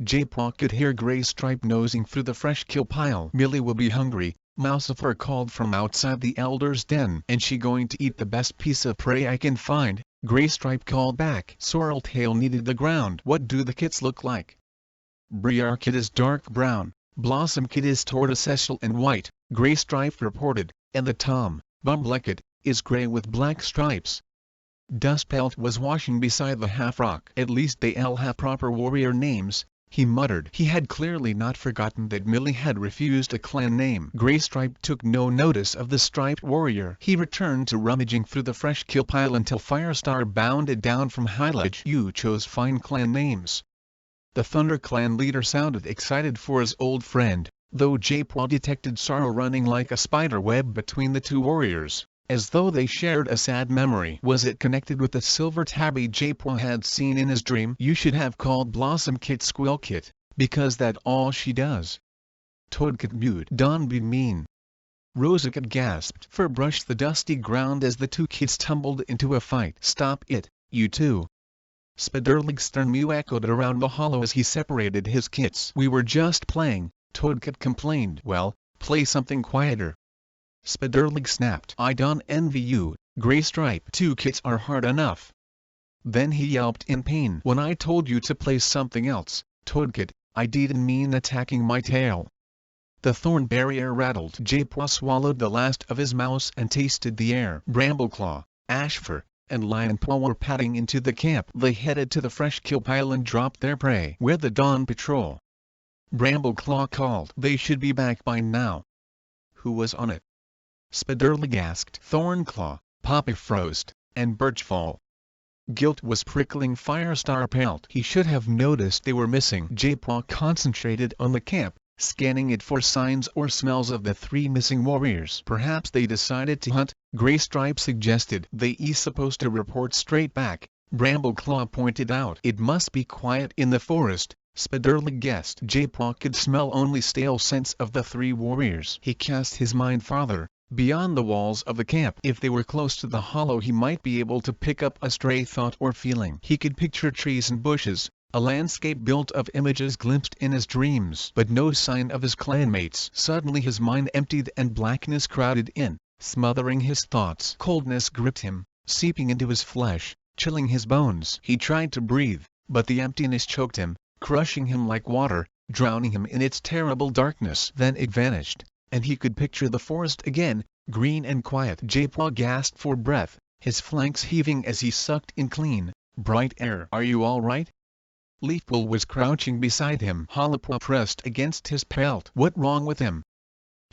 A: J-Paw could hear Graystripe nosing through the fresh kill pile. "Millie will be hungry," Mousefur called from outside the elder's den. "And she going to eat the best piece of prey I can find," Graystripe called back. Sorreltail kneaded the ground. "What do the kits look like?" Briar Kit is dark brown, Blossom Kit is tortoiseshell and white, Grey Stripe reported, and the Tom, Bumblecid, is grey with black stripes. Dustpelt was washing beside the half-rock. At least they all have proper warrior names, he muttered. He had clearly not forgotten that Millie had refused a clan name. Greystripe took no notice of the striped warrior. He returned to rummaging through the fresh kill pile until Firestar bounded down from Highledge. You chose fine clan names. The Thunder Clan leader sounded excited for his old friend, though J-Paw detected sorrow running like a spider web between the two warriors, as though they shared a sad memory. Was it connected with the silver tabby J-Paw had seen in his dream? You should have called Blossom Kit Squeal Kit, because that's all she does. Toadkit mewed. Don't be mean. Rosakit gasped. Fur brushed the dusty ground as the two kids tumbled into a fight. Stop it, you two. Spiderlig's stern mew echoed around the hollow as he separated his kits. We were just playing, Toadkit complained. Well, play something quieter. Spiderlig snapped. I don't envy you, Greystripe. 2 kits are hard enough. Then he yelped in pain. When I told you to play something else, Toadkit, I didn't mean attacking my tail. The thorn barrier rattled. J-Paw swallowed the last of his mouse and tasted the air. Brambleclaw, Ashfur, and Lionpaw were padding into the camp. They headed to the fresh kill pile and dropped their prey. Where the Dawn Patrol? Brambleclaw called. They should be back by now. Who was on it? Spiderlig asked. Thornclaw, Poppyfrost, and Birchfall. Guilt was prickling Firestar Pelt. He should have noticed they were missing. J-Paw concentrated on the camp, scanning it for signs or smells of the 3 missing warriors. Perhaps they decided to hunt, Greystripe suggested. They supposed to report straight back, Brambleclaw pointed out. It must be quiet in the forest, Spiderlig guessed. J-Paw could smell only stale scents of the 3 warriors. He cast his mind farther, beyond the walls of the camp. If they were close to the hollow, he might be able to pick up a stray thought or feeling. He could picture trees and bushes, a landscape built of images glimpsed in his dreams, but no sign of his clanmates. Suddenly his mind emptied and blackness crowded in, smothering his thoughts. Coldness gripped him, seeping into his flesh, chilling his bones. He tried to breathe, but the emptiness choked him, crushing him like water, drowning him in its terrible darkness. Then it vanished, and he could picture the forest again, green and quiet. J-Paw gasped for breath, his flanks heaving as he sucked in clean, bright air. Are you all right? Leafpool was crouching beside him. Hollowpaw pressed against his pelt. What wrong with him?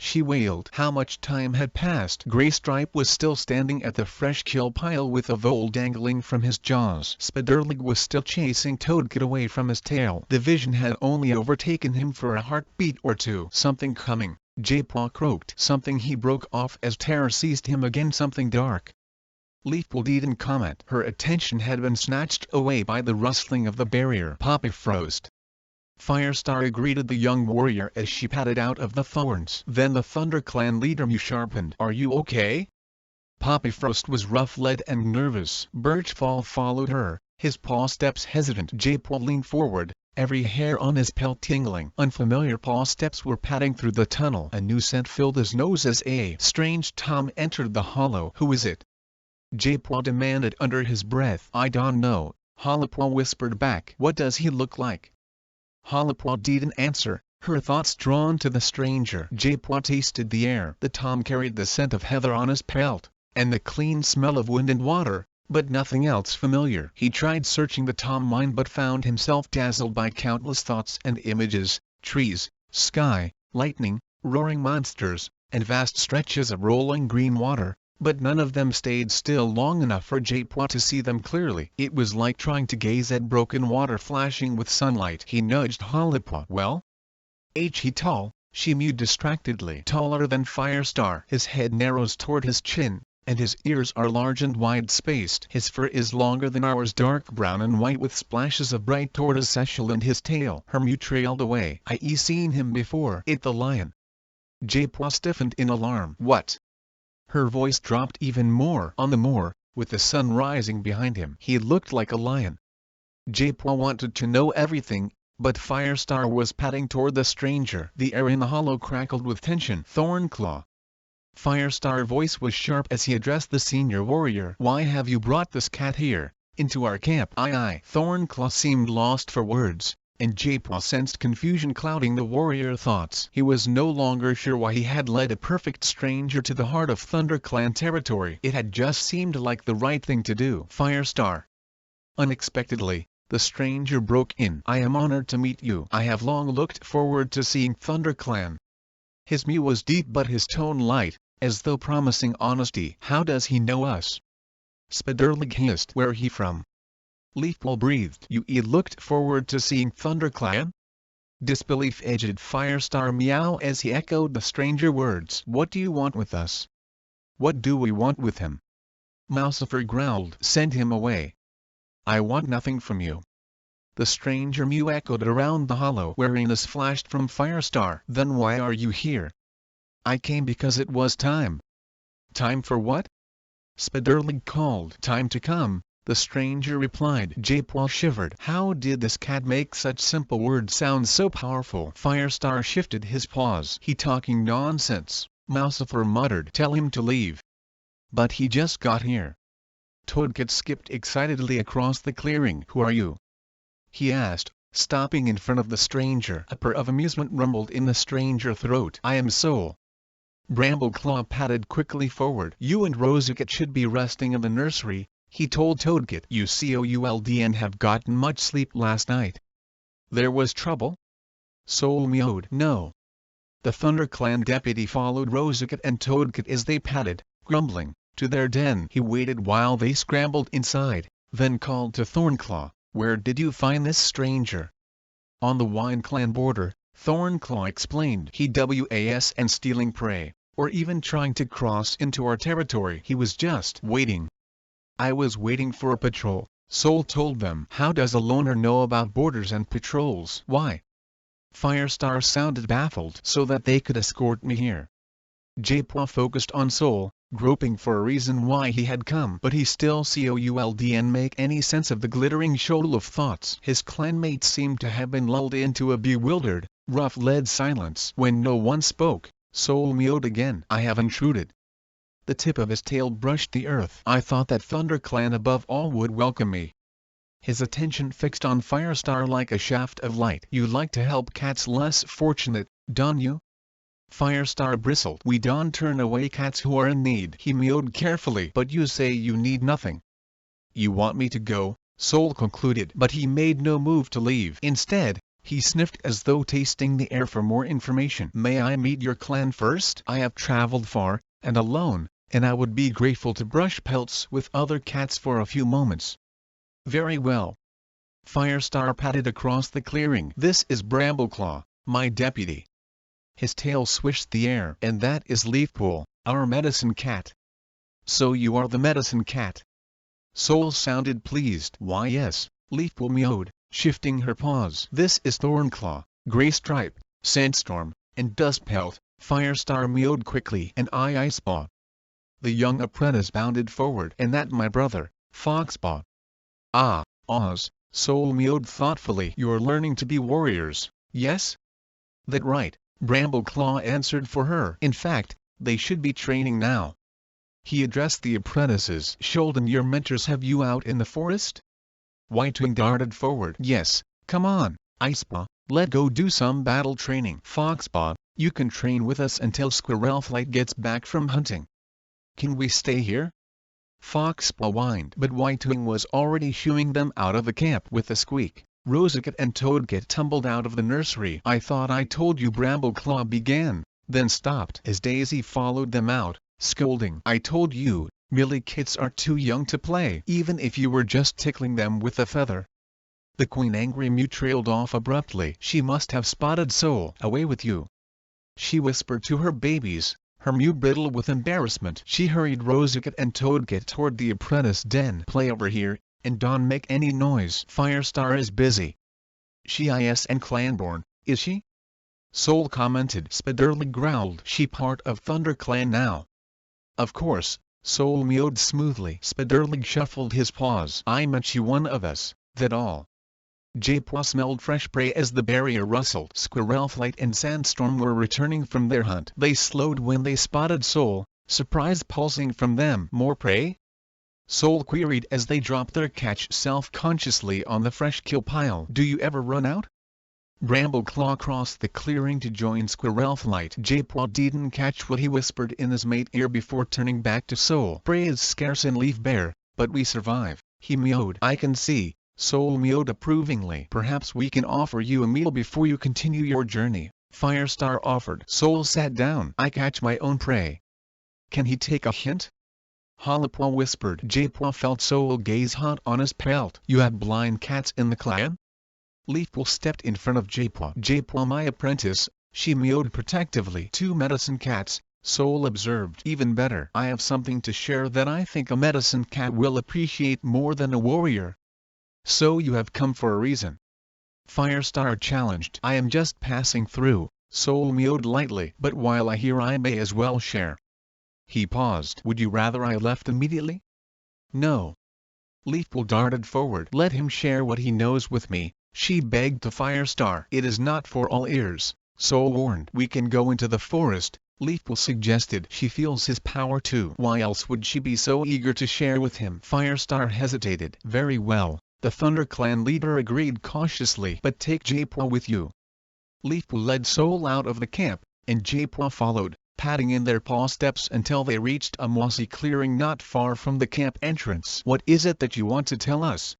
A: She wailed. How much time had passed? Greystripe was still standing at the fresh kill pile with a vole dangling from his jaws. Spiderlig was still chasing Toadkit away from his tail. The vision had only overtaken him for a heartbeat or two. Something coming, J-Paw croaked. Something. He broke off as terror seized him again. Something dark. Leafpool didn't comment. Her attention had been snatched away by the rustling of the barrier. Poppyfrost. Firestar greeted the young warrior as she padded out of the thorns. Then the Thunder Clan leader mew sharpened. Are you okay? Poppyfrost was rough-led and nervous. Birchfall followed her, his paw steps hesitant. J-Paw leaned forward, every hair on his pelt tingling. Unfamiliar paw steps were padding through the tunnel. A new scent filled his nose as a strange Tom entered the hollow. Who is it? J-Paw demanded under his breath. I don't know, Hollowpaw whispered back. What does he look like? Hollowpaw didn't answer, her thoughts drawn to the stranger. J-Paw tasted the air. The Tom carried the scent of heather on his pelt, and the clean smell of wind and water, but nothing else familiar. He tried searching the Tom mind but found himself dazzled by countless thoughts and images, trees, sky, lightning, roaring monsters, and vast stretches of rolling green water. But none of them stayed still long enough for J-Paw to see them clearly. It was like trying to gaze at broken water flashing with sunlight. He nudged Hollowpaw. Well? He tall? She mewed distractedly. Taller than Firestar. His head narrows toward his chin, and his ears are large and wide-spaced. His fur is longer than ours, dark brown and white with splashes of bright tortoiseshell, and his tail. Her mew trailed away. I seen him before. It the lion. J-Paw stiffened in alarm. What? Her voice dropped even more. On the moor, with the sun rising behind him. He looked like a lion. J-Paw wanted to know everything, but Firestar was padding toward the stranger. The air in the hollow crackled with tension. Thornclaw. Firestar's voice was sharp as he addressed the senior warrior. Why have you brought this cat here, into our camp? Thornclaw seemed lost for words, and J-Paw sensed confusion clouding the warrior thoughts. He was no longer sure why he had led a perfect stranger to the heart of ThunderClan territory. It had just seemed like the right thing to do. Firestar. Unexpectedly, the stranger broke in. I am honored to meet you. I have long looked forward to seeing ThunderClan. His mew was deep but his tone light, as though promising honesty. How does he know us? Spiderlig hissed. Where he from? Leafpool breathed. You looked forward to seeing ThunderClan? Disbelief edged Firestar meow as he echoed the stranger words. What do you want with us? What do we want with him? Mousifer growled. Send him away. I want nothing from you. The stranger mew echoed around the hollow. Wariness flashed from Firestar. Then why are you here? I came because it was time. Time for what? Spiderlig called. Time to come, the stranger replied. J-Paw shivered. How did this cat make such simple words sound so powerful? Firestar shifted his paws. He talking nonsense, Mousifer muttered. Tell him to leave. But he just got here. Toadkit skipped excitedly across the clearing. Who are you? He asked, stopping in front of the stranger. A purr of amusement rumbled in the stranger's throat. I am Soul. Brambleclaw padded quickly forward. You and Rosicat should be resting in the nursery, he told Toadkit. You couldn't have gotten much sleep last night. There was trouble? Soul meowed. No. The ThunderClan deputy followed Rosicat and Toadkit as they padded, grumbling, to their den. He waited while they scrambled inside, then called to Thornclaw. Where did you find this stranger? On the WineClan border, Thornclaw explained. He was and stealing prey, or even trying to cross into our territory. He was just waiting. I was waiting for a patrol, Soul told them. How does a loner know about borders and patrols? Why? Firestar sounded baffled. So that they could escort me here. J-Paw focused on Soul, groping for a reason why he had come. But he still couldn't make any sense of the glittering shoal of thoughts. His clanmates seemed to have been lulled into a bewildered, rough-led silence. When no one spoke, Soul meowed again. I have intruded. The tip of his tail brushed the earth. I thought that ThunderClan above all would welcome me. His attention fixed on Firestar like a shaft of light. You like to help cats less fortunate, don't you? Firestar bristled. We don't turn away cats who are in need. He meowed carefully. But you say you need nothing. You want me to go, Soul concluded. But he made no move to leave. Instead, he sniffed as though tasting the air for more information. May I meet your clan first? I have traveled far, and alone, and I would be grateful to brush pelts with other cats for a few moments. Very well. Firestar padded across the clearing. This is Brambleclaw, my deputy. His tail swished the air. And that is Leafpool, our medicine cat. So you are the medicine cat. Soul sounded pleased. Why yes, Leafpool meowed, shifting her paws. This is Thornclaw, Greystripe, Sandstorm, and Dustpelt. Firestar meowed quickly. And I Icepaw. The young apprentice bounded forward. And that my brother, Foxpaw. Ah, Oz, Soul meowed thoughtfully. You're learning to be warriors, yes? That right, Brambleclaw answered for her. In fact, they should be training now. He addressed the apprentices. Sheldon, your mentors have you out in the forest? Whitewing darted forward. Yes, come on, Icepaw, let's go do some battle training. Foxpaw, you can train with us until Squirrelflight gets back from hunting. Can we stay here? Foxpaw whined. But Whitewing was already shooing them out of the camp. With a squeak, Rosicat and Toadkit tumbled out of the nursery. I thought I told you, Brambleclaw began, then stopped as Daisy followed them out, scolding. I told you, Millie kits are too young to play. Even if you were just tickling them with a feather. The Queen angry mew trailed off abruptly. She must have spotted Soul. Away with you. She whispered to her babies, her mew brittle with embarrassment. She hurried Rosicat and Toadkit toward the apprentice den. Play over here, and don't make any noise. Firestar is busy. She is and clanborn, is she? Soul commented. Spiderlig growled. She part of ThunderClan now. Of course, Soul meowed smoothly. Spiderlig shuffled his paws. I meant she one of us, that all. J-Paw smelled fresh prey as the barrier rustled. Squirrelflight and Sandstorm were returning from their hunt. They slowed when they spotted Soul, surprise pulsing from them. More prey? Soul queried as they dropped their catch self-consciously on the fresh kill pile. Do you ever run out? Brambleclaw crossed the clearing to join Squirrelflight. J-Paw didn't catch what he whispered in his mate's ear before turning back to Soul. Prey is scarce in Leaf Bear, but we survive, he mewed. I can see, Soul mewed approvingly. Perhaps we can offer you a meal before you continue your journey, Firestar offered. Soul sat down. I catch my own prey. Can he take a hint? Hollopaw whispered. J-Paw felt Soul gaze hot on his pelt. You have blind cats in the clan? Leafpool stepped in front of J-Paw. J-Paw, my apprentice, she mewed protectively. 2 medicine cats, Soul observed. Even better. I have something to share that I think a medicine cat will appreciate more than a warrior. So you have come for a reason? Firestar challenged. I am just passing through, Soul mewed lightly. But while I here I may as well share. He paused. Would you rather I left immediately? No. Leafpool darted forward. Let him share what he knows with me, she begged to Firestar. It is not for all ears, Soul warned. We can go into the forest, Leafpool suggested. She feels his power too. Why else would she be so eager to share with him? Firestar hesitated. Very well, the Thunder Clan leader agreed cautiously. But take J-Paw with you. Leafpool led Soul out of the camp, and J-Paw followed, padding in their paw steps until they reached a mossy clearing not far from the camp entrance. What is it that you want to tell us?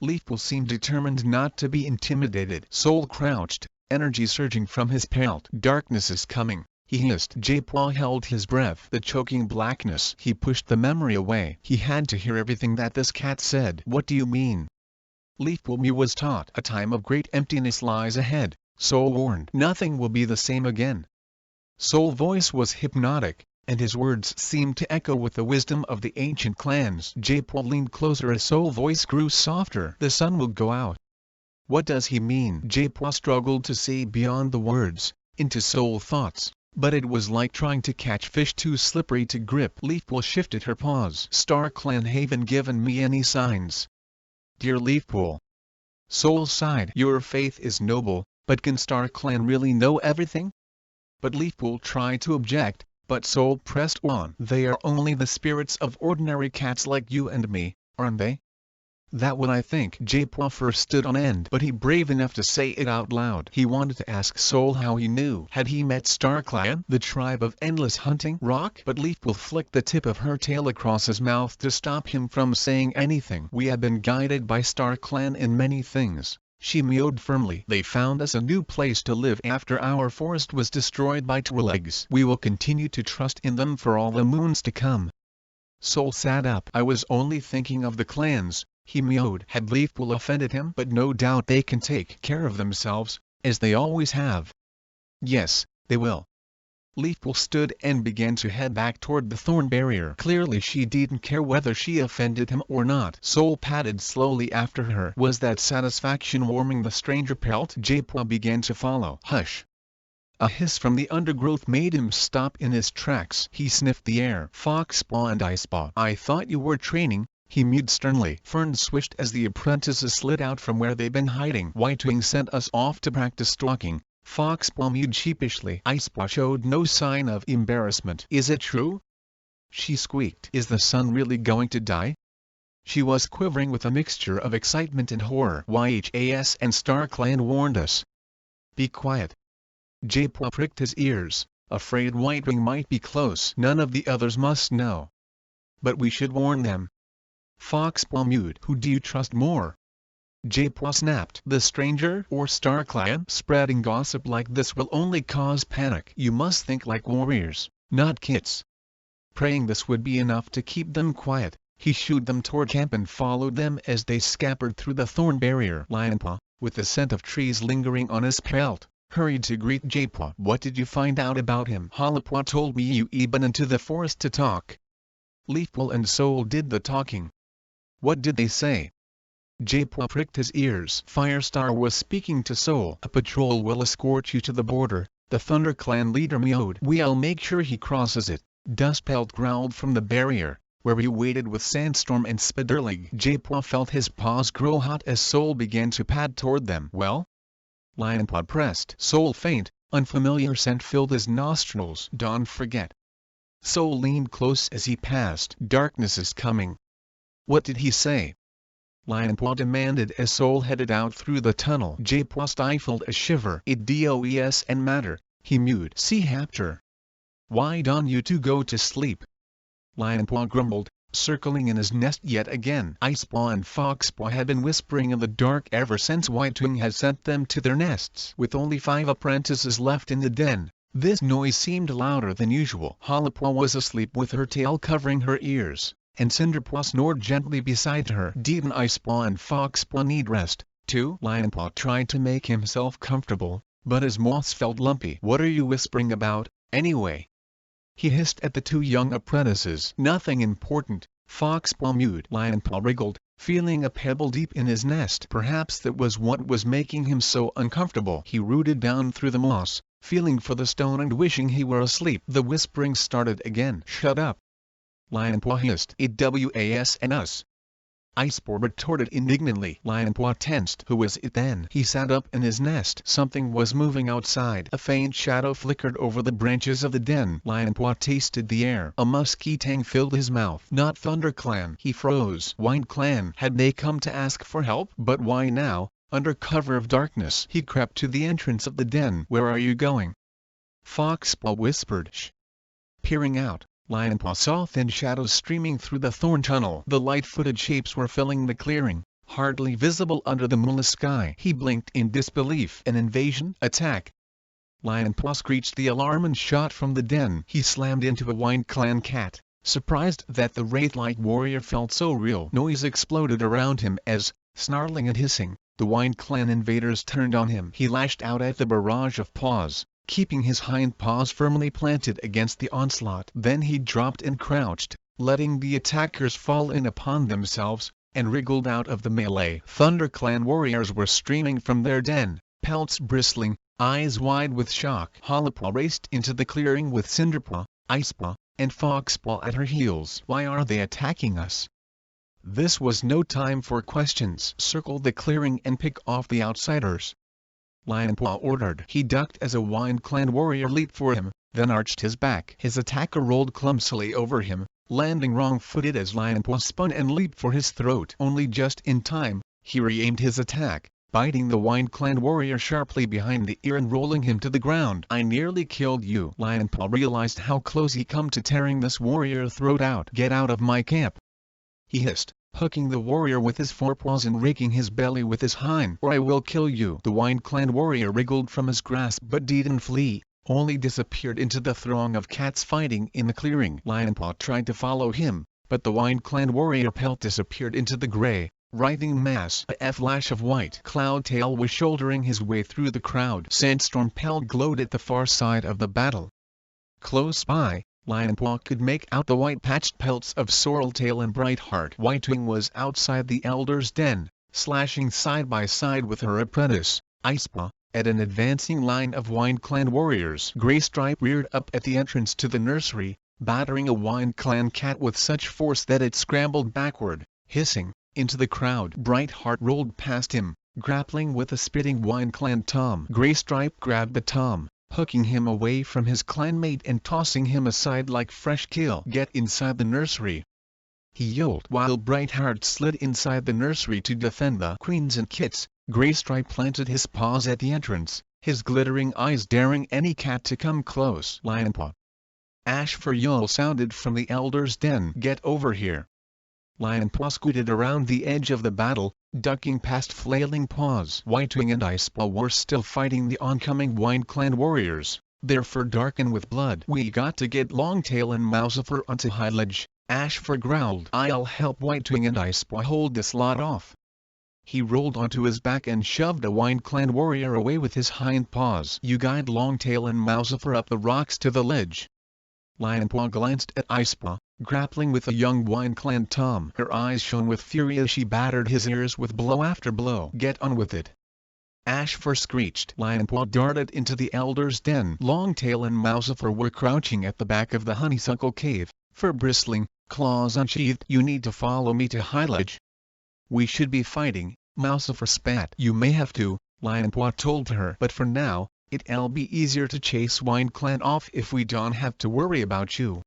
A: Leafpool seemed determined not to be intimidated. Soul crouched, energy surging from his pelt. Darkness is coming, he hissed. J-Paw held his breath. The choking blackness. He pushed the memory away. He had to hear everything that this cat said. What do you mean? Leafpool was taught. A time of great emptiness lies ahead, Soul warned. Nothing will be the same again. Soul's voice was hypnotic, and his words seemed to echo with the wisdom of the ancient clans. J-Paw leaned closer as Soul's voice grew softer. The sun will go out. What does he mean? J-Paw struggled to see beyond the words, into Soul's thoughts, but it was like trying to catch fish too slippery to grip. Leafpool shifted her paws. Star Clan haven't given me any signs. Dear Leafpool. Soul sighed. Your faith is noble, but can Star Clan really know everything? But Leafpool tried to object, but Soul pressed on. They are only the spirits of ordinary cats like you and me, aren't they? That what I think. J-Paw first stood on end, but he brave enough to say it out loud. He wanted to ask Soul how he knew. Had he met Star Clan, the tribe of endless hunting rock? But Leafpool flicked the tip of her tail across his mouth to stop him from saying anything. We have been guided by Star Clan in many things, she mewed firmly. They found us a new place to live after our forest was destroyed by Twi'legs. We will continue to trust in them for all the moons to come. Soul sat up. I was only thinking of the clans, he mewed. Had Leafpool offended him? But no doubt they can take care of themselves, as they always have. Yes, they will. Leafpool stood and began to head back toward the thorn barrier. Clearly she didn't care whether she offended him or not. Soul padded slowly after her. Was that satisfaction warming the stranger pelt? J-Paw began to follow. Hush! A hiss from the undergrowth made him stop in his tracks. He sniffed the air. Foxpaw and Icepaw. I thought you were training, he mewed sternly. Ferns swished as the apprentices slid out from where they'd been hiding. Whitewing sent us off to practice stalking, Foxpaw mewed sheepishly. Icepaw showed no sign of embarrassment. Is it true? She squeaked. Is the sun really going to die? She was quivering with a mixture of excitement and horror. YHAS and Star Clan warned us. Be quiet. J-Paw pricked his ears, afraid Whitewing might be close. None of the others must know. But we should warn them. Foxpaw mewed. Who do you trust more? J-Paw snapped. The stranger or Star Clan? Spreading gossip like this will only cause panic. You must think like warriors, not kids. Praying this would be enough to keep them quiet, he shooed them toward camp and followed them as they scampered through the thorn barrier. Lionpaw, with the scent of trees lingering on his pelt, hurried to greet J-Paw. What did you find out about him? Hollopaw told me you been into the forest to talk. Leafpool and Soul did the talking. What did they say? J-Paw pricked his ears. Firestar was speaking to Soul. A patrol will escort you to the border, the Thunder Clan leader mewed. We'll make sure he crosses it. Dustpelt growled from the barrier, where he waited with Sandstorm and Spiderleg. J-Paw felt his paws grow hot as Soul began to pad toward them. Well? Lionpaw pressed. Soul faint, unfamiliar scent filled his nostrils. Don't forget. Soul leaned close as he passed. Darkness is coming. What did he say? Lionpaw demanded as Soul headed out through the tunnel. Japaw stifled a shiver. It does and matter, he mewed. See Hapter. Why don't you two go to sleep? Lionpaw grumbled, circling in his nest yet again. Icepaw and Foxpaw had been whispering in the dark ever since Whitewing had sent them to their nests. With only 5 apprentices left in the den, this noise seemed louder than usual. Hollowpaw was asleep with her tail covering her ears, and Cinderpaw snored gently beside her. Didn't Icepaw and Foxpaw need rest, too? Lionpaw tried to make himself comfortable, but his moths felt lumpy. What are you whispering about, anyway? He hissed at the 2 young apprentices. Nothing important, Foxpaw mewed. Lionpaw wriggled, feeling a pebble deep in his nest. Perhaps that was what was making him so uncomfortable. He rooted down through the moss, feeling for the stone and wishing he were asleep. The whispering started again. Shut up! Lionpaw hissed. It was and us. Icepaw retorted indignantly. Lionpaw tensed. Who was it then? He sat up in his nest. Something was moving outside. A faint shadow flickered over the branches of the den. Lionpaw tasted the air. A musky tang filled his mouth. Not ThunderClan. He froze. WindClan. Had they come to ask for help? But why now, under cover of darkness? He crept to the entrance of the den. Where are you going? Foxpaw whispered. Shh. Peering out, Lionpaw saw thin shadows streaming through the thorn tunnel. The light-footed shapes were filling the clearing, hardly visible under the moonless sky. He blinked in disbelief. An invasion? Attack! Lionpaw screeched the alarm and shot from the den. He slammed into a WindClan cat, surprised that the wraith-like warrior felt so real. Noise exploded around him as, snarling and hissing, the WindClan invaders turned on him. He lashed out at the barrage of paws, keeping his hind paws firmly planted against the onslaught. Then he dropped and crouched, letting the attackers fall in upon themselves, and wriggled out of the melee. ThunderClan warriors were streaming from their den, pelts bristling, eyes wide with shock. Hollowpaw raced into the clearing with Cinderpaw, Icepaw, and Foxpaw at her heels. Why are they attacking us? This was no time for questions. Circle the clearing and pick off the outsiders, Lionpaw ordered. He ducked as a WindClan warrior leaped for him, then arched his back. His attacker rolled clumsily over him, landing wrong-footed as Lionpaw spun and leaped for his throat. Only just in time, he re-aimed his attack, biting the WindClan warrior sharply behind the ear and rolling him to the ground. I nearly killed you. Lionpaw realized how close he come to tearing this warrior throat out. Get out of my camp! He hissed, hooking the warrior with his forepaws and raking his belly with his hind. Or I will kill you. The WindClan warrior wriggled from his grasp but didn't flee, only disappeared into the throng of cats fighting in the clearing. Lionpaw tried to follow him, but the WindClan warrior pelt disappeared into the gray, writhing mass. A flash of white Cloudtail was shouldering his way through the crowd. Sandstorm Pelt glowed at the far side of the battle. Close by, Lionpaw could make out the white-patched pelts of Sorreltail and Brightheart. Whitewing was outside the Elder's den, slashing side by side with her apprentice, Icepaw, at an advancing line of WindClan warriors. Graystripe reared up at the entrance to the nursery, battering a WindClan cat with such force that it scrambled backward, hissing, into the crowd. Brightheart rolled past him, grappling with a spitting WindClan Tom. Graystripe grabbed the Tom, hooking him away from his clanmate and tossing him aside like fresh kill. Get inside the nursery, he yelled. While Brightheart slid inside the nursery to defend the queens and kits, Graystripe planted his paws at the entrance, his glittering eyes daring any cat to come close. Lionpaw. Ash for Yule sounded from the Elder's den. Get over here. Lionpaw scooted around the edge of the battle, ducking past flailing paws. Whitewing and Icepaw were still fighting the oncoming WindClan warriors, their fur darkened with blood. We got to get Longtail and Mousefur onto high ledge, Ashfur growled. I'll help Whitewing and Icepaw hold this lot off. He rolled onto his back and shoved a WindClan warrior away with his hind paws. You guide Longtail and Mousefur up the rocks to the ledge. Lionpaw glanced at Icepaw, grappling with a young WindClan Tom. Her eyes shone with fury as she battered his ears with blow after blow. Get on with it. Ashfur screeched. Lionpaw darted into the Elder's den. Longtail and Mousefur were crouching at the back of the honeysuckle cave, fur bristling, claws unsheathed. You need to follow me to high ledge. We should be fighting, Mousefur spat. You may have to, Lionpaw told her. But for now, it'll be easier to chase WindClan off if we don't have to worry about you.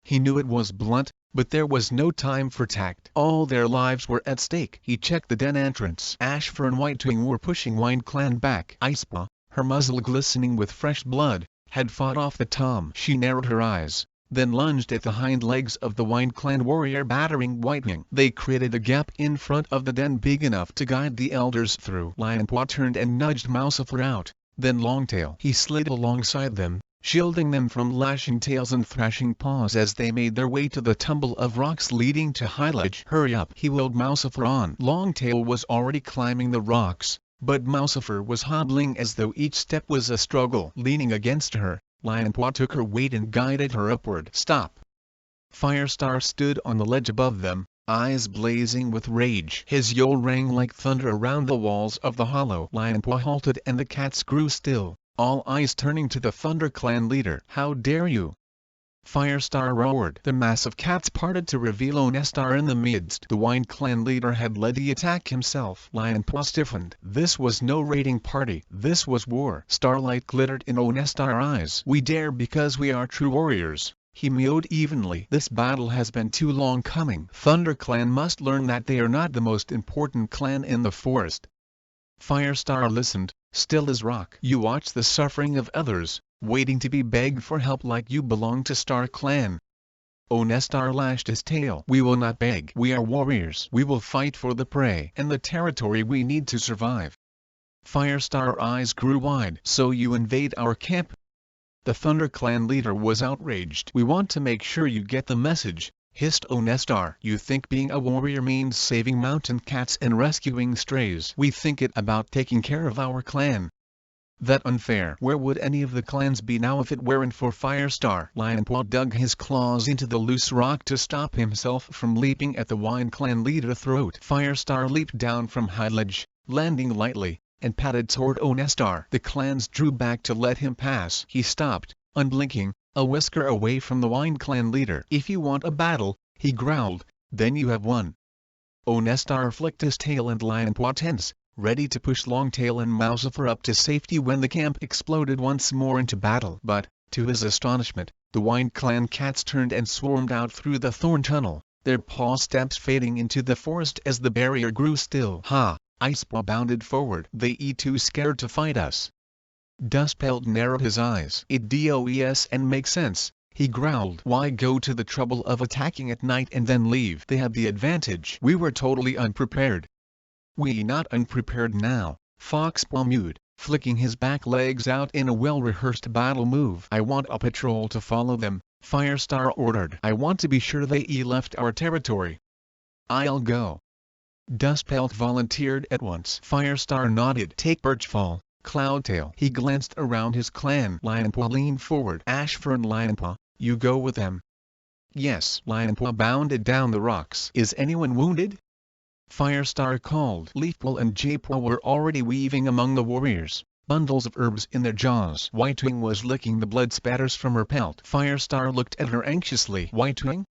A: He knew it was blunt, But there was no time for tact. All their lives were at stake. He checked the den entrance. Ashfur and Whitewing were pushing WindClan back. Icepaw, her muzzle glistening with fresh blood, had fought off the Tom. She narrowed her eyes, then lunged at the hind legs of the WindClan warrior battering Whitewing. They created a gap in front of the den big enough to guide the elders through. Lionpaw turned and nudged Mousifer out, then Longtail. He slid alongside them, shielding them from lashing tails and thrashing paws as they made their way to the tumble of rocks leading to High Ledge. Hurry up, he willed Mousifer on. Longtail was already climbing the rocks, but Mousifer was hobbling as though each step was a struggle. Leaning against her, Lionpaw took her weight and guided her upward. Stop! Firestar stood on the ledge above them, eyes blazing with rage. His yell rang like thunder around the walls of the hollow. Lionpaw halted and the cats grew still, all eyes turning to the Thunder Clan leader. How dare you! Firestar roared. The mass of cats parted to reveal Onestar in the midst. The WindClan leader had led the attack himself. Lionpaw stiffened. This was no raiding party. This was war. Starlight glittered in Onestar's eyes. We dare because we are true warriors, he mewed evenly. This battle has been too long coming. Thunder Clan must learn that they are not the most important clan in the forest. Firestar listened, still as rock. You watch the suffering of others, waiting to be begged for help like you belong to Star Clan. Onestar lashed his tail. We will not beg. We are warriors. We will fight for the prey and the territory we need to survive. Firestar's eyes grew wide. So you invade our camp? The Thunder Clan leader was outraged. We want to make sure you get the message, hissed Onestar. You think being a warrior means saving mountain cats and rescuing strays. We think it about taking care of our clan. That unfair. Where would any of the clans be now if it weren't for Firestar? Lionpaw dug his claws into the loose rock to stop himself from leaping at the WindClan leader's throat. Firestar leaped down from High Ledge, landing lightly, and padded toward Onestar. The clans drew back to let him pass. He stopped, unblinking, a whisker away from the WindClan leader. If you want a battle, he growled, then you have won. Onestar flicked his tail and Lionpaw tense, ready to push Longtail and Mousifer up to safety when the camp exploded once more into battle. But, to his astonishment, the WindClan cats turned and swarmed out through the thorn tunnel, their paw steps fading into the forest as the barrier grew still. Ha! Icepaw bounded forward. They too scared to fight us. Dustpelt narrowed his eyes. It does and makes sense, he growled. Why go to the trouble of attacking at night and then leave? They had the advantage. We were totally unprepared. We not unprepared now, Foxpaw mewed, flicking his back legs out in a well-rehearsed battle move. I want a patrol to follow them, Firestar ordered. I want to be sure they left our territory. I'll go. Dustpelt volunteered at once. Firestar nodded. Take Birchfall, Cloudtail. He glanced around his clan. Lionpaw leaned forward. Ashfur and Lionpaw, you go with them. Yes. Lionpaw bounded down the rocks. Is anyone wounded? Firestar called. Leafpaw and Jaypaw were already weaving among the warriors, bundles of herbs in their jaws. Whitewing was licking the blood spatters from her pelt. Firestar looked at her anxiously. Whitewing?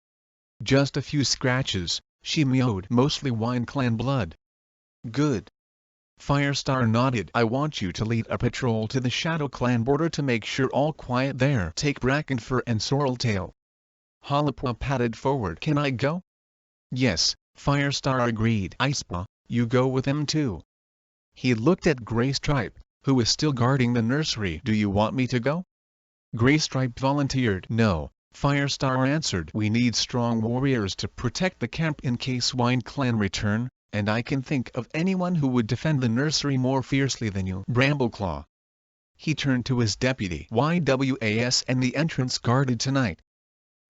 A: Just a few scratches, she mewed. Mostly WindClan blood. Good. Firestar nodded. I want you to lead a patrol to the Shadow Clan border to make sure all quiet there. Take Brackenfur and Sorreltail. Hollowpaw padded forward. Can I go? Yes, Firestar agreed. Icepaw, you go with them too. He looked at Graystripe, who was still guarding the nursery. Do you want me to go? Graystripe volunteered. No, Firestar answered. We need strong warriors to protect the camp in case WindClan return, and I can think of anyone who would defend the nursery more fiercely than you. Brambleclaw. He turned to his deputy. YWAS and the entrance guarded tonight.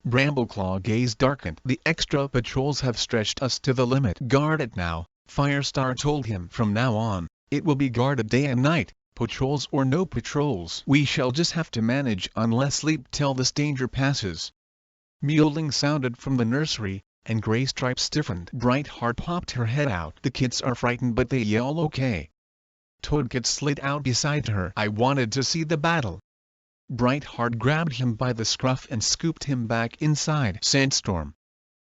A: Brambleclaw gaze darkened. The extra patrols have stretched us to the limit. Guard it now, Firestar told him. From now on, it will be guarded day and night, patrols or no patrols. We shall just have to manage unless sleep till this danger passes. Mewling sounded from the nursery, and Graystripe stiffened. Brightheart popped her head out. The kids are frightened but they yell okay. Toadcat slid out beside her. I wanted to see the battle. Brightheart grabbed him by the scruff and scooped him back inside. Sandstorm.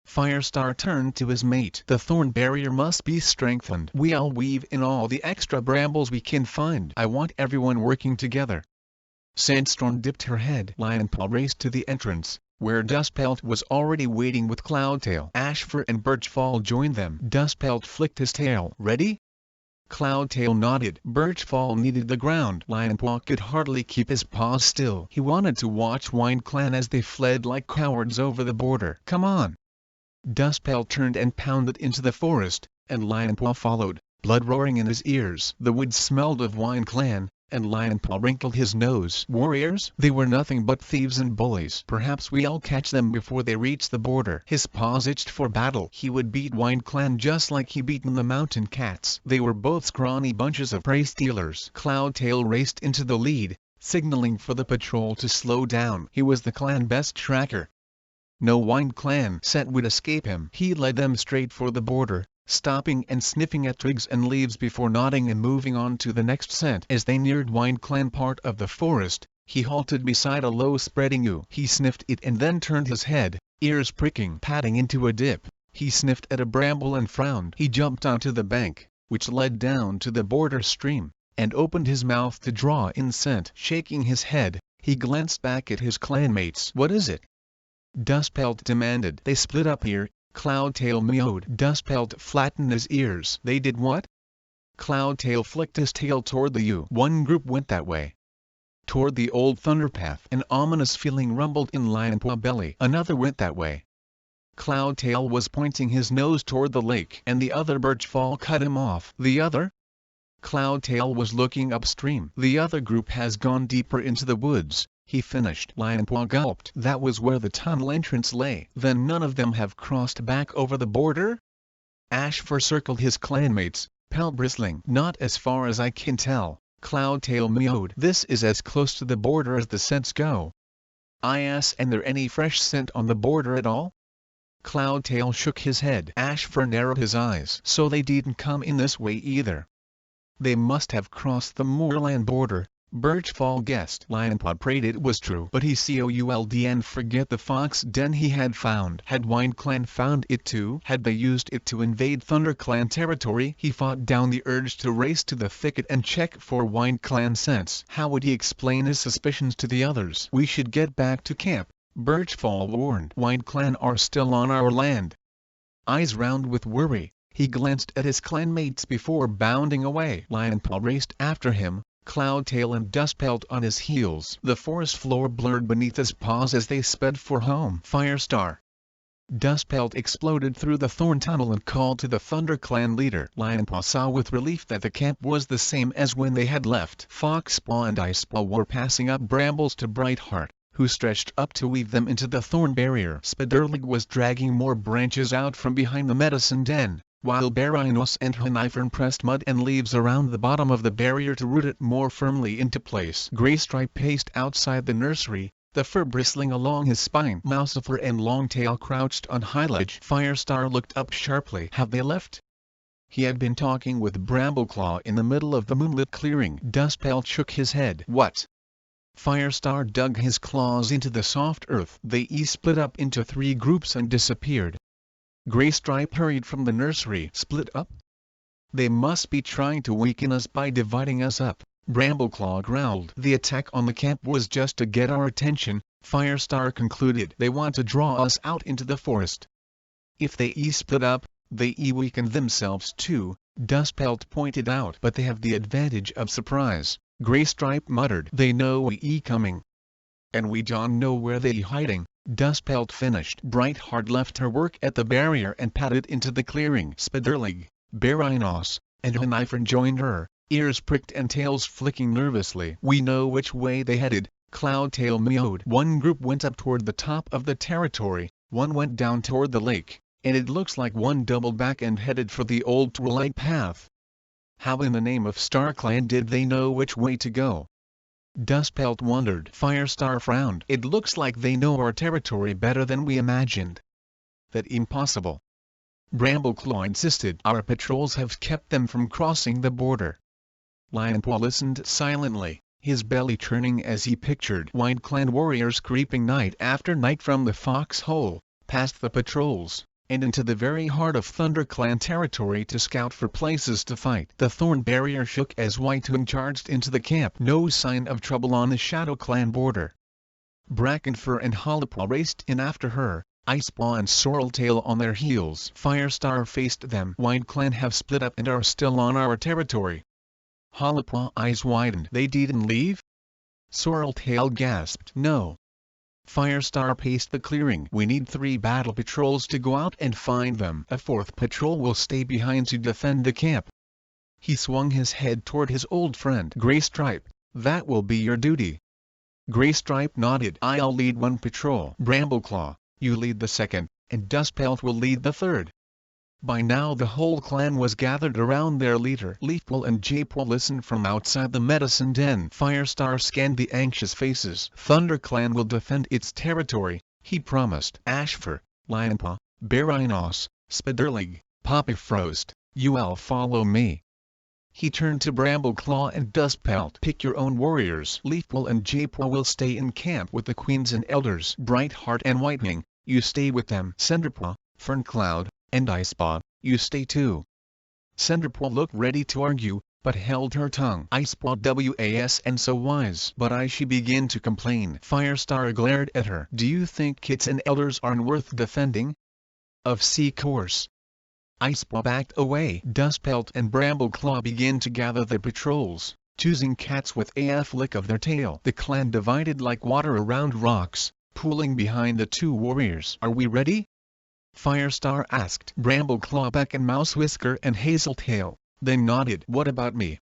A: Firestar turned to his mate. The thorn barrier must be strengthened. We'll weave in all the extra brambles we can find. I want everyone working together. Sandstorm dipped her head. Lionpaw raced to the entrance, where Dustpelt was already waiting with Cloudtail. Ashfur and Birchfall joined them. Dustpelt flicked his tail. "Ready?" Cloudtail nodded. Birchfall needed the ground. Lionpaw could hardly keep his paws still. He wanted to watch WindClan as they fled like cowards over the border. "Come on!" Dustpelt turned and pounded into the forest, and Lionpaw followed, blood roaring in his ears. The woods smelled of WindClan, and Lionpaw wrinkled his nose. "Warriors? They were nothing but thieves and bullies. Perhaps we'll catch them before they reach the border." His paws itched for battle. He would beat WindClan just like he beaten the mountain cats. They were both scrawny bunches of prey stealers. Cloudtail raced into the lead, signaling for the patrol to slow down. He was the clan best tracker. No WindClan set would escape him. He led them straight for the border, stopping and sniffing at twigs and leaves before nodding and moving on to the next scent. As they neared WindClan part of the forest, he halted beside a low spreading yew. He sniffed it and then turned his head, ears pricking. Padding into a dip, he sniffed at a bramble and frowned. He jumped onto the bank, which led down to the border stream, and opened his mouth to draw in scent. Shaking his head, he glanced back at his clanmates. "What is it?" Dustpelt demanded. "They split up here," Cloudtail meowed. Dustpelt flattened his ears. "They did what?" Cloudtail flicked his tail toward the yew. "One group went that way, toward the old Thunderpath." An ominous feeling rumbled in Lionpaw's belly. "Another went that way." Cloudtail was pointing his nose toward the lake, and the other Birchfall cut him off. "The other?" Cloudtail was looking upstream. "The other group has gone deeper into the woods," he finished. Lionpaw gulped. "That was where the tunnel entrance lay." "Then none of them have crossed back over the border?" Ashfur circled his clanmates, pell bristling. "Not as far as I can tell," Cloudtail meowed. "This is as close to the border as the scents go." "And there any fresh scent on the border at all?" Cloudtail shook his head. Ashfur narrowed his eyes. "So they didn't come in this way either. They must have crossed the moorland border," Birchfall guessed. Lionpaw prayed it was true. But he could and forget the fox den he had found. Had WindClan found it too? Had they used it to invade ThunderClan territory? He fought down the urge to race to the thicket and check for WindClan scents. How would he explain his suspicions to the others? "We should get back to camp," Birchfall warned. "WindClan are still on our land." Eyes round with worry, he glanced at his clanmates before bounding away. Lionpaw raced after him, Cloudtail and Dustpelt on his heels. The forest floor blurred beneath his paws as they sped for home. "Firestar!" Dustpelt exploded through the thorn tunnel and called to the ThunderClan leader. Lionpaw saw with relief that the camp was the same as when they had left. Foxpaw and Icepaw were passing up brambles to Brightheart, who stretched up to weave them into the thorn barrier. Spiderlig was dragging more branches out from behind the medicine den, while Barinos and Henifern pressed mud and leaves around the bottom of the barrier to root it more firmly into place. Greystripe paced outside the nursery, the fur bristling along his spine. Mousefur and Longtail crouched on Highledge. Firestar looked up sharply. "Have they left?" He had been talking with Brambleclaw in the middle of the moonlit clearing. Dustpelt shook his head. "What?" Firestar dug his claws into the soft earth. "They split up into 3 groups and disappeared." Greystripe hurried from the nursery. "Split up? They must be trying to weaken us by dividing us up," Brambleclaw growled. "The attack on the camp was just to get our attention," Firestar concluded. "They want to draw us out into the forest." "If they split up, they weaken themselves too," Dustpelt pointed out. "But they have the advantage of surprise," Greystripe muttered. "They know we coming, and we don't know where they hiding," Dustpelt finished. Brightheart left her work at the barrier and padded into the clearing. Spiderlig, Barinos, and Henifern joined her, ears pricked and tails flicking nervously. "We know which way they headed," Cloudtail meowed. "One group went up toward the top of the territory, one went down toward the lake, and it looks like one doubled back and headed for the old Twilight Path." "How in the name of StarClan did they know which way to go?" Dustpelt wondered. Firestar frowned. "It looks like they know our territory better than we imagined." "That impossible," Brambleclaw insisted. "Our patrols have kept them from crossing the border." Lionpaw listened silently, his belly churning as he pictured WindClan warriors creeping night after night from the foxhole, past the patrols, and into the very heart of ThunderClan territory to scout for places to fight. The thorn barrier shook as Whitewing charged into the camp. No sign of trouble on the ShadowClan border. Brackenfur and Hollowpaw raced in after her, Icepaw and Sorreltail on their heels. Firestar faced them. Wind Clan have split up and are still on our territory. Hollowpaw eyes widened. They didn't leave? Sorreltail gasped. No. Firestar paced the clearing. We need 3 battle patrols to go out and find them. A 4th patrol will stay behind to defend the camp. He swung his head toward his old friend. Graystripe, that will be your duty. Graystripe nodded. I'll lead 1 patrol. Brambleclaw, you lead the 2nd, and Dustpelt will lead the 3rd. By now the whole clan was gathered around their leader. Leafpaw and Jaypaw listened from outside the medicine den. Firestar scanned the anxious faces. ThunderClan will defend its territory, he promised. Ashfur, Lionpaw, Barinos, Spiderlig, Poppyfrost, you'll follow me. He turned to Brambleclaw and Dustpelt. Pick your own warriors. Leafpaw and Jaypaw will stay in camp with the queens and elders. Brightheart and Whitening, you stay with them. Cinderpaw, Ferncloud, and Icepaw, you stay too. Cinderpaw looked ready to argue, but held her tongue. Icepaw was and so wise. But she began to complain. Firestar glared at her. Do you think kids and elders aren't worth defending? Of course. Icepaw backed away. Dustpelt and Brambleclaw began to gather the patrols, choosing cats with a flick of their tail. The clan divided like water around rocks, pooling behind the 2 warriors. Are we ready? Firestar asked. Brambleclaw, Beck and Mousewhisker and Hazeltail, then nodded. What about me?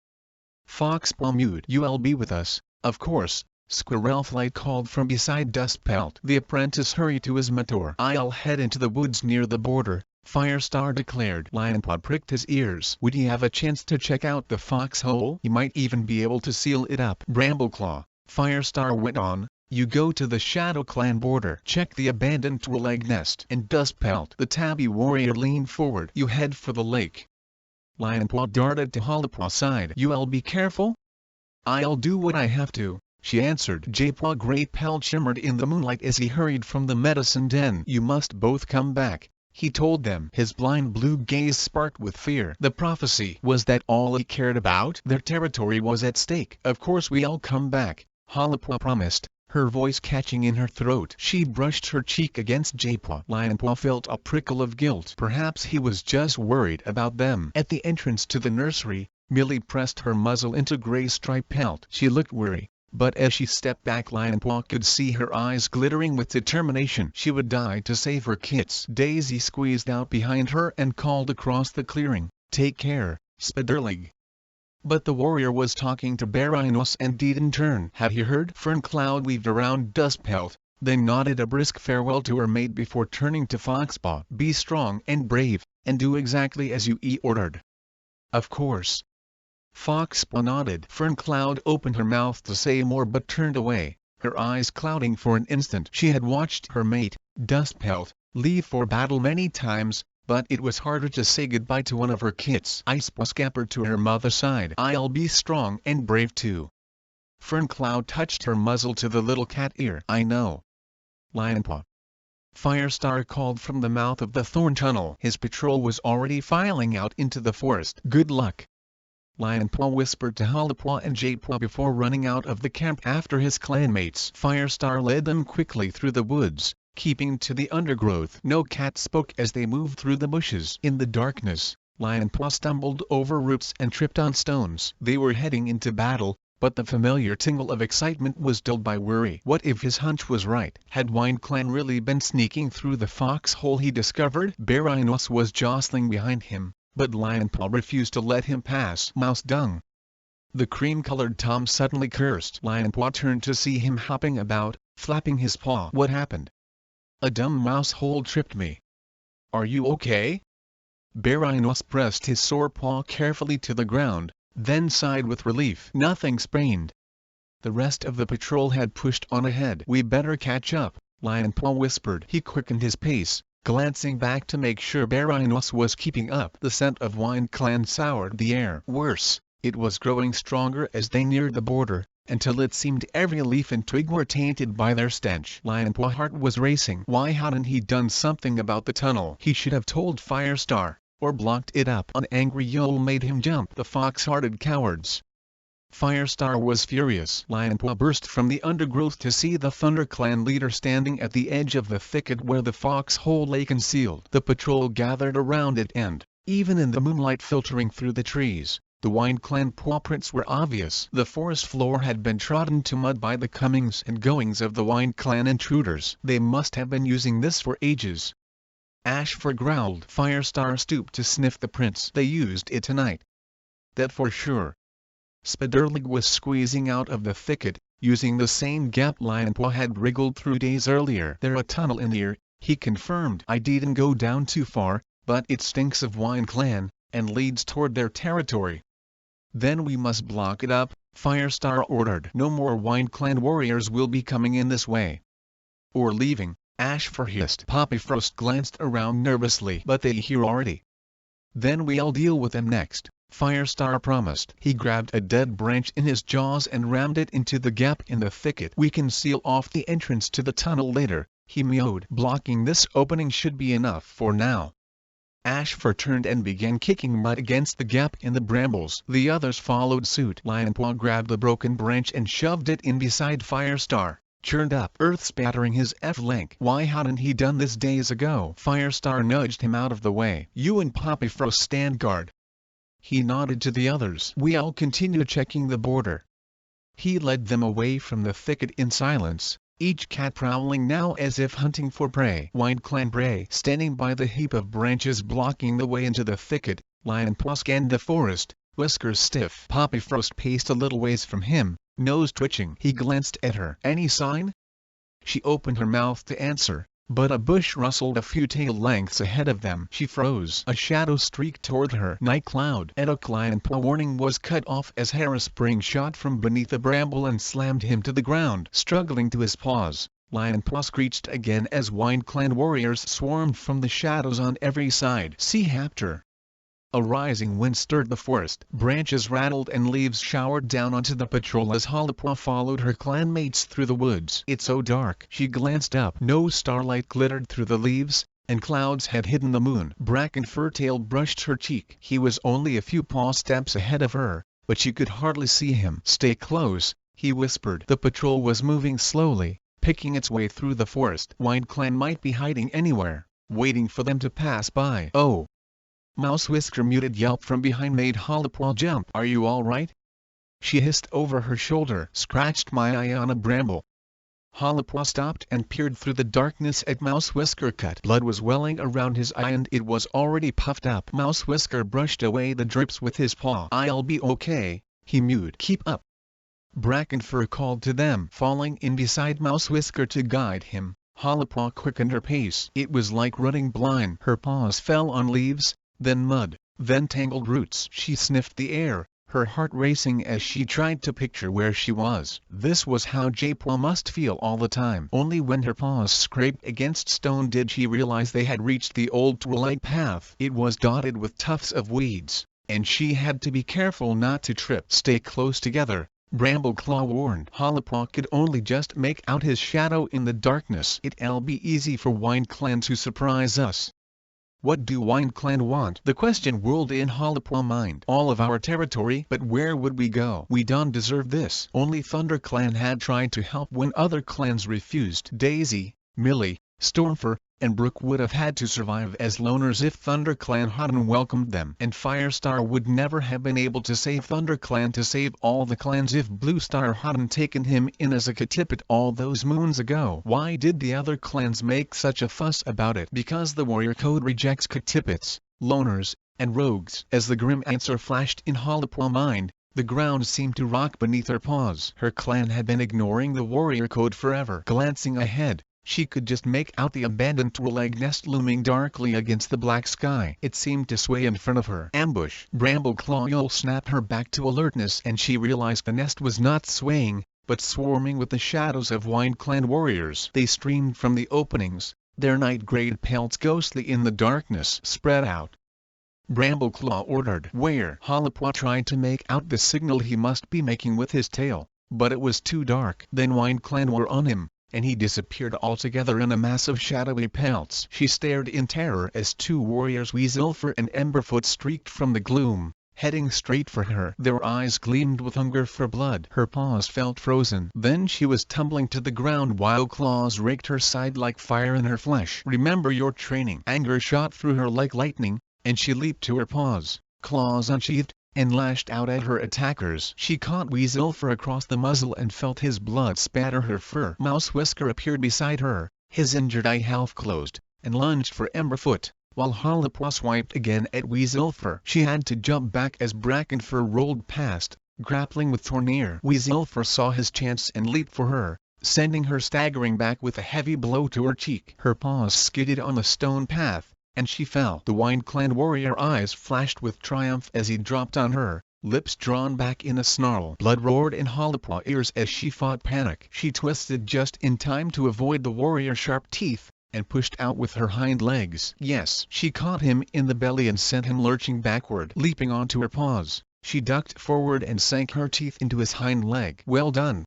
A: Foxpaw mewed. You'll be with us, of course, Squirrelflight called from beside Dustpelt. The apprentice hurried to his mentor. I'll head into the woods near the border, Firestar declared. Lionpaw pricked his ears. Would he have a chance to check out the foxhole? He might even be able to seal it up. Brambleclaw, Firestar went on, you go to the Shadow Clan border. Check the abandoned Twi'lek nest. And Dustpelt, the tabby warrior, leaned forward. You head for the lake. Lionpaw darted to Hollowpaw's side. You'll be careful? I'll do what I have to, she answered. Jaypaw Great Pelt shimmered in the moonlight as he hurried from the medicine den. You must both come back, he told them. His blind blue gaze sparked with fear. The prophecy was that all he cared about? Their territory was at stake. Of course we'll come back, Hollowpaw promised, her voice catching in her throat. She brushed her cheek against Jaypaw. Lionpaw felt a prickle of guilt. Perhaps he was just worried about them. At the entrance to the nursery, Millie pressed her muzzle into Graystripe Pelt. She looked weary, but as she stepped back Lionpaw could see her eyes glittering with determination. She would die to save her kits. Daisy squeezed out behind her and called across the clearing, take care, Spiderlig. But the warrior was talking to Barinos and didn't turn. Had he heard? Ferncloud weaved around Dustpelt, then nodded a brisk farewell to her mate before turning to Foxpaw. Be strong and brave, and do exactly as you ordered. Of course. Foxpaw nodded. Ferncloud opened her mouth to say more but turned away, her eyes clouding for an instant. She had watched her mate, Dustpelt, leave for battle many times, but it was harder to say goodbye to one of her kits. Icepaw scampered to her mother's side. I'll be strong and brave too. Ferncloud touched her muzzle to the little cat ear. I know. Lionpaw. Firestar called from the mouth of the thorn tunnel. His patrol was already filing out into the forest. Good luck. Lionpaw whispered to Hollowpaw and Jaypaw before running out of the camp after his clanmates. Firestar led them quickly through the woods, keeping to the undergrowth. No cat spoke as they moved through the bushes. In the darkness, Lionpaw stumbled over roots and tripped on stones. They were heading into battle, but the familiar tingle of excitement was dulled by worry. What if his hunch was right? Had Wind Clan really been sneaking through the foxhole he discovered? Barinos was jostling behind him, but Lionpaw refused to let him pass. Mouse dung. The cream-colored Tom suddenly cursed. Lionpaw turned to see him hopping about, flapping his paw. What happened? A dumb mouse hole tripped me. Are you okay? Barinos pressed his sore paw carefully to the ground, then sighed with relief. Nothing sprained. The rest of the patrol had pushed on ahead. We better catch up, Lionpaw whispered. He quickened his pace, glancing back to make sure Barinos was keeping up. The scent of Wind Clan soured the air. Worse, it was growing stronger as they neared the border, until it seemed every leaf and twig were tainted by their stench. Lionpaw's heart was racing. Why hadn't he done something about the tunnel? He should have told Firestar, or blocked it up. An angry yowl made him jump. The fox-hearted cowards. Firestar was furious. Lionpaw burst from the undergrowth to see the Thunder Clan leader standing at the edge of the thicket where the foxhole lay concealed. The patrol gathered around it and, even in the moonlight filtering through the trees, the Wind Clan paw prints were obvious. The forest floor had been trodden to mud by the comings and goings of the Wind Clan intruders. They must have been using this for ages. Ashfur growled. Firestar stooped to sniff the prints. They used it tonight. That for sure. Spiderleg was squeezing out of the thicket, using the same gap Lionpaw had wriggled through days earlier. There's a tunnel in here, he confirmed. I didn't go down too far, but it stinks of Wind Clan, and leads toward their territory. Then we must block it up, Firestar ordered. No more Wind Clan warriors will be coming in this way. Or leaving, Ashfur hissed. Poppyfrost glanced around nervously. But they're here already. Then we'll deal with them next, Firestar promised. He grabbed a dead branch in his jaws and rammed it into the gap in the thicket. We can seal off the entrance to the tunnel later, he mewed. Blocking this opening should be enough for now. Ashfur turned and began kicking mud against the gap in the brambles. The others followed suit. Lionpaw grabbed the broken branch and shoved it in beside Firestar, churned up earth spattering his F-length. Why hadn't he done this days ago? Firestar nudged him out of the way. You and Poppyfrost stand guard. He nodded to the others. We'll continue checking the border. He led them away from the thicket in silence, each cat prowling now as if hunting for prey. Wind Clan prey standing by the heap of branches blocking the way into the thicket. Lionpaw scanned the forest, whiskers stiff. Poppyfrost paced a little ways from him, nose twitching. He glanced at her. Any sign? She opened her mouth to answer, but a bush rustled a few tail lengths ahead of them. She froze. A shadow streaked toward her. Night cloud. Lionpaw warning was cut off as Hairspring shot from beneath a bramble and slammed him to the ground. Struggling to his paws, Lionpaw screeched again as Wind Clan warriors swarmed from the shadows on every side. See Haptor. A rising wind stirred the forest. Branches rattled and leaves showered down onto the patrol as Halapaw followed her clanmates through the woods. It's so dark. She glanced up. No starlight glittered through the leaves, and clouds had hidden the moon. Bracken Furtail brushed her cheek. He was only a few paw steps ahead of her, but she could hardly see him. Stay close, he whispered. The patrol was moving slowly, picking its way through the forest. Wind Clan might be hiding anywhere, waiting for them to pass by. Oh! Mousewhisker muted yelp from behind made Halapaw jump. Are you all right? She hissed over her shoulder. Scratched my eye on a bramble. Halapaw stopped and peered through the darkness at Mousewhisker. Cut. Blood was welling around his eye and it was already puffed up. Mousewhisker brushed away the drips with his paw. I'll be okay, he mewed. Keep up. Brackenfur called to them. Falling in beside Mousewhisker to guide him, Halapaw quickened her pace. It was like running blind. Her paws fell on leaves, then mud, then tangled roots. She sniffed the air, her heart racing as she tried to picture where she was. This was how Japaw must feel all the time. Only when her paws scraped against stone did she realize they had reached the old twilight path. It was dotted with tufts of weeds, and she had to be careful not to trip. Stay close together, Brambleclaw warned. Halapaw could only just make out his shadow in the darkness. It'll be easy for Wind Clan to surprise us. What do Wind Clan want? The question whirled in Halapaw's mind. All of our territory. But where would we go? We don't deserve this. Only Thunder Clan had tried to help when other clans refused. Daisy, Millie, Stormfur, and Brook would have had to survive as loners if Thunder Clan hadn't welcomed them. And Firestar would never have been able to save Thunder Clan to save all the clans if Bluestar hadn't taken him in as a Katipit all those moons ago. Why did the other clans make such a fuss about it? Because the warrior code rejects Katipits, loners, and rogues. As the grim answer flashed in Halapaw's mind, the ground seemed to rock beneath her paws. Her clan had been ignoring the warrior code forever. Glancing ahead, she could just make out the abandoned Twi'lek nest looming darkly against the black sky. It seemed to sway in front of her. Ambush! Brambleclaw snapped her back to alertness and she realized the nest was not swaying, but swarming with the shadows of Wind Clan warriors. They streamed from the openings, their night-grayed pelts ghostly in the darkness. Spread out! Brambleclaw ordered. Where? Halapaw tried to make out the signal he must be making with his tail, but it was too dark. Then Wind Clan were on him, and he disappeared altogether in a mass of shadowy pelts. She stared in terror as two warriors Weaselfur and Emberfoot streaked from the gloom, heading straight for her. Their eyes gleamed with hunger for blood. Her paws felt frozen. Then she was tumbling to the ground while claws raked her side like fire in her flesh. "Remember your training." Anger shot through her like lightning, and she leaped to her paws, claws unsheathed, and lashed out at her attackers. She caught Weaselfur across the muzzle and felt his blood spatter her fur. Mouse Whisker appeared beside her, his injured eye half closed, and lunged for Emberfoot, while Hollipaw swiped again at Weaselfur. She had to jump back as Brackenfur rolled past, grappling with Tornir. Weaselfur saw his chance and leaped for her, sending her staggering back with a heavy blow to her cheek. Her paws skidded on the stone path, and she fell. The Wind Clan warrior eyes flashed with triumph as he dropped on her, lips drawn back in a snarl. Blood roared in Hollipaw ears as she fought panic. She twisted just in time to avoid the warrior's sharp teeth, and pushed out with her hind legs. Yes, she caught him in the belly and sent him lurching backward. Leaping onto her paws, she ducked forward and sank her teeth into his hind leg. Well done.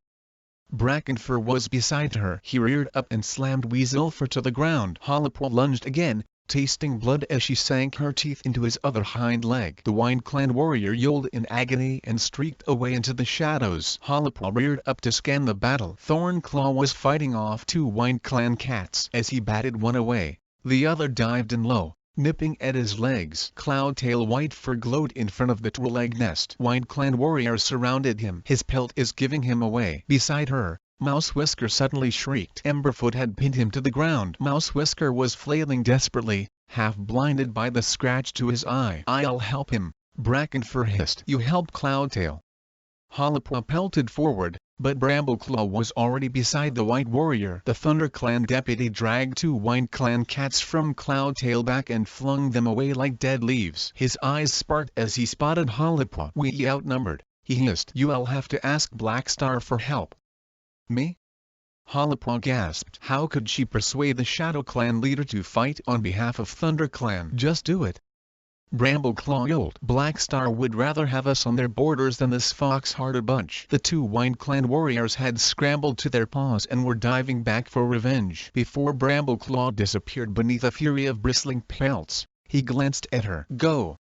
A: Brackenfur was beside her. He reared up and slammed Weaselfur to the ground. Hollipaw lunged again, tasting blood as she sank her teeth into his other hind leg. The Wind Clan warrior yelled in agony and streaked away into the shadows. Hollipaw reared up to scan the battle. Thornclaw was fighting off two Wind Clan cats. As he batted one away, the other dived in low, nipping at his legs. Cloudtail Whitefur glowed in front of the two-leg nest. Wind Clan warriors surrounded him. His pelt is giving him away. Beside her, Mouse Whisker suddenly shrieked. Emberfoot had pinned him to the ground. Mouse Whisker was flailing desperately, half blinded by the scratch to his eye. "I'll help him," Brackenfur hissed. "You help Cloudtail." Hollipaw pelted forward, but Brambleclaw was already beside the White Warrior. The Thunder Clan deputy dragged two Wind Clan cats from Cloudtail back and flung them away like dead leaves. His eyes sparkled as he spotted Hollipaw. "We outnumbered," he hissed. "You'll have to ask Blackstar for help." "Me?" Hollipaw gasped. How could she persuade the Shadow Clan leader to fight on behalf of Thunder Clan? "Just do it," Brambleclaw yelled. "Blackstar would rather have us on their borders than this fox-hearted bunch." The two Wind Clan warriors had scrambled to their paws and were diving back for revenge. Before Brambleclaw disappeared beneath a fury of bristling pelts, he glanced at her. "Go."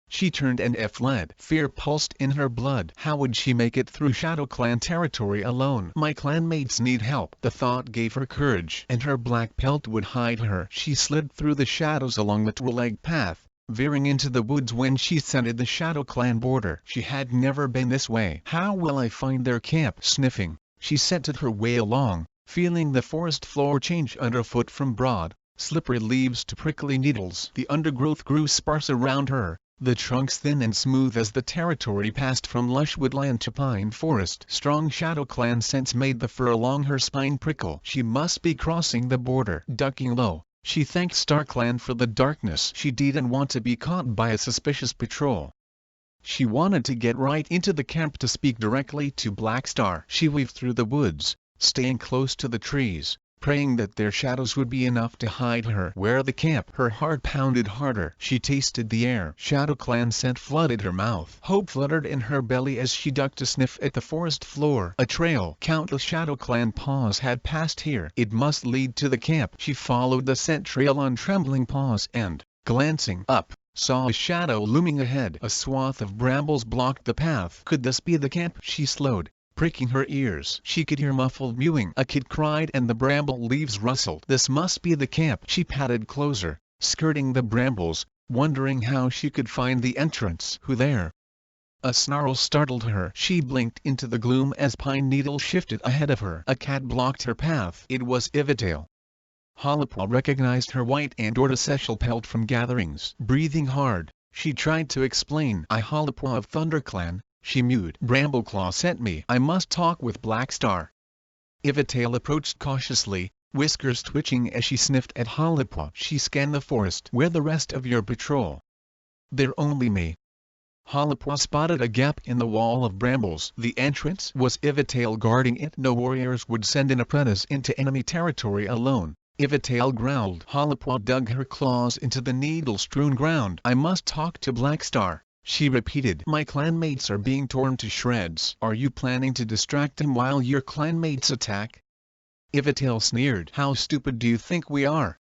A: She turned and fled. Fear pulsed in her blood. How would she make it through Shadow Clan territory alone? "My clanmates need help." The thought gave her courage, and her black pelt would hide her. She slid through the shadows along the two-leg path, veering into the woods when she scented the Shadow Clan border. She had never been this way. "How will I find their camp?" Sniffing, she scented her way along, feeling the forest floor change underfoot from broad, slippery leaves to prickly needles. The undergrowth grew sparse around her, the trunks thin and smooth as the territory passed from lush woodland to pine forest. Strong Shadow Clan scents made the fur along her spine prickle. She must be crossing the border. Ducking low, she thanked StarClan for the darkness. She didn't want to be caught by a suspicious patrol. She wanted to get right into the camp to speak directly to Blackstar. She weaved through the woods, staying close to the trees, praying that their shadows would be enough to hide her. Where the camp? Her heart pounded harder. She tasted the air. Shadow Clan scent flooded her mouth. Hope fluttered in her belly as she ducked to sniff at the forest floor. A trail. Countless Shadow Clan paws had passed here. It must lead to the camp. She followed the scent trail on trembling paws and, glancing up, saw a shadow looming ahead. A swath of brambles blocked the path. Could this be the camp? She slowed, pricking her ears. She could hear muffled mewing. A kid cried and the bramble leaves rustled. This must be the camp. She padded closer, skirting the brambles, wondering how she could find the entrance. Who there? A snarl startled her. She blinked into the gloom as pine needles shifted ahead of her. A cat blocked her path. It was Ivatail. Hollipaw recognized her white and ornamental pelt from gatherings. Breathing hard, she tried to explain. "I Hollipaw of ThunderClan," she mewed. "Brambleclaw sent me. I must talk with Blackstar." Ivatail approached cautiously, whiskers twitching as she sniffed at Hollipaw. She scanned the forest. "Where the rest of your patrol?" "They're only me." Hollipaw spotted a gap in the wall of brambles. The entrance? Was Ivatail guarding it? No warriors would send an apprentice into enemy territory alone. Ivatail growled. Hollipaw dug her claws into the needle-strewn ground. "I must talk to Blackstar," she repeated. "My clanmates are being torn to shreds." "Are you planning to distract him while your clanmates attack?" Ivatail sneered. "How stupid do you think we are?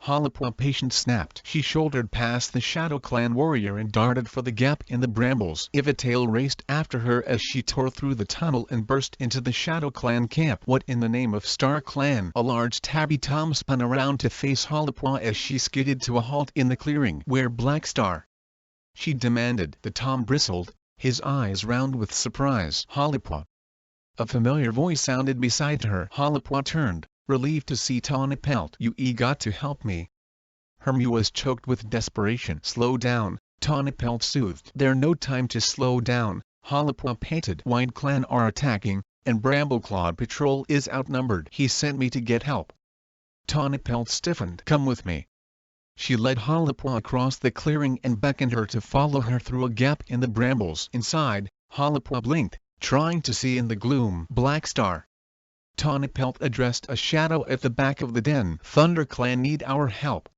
A: Halapua patient snapped. She shouldered past the Shadow Clan warrior and darted for the gap in the brambles. Ivatail raced after her as she tore through the tunnel and burst into the Shadow Clan camp. What in the name of Star Clan? A large tabby Tom spun around to face Halapua as she skidded to a halt in the clearing. Where Black Star? She demanded. The Tom bristled, his eyes round with surprise. Halapua. A familiar voice sounded beside her. Halapua turned, relieved to see Tawny Pelt. You got to help me. Her mew was choked with desperation. Slow down, Tawny Pelt soothed. There's no time to slow down, Halapua panted. White Clan are attacking, and Brambleclawed Patrol is outnumbered. He sent me to get help. Tawny Pelt stiffened. Come with me. She led Halapua across the clearing and beckoned her to follow her through a gap in the brambles. Inside, Halapua blinked, trying to see in the gloom. Black Star. Tawny Pelt addressed a shadow at the back of the den. Thunder Clan need our help.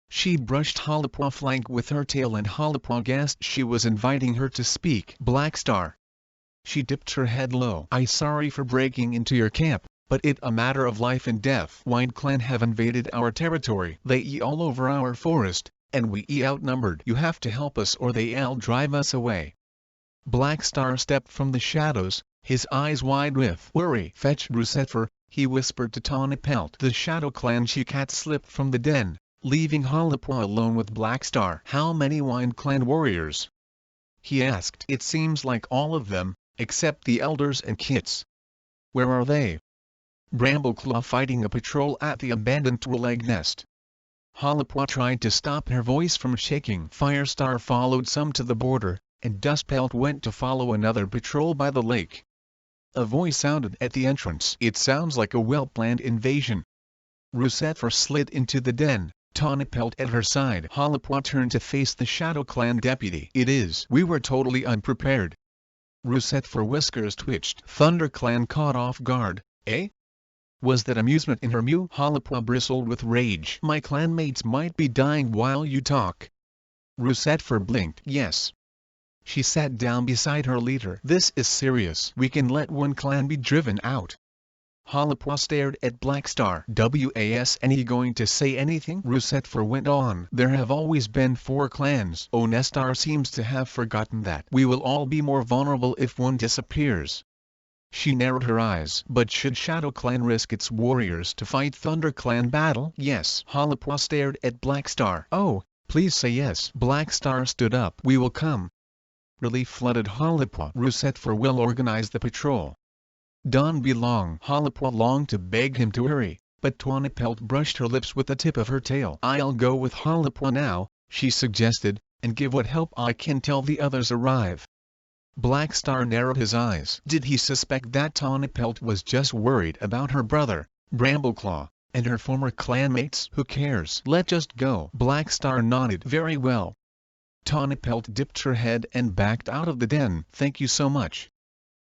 A: She brushed Halapua's flank with her tail and Halapua guessed she was inviting her to speak. Black Star. She dipped her head low. I'm sorry for breaking into your camp, but it's a matter of life and death. White Clan have invaded our territory. They all over our forest, and we outnumbered. You have to help us or they'll drive us away. Black Star stepped from the shadows, his eyes wide with worry. Fetch Rusetfer, he whispered to Tawny Pelt. The Shadow Clan she-cat slipped from the den, leaving Halapua alone with Black Star. How many White Clan warriors? He asked. It seems like all of them, except the elders and kits. Where are they? Brambleclaw fighting a patrol at the abandoned Twi'lek nest. Halapua tried to stop her voice from shaking. Firestar followed some to the border, and Dustpelt went to follow another patrol by the lake. A voice sounded at the entrance. It sounds like a well-planned invasion. Rusetfer slid into the den, Tawny Pelt at her side. Halapua turned to face the Shadow Clan deputy. It is. We were totally unprepared. Rusetfer whiskers twitched. Thunder Clan caught off guard. Eh? Was that amusement in her mew? Halapua bristled with rage. My clanmates might be dying while you talk. Rusetfer blinked. Yes. She sat down beside her leader. This is serious. We can let one clan be driven out. Halapua stared at Black Star. Wasn't going to say anything? Rusetfer went on. There have always been 4 clans. Onestar seems to have forgotten that. We will all be more vulnerable if one disappears. She narrowed her eyes. But should Shadow Clan risk its warriors to fight Thunder Clan battle? Yes. Halapua stared at Black Star. Oh, please say yes. Black Star stood up. We will come. Relief flooded Halapua. Rusetfer will organize the patrol. Don't be long. Halapua longed to beg him to hurry, but Tawny Pelt brushed her lips with the tip of her tail. I'll go with Halapua now, she suggested, and give what help I can till the others arrive. Black Star narrowed his eyes. Did he suspect that Tawny Pelt was just worried about her brother, Brambleclaw, and her former clanmates? Who cares? Let's just go. Black Star nodded. Very well. Tawny Pelt dipped her head and backed out of the den. Thank you so much.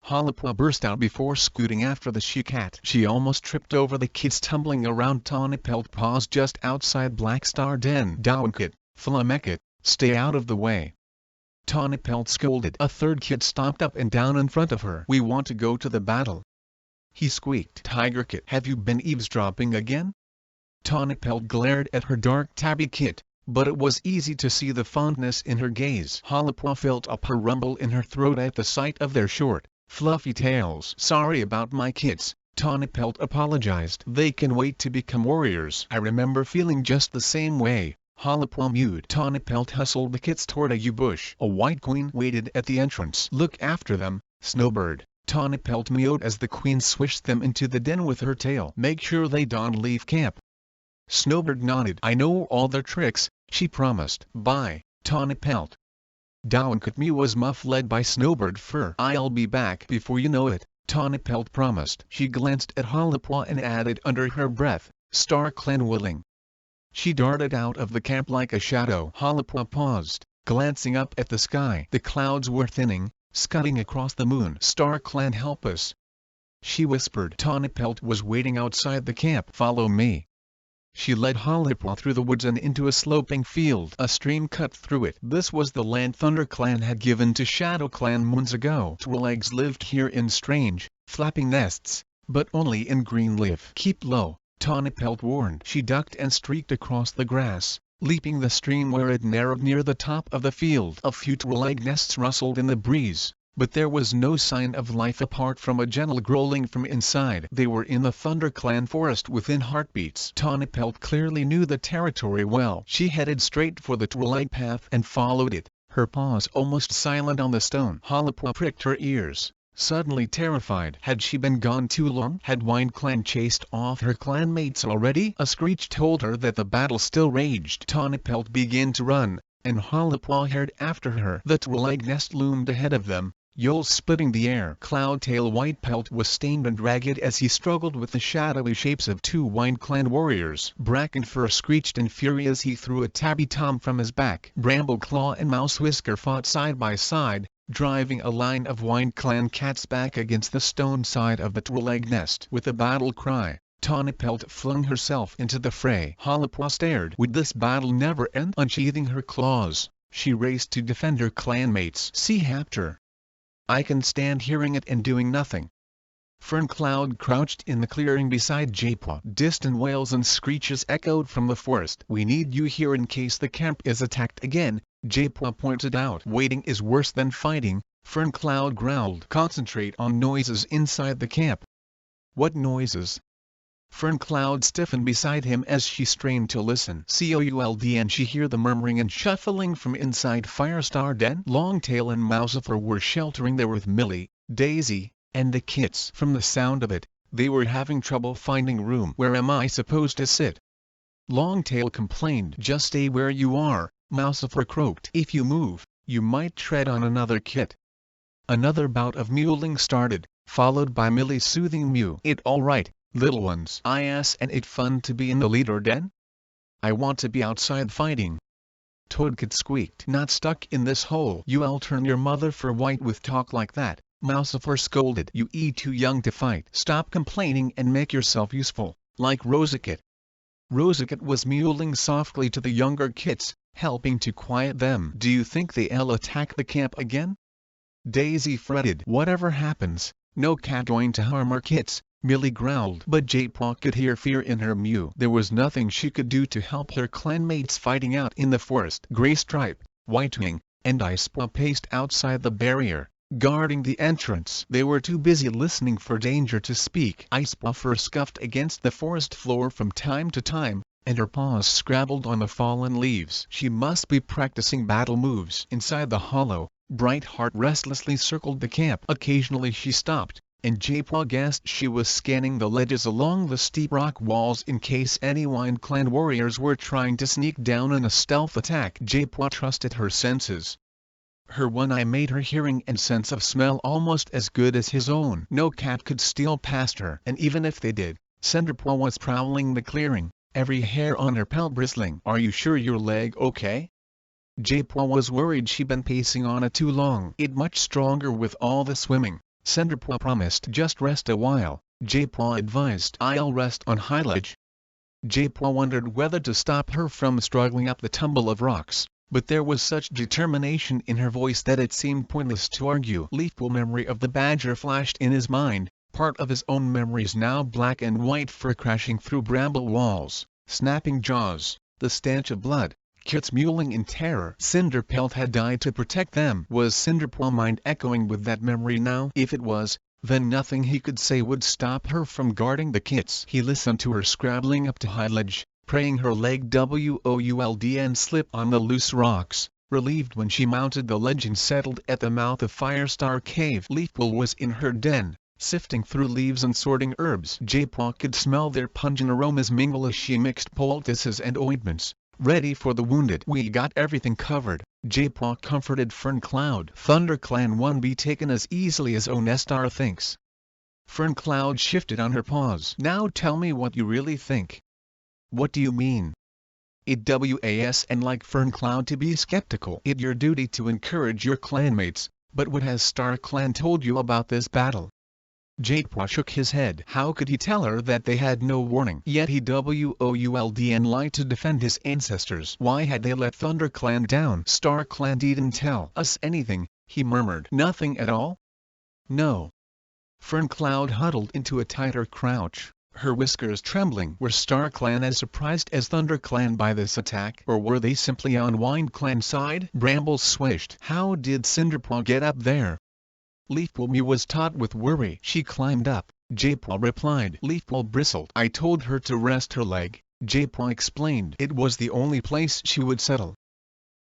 A: Halapua burst out before scooting after the she-cat. She almost tripped over the kids tumbling around. Tawny Pelt paused just outside Black Star den. Dawnkit, Flamekit, stay out of the way. Tawny Pelt scolded. A third kid stomped up and down in front of her. We want to go to the battle. He squeaked. Tigerkit, have you been eavesdropping again? Tawny Pelt glared at her dark tabby kit, but it was easy to see the fondness in her gaze. Halapua felt a purr rumble in her throat at the sight of their short, fluffy tails. Sorry about my kits, Tawny Pelt apologized. They can wait to become warriors. I remember feeling just the same way, Halapua mewed. Tawny Pelt hustled the kits toward a yew bush. A white queen waited at the entrance. Look after them, Snowbird, Tawny Pelt mewed as the queen swished them into the den with her tail. Make sure they don't leave camp. Snowbird nodded. I know all their tricks, she promised. Bye, Tawny Pelt. Dawnkit mew was muff led by Snowbird fur. I'll be back before you know it, Tawny Pelt promised. She glanced at Halapua and added under her breath, Star Clan willing. She darted out of the camp like a shadow. Halapua paused, glancing up at the sky. The clouds were thinning, scudding across the moon. Star Clan help us, she whispered. Tawny Pelt was waiting outside the camp. Follow me. She led Halapua through the woods and into a sloping field. A stream cut through it. This was the land Thunder Clan had given to Shadow Clan moons ago. Twi'leks lived here in strange, flapping nests, but only in green leaf. Keep low, Tawnypelt warned. She ducked and streaked across the grass, leaping the stream where it narrowed near the top of the field. A few twig nests rustled in the breeze, but there was no sign of life apart from a gentle growling from inside. They were in the ThunderClan forest within heartbeats. Tawnypelt clearly knew the territory well. She headed straight for the twig path and followed it, her paws almost silent on the stone. Halapua pricked her ears, suddenly terrified. Had she been gone too long? Had WindClan chased off her clanmates already? A screech told her that the battle still raged. Tawnypelt began to run, and Halapua hurried after her. The twig nest loomed ahead of them, yolls splitting the air. Cloudtail Whitepelt was stained and ragged as he struggled with the shadowy shapes of two WindClan warriors. Brackenfur screeched in fury as he threw a tabby tom from his back. Brambleclaw and Mousewhisker fought side by side, driving a line of WindClan cats back against the stone side of the twig nest. With a battle cry, Tawnypelt flung herself into the fray. Halapua stared. Would this battle never end? Unsheathing her claws, she raced to defend her clanmates. See Hapter. I can stand hearing it and doing nothing. Ferncloud crouched in the clearing beside Japaw. Distant wails and screeches echoed from the forest. We need you here in case the camp is attacked again, Japaw pointed out. Waiting is worse than fighting, Ferncloud growled. Concentrate on noises inside the camp. What noises? Ferncloud stiffened beside him as she strained to listen. Could and she hear the murmuring and shuffling from inside Firestar Den? Longtail and Mousefur were sheltering there with Millie, Daisy, and the kits. From the sound of it, they were having trouble finding room. Where am I supposed to sit? Longtail complained. Just stay where you are, Mousefur croaked. If you move, you might tread on another kit. Another bout of mewling started, followed by Millie's soothing mew. It all right, little ones. And it fun to be in the leader den? I want to be outside fighting. Toadkit squeaked. Not stuck in this hole. You'll turn your mother for white with talk like that, Mousefur scolded. You too young to fight. Stop complaining and make yourself useful, like Rosakit. Rosakit was mewling softly to the younger kits, helping to quiet them. Do you think they'll attack the camp again? Daisy fretted. Whatever happens, no cat going to harm our kits, Millie growled. But Japaw could hear fear in her mew. There was nothing she could do to help her clanmates fighting out in the forest. Greystripe, Whitewing, and Icepaw paced outside the barrier, guarding the entrance. They were too busy listening for danger to speak. Icepaw scuffed against the forest floor from time to time, and her paws scrabbled on the fallen leaves. She must be practicing battle moves. Inside the hollow, Brightheart restlessly circled the camp. Occasionally she stopped, and Japaw guessed she was scanning the ledges along the steep rock walls in case any WindClan warriors were trying to sneak down in a stealth attack. Japaw trusted her senses. Her one eye made her hearing and sense of smell almost as good as his own. No cat could steal past her, and even if they did, Cinderpaw was prowling the clearing, every hair on her pelt bristling. Are you sure your leg okay? Japaw was worried she'd been pacing on it too long. It much stronger with all the swimming, Cinderpaw promised. Just rest a while, Japaw advised. I'll rest on Highledge. Japaw wondered whether to stop her from struggling up the tumble of rocks, but there was such determination in her voice that it seemed pointless to argue. Leafpool memory of the badger flashed in his mind, part of his own memories now black and white, fur crashing through bramble walls, snapping jaws, the stench of blood, kits mewling in terror. Cinderpelt had died to protect them. Was Cinderpaw mind echoing with that memory now? If it was, then nothing he could say would stop her from guarding the kits. He listened to her scrabbling up to Highledge, praying her leg would and slip on the loose rocks, relieved when she mounted the ledge and settled at the mouth of Firestar Cave. Leafpool was in her den, sifting through leaves and sorting herbs. Japaw could smell their pungent aromas mingle as she mixed poultices and ointments, ready for the wounded. We got everything covered, Japaw comforted Ferncloud. ThunderClan won't be taken as easily as Onestar thinks. Ferncloud shifted on her paws. Now tell me what you really think. What do you mean? It was and like Ferncloud to be skeptical. It's your duty to encourage your clanmates, but what has StarClan told you about this battle? Japaw shook his head. How could he tell her that they had no warning? Yet he would and lied to defend his ancestors. Why had they let ThunderClan down? StarClan didn't tell us anything, he murmured. Nothing at all? No. Ferncloud huddled into a tighter crouch, her whiskers trembling. Were Star Clan as surprised as Thunder Clan by this attack, or were they simply on Wind Clan's side? Brambles swished. How did Cinderpaw get up there? Leafpool Mew was taut with worry. She climbed up, J-Paw replied. Leafpool bristled. I told her to rest her leg, J-Paw explained. It was the only place she would settle.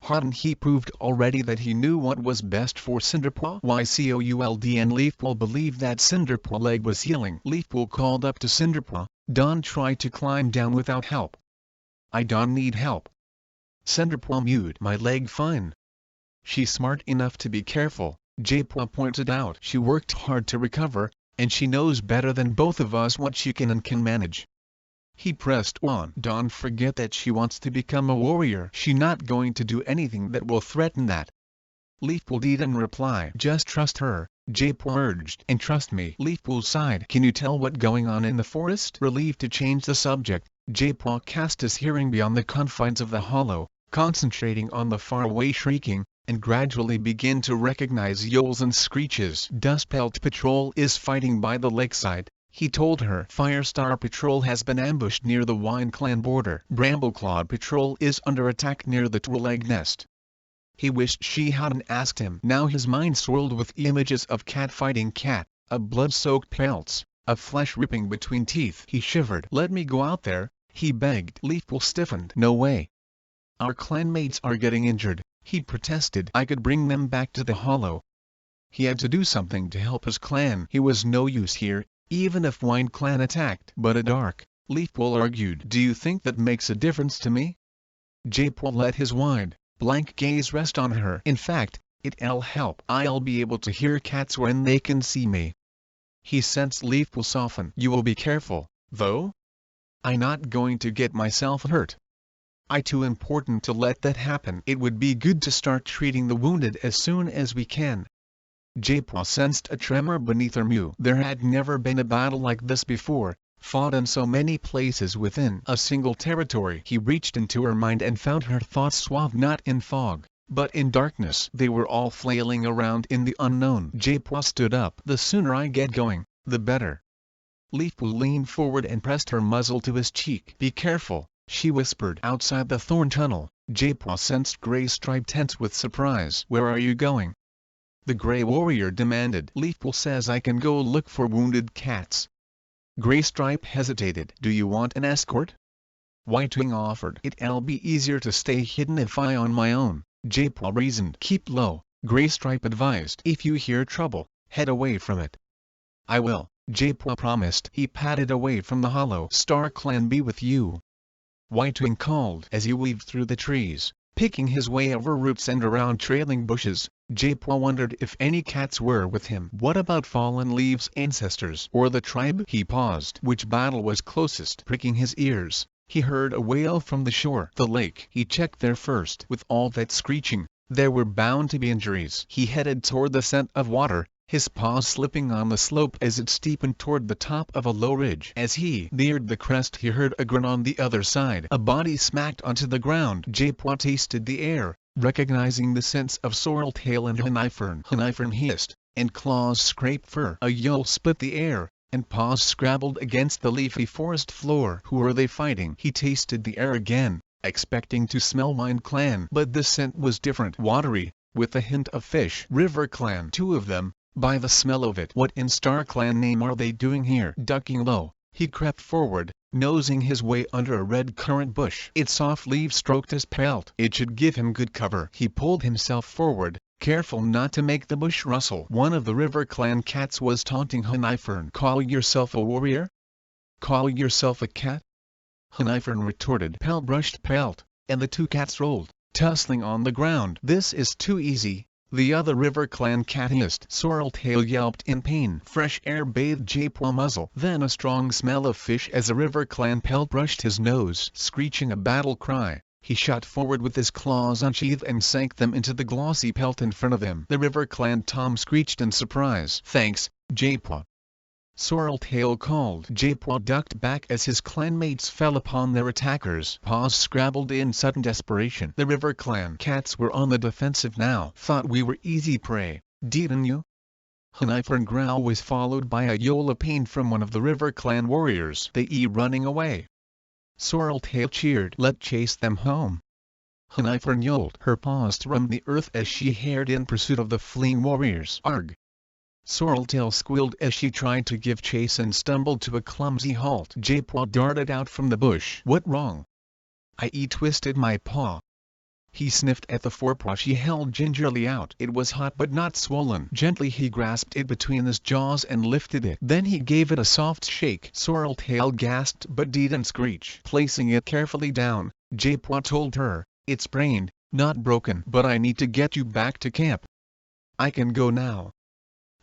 A: Hadn't he proved already that he knew what was best for Cinderpaw? Cold, and Leafpool believed that Cinderpaw's leg was healing. Leafpool called up to Cinderpaw. Don't try to climb down without help. I don't need help. Cinderpaw mewed. My leg fine. She's smart enough to be careful, J-Paw pointed out. She worked hard to recover, and she knows better than both of us what she can and can manage. He pressed on. Don't forget that she wants to become a warrior. She's not going to do anything that will threaten that. Leafpool didn't reply. Just trust her, J-Paw urged. And trust me. Leafpool sighed. Can you tell what's going on in the forest? Relieved to change the subject, J-Paw cast his hearing beyond the confines of the hollow, concentrating on the faraway shrieking, and gradually began to recognize yells and screeches. Dustpelt Patrol is fighting by the lakeside, he told her. Firestar Patrol has been ambushed near the Wind Clan border. Brambleclawed Patrol is under attack near the Twillegg Nest. He wished she hadn't asked him. Now his mind swirled with images of cat fighting cat, of blood-soaked pelts, of flesh ripping between teeth. He shivered. Let me go out there, he begged. Leafpool stiffened. No way. Our clanmates are getting injured, he protested. I could bring them back to the hollow. He had to do something to help his clan. He was no use here, even if Wind Clan attacked. But a dark, Leafpool argued. Do you think that makes a difference to me? J-Paw let his wide, blank gaze rest on her. In fact, it'll help. I'll be able to hear cats when they can see me. He sensed Leafpool soften. You will be careful, though? I'm not going to get myself hurt. I'm too important to let that happen. It would be good to start treating the wounded as soon as we can. J-Paw sensed a tremor beneath her mew. There had never been a battle like this before, fought in so many places within a single territory. He reached into her mind and found her thoughts swathed not in fog, but in darkness. They were all flailing around in the unknown. J-Paw stood up. The sooner I get going, the better. Leafpool leaned forward and pressed her muzzle to his cheek. Be careful, she whispered. Outside the thorn tunnel, J-Paw sensed Grey Stripe tense with surprise. Where are you going? The Grey Warrior demanded. Leafpool says I can go look for wounded cats. Grey Stripe hesitated. Do you want an escort? Whitewing offered. It'll be easier to stay hidden if I on my own, J-Paw reasoned. Keep low, Grey Stripe advised. If you hear trouble, head away from it. I will, J-Paw promised. He padded away from the hollow. Star Clan be with you, Whitewing called as he weaved through the trees, picking his way over roots and around trailing bushes. J-Paw wondered if any cats were with him. What about Fallen Leaves' ancestors? Or the tribe? He paused. Which battle was closest? Pricking his ears, he heard a wail from the shore. The lake. He checked there first. With all that screeching, there were bound to be injuries. He headed toward the scent of water, his paws slipping on the slope as it steepened toward the top of a low ridge. As he neared the crest he heard a grunt on the other side. A body smacked onto the ground. J-Paw tasted the air, recognizing the scents of sorrel-tail and honeyfern. Honeyfern hissed, and claws scraped fur. A yell split the air, and paws scrabbled against the leafy forest floor. Who are they fighting? He tasted the air again, expecting to smell Wind Clan. But the scent was different. Watery, with a hint of fish. River Clan. Two of them, by the smell of it. What in Star Clan name are they doing here? Ducking low, he crept forward, nosing his way under a red currant bush. Its soft leaves stroked his pelt. It should give him good cover. He pulled himself forward, careful not to make the bush rustle. One of the River Clan cats was taunting Honeyfern. Call yourself a warrior? Call yourself a cat? Honeyfern retorted. Pelt brushed pelt, and the two cats rolled, tussling on the ground. This is too easy, the other River Clan cat hissed. Sorrel-tail yelped in pain. Fresh air bathed J-Paw muzzle. Then a strong smell of fish as a River Clan pelt brushed his nose. Screeching a battle cry, he shot forward with his claws unsheathed and sank them into the glossy pelt in front of him. The River Clan Tom screeched in surprise. Thanks, J-Paw, Sorrel-tail called. J-Paw ducked back as his clanmates fell upon their attackers. Paws scrabbled in sudden desperation. The River Clan cats were on the defensive now. Thought we were easy prey, didn't you? Hunifern growl was followed by a yell of pain from one of the River Clan warriors. They running away. Sorreltail cheered. Let chase them home. Hunifern yelled. Her paws thrummed the earth as she hurried in pursuit of the fleeing warriors. Arg! Sorreltail squealed as she tried to give chase and stumbled to a clumsy halt. J-Paw darted out from the bush. What wrong? I twisted my paw. He sniffed at the forepaw she held gingerly out. It was hot but not swollen. Gently he grasped it between his jaws and lifted it. Then he gave it a soft shake. Sorreltail gasped but didn't screech. Placing it carefully down, J-Paw told her, "It's sprained, not broken. But I need to get you back to camp." "I can go now."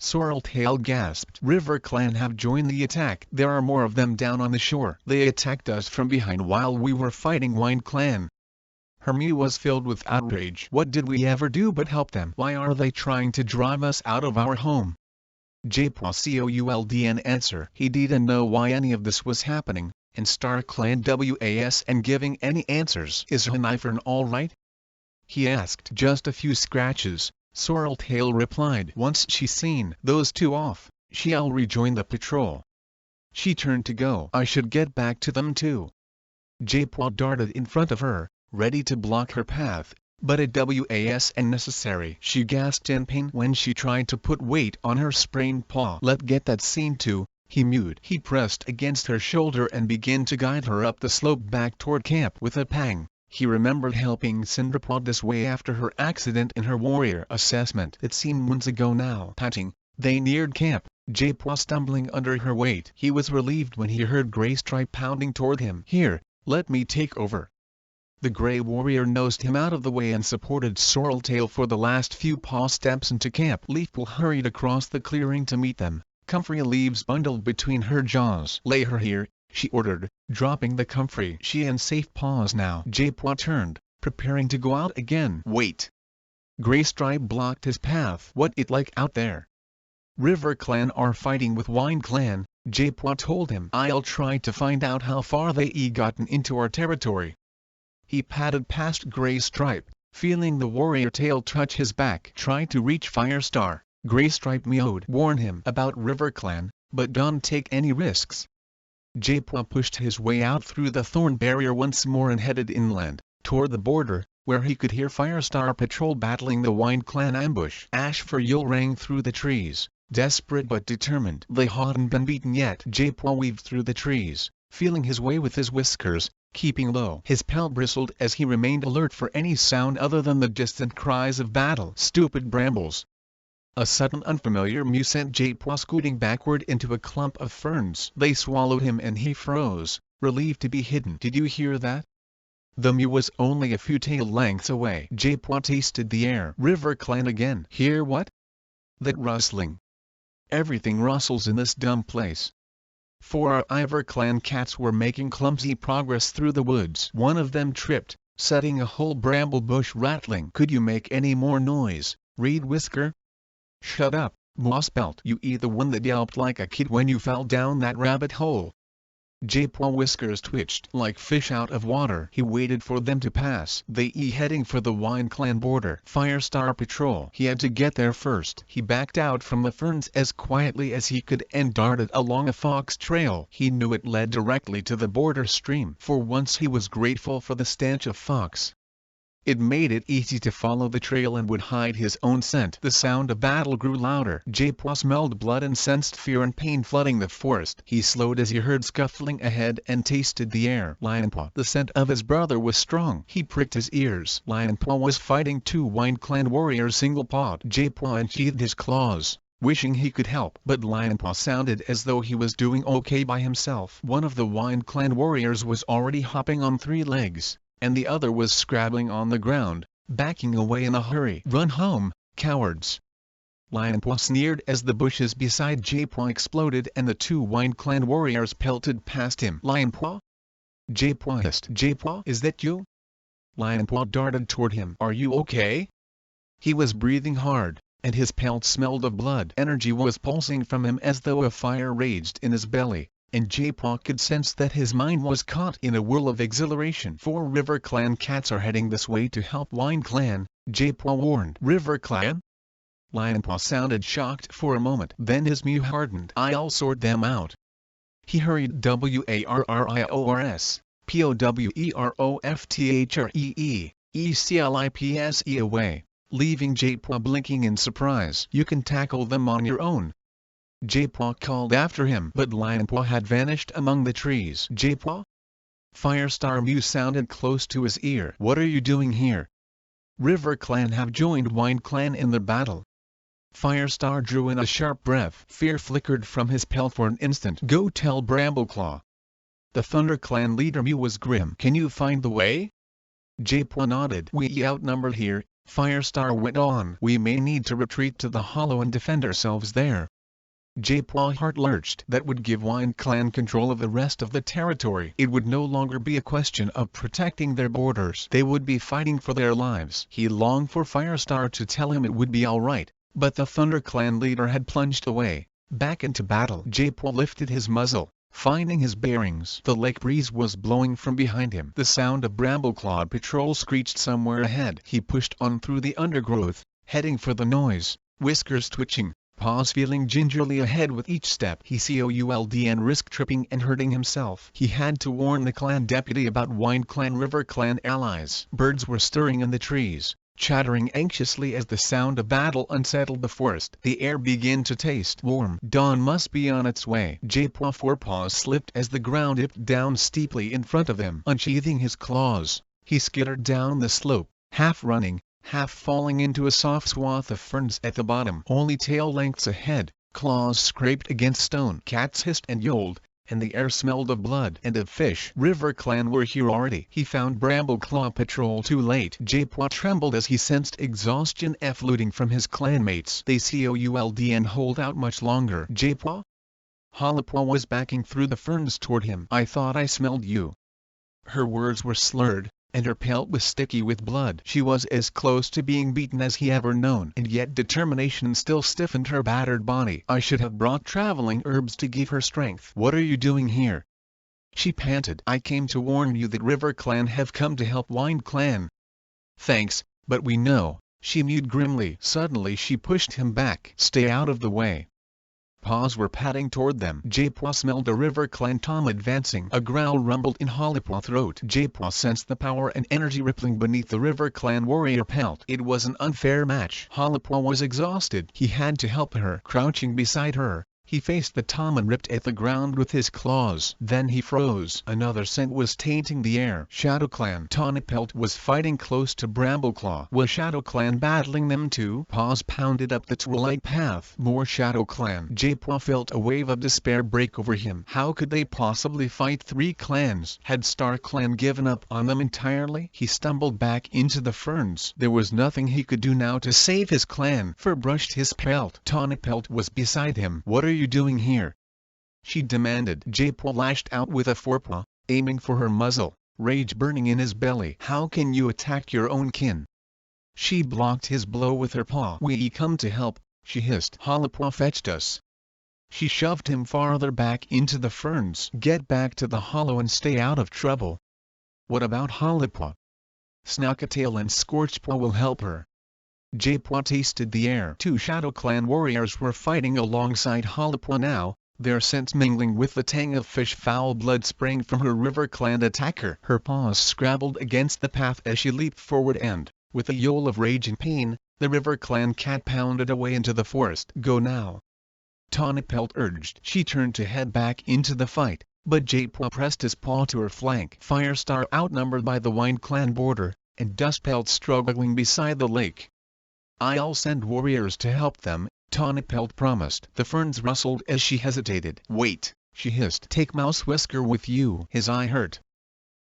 A: Sorreltail gasped. River Clan have joined the attack. There are more of them down on the shore. They attacked us from behind while we were fighting Wine Clan. Hermie was filled with outrage. What did we ever do but help them? Why are they trying to drive us out of our home? J-Paw could answer. He didn't know why any of this was happening, and Star Clan was and giving any answers. Is Hunifern alright? He asked. Just a few scratches, Sorreltail replied. Once she's seen those two off, she'll rejoin the patrol. She turned to go. I should get back to them too. J-Paw darted in front of her, ready to block her path, but it was unnecessary. She gasped in pain when she tried to put weight on her sprained paw. Let get that scene too, he mewed. He pressed against her shoulder and began to guide her up the slope back toward camp. With a pang, he remembered helping Cinderpaw this way after her accident in her warrior assessment. It seemed months ago now. Panting, they neared camp, J-Paw stumbling under her weight. He was relieved when he heard Graystripe pounding toward him. Here, let me take over. The Grey Warrior nosed him out of the way and supported Sorreltail for the last few paw steps into camp. Leafpool hurried across the clearing to meet them, comfrey leaves bundled between her jaws. Lay her here, she ordered, dropping the comfrey. She in safe paws now. J-Paw turned, preparing to go out again. Wait! Graystripe blocked his path. What it like out there? River Clan are fighting with Wine Clan, J-Paw told him. I'll try to find out how far they gotten into our territory. He padded past Graystripe, feeling the warrior tail touch his back. Try to reach Firestar, Graystripe mewed. Warn him about River Clan, but don't take any risks. J-Paw pushed his way out through the thorn barrier once more and headed inland, toward the border, where he could hear Firestar Patrol battling the Wine Clan ambush. Ash for Yule rang through the trees, desperate but determined. They hadn't been beaten yet. J-Paw weaved through the trees, feeling his way with his whiskers, keeping low. His pelt bristled as he remained alert for any sound other than the distant cries of battle. Stupid brambles! A sudden unfamiliar mew sent J-Paw scooting backward into a clump of ferns. They swallowed him and he froze, relieved to be hidden. Did you hear that? The mew was only a few tail lengths away. J-Paw tasted the air. River Clan again. Hear what? That rustling. Everything rustles in this dumb place. 4 River Clan cats were making clumsy progress through the woods. One of them tripped, setting a whole bramble bush rattling. Could you make any more noise, Reed Whisker? Shut up, Mossbelt. You the one that yelped like a kid when you fell down that rabbit hole. J-Paw whiskers twitched like fish out of water. He waited for them to pass. They heading for the Wine Clan border. Firestar Patrol. He had to get there first. He backed out from the ferns as quietly as he could and darted along a fox trail. He knew it led directly to the border stream. For once he was grateful for the stench of fox. It made it easy to follow the trail and would hide his own scent. The sound of battle grew louder. J-Paw smelled blood and sensed fear and pain flooding the forest. He slowed as he heard scuffling ahead and tasted the air. Lionpaw. The scent of his brother was strong. He pricked his ears. Lionpaw was fighting 2 Wine Clan warriors single-pawed. J-Paw unsheathed his claws, wishing he could help. But Lionpaw sounded as though he was doing okay by himself. One of the Wine Clan warriors was already hopping on 3 legs, and the other was scrabbling on the ground, backing away in a hurry. Run home, cowards! Lionpaw sneered as the bushes beside J-Paw exploded and the 2 Wine Clan warriors pelted past him. Lionpaw? J-Paw hissed. J-Paw, is that you? Lionpaw darted toward him. Are you okay? He was breathing hard, and his pelt smelled of blood. Energy was pulsing from him as though a fire raged in his belly, and J-Paw could sense that his mind was caught in a whirl of exhilaration. 4 River Clan cats are heading this way to help Wine Clan, J-Paw warned. River Clan? Lionpaw sounded shocked for a moment. Then his mew hardened. I'll sort them out. He hurried WARRIORS, POWEROFTHREE, ECLIPSE away, leaving J-Paw blinking in surprise. You can tackle them on your own. J-Paw called after him, but Lionpaw had vanished among the trees. J-Paw? Firestar Mew sounded close to his ear. What are you doing here? River Clan have joined Wind Clan in the battle. Firestar drew in a sharp breath. Fear flickered from his pelt for an instant. Go tell Brambleclaw. The Thunder Clan leader Mew was grim. Can you find the way? J-Paw nodded. We outnumbered here, Firestar went on. We may need to retreat to the hollow and defend ourselves there. J-Paw heart lurched. That would give Wind Clan control of the rest of the territory. It would no longer be a question of protecting their borders. They would be fighting for their lives. He longed for Firestar to tell him it would be alright, but the Thunder Clan leader had plunged away, back into battle. J-Paw lifted his muzzle, finding his bearings. The lake breeze was blowing from behind him. The sound of Brambleclaw patrol screeched somewhere ahead. He pushed on through the undergrowth, heading for the noise, whiskers twitching, paws feeling gingerly ahead with each step. He could and risk tripping and hurting himself. He had to warn the clan deputy about Wind Clan River Clan allies. Birds were stirring in the trees, chattering anxiously as the sound of battle unsettled the forest. The air began to taste warm. Dawn must be on its way. J-Paw forepaws slipped as the ground dipped down steeply in front of him. Unsheathing his claws, he skittered down the slope, half running, half falling into a soft swath of ferns at the bottom. Only tail lengths ahead, claws scraped against stone. Cats hissed and yowled, and the air smelled of blood and of fish. River Clan were here already. He found Brambleclaw patrol too late. J-Paw trembled as he sensed exhaustion effluting from his clanmates. They couldn't hold out much longer. J-Paw? Hollipaw was backing through the ferns toward him. I thought I smelled you. Her words were slurred, and her pelt was sticky with blood. She was as close to being beaten as he ever known, and yet determination still stiffened her battered body. I should have brought traveling herbs to give her strength. What are you doing here? She panted. I came to warn you that River Clan have come to help Wind Clan. Thanks, but we know, she mewed grimly. Suddenly she pushed him back. Stay out of the way. Paws were padding toward them. J-Paw smelled a River Clan Tom advancing. A growl rumbled in Hollipaw's throat. J-Paw sensed the power and energy rippling beneath the River Clan warrior pelt. It was an unfair match. Hollipaw was exhausted. He had to help her. Crouching beside her, he faced the Tom and ripped at the ground with his claws. Then he froze. Another scent was tainting the air. Shadow Clan. Tawnypelt was fighting close to Brambleclaw. Was Shadow Clan battling them too? Paws pounded up the twilight path. More Shadow Clan. J-Paw felt a wave of despair break over him. How could they possibly fight three clans? Had Star Clan given up on them entirely? He stumbled back into the ferns. There was nothing he could do now to save his clan. Fur brushed his pelt. Tawnypelt was beside him. What are you doing here? She demanded. J-Paw lashed out with a forepaw, aiming for her muzzle, rage burning in his belly. How can you attack your own kin? She blocked his blow with her paw. We come to help, she hissed. Hollipaw fetched us. She shoved him farther back into the ferns. Get back to the hollow and stay out of trouble. What about Hollipaw? Snockatail and Scorchpaw will help her. J-Paw tasted the air. Two Shadow Clan warriors were fighting alongside Hollipaw now, their scents mingling with the tang of fish foul blood spraying from her River Clan attacker. Her paws scrabbled against the path as she leaped forward and, with a yowl of rage and pain, the River Clan cat pounded away into the forest. Go now. Tawnypelt urged. She turned to head back into the fight, but J-Paw pressed his paw to her flank. Firestar outnumbered by the Wind Clan border, and Dustpelt struggling beside the lake. I'll send warriors to help them, Tawnypelt promised. The ferns rustled as she hesitated. Wait, she hissed. Take Mouse Whisker with you. His eye hurt.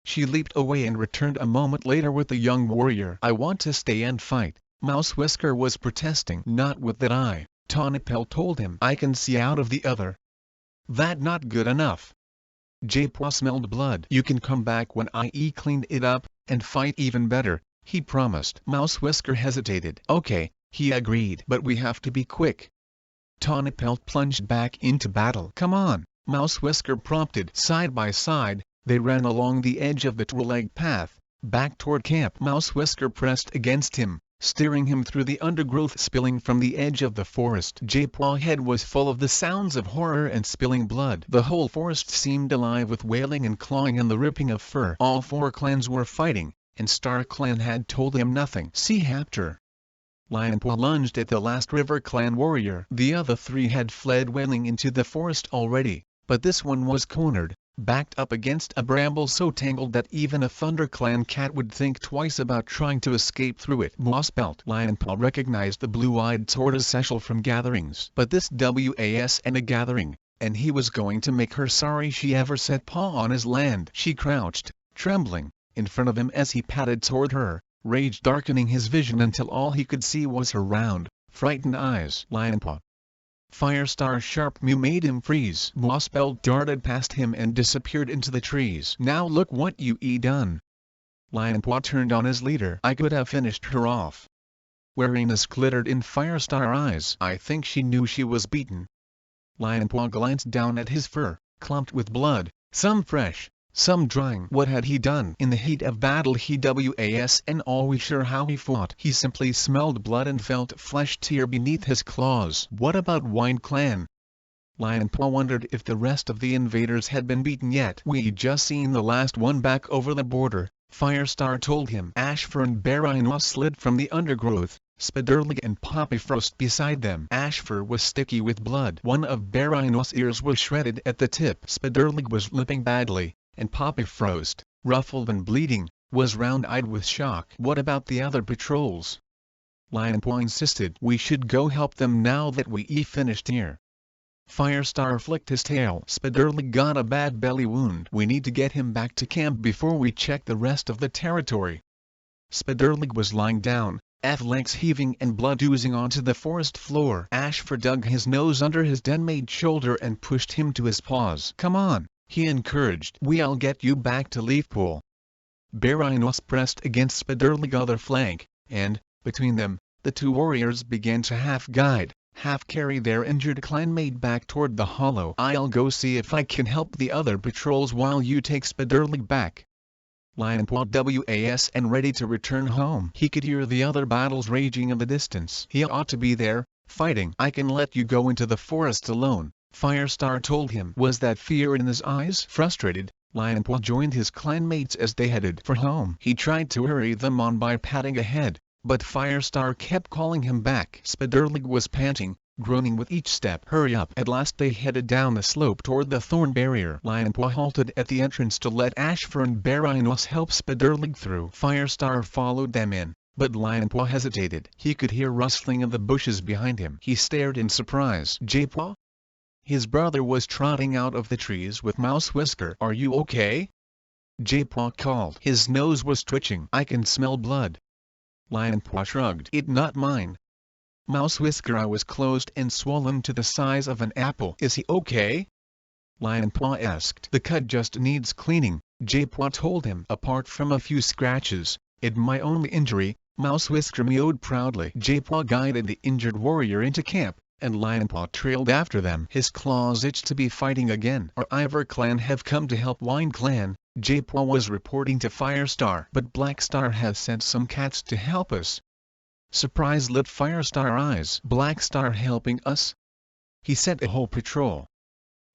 A: She leaped away and returned a moment later with the young warrior. I want to stay and fight, Mouse Whisker was protesting. Not with that eye, Tawnypelt told him. I can see out of the other. That not good enough. J-Paw smelled blood. You can come back when I cleaned it up, and fight even better, he promised. Mouse Whisker hesitated. Okay, he agreed. But we have to be quick. Tawnypelt plunged back into battle. Come on, Mouse Whisker prompted. Side by side, they ran along the edge of the twilight path, back toward camp. Mouse Whisker pressed against him, steering him through the undergrowth spilling from the edge of the forest. J-Paw's head was full of the sounds of horror and spilling blood. The whole forest seemed alive with wailing and clawing and the ripping of fur. All 4 clans were fighting, and Star Clan had told him nothing. See Hapter. Lionpaw lunged at the last River Clan warrior. The other 3 had fled wailing into the forest already, but this one was cornered, backed up against a bramble so tangled that even a Thunder Clan cat would think twice about trying to escape through it. Mossbelt. Lionpaw recognized the blue-eyed tortoise Eshel from gatherings. But this was a gathering, and he was going to make her sorry she ever set paw on his land. She crouched, trembling, in front of him as he padded toward her, rage darkening his vision until all he could see was her round, frightened eyes. Lionpaw. Firestar's sharp mew made him freeze. Mossbelt darted past him and disappeared into the trees. Now look what you done. Lionpaw turned on his leader. I could have finished her off. Wariness glittered in Firestar's eyes. I think she knew she was beaten. Lionpaw glanced down at his fur, clumped with blood, some fresh, some drying. What had he done? In the heat of battle he wasn't always sure how he fought. He simply smelled blood and felt flesh tear beneath his claws. What about Wind Clan? Lionpaw wondered if the rest of the invaders had been beaten yet. We'd just seen the last one back over the border, Firestar told him. Ashfur and Barinoss slid from the undergrowth, Spiderlig and Poppyfrost beside them. Ashfur was sticky with blood. One of Barinoss' ears was shredded at the tip. Spiderlig was limping badly, and Poppyfrost, ruffled and bleeding, was round-eyed with shock. What about the other patrols? Lionpaw insisted. We should go help them now that we finished here. Firestar flicked his tail. Spiderlig got a bad belly wound. We need to get him back to camp before we check the rest of the territory. Spiderlig was lying down, phalanx heaving and blood oozing onto the forest floor. Ashfur dug his nose under his den-maid's shoulder and pushed him to his paws. Come on, he encouraged. We'll get you back to Leafpool. Barinoss pressed against Spiderlig's other flank, and, between them, the 2 warriors began to half-guide, half-carry their injured clanmate back toward the hollow. I'll go see if I can help the other patrols while you take Spiderlig back. Lionpaw wasn't ready to return home. He could hear the other battles raging in the distance. He ought to be there, fighting. I can let you go into the forest alone, Firestar told him. Was that fear in his eyes? Frustrated, Lionpaw joined his clanmates as they headed for home. He tried to hurry them on by padding ahead, but Firestar kept calling him back. Spiderlig was panting, groaning with each step. Hurry up. At last they headed down the slope toward the thorn barrier. Lionpaw halted at the entrance to let Ashfur and Barinoss help Spiderlig through. Firestar followed them in, but Lionpaw hesitated. He could hear rustling in the bushes behind him. He stared in surprise. J-Paw? His brother was trotting out of the trees with Mouse Whisker. Are you okay? J-Paw called. His nose was twitching. I can smell blood. Lionpaw shrugged. It not mine. Mouse Whisker was closed and swollen to the size of an apple. Is he okay? Lionpaw asked. The cut just needs cleaning, J-Paw told him. Apart from a few scratches, it's my only injury, Mouse Whisker mewed proudly. J-Paw guided the injured warrior into camp, and Lionpaw trailed after them. His claws itched to be fighting again. Our Ivor Clan have come to help Wind Clan, J-Paw was reporting to Firestar. But Blackstar has sent some cats to help us. Surprise lit Firestar eyes. Blackstar helping us? He sent a whole patrol.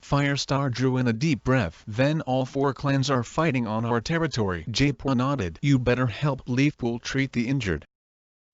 A: Firestar drew in a deep breath. Then all 4 clans are fighting on our territory. J-Paw nodded. You better help Leafpool treat the injured.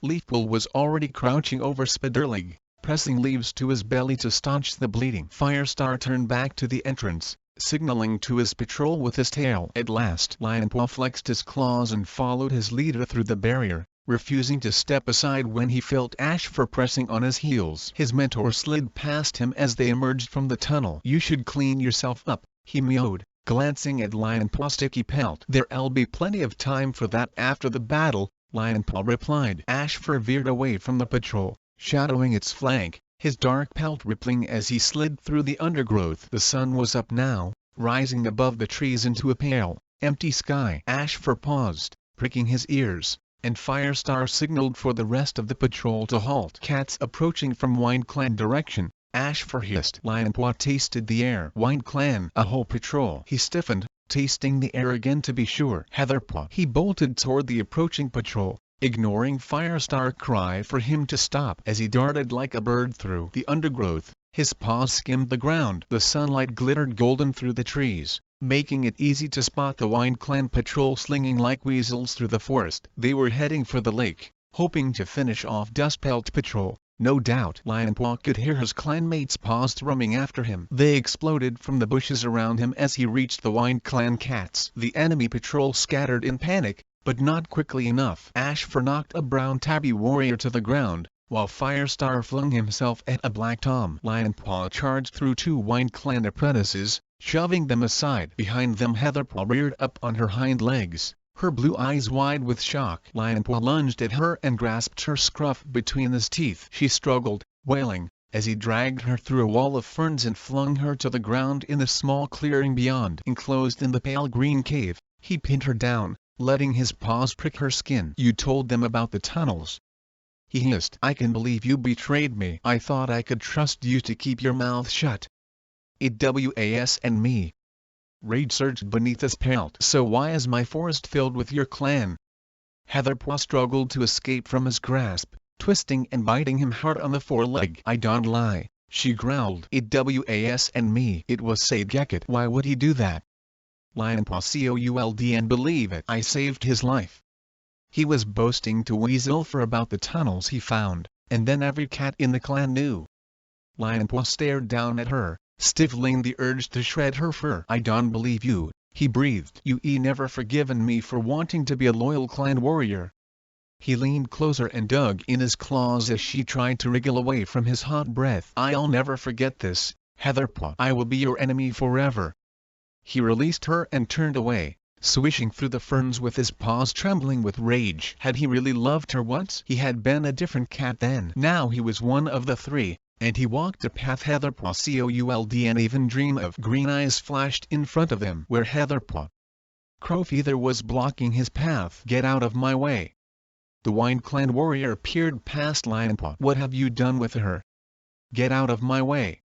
A: Leafpool was already crouching over Spiderlig, pressing leaves to his belly to staunch the bleeding. Firestar turned back to the entrance, signaling to his patrol with his tail. At last Lionpaw flexed his claws and followed his leader through the barrier, refusing to step aside when he felt Ashfur pressing on his heels. His mentor slid past him as they emerged from the tunnel. You should clean yourself up, he mewed, glancing at Lionpaw's sticky pelt. There'll be plenty of time for that after the battle, Lionpaw replied. Ashfur veered away from the patrol, shadowing its flank, his dark pelt rippling as he slid through the undergrowth. The sun was up now, rising above the trees into a pale, empty sky. Ashfur paused, pricking his ears, and Firestar signaled for the rest of the patrol to halt. Cats approaching from Wind Clan direction, Ashfur hissed. Lionpaw tasted the air. Wind Clan, a whole patrol. He stiffened, tasting the air again to be sure. Heatherpaw. He bolted toward the approaching patrol, ignoring Firestar's cry for him to stop. As he darted like a bird through the undergrowth, his paws skimmed the ground. The sunlight glittered golden through the trees, making it easy to spot the Wind Clan patrol slinging like weasels through the forest. They were heading for the lake, hoping to finish off Dustpelt patrol. No doubt Lionpaw could hear his clanmates' paws thrumming after him. They exploded from the bushes around him as he reached the Wind Clan cats. The enemy patrol scattered in panic, but not quickly enough. Ashfur knocked a brown tabby warrior to the ground, while Firestar flung himself at a black tom. Lionpaw charged through 2 Wind Clan apprentices, shoving them aside. Behind them Heatherpaw reared up on her hind legs, her blue eyes wide with shock. Lionpaw lunged at her and grasped her scruff between his teeth. She struggled, wailing, as he dragged her through a wall of ferns and flung her to the ground in the small clearing beyond. Enclosed in the pale green cave, he pinned her down, letting his paws prick her skin. "You told them about the tunnels," he hissed. "I can believe you betrayed me. I thought I could trust you to keep your mouth shut." "It was and me." Rage surged beneath his pelt. "So why is my forest filled with your clan?" Heatherpaw struggled to escape from his grasp, twisting and biting him hard on the foreleg. "I don't lie," she growled. "It was and me." "It was Sadgekit." "Why would he do that?" Lionpaw could and believe it. "I saved his life." He was boasting to Weaselfur about the tunnels he found, and then every cat in the clan knew. Lionpaw stared down at her, stifling the urge to shred her fur. "I don't believe you," he breathed. "You never forgiven me for wanting to be a loyal clan warrior." He leaned closer and dug in his claws as she tried to wriggle away from his hot breath. "I'll never forget this, Heatherpaw. I will be your enemy forever." He released her and turned away, swishing through the ferns with his paws trembling with rage. Had he really loved her once? He had been a different cat then. Now he was one of the 3. And he walked a path Heatherpaw could and even dream of. Green eyes flashed in front of him. Where Heatherpaw Crowfeather was blocking his path. "Get out of my way." The Wind Clan warrior peered past Lionpaw. "What have you done with her?" "Get out of my way."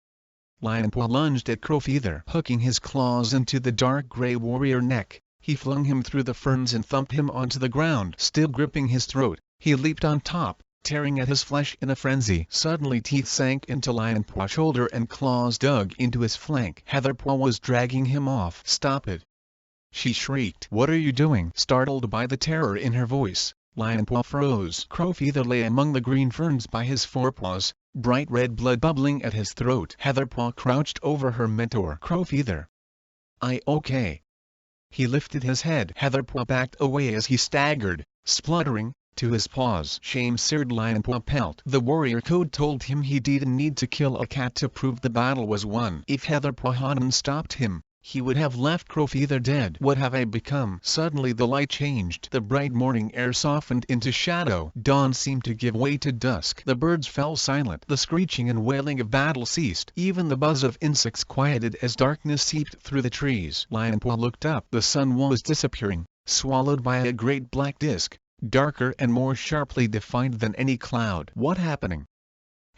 A: Lionpaw lunged at Crowfeather. Hooking his claws into the dark gray warrior neck, he flung him through the ferns and thumped him onto the ground. Still gripping his throat, he leaped on top, tearing at his flesh in a frenzy. Suddenly teeth sank into Lionpaw's shoulder and claws dug into his flank. Heatherpaw was dragging him off. "Stop it!" she shrieked. "What are you doing?" Startled by the terror in her voice, Lionpaw froze. Crowfeather lay among the green ferns by his forepaws, bright red blood bubbling at his throat. Heatherpaw crouched over her mentor. "Crowfeather, okay?" He lifted his head. Heatherpaw backed away as he staggered, spluttering, to his paws. Shame-seared Lionpaw pelt. The warrior code told him he didn't need to kill a cat to prove the battle was won. If Heatherpaw hadn't stopped him, he would have left Crowfeather dead. "What have I become?" Suddenly the light changed. The bright morning air softened into shadow. Dawn seemed to give way to dusk. The birds fell silent. The screeching and wailing of battle ceased. Even the buzz of insects quieted as darkness seeped through the trees. Lionpaw looked up. The sun was disappearing, swallowed by a great black disk, darker and more sharply defined than any cloud. "What happening?"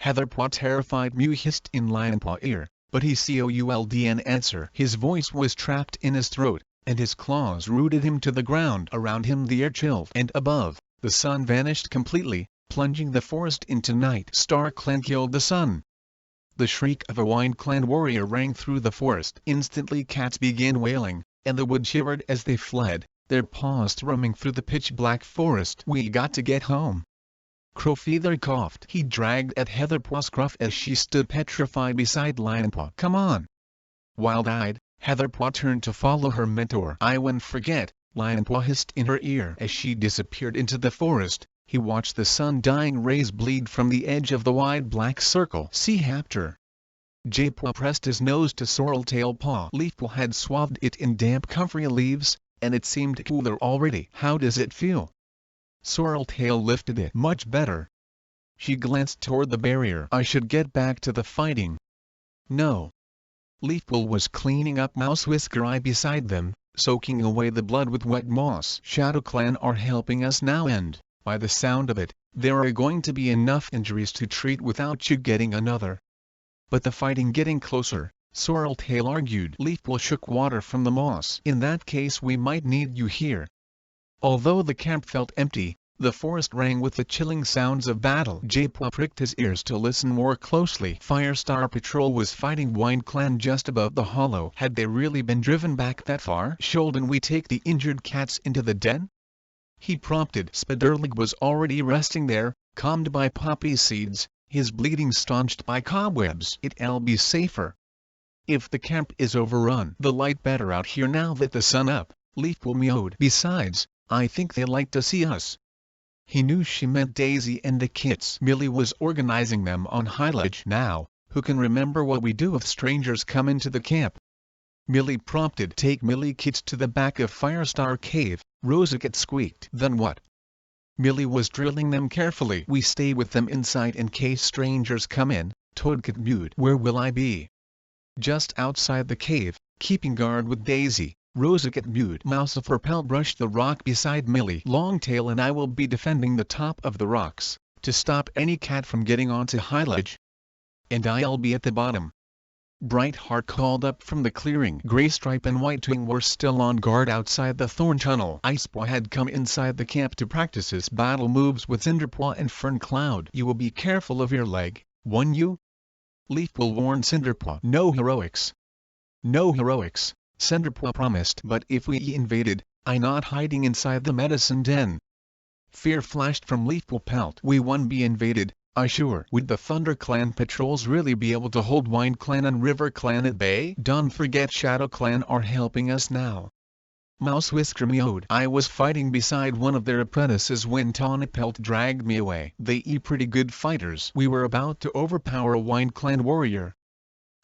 A: Heatherpaw terrified mew hissed in Lionpaw's ear, but he could an answer. His voice was trapped in his throat, and his claws rooted him to the ground. Around him the air chilled, and above, the sun vanished completely, plunging the forest into night. Star Clan killed the sun. The shriek of a Wind Clan warrior rang through the forest. Instantly cats began wailing, and the wood shivered as they fled, their paws thrumming through the pitch-black forest. "We got to get home." Crowfeather coughed. He dragged at Heatherpaw's scruff as she stood petrified beside Lionpaw. "Come on." Wild-eyed, Heatherpaw turned to follow her mentor. "I won't forget," Lionpaw hissed in her ear. As she disappeared into the forest, he watched the sun-dying rays bleed from the edge of the wide black circle. "See Hapter." Jaypaw pressed his nose to Sorreltail Paw. Leafpaw had swathed it in damp comfrey leaves, and it seemed cooler already. "How does it feel?" Sorreltail lifted it. "Much better." She glanced toward the barrier. "I should get back to the fighting." "No." Leafpaw was cleaning up Mouse Whisker Eye beside them, soaking away the blood with wet moss. "Shadow Clan are helping us now and, by the sound of it, there are going to be enough injuries to treat without you getting another." "But the fighting getting closer," Sorreltail argued. Leafpaw shook water from the moss. "In that case we might need you here." Although the camp felt empty, The forest rang with the chilling sounds of battle. J-Paw pricked his ears to listen more closely. Firestar Patrol was fighting Wind Clan just above the hollow. Had they really been driven back that far? Shouldnn't we take the injured cats into the den? He prompted. Spiderleg was already resting there, calmed by poppy seeds, his bleeding staunched by cobwebs. It'll be safer if the camp is overrun. The light better out here now that the sun up, Leafpool mewed. Besides, I think they like to see us. He knew she meant Daisy and the kits. Millie was organizing them on Highledge. Now, who can remember what we do if strangers come into the camp? Millie prompted. Take Millie kits to the back of Firestar Cave, Rosacat squeaked. Then what? Millie was drilling them carefully. We stay with them inside in case strangers come in, Toadcat mewed. Where will I be? Just outside the cave, keeping guard with Daisy, Rosacat mewed. Mousefur brushed the rock beside Millie. Longtail and I will be defending the top of the rocks, to stop any cat from getting onto Highledge. And I'll be at the bottom. Brightheart called up from the clearing. Graystripe and Whitewing were still on guard outside the thorn tunnel. Icepaw had come inside the camp to practice his battle moves with Cinderpaw and Ferncloud. You will be careful of your leg, won't you? Leafpool warned Cinderpaw. No heroics. No heroics, Cinderpaw promised. But if we invaded, I'm not hiding inside the medicine den. Fear flashed from Leafpool Pelt. We won't be invaded, sure. Would the Thunder Clan patrols really be able to hold Wind Clan and River Clan at bay? Don't forget Shadow Clan are helping us now. Mouse Whisker mewed. I was fighting beside one of their apprentices when Tawny Pelt dragged me away. They pretty good fighters. We were about to overpower a Wind Clan warrior.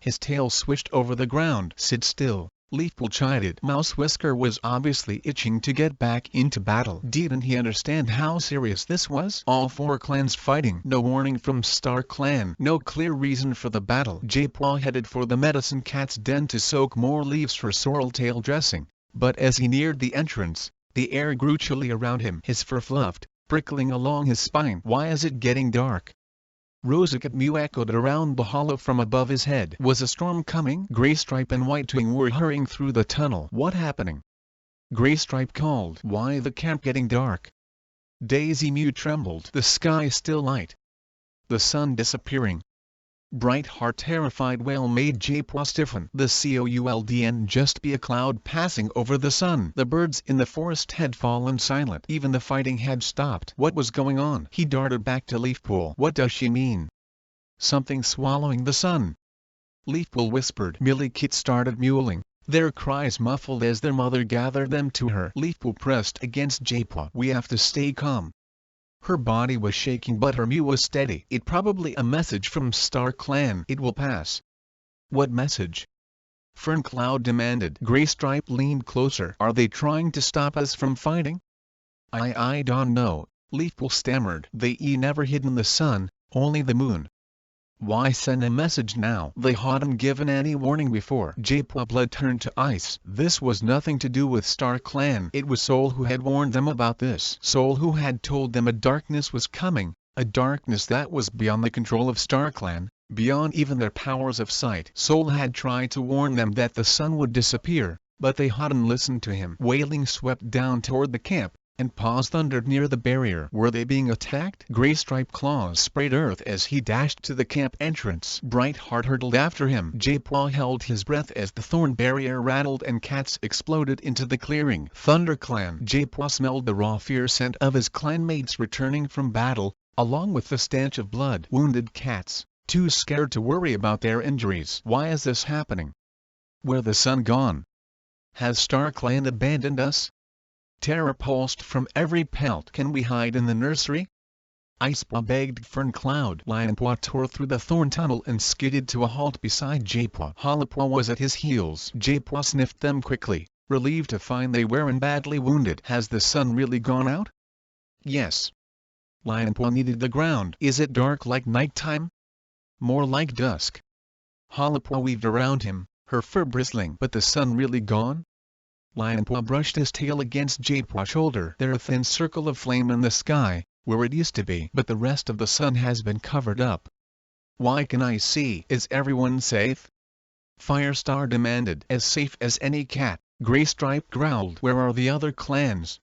A: His tail swished over the ground. Sit still, Leafpool chided. Mouse Whisker was obviously itching to get back into battle. Didn't he understand how serious this was? All four clans fighting. No warning from Star Clan. No clear reason for the battle. J-Paw headed for the Medicine Cat's den to soak more leaves for Sorreltail dressing. But as he neared the entrance, the air grew chilly around him. His fur fluffed, prickling along his spine. Why is it getting dark? Rosacat mew echoed around the hollow from above his head. Was a storm coming? Graystripe and Whitewing were hurrying through the tunnel. What happening? Graystripe called. Why the camp getting dark? Daisy mew trembled. The sky still light. The sun disappearing. Brightheart terrified wail made J-Paw stiffen. The couldn't just be a cloud passing over the sun. The birds in the forest had fallen silent. Even the fighting had stopped. What was going on? He darted back to Leafpool. What does she mean? Something swallowing the sun. Leafpool whispered. Millie Kit started mewling, their cries muffled as their mother gathered them to her. Leafpool pressed against J-Paw. We have to stay calm. Her body was shaking but her mew was steady. It probably a message from Star Clan. It will pass. What message? Ferncloud demanded. Graystripe leaned closer. Are they trying to stop us from fighting? I don't know, Leafpool stammered. They never hidden the sun, only the moon. Why send a message now? They hadn't given any warning before. J-Paw blood turned to ice. This was nothing to do with Star Clan. It was Soul who had warned them about this. Soul who had told them a darkness was coming, a darkness that was beyond the control of Star Clan, beyond even their powers of sight. Soul had tried to warn them that the sun would disappear, but they hadn't listened to him. Wailing swept down toward the camp, and paws thundered near the barrier. Were they being attacked? Graystripe claws sprayed earth as he dashed to the camp entrance. Brightheart hurtled after him. J-Paw held his breath as the thorn barrier rattled and cats exploded into the clearing. Thunder Clan. J-Paw smelled the raw fear scent of his clanmates returning from battle, along with the stench of blood. Wounded cats, too scared to worry about their injuries. Why is this happening? Where the sun gone? Has Star Clan abandoned us? Terror pulsed from every pelt. Can we hide in the nursery? Icepaw begged Ferncloud. Lionpaw tore through the thorn tunnel and skidded to a halt beside J-Paw. Hollowpaw was at his heels. J-Paw sniffed them quickly, relieved to find they weren't badly wounded. Has the sun really gone out? Yes. Lionpaw kneaded the ground. Is it dark like nighttime? More like dusk. Hollowpaw weaved around him, her fur bristling. But the sun really gone? Lionpaw brushed his tail against J-Paw's shoulder. There's a thin circle of flame in the sky, where it used to be. But the rest of the sun has been covered up. Why can I see? Is everyone safe? Firestar demanded. As safe as any cat, Graystripe growled. Where are the other clans?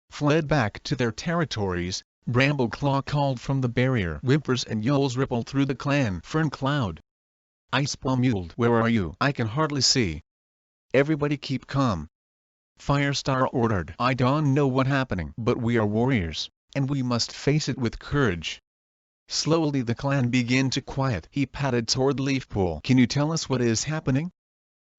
A: fled back to their territories. Brambleclaw called from the barrier. Whimpers and yells rippled through the clan. Fern Cloud. Icepaw mewled. Where are you? I can hardly see. Everybody keep calm. Firestar ordered. I don't know what's happening, but we are warriors, and we must face it with courage. Slowly the clan began to quiet. He padded toward Leafpool. Can you tell us what is happening?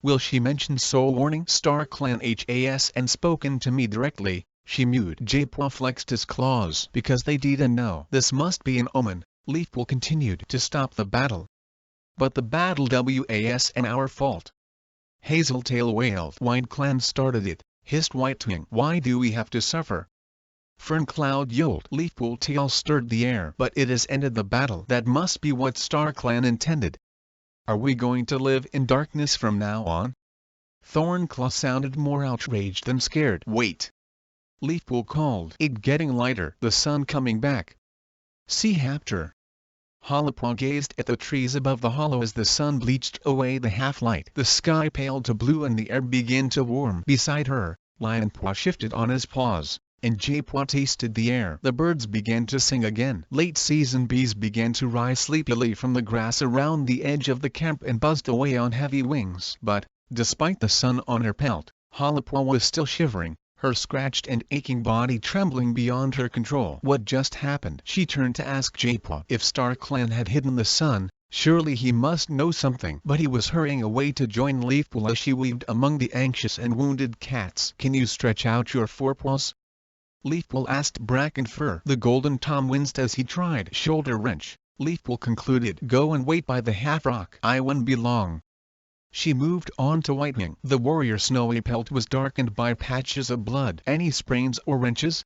A: Will she mention soul warning? Star Clan has and spoken to me directly, she mewed. Japaw flexed his claws. Because they didn't know. This must be an omen. Leafpool continued to stop the battle. But the battle was and our fault. Hazeltail wailed. White Clan started it, hissed Whitewing. Why do we have to suffer? Fern Cloud yelled. Leafpool tail stirred the air. But it has ended the battle. That must be what Star Clan intended. Are we going to live in darkness from now on? Thornclaw sounded more outraged than scared. Wait! Leafpool called. It getting lighter. The sun coming back. See Hapter. Hollowpaw gazed at the trees above the hollow as the sun bleached away the half-light. The sky paled to blue and the air began to warm. Beside her, Lionpaw shifted on his paws, and Japaw tasted the air. The birds began to sing again. Late-season bees began to rise sleepily from the grass around the edge of the camp and buzzed away on heavy wings. But, despite the sun on her pelt, Hollowpaw was still shivering, her scratched and aching body trembling beyond her control. What just happened? She turned to ask Japaw. If Star Clan had hidden the sun, surely he must know something. But he was hurrying away to join Leafpool as she weaved among the anxious and wounded cats. Can you stretch out your forepaws? Leafpool asked Brackenfur. The Golden Tom winced as he tried. Shoulder wrench. Leafpool concluded. Go and wait by the half-rock. I won't be long. She moved on to Whitewing. The warrior's snowy pelt was darkened by patches of blood. Any sprains or wrenches?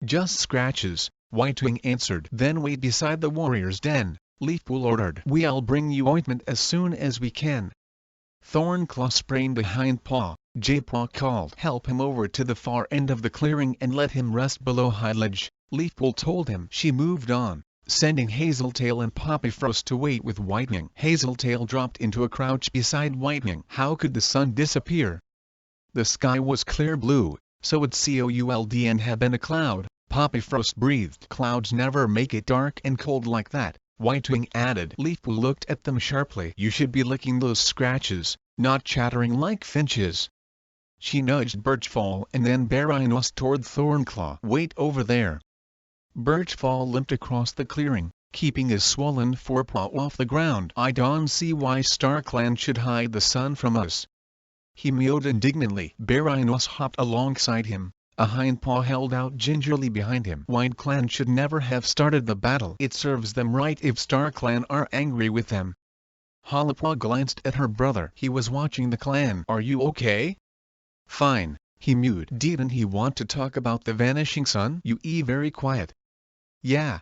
A: Just scratches, Whitewing answered. Then wait beside the warrior's den, Leafpool ordered. We'll bring you ointment as soon as we can. Thornclaw sprained a hind paw. Japaw called. Help him over to the far end of the clearing and let him rest below Highledge, Leafpool told him. She moved on, sending Hazeltail and Poppyfrost to wait with Whitewing. Hazeltail dropped into a crouch beside Whitewing. How could the sun disappear? The sky was clear blue, so it couldn't have been a cloud, Poppyfrost breathed. Clouds never make it dark and cold like that, Whitewing added. Leafpool looked at them sharply. You should be licking those scratches, not chattering like finches. She nudged Birchfall and then Barrinos toward Thornclaw. Wait over there. Birchfall limped across the clearing, keeping his swollen forepaw off the ground. I don't see why Star Clan should hide the sun from us. He mewed indignantly. Barrinos hopped alongside him, a hind paw held out gingerly behind him. White Clan should never have started the battle. It serves them right if Star Clan are angry with them. Hollowpaw glanced at her brother. He was watching the clan. Are you okay? Fine, he mewed. Didn't he want to talk about the vanishing sun? Very quiet. Yeah.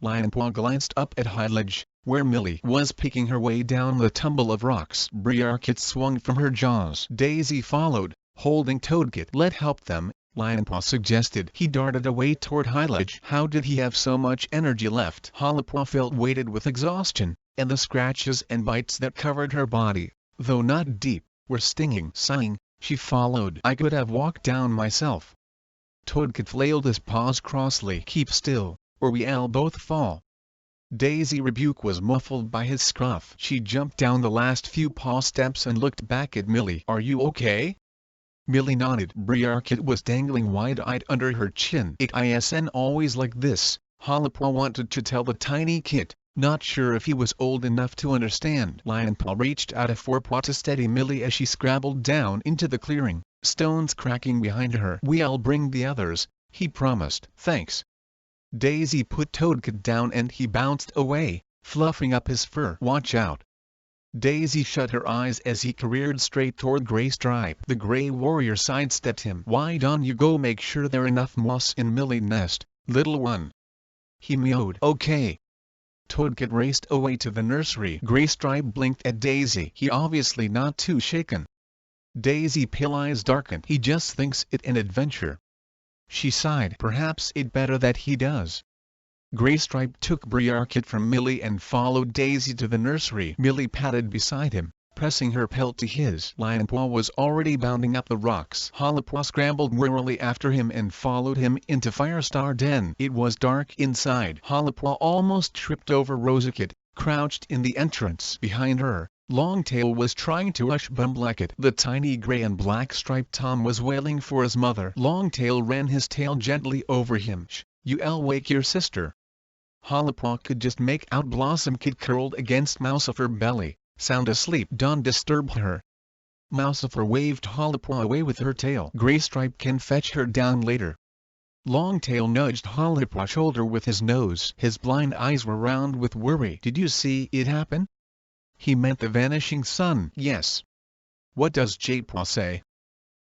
A: Lionpaw glanced up at Highledge, where Millie was picking her way down the tumble of rocks. Briarkit swung from her jaws. Daisy followed, holding Toadkit. Let help them, Lionpaw suggested. He darted away toward Highledge. How did he have so much energy left? Hollowpaw felt weighted with exhaustion, and the scratches and bites that covered her body, though not deep, were stinging. Sighing, she followed. I could have walked down myself. Toadkit flailed his paws crossly. Keep still, or we'll both fall. Daisy's rebuke was muffled by his scruff. She jumped down the last few paw steps and looked back at Millie. Are you okay? Millie nodded. Briarkit was dangling wide-eyed under her chin. It isn't always like this, Hollowpaw wanted to tell the tiny kit, not sure if he was old enough to understand. Lionpaw reached out a forepaw to steady Millie as she scrabbled down into the clearing, stones cracking behind her. We'll bring the others, he promised. Thanks. Daisy put Toadkit down and he bounced away, fluffing up his fur. Watch out. Daisy shut her eyes as he careered straight toward Graystripe. The Grey Warrior sidestepped him. Why don't you go make sure there's enough moss in Millie's nest, little one? He mewed. Okay. Toadkit raced away to the nursery. Graystripe blinked at Daisy. He obviously not too shaken. Daisy's pale eyes darkened. He just thinks it an adventure. She sighed. Perhaps it better that he does. Graystripe took Briarkit from Millie and followed Daisy to the nursery. Millie padded beside him, pressing her pelt to his. Lionpaw was already bounding up the rocks. Hollipaw scrambled wearily after him and followed him into Firestar Den. It was dark inside. Hollipaw almost tripped over Rosakit, crouched in the entrance. Behind her, Longtail was trying to hush Bumblecket. The tiny gray and black striped Tom was wailing for his mother. Longtail ran his tail gently over him. "Shh, you'll wake your sister." Hollipaw could just make out Blossomkit curled against Mousifer belly, sound asleep. Don't disturb her. Mousifer waved Hollipaw away with her tail. Graystripe can fetch her down later. Longtail nudged Hollipaw's shoulder with his nose. His blind eyes were round with worry. "Did you see it happen?" He meant the vanishing sun. "Yes." "What does Jadepaw say?"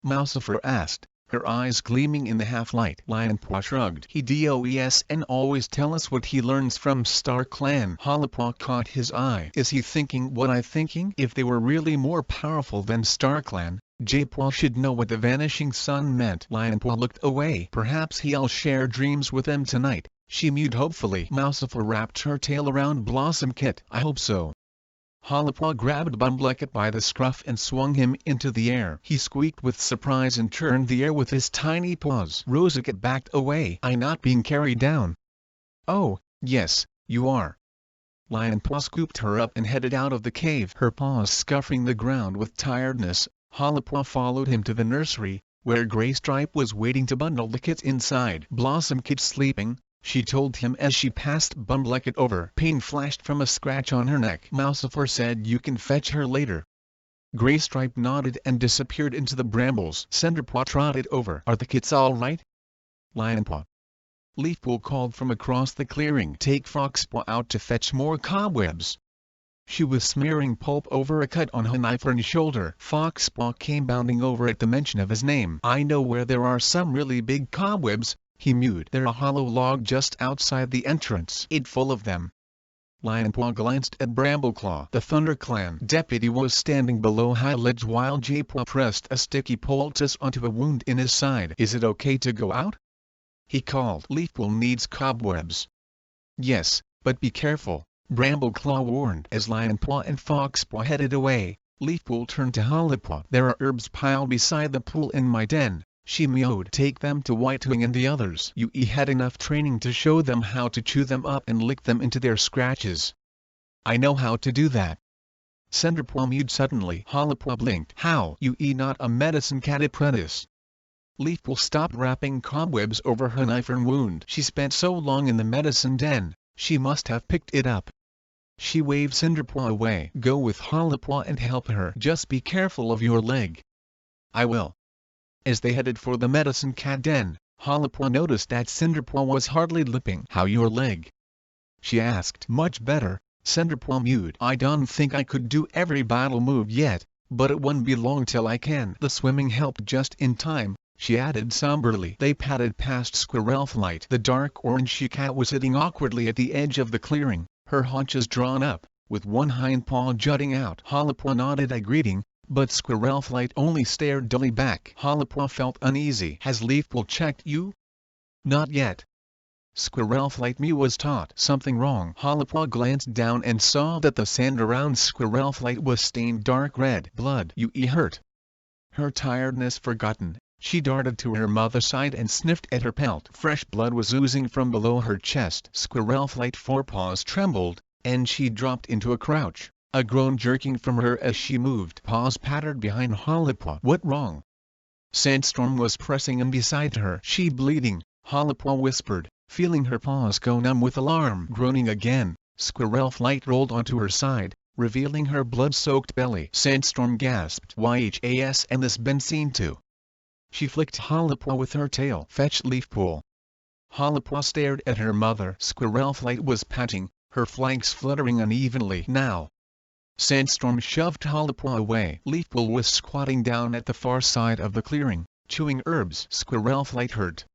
A: Mousifer asked, her eyes gleaming in the half-light. Lionpaw shrugged. "He does and always tell us what he learns from Star Clan." Hollipaw caught his eye. "Is he thinking what I'm thinking? If they were really more powerful than Star Clan, Jadepaw should know what the vanishing sun meant." Lionpaw looked away. "Perhaps he'll share dreams with them tonight," she mewed hopefully. Mousifer wrapped her tail around Blossomkit. "I hope so." Hollipaw grabbed Bumblecket by the scruff and swung him into the air. He squeaked with surprise and turned the air with his tiny paws. Rosakit backed away. "I'm not being carried down." "Oh, yes, you are." Lionpaw scooped her up and headed out of the cave. Her paws scuffing the ground with tiredness, Hollipaw followed him to the nursery, where Graystripe was waiting to bundle the kits inside. "Blossomkit's sleeping," she told him as she passed Bumblecket over. Pain flashed from a scratch on her neck. "Mousifer said you can fetch her later." Graystripe nodded and disappeared into the brambles. Cinderpaw trotted over. "Are the kits all right?" Lionpaw. Leafpool called from across the clearing. "Take Foxpaw out to fetch more cobwebs." She was smearing pulp over a cut on Hunifern's shoulder. Foxpaw came bounding over at the mention of his name. "I know where there are some really big cobwebs," he mewed. "There's a hollow log just outside the entrance. It's full of them." Lionpaw glanced at Brambleclaw. The ThunderClan deputy was standing below High Ledge while Jadepaw pressed a sticky poultice onto a wound in his side. "Is it okay to go out?" he called. "Leafpool needs cobwebs." "Yes, but be careful," Brambleclaw warned. As Lionpaw and Foxpaw headed away, Leafpool turned to Hollipaw. "There are herbs piled beside the pool in my den," she mewed. "Take them to Whitewing and the others." "You had enough training to show them how to chew them up and lick them into their scratches." "I know how to do that." Cinderpaw mewed suddenly. Hollipaw blinked. "How? You not a medicine cat apprentice?" Leafpool stopped wrapping cobwebs her Hunifern wound. "She spent so long in the medicine den, she must have picked it up." She waved Cinderpaw away. "Go with Hollipaw and help her. Just be careful of your leg." "I will." As they headed for the medicine cat den, Hollipaw noticed that Cinderpaw was hardly lipping. "How your leg?" she asked. "Much better," Cinderpaw mewed. "I don't think I could do every battle move yet, but it won't be long till I can." The swimming helped just in time, she added somberly. They padded past Squirrelflight. The dark orange she-cat was sitting awkwardly at the edge of the clearing, her haunches drawn up, with one hind paw jutting out. Hollipaw nodded a greeting, but Squirrelflight only stared dully back. Hollipaw felt uneasy. "Has Leafpool checked you?" "Not yet." Squirrelflight was taught. "Something wrong?" Hollipaw glanced down and saw that the sand around Squirrelflight was stained dark red. "Blood. You hurt." Her tiredness forgotten, she darted to her mother's side and sniffed at her pelt. Fresh blood was oozing from below her chest. Squirrelflight's forepaws trembled, and she dropped into a crouch, a groan jerking from her as she moved. Paws pattered behind Hollipaw. "What wrong?" Sandstorm was pressing in beside her. "She bleeding," Hollipaw whispered, feeling her paws go numb with alarm. Groaning again, Squirrelflight rolled onto her side, revealing her blood-soaked belly. Sandstorm gasped. "YHAS and this been seen too." She flicked Hollipaw with her tail. "Fetch Leafpool." Hollipaw stared at her mother. Squirrelflight was panting, her flanks fluttering unevenly. "Now." Sandstorm shoved Hollipaw away. Leafpool was squatting down at the far side of the clearing, chewing herbs. Squirrelflight hurt.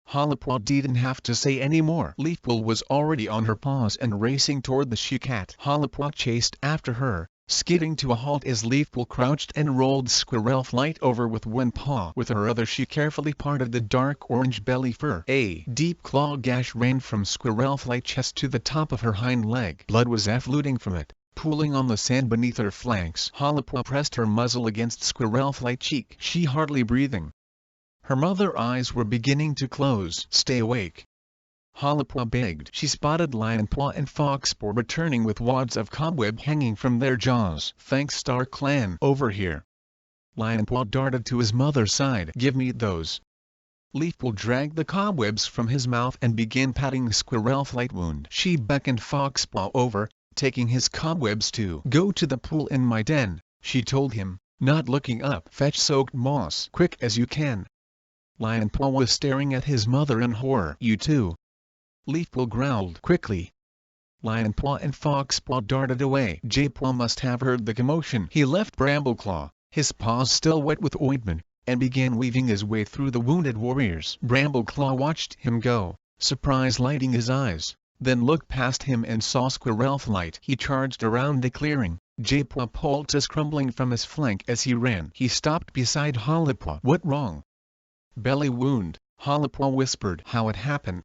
A: Hollipaw didn't have to say any more. Leafpool was already on her paws and racing toward the she-cat. Hollipaw chased after her, skidding to a halt as Leafpool crouched and rolled Squirrelflight over with one paw. With her other she carefully parted the dark orange belly fur. A deep claw gash ran from Squirrelflight's chest to the top of her hind leg. Blood was effluting from it, pooling on the sand beneath her flanks. Hollypaw pressed her muzzle against Squirrelflight's cheek. She hardly breathing. Her mother eyes were beginning to close. "Stay awake," Hollypaw begged. She spotted Lionpaw and Foxpaw returning with wads of cobweb hanging from their jaws. "Thanks, Star Clan. Over here." Lionpaw darted to his mother's side. "Give me those." Leafpool dragged the cobwebs from his mouth and began patting Squirrelflight's wound. She beckoned Foxpaw over, taking his cobwebs too. "Go to the pool in my den," she told him, not looking up. "Fetch soaked moss quick as you can." Lionpaw was staring at his mother in horror. "You too?" Leafpool growled. "Quickly." Lionpaw and Foxpaw darted away. Jaypaw must have heard the commotion. He left Brambleclaw, his paws still wet with ointment, and began weaving his way through the wounded warriors. Brambleclaw watched him go, surprise lighting his eyes, then looked past him and saw Squirrelflight. He charged around the clearing, Jaypaw poultice crumbling from his flank as he ran. He stopped beside Hollypaw. "What wrong?" "Belly wound," Hollypaw whispered. "How it happened?"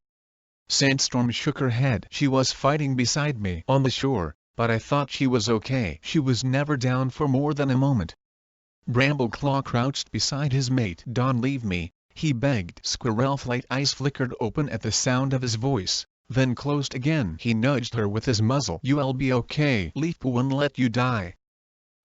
A: Sandstorm shook her head. "She was fighting beside me on the shore, but I thought she was okay. She was never down for more than a moment." Brambleclaw crouched beside his mate. "Don't leave me," he begged. Squirrelflight's eyes flickered open at the sound of his voice, then closed again. He nudged her with his muzzle. "You'll be okay. Leafpool won't let you die."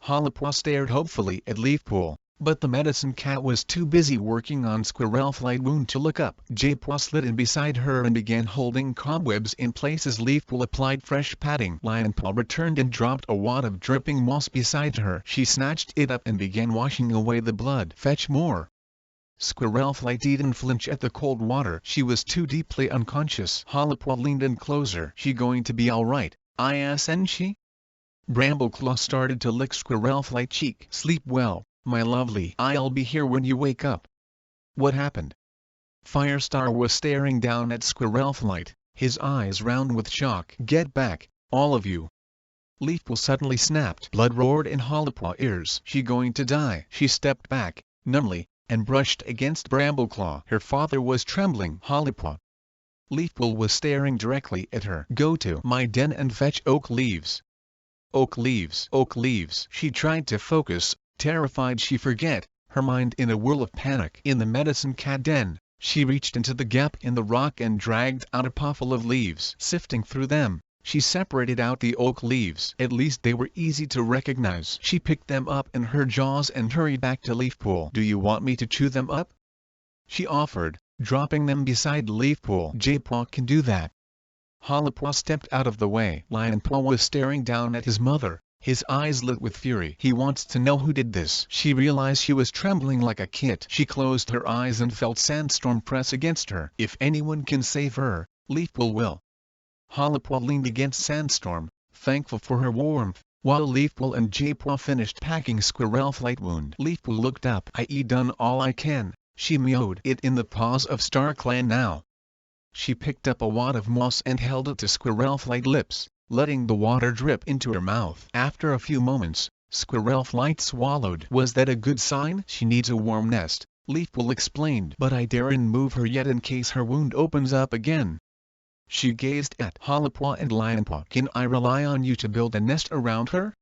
A: Hollypaw stared hopefully at Leafpool, but the medicine cat was too busy working on Squirrelflight's wound to look up. Jaypaw slid in beside her and began holding cobwebs in place as Leafpool applied fresh patting. Lionpaw returned and dropped a wad of dripping moss beside her. She snatched it up and began washing away the blood. "Fetch more." Squirrelflight didn't flinch at the cold water. She was too deeply unconscious. Hollypaw leaned in closer. "She going to be all right, isn't she?" Brambleclaw started to lick Squirrelflight's cheek. "Sleep well, my lovely. I'll be here when you wake up." "What happened?" Firestar was staring down at Squirrelflight, his eyes round with shock. "Get back, all of you." Leafpool suddenly snapped. Blood roared in Hollypaw's ears. "She going to die." She stepped back, numbly, and brushed against Brambleclaw. Her father was trembling. "Hollypaw." Leafpool was staring directly at her. "Go to my den and fetch oak leaves." "Oak leaves, oak leaves." She tried to focus, terrified she forget, her mind in a whirl of panic. In the medicine cat den, she reached into the gap in the rock and dragged out a puffle of leaves. Sifting through them, she separated out the oak leaves. At least they were easy to recognize. She picked them up in her jaws and hurried back to Leafpool. "Do you want me to chew them up?" she offered, dropping them beside Leafpool. "Jaypaw can do that." Hollypaw stepped out of the way. Lionpaw was staring down at his mother, his eyes lit with fury. "He wants to know who did this." She realized she was trembling like a kit. She closed her eyes and felt Sandstorm press against her. "If anyone can save her, Leafpool will." Hollypaw leaned against Sandstorm, thankful for her warmth, while Leafpool and Jaypaw finished packing Squirrelflight's wound. Leafpool looked up. "I done all I can," she mewed. "It in the paws of Star Clan now." She picked up a wad of moss and held it to Squirrelflight's lips, letting the water drip into her mouth. After a few moments, Squirrelflight swallowed. "Was that a good sign?" "She needs a warm nest," Leafpool explained. "But I daren't move her yet in case her wound opens up again." She gazed at Hollypaw and Lionpaw. "Can I rely on you to build a nest around her?"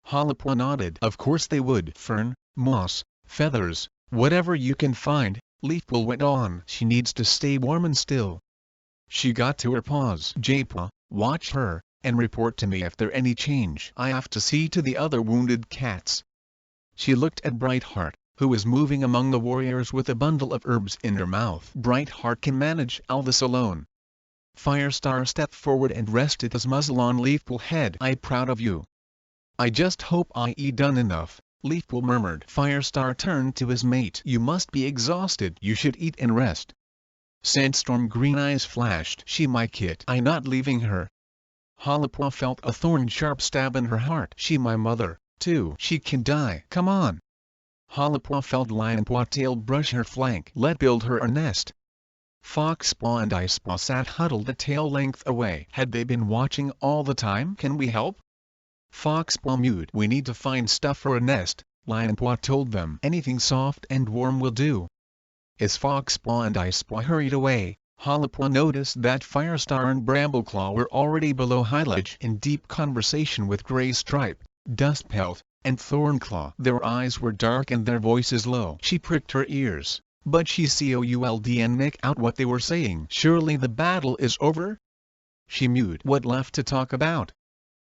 A: Hollypaw nodded. "Of course they would." "Fern, moss, feathers, whatever you can find," Leafpool went on. "She needs to stay warm and still." She got to her paws. "Jaypaw, watch her, and report to me if there's any change. I have to see to the other wounded cats." She looked at Brightheart, who was moving among the warriors with a bundle of herbs in her mouth. "Brightheart can manage all this alone." Firestar stepped forward and rested his muzzle on Leafpool's head. "I'm proud of you." "I just hope I done enough," Leafpool murmured. Firestar turned to his mate. "You must be exhausted. You should eat and rest." Sandstorm green eyes flashed. "She my kit. I'm not leaving her." Hollypaw felt a thorn-sharp stab in her heart. "She my mother, too. She can die. Come on." Hollypaw felt Lionpaw's tail brush her flank. "Let build her a nest." Foxpaw and Icepaw sat huddled a tail length away. Had they been watching all the time? "Can we help?" Foxpaw mewed. "We need to find stuff for a nest," Lionpaw told them. "Anything soft and warm will do." As Foxpaw and Icepaw hurried away, Harper noticed that Firestar and Brambleclaw were already below Hyliage in deep conversation with Grey Stripe, Dustpelt, and Thornclaw. Their eyes were dark and their voices low. She pricked her ears, but she couldn't make out what they were saying. Surely the battle is over? She mewed. What left to talk about?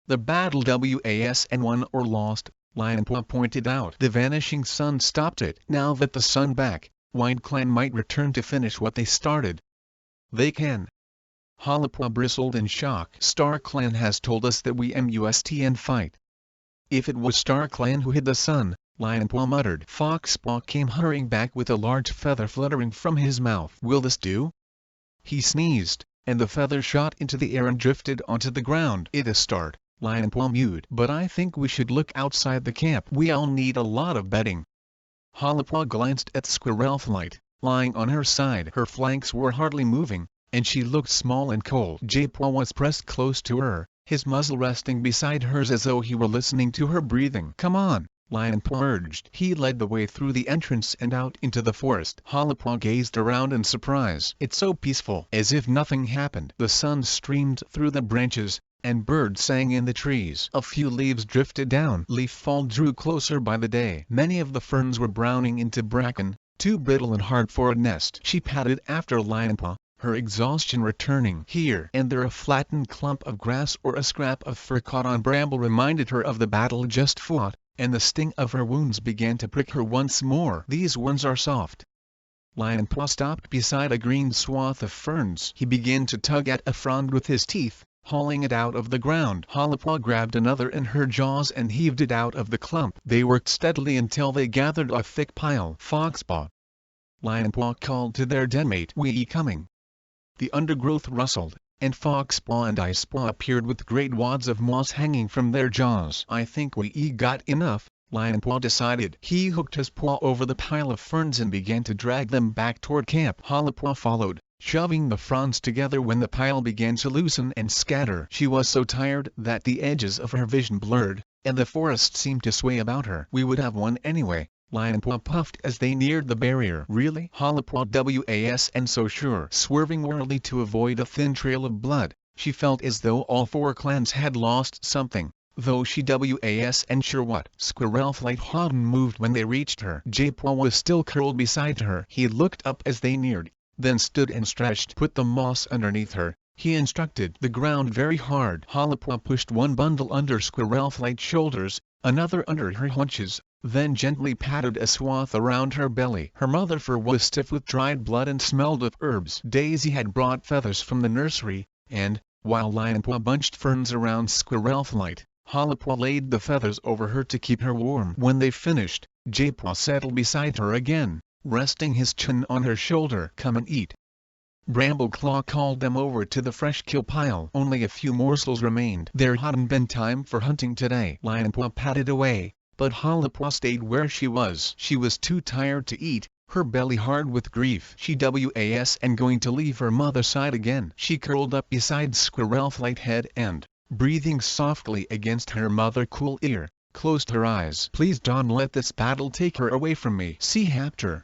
A: The battle was won or lost, Lionpaw pointed out. The vanishing sun stopped it. Now that the sun back, White Clan might return to finish what they started. They can. Harper bristled in shock. Star Clan has told us that we must fight. If it was Star Clan who hid the sun, Lionpaw muttered. Foxpaw came hurrying back with a large feather fluttering from his mouth. Will this do? He sneezed, and the feather shot into the air and drifted onto the ground. It is start, Lionpaw mewed. But I think we should look outside the camp. We'll need a lot of bedding. Harper glanced at Squirrelflight, lying on her side. Her flanks were hardly moving, and she looked small and cold. Japaw was pressed close to her, his muzzle resting beside hers as though he were listening to her breathing. Come on, Lionpaw urged. He led the way through the entrance and out into the forest. Harper gazed around in surprise. It's so peaceful. As if nothing happened. The sun streamed through the branches, and birds sang in the trees. A few leaves drifted down. Leaf fall drew closer by the day. Many of the ferns were browning into bracken, too brittle and hard for a nest. She padded after Lionpaw, her exhaustion returning. Here and there a flattened clump of grass or a scrap of fur caught on bramble reminded her of the battle just fought, and the sting of her wounds began to prick her once more. These wounds are soft. Lionpaw stopped beside a green swath of ferns. He began to tug at a frond with his teeth, hauling it out of the ground. Harper grabbed another in her jaws and heaved it out of the clump. They worked steadily until they gathered a thick pile. Foxpaw, Lionpaw called to their denmate. We coming. The undergrowth rustled, and Foxpaw and Icepaw appeared with great wads of moss hanging from their jaws. I think we got enough, Lionpaw decided. He hooked his paw over the pile of ferns and began to drag them back toward camp. Harper followed, shoving the fronds together when the pile began to loosen and scatter. She was so tired that the edges of her vision blurred, and the forest seemed to sway about her. We would have won anyway, Lionpaw puffed as they neared the barrier. Really? Harper wasn't so sure. Swerving warily to avoid a thin trail of blood, she felt as though all four clans had lost something, though she wasn't sure what. Squirrelflight hadn't moved when they reached her. Japaw was still curled beside her. He looked up as they neared, then stood and stretched. Put the moss underneath her, he instructed. The ground very hard. Harper pushed one bundle under Squirrelflight's shoulders, another under her haunches, then gently patted a swath around her belly. Her mother fur was stiff with dried blood and smelled of herbs. Daisy had brought feathers from the nursery, and, while Lionpaw bunched ferns around Squirrelflight, Harper laid the feathers over her to keep her warm. When they finished, Japaw settled beside her again, resting his chin on her shoulder. Come and eat. Brambleclaw called them over to the fresh kill pile. Only a few morsels remained. There hadn't been time for hunting today. Lionpaw padded away, but Harper stayed where she was. She was too tired to eat, her belly hard with grief. She wasn't going to leave her mother's side again. She curled up beside Squirrelflight's head and, breathing softly against her mother's cool ear, closed her eyes. Please don't let this battle take her away from me. See Hapter.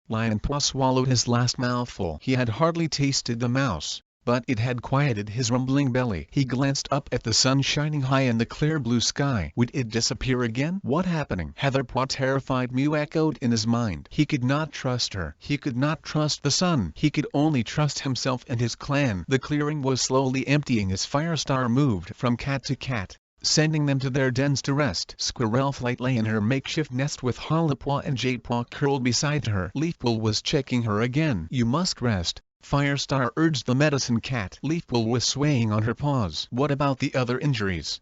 A: Lionpaw swallowed his last mouthful. He had hardly tasted the mouse, but it had quieted his rumbling belly. He glanced up at the sun shining high in the clear blue sky. Would it disappear again? What happening? Heatherpaw terrified mew echoed in his mind. He could not trust her. He could not trust the sun. He could only trust himself and his clan. The clearing was slowly emptying as Firestar moved from cat to cat, sending them to their dens to rest. Squirrelflight lay in her makeshift nest with Harper and Japaw curled beside her. Leafpool was checking her again. You must rest, Firestar urged the medicine cat. Leafpool was swaying on her paws. What about the other injuries?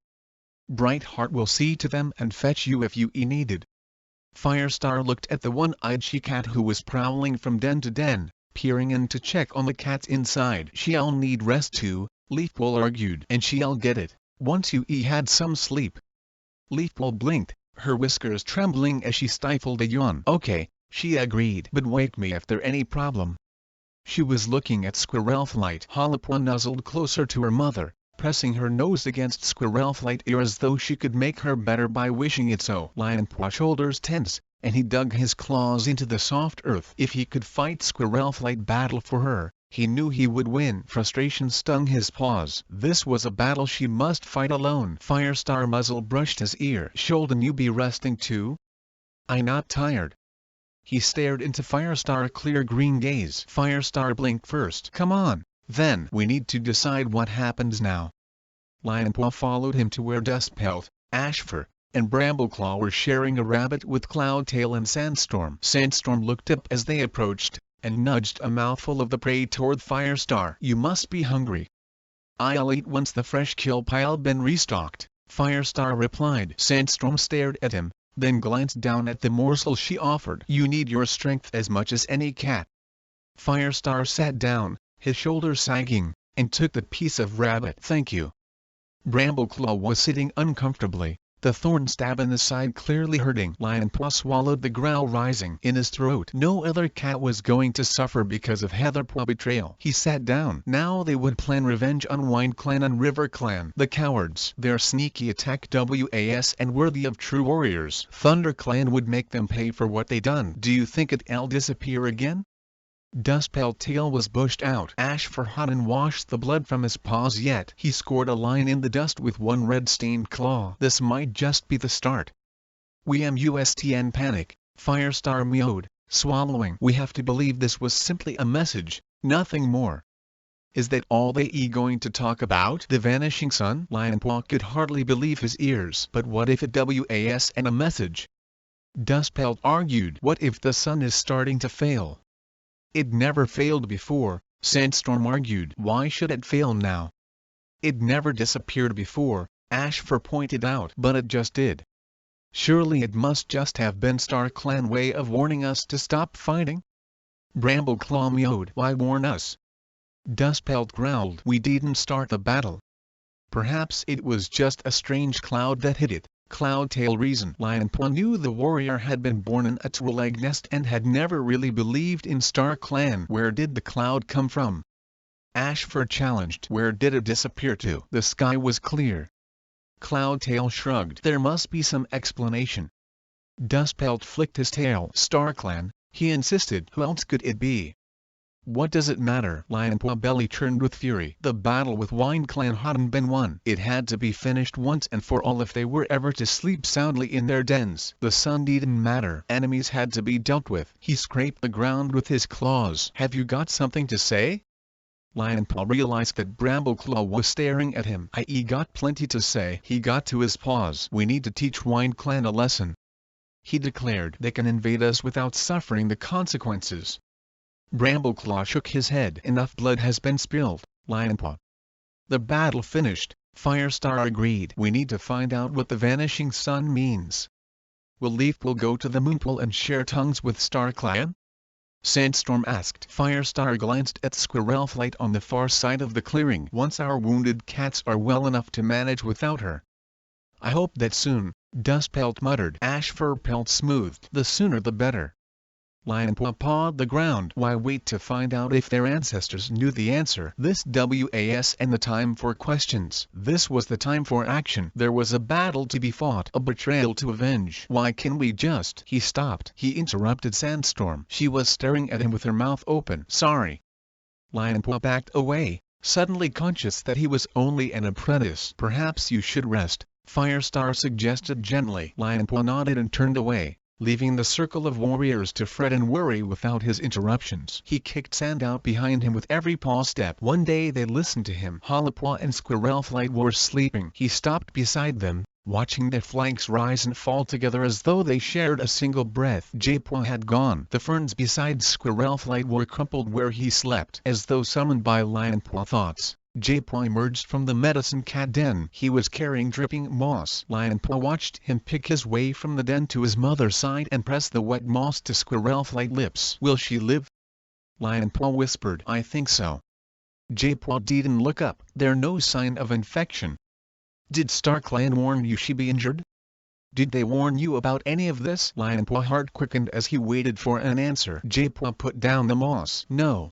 A: Brightheart will see to them and fetch you if you needed. Firestar looked at the one-eyed she-cat who was prowling from den to den, peering in to check on the cats inside. She'll need rest too, Leafpool argued. And she'll get it, once you had some sleep. Leafpool blinked, her whiskers trembling as she stifled a yawn. Okay, she agreed. But wake me if there's any problem. She was looking at Squirrelflight. Harper nuzzled closer to her mother, pressing her nose against Squirrelflight's ear as though she could make her better by wishing it so. Lionpaw's shoulders tense, and he dug his claws into the soft earth. If he could fight Squirrelflight battle for her, He knew he would win. Frustration stung his paws. This was a battle she must fight alone. Firestar muzzle brushed his ear. Shouldn't you be resting too? I not tired. He stared into Firestar's clear green gaze. Firestar blinked first. Come on, then. We need to decide what happens now. Lionpaw followed him to where Dustpelt, Ashfur, and Brambleclaw were sharing a rabbit with Cloudtail and Sandstorm. Sandstorm looked up as they approached, and nudged a mouthful of the prey toward Firestar. You must be hungry. I'll eat once the fresh kill pile been restocked, Firestar replied. Sandstorm stared at him, then glanced down at the morsel she offered. You need your strength as much as any cat. Firestar sat down, his shoulders sagging, and took the piece of rabbit. Thank you. Brambleclaw was sitting uncomfortably, the thorn stab in the side clearly hurting. Lionpaw swallowed the growl rising in his throat. No other cat was going to suffer because of Heatherpaw betrayal. He sat down. Now they would plan revenge on Wind Clan and River Clan. The cowards. Their sneaky attack was and worthy of true warriors. Thunder Clan would make them pay for what they done. Do you think it'll disappear again? Dustpelt tail was bushed out. Ashfur hadn't washed the blood from his paws yet. He scored a line in the dust with one red-stained claw. This might just be the start. We must panic, Firestar meowed, swallowing. We have to believe this was simply a message, nothing more. Is that all they going to talk about? The vanishing sun? Lionpaw could hardly believe his ears. But what if it was and a message? Dustpelt argued. What if the sun is starting to fail? It never failed before, Sandstorm argued. Why should it fail now? It never disappeared before, Ashfur pointed out. But it just did. Surely it must just have been Star Clan way of warning us to stop fighting? Brambleclaw meowed. Why warn us? Dustpelt growled. We didn't start the battle. Perhaps it was just a strange cloud that hit it. Cloudtail reasoned. Lionpaw knew the warrior had been born in a two-leg nest and had never really believed in Star Clan. Where did the cloud come from? Ashfur challenged. Where did it disappear to? The sky was clear. Cloudtail shrugged. There must be some explanation. Dustpelt flicked his tail. Star Clan, he insisted. Who else could it be? What does it matter? Lionpaw belly turned with fury. The battle with Wind Clan hadn't been won. It had to be finished once and for all if they were ever to sleep soundly in their dens. The sun didn't matter. Enemies had to be dealt with. He scraped the ground with his claws. Have you got something to say? Lionpaw realized that Brambleclaw was staring at him. I got plenty to say. He got to his paws. We need to teach Wind Clan a lesson, he declared. They can invade us without suffering the consequences. Brambleclaw shook his head. Enough blood has been spilled, Lionpaw. The battle finished, Firestar agreed. We need to find out what the vanishing sun means. Will go to the moonpool and share tongues with Star Clan? Sandstorm asked. Firestar glanced at Squirrelflight on the far side of the clearing. Once our wounded cats are well enough to manage without her. I hope that soon, Dustpelt muttered. Ashfur Pelt smoothed. The sooner the better. Lionpaw pawed the ground. Why wait to find out if their ancestors knew the answer? This was and the time for questions. This was the time for action. There was a battle to be fought, a betrayal to avenge. Why can we just... He stopped. He interrupted Sandstorm. She was staring at him with her mouth open. Sorry. Lionpaw backed away, suddenly conscious that he was only an apprentice. Perhaps you should rest, Firestar suggested gently. Lionpaw nodded and turned away, leaving the circle of warriors to fret and worry without his interruptions. He kicked sand out behind him with every paw step. One day they listened to him. Hollowpaw and Squirrelflight were sleeping. He stopped beside them, watching their flanks rise and fall together as though they shared a single breath. Jaypaw had gone. The ferns beside Squirrelflight were crumpled where he slept. As though summoned by Lionpaw thoughts, Jaypaw emerged from the medicine cat den. He was carrying dripping moss. Lionpaw watched him pick his way from the den to his mother's side and press the wet moss to Squirrelflight's lips. Will she live? Lionpaw whispered. I think so. Jaypaw didn't look up. There's no sign of infection. Did Star Clan warn you she'd be injured? Did they warn you about any of this? Lionpaw's heart quickened as he waited for an answer. Jaypaw put down the moss. No.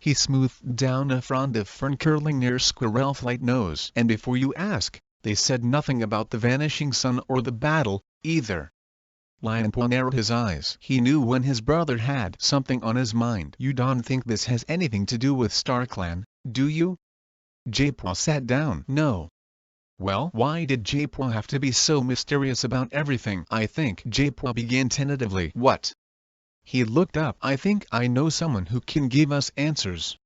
A: He smoothed down a frond of fern curling near Squirrelflight's nose. And before you ask, they said nothing about the vanishing sun or the battle, either. Lionpaw narrowed his eyes. He knew when his brother had something on his mind. You don't think this has anything to do with StarClan, do you? J-Paw sat down. No. Well, why did J-Paw have to be so mysterious about everything? I think J-Paw began tentatively. What? He looked up. I think I know someone who can give us answers.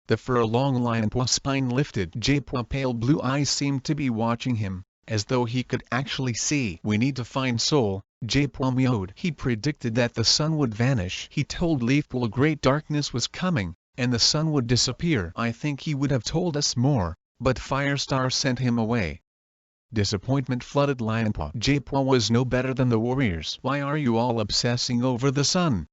A: The fur-long Lionpaw's spine lifted. J-Paw's pale blue eyes seemed to be watching him, as though he could actually see. We need to find Soul, J-Paw meowed. He predicted that the sun would vanish. He told Leafpool a great darkness was coming, and the sun would disappear. I think he would have told us more, but Firestar sent him away. Disappointment flooded Lionpaw. J-Paw was no better than the warriors. Why are you all obsessing over the sun?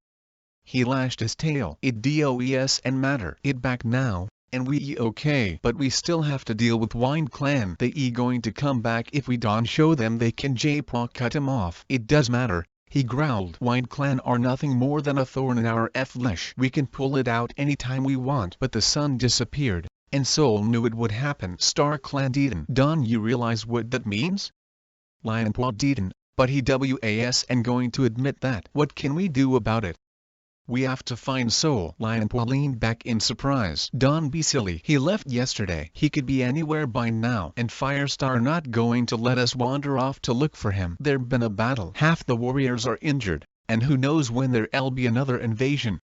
A: He lashed his tail. It does and matter. It back now, and we okay. But we still have to deal with Wind Clan. They going to come back if we don't show them they can. J-Paw cut him off. It does matter, he growled. Wind Clan are nothing more than a thorn in our flesh. We can pull it out anytime we want. But the sun disappeared, and Soul knew it would happen. StarClan didn't. Don't you realize what that means? Lionpaw didn't, but he was and going to admit that. What can we do about it? We have to find Soul. Lionpaw leaned back in surprise. Don't be silly. He left yesterday. He could be anywhere by now. And Firestar not going to let us wander off to look for him. There's been a battle. Half the warriors are injured, and who knows when there'll be another invasion.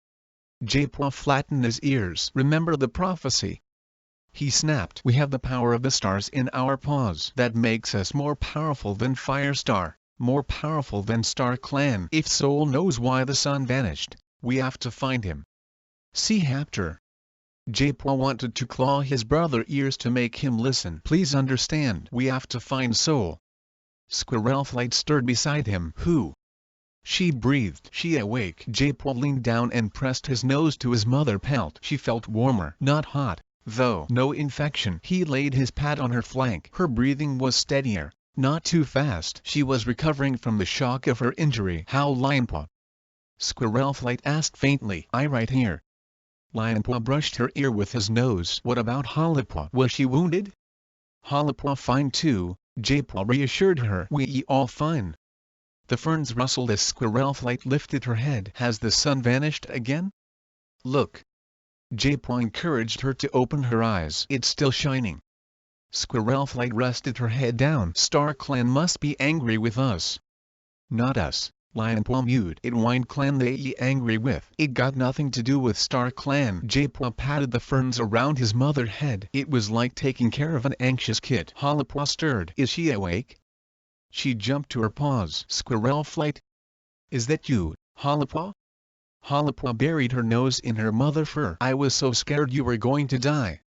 A: J-Paw flattened his ears. Remember the prophecy? He snapped. We have the power of the stars in our paws. That makes us more powerful than Firestar, more powerful than StarClan. If Soul knows why the sun vanished, we have to find him. See Hapter. J-Paw wanted to claw his brother's ears to make him listen. Please understand. We have to find Soul. Squirrelflight stirred beside him. Who? She breathed. She awake. J-Paw leaned down and pressed his nose to his mother pelt. She felt warmer. Not hot, though. No infection. He laid his pad on her flank. Her breathing was steadier, not too fast. She was recovering from the shock of her injury. How, Lionpaw? Squirrelflight asked faintly. I right here. Lionpaw brushed her ear with his nose. What about Hollypaw? Was she wounded? Hollypaw fine too, J-Paw reassured her. We all fine. The ferns rustled as Squirrelflight lifted her head. Has the sun vanished again? Look. J-Paw encouraged her to open her eyes. It's still shining. Squirrelflight rested her head down. StarClan must be angry with us. Not us. Lionpaw mewed. It Wind Clan they angry with. It got nothing to do with StarClan. J-Paw patted the ferns around his mother's head. It was like taking care of an anxious kid. Hollypaw stirred. Is she awake? She jumped to her paws. Squirrelflight? Is that you, Hollypaw? Hollypaw buried her nose in her mother's fur. I was so scared you were going to die.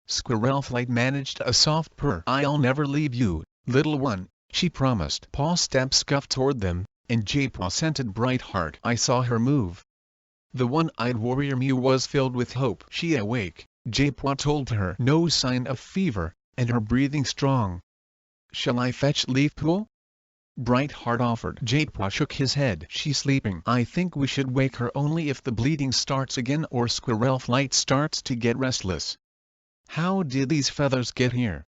A: Squirrelflight managed a soft purr. I'll never leave you, little one, she promised. Paw stepped scuffed toward them, and J-Paw scented Brightheart. I saw her move. The one-eyed warrior Mew was filled with hope. She awake, J-Paw told her. No sign of fever, and her breathing strong. Shall I fetch Leafpool? Brightheart offered. J-Paw shook his head. She's sleeping. I think we should wake her only if the bleeding starts again or Squirrelflight starts to get restless. How did these feathers get here?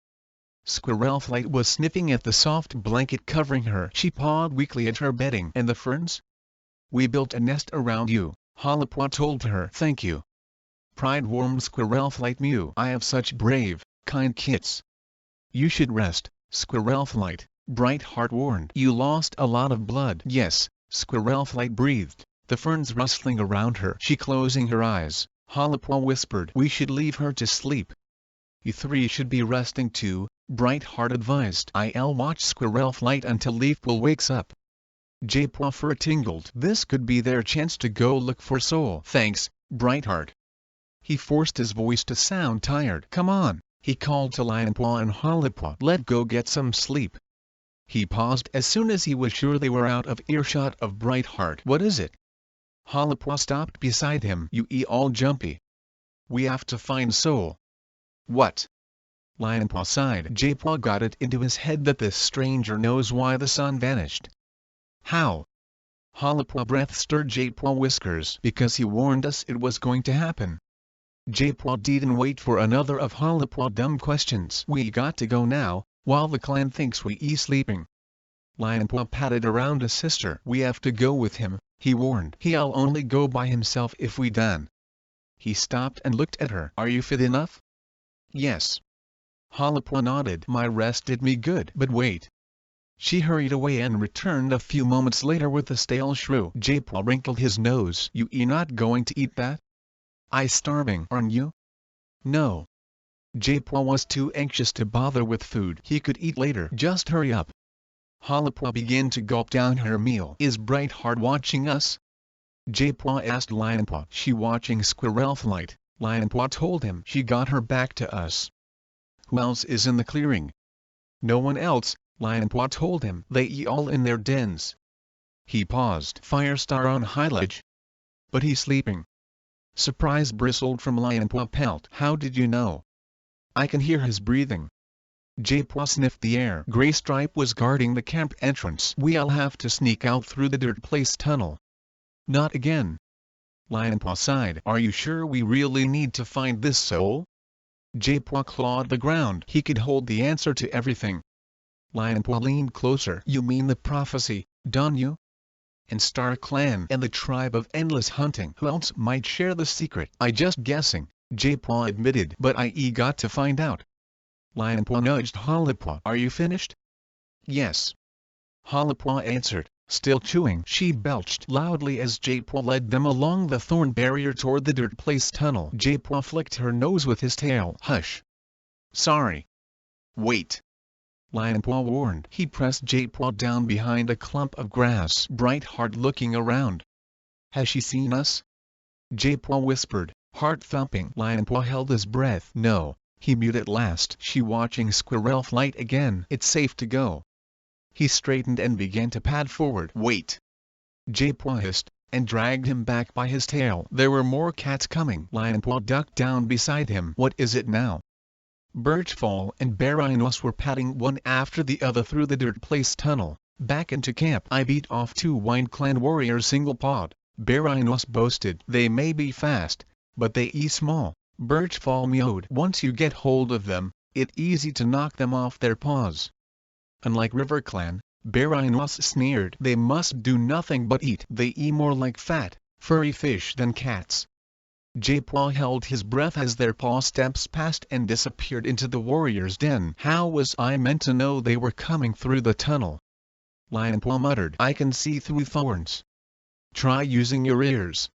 A: Squirrelflight was sniffing at the soft blanket covering her. She pawed weakly at her bedding. And the ferns? We built a nest around you, Hollypaw told her. Thank you. Pride warmed Squirrelflight. Mew. I have such brave, kind kits. You should rest, Squirrelflight, Brightheart warned. You lost a lot of blood. Yes, Squirrelflight breathed, the ferns rustling around her. She closing her eyes. Hollypaw whispered. We should leave her to sleep. You three should be resting too, Brightheart advised. I'll watch Squirrelflight until Leafpool wakes up. J-Paw fur tingled. This could be their chance to go look for Soul. Thanks, Brightheart. He forced his voice to sound tired. Come on, he called to Lionpaw and Hollypaw. Let's go get some sleep. He paused as soon as he was sure they were out of earshot of Brightheart. What is it? Hollypaw stopped beside him. You all jumpy. We have to find Soul. What? Lionpaw sighed. J-Paw got it into his head that this stranger knows why the sun vanished. How? Hollypaw breath stirred J-Paw whiskers. Because he warned us it was going to happen. J-Paw didn't wait for another of Hollypaw dumb questions. We got to go now, while the clan thinks we sleeping. Lionpaw patted around his sister. We have to go with him, he warned. He'll only go by himself if we done. He stopped and looked at her. Are you fit enough? Yes. Lionpaw nodded. My rest did me good. But wait. She hurried away and returned a few moments later with a stale shrew. J-Paw wrinkled his nose. You not going to eat that? I starving, aren't you? No. J-Paw was too anxious to bother with food. He could eat later. Just hurry up. Lionpaw began to gulp down her meal. Is Brightheart watching us? J-Paw asked Lionpaw. She watching Squirrel Flight, Lionpaw told him. She got her back to us. Who else is in the clearing? No one else, Lionpaw told him. They all in their dens. He paused. Firestar on High Ledge? But he's sleeping. Surprise bristled from Lionpaw pelt. How did you know? I can hear his breathing. J-Paw sniffed the air. Graystripe was guarding the camp entrance. We'll have to sneak out through the dirt place tunnel. Not again. Lionpaw sighed. Are you sure we really need to find this soul? J-Paw clawed the ground. He could hold the answer to everything. Lionpaw leaned closer. You mean the prophecy, don't you? And Star Clan and the tribe of endless hunting. Who else might share the secret? I just guessing, J-Paw admitted. But I got to find out. Lionpaw nudged Lionpaw. Are you finished? Yes. Lionpaw answered, still chewing. She belched loudly as J-Paw led them along the thorn barrier toward the dirt place tunnel. J-Paw flicked her nose with his tail. Hush. Sorry. Wait. Lionpaw warned. He pressed J-Paw down behind a clump of grass. Brightheart looking around. Has she seen us? J-Paw whispered, heart thumping. Lionpaw held his breath. No. He mewed at last. She watching Squirrel Flight again. It's safe to go. He straightened and began to pad forward. Wait. J-Paw hissed, and dragged him back by his tail. There were more cats coming. Lionpaw ducked down beside him. What is it now? Birchfall and Barinos were padding one after the other through the dirt place tunnel, back into camp. I beat off 2 Wine Clan warriors single-pawed, Barinos boasted. They may be fast, but they small. Birchfall mewed. Once you get hold of them, it's easy to knock them off their paws. Unlike River Clan, Barinos sneered. They must do nothing but eat. They eat more like fat, furry fish than cats. J-Paw held his breath as their paw steps passed and disappeared into the warrior's den. How was I meant to know they were coming through the tunnel? Lionpaw muttered. I can see through thorns. Try using your ears.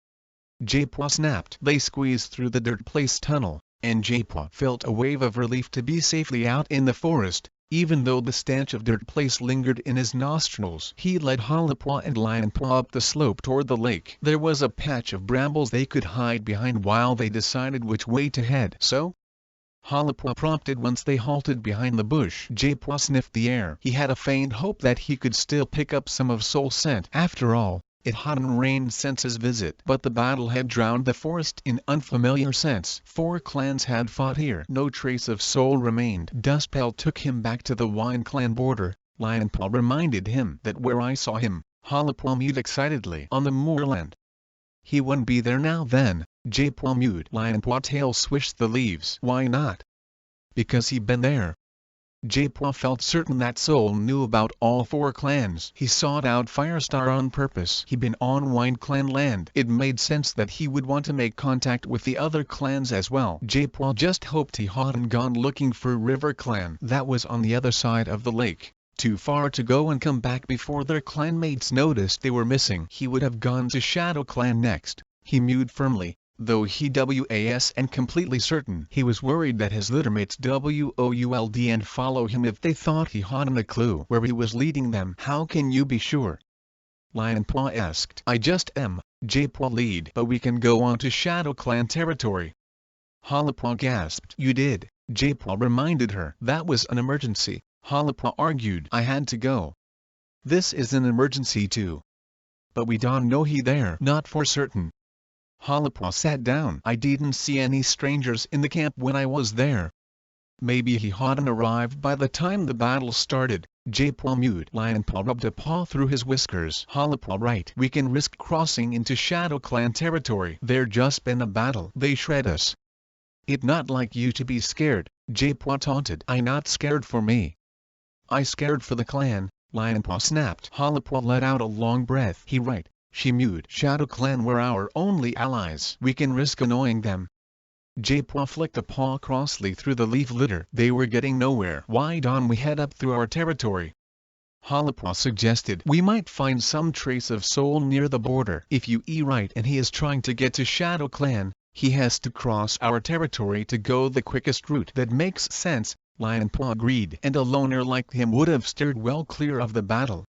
A: J-Paw snapped. They squeezed through the dirt place tunnel, and J-Paw felt a wave of relief to be safely out in the forest, even though the stench of dirt place lingered in his nostrils. He led Lionpaw and Lionpaw up the slope toward the lake. There was a patch of brambles they could hide behind while they decided which way to head. So? Lionpaw prompted once they halted behind the bush. J-Paw sniffed the air. He had a faint hope that he could still pick up some of Soul's scent. After all, it hadn't rained since his visit. But the battle had drowned the forest in unfamiliar scents. 4 clans had fought here. No trace of Soul remained. Dustpelt took him back to the Wine Clan border. Lionpaw reminded him that where I saw him, Lionpaw mewed excitedly. On the moorland. He wouldn't be there now then, J-Paw mewed. Lionpaw tail swished the leaves. Why not? Because he'd been there. J-Paw felt certain that Soul knew about all 4 clans. He sought out Firestar on purpose. He'd been on Wine Clan land. It made sense that he would want to make contact with the other clans as well. J-Paw just hoped he hadn't gone looking for River Clan. That was on the other side of the lake, too far to go and come back before their clanmates noticed they were missing. He would have gone to Shadow Clan next, he mewed firmly. Though he was and completely certain he was worried that his littermates would and follow him if they thought he hadn't a clue where he was leading them. How can you be sure? Lionpaw asked. I just am, J-Paw lead. But we can go on to Shadow Clan territory. Lionpaw gasped. You did, J-Paw reminded her. That was an emergency, Lionpaw argued. I had to go. This is an emergency too. But we don't know he there. Not for certain. Lionpaw sat down. I didn't see any strangers in the camp when I was there. Maybe he hadn't arrived by the time the battle started, J-Paw mewed. Lionpaw rubbed a paw through his whiskers. Lionpaw right. We can risk crossing into Shadow Clan territory. There just been a battle. They shred us. It not like you to be scared, J-Paw taunted. I not scared for me. I scared for the clan, Lionpaw snapped. Halapaw let out a long breath. Right, she mewed. Shadow Clan were our only allies. We can risk annoying them. J-Paw flicked a paw crossly through the leaf litter. They were getting nowhere. Why don't we head up through our territory? Halapaw suggested. We might find some trace of Soul near the border. If you right and he is trying to get to Shadow Clan, he has to cross our territory to go the quickest route. That makes sense, Lionpaw agreed. And a loner like him would have steered well clear of the battle.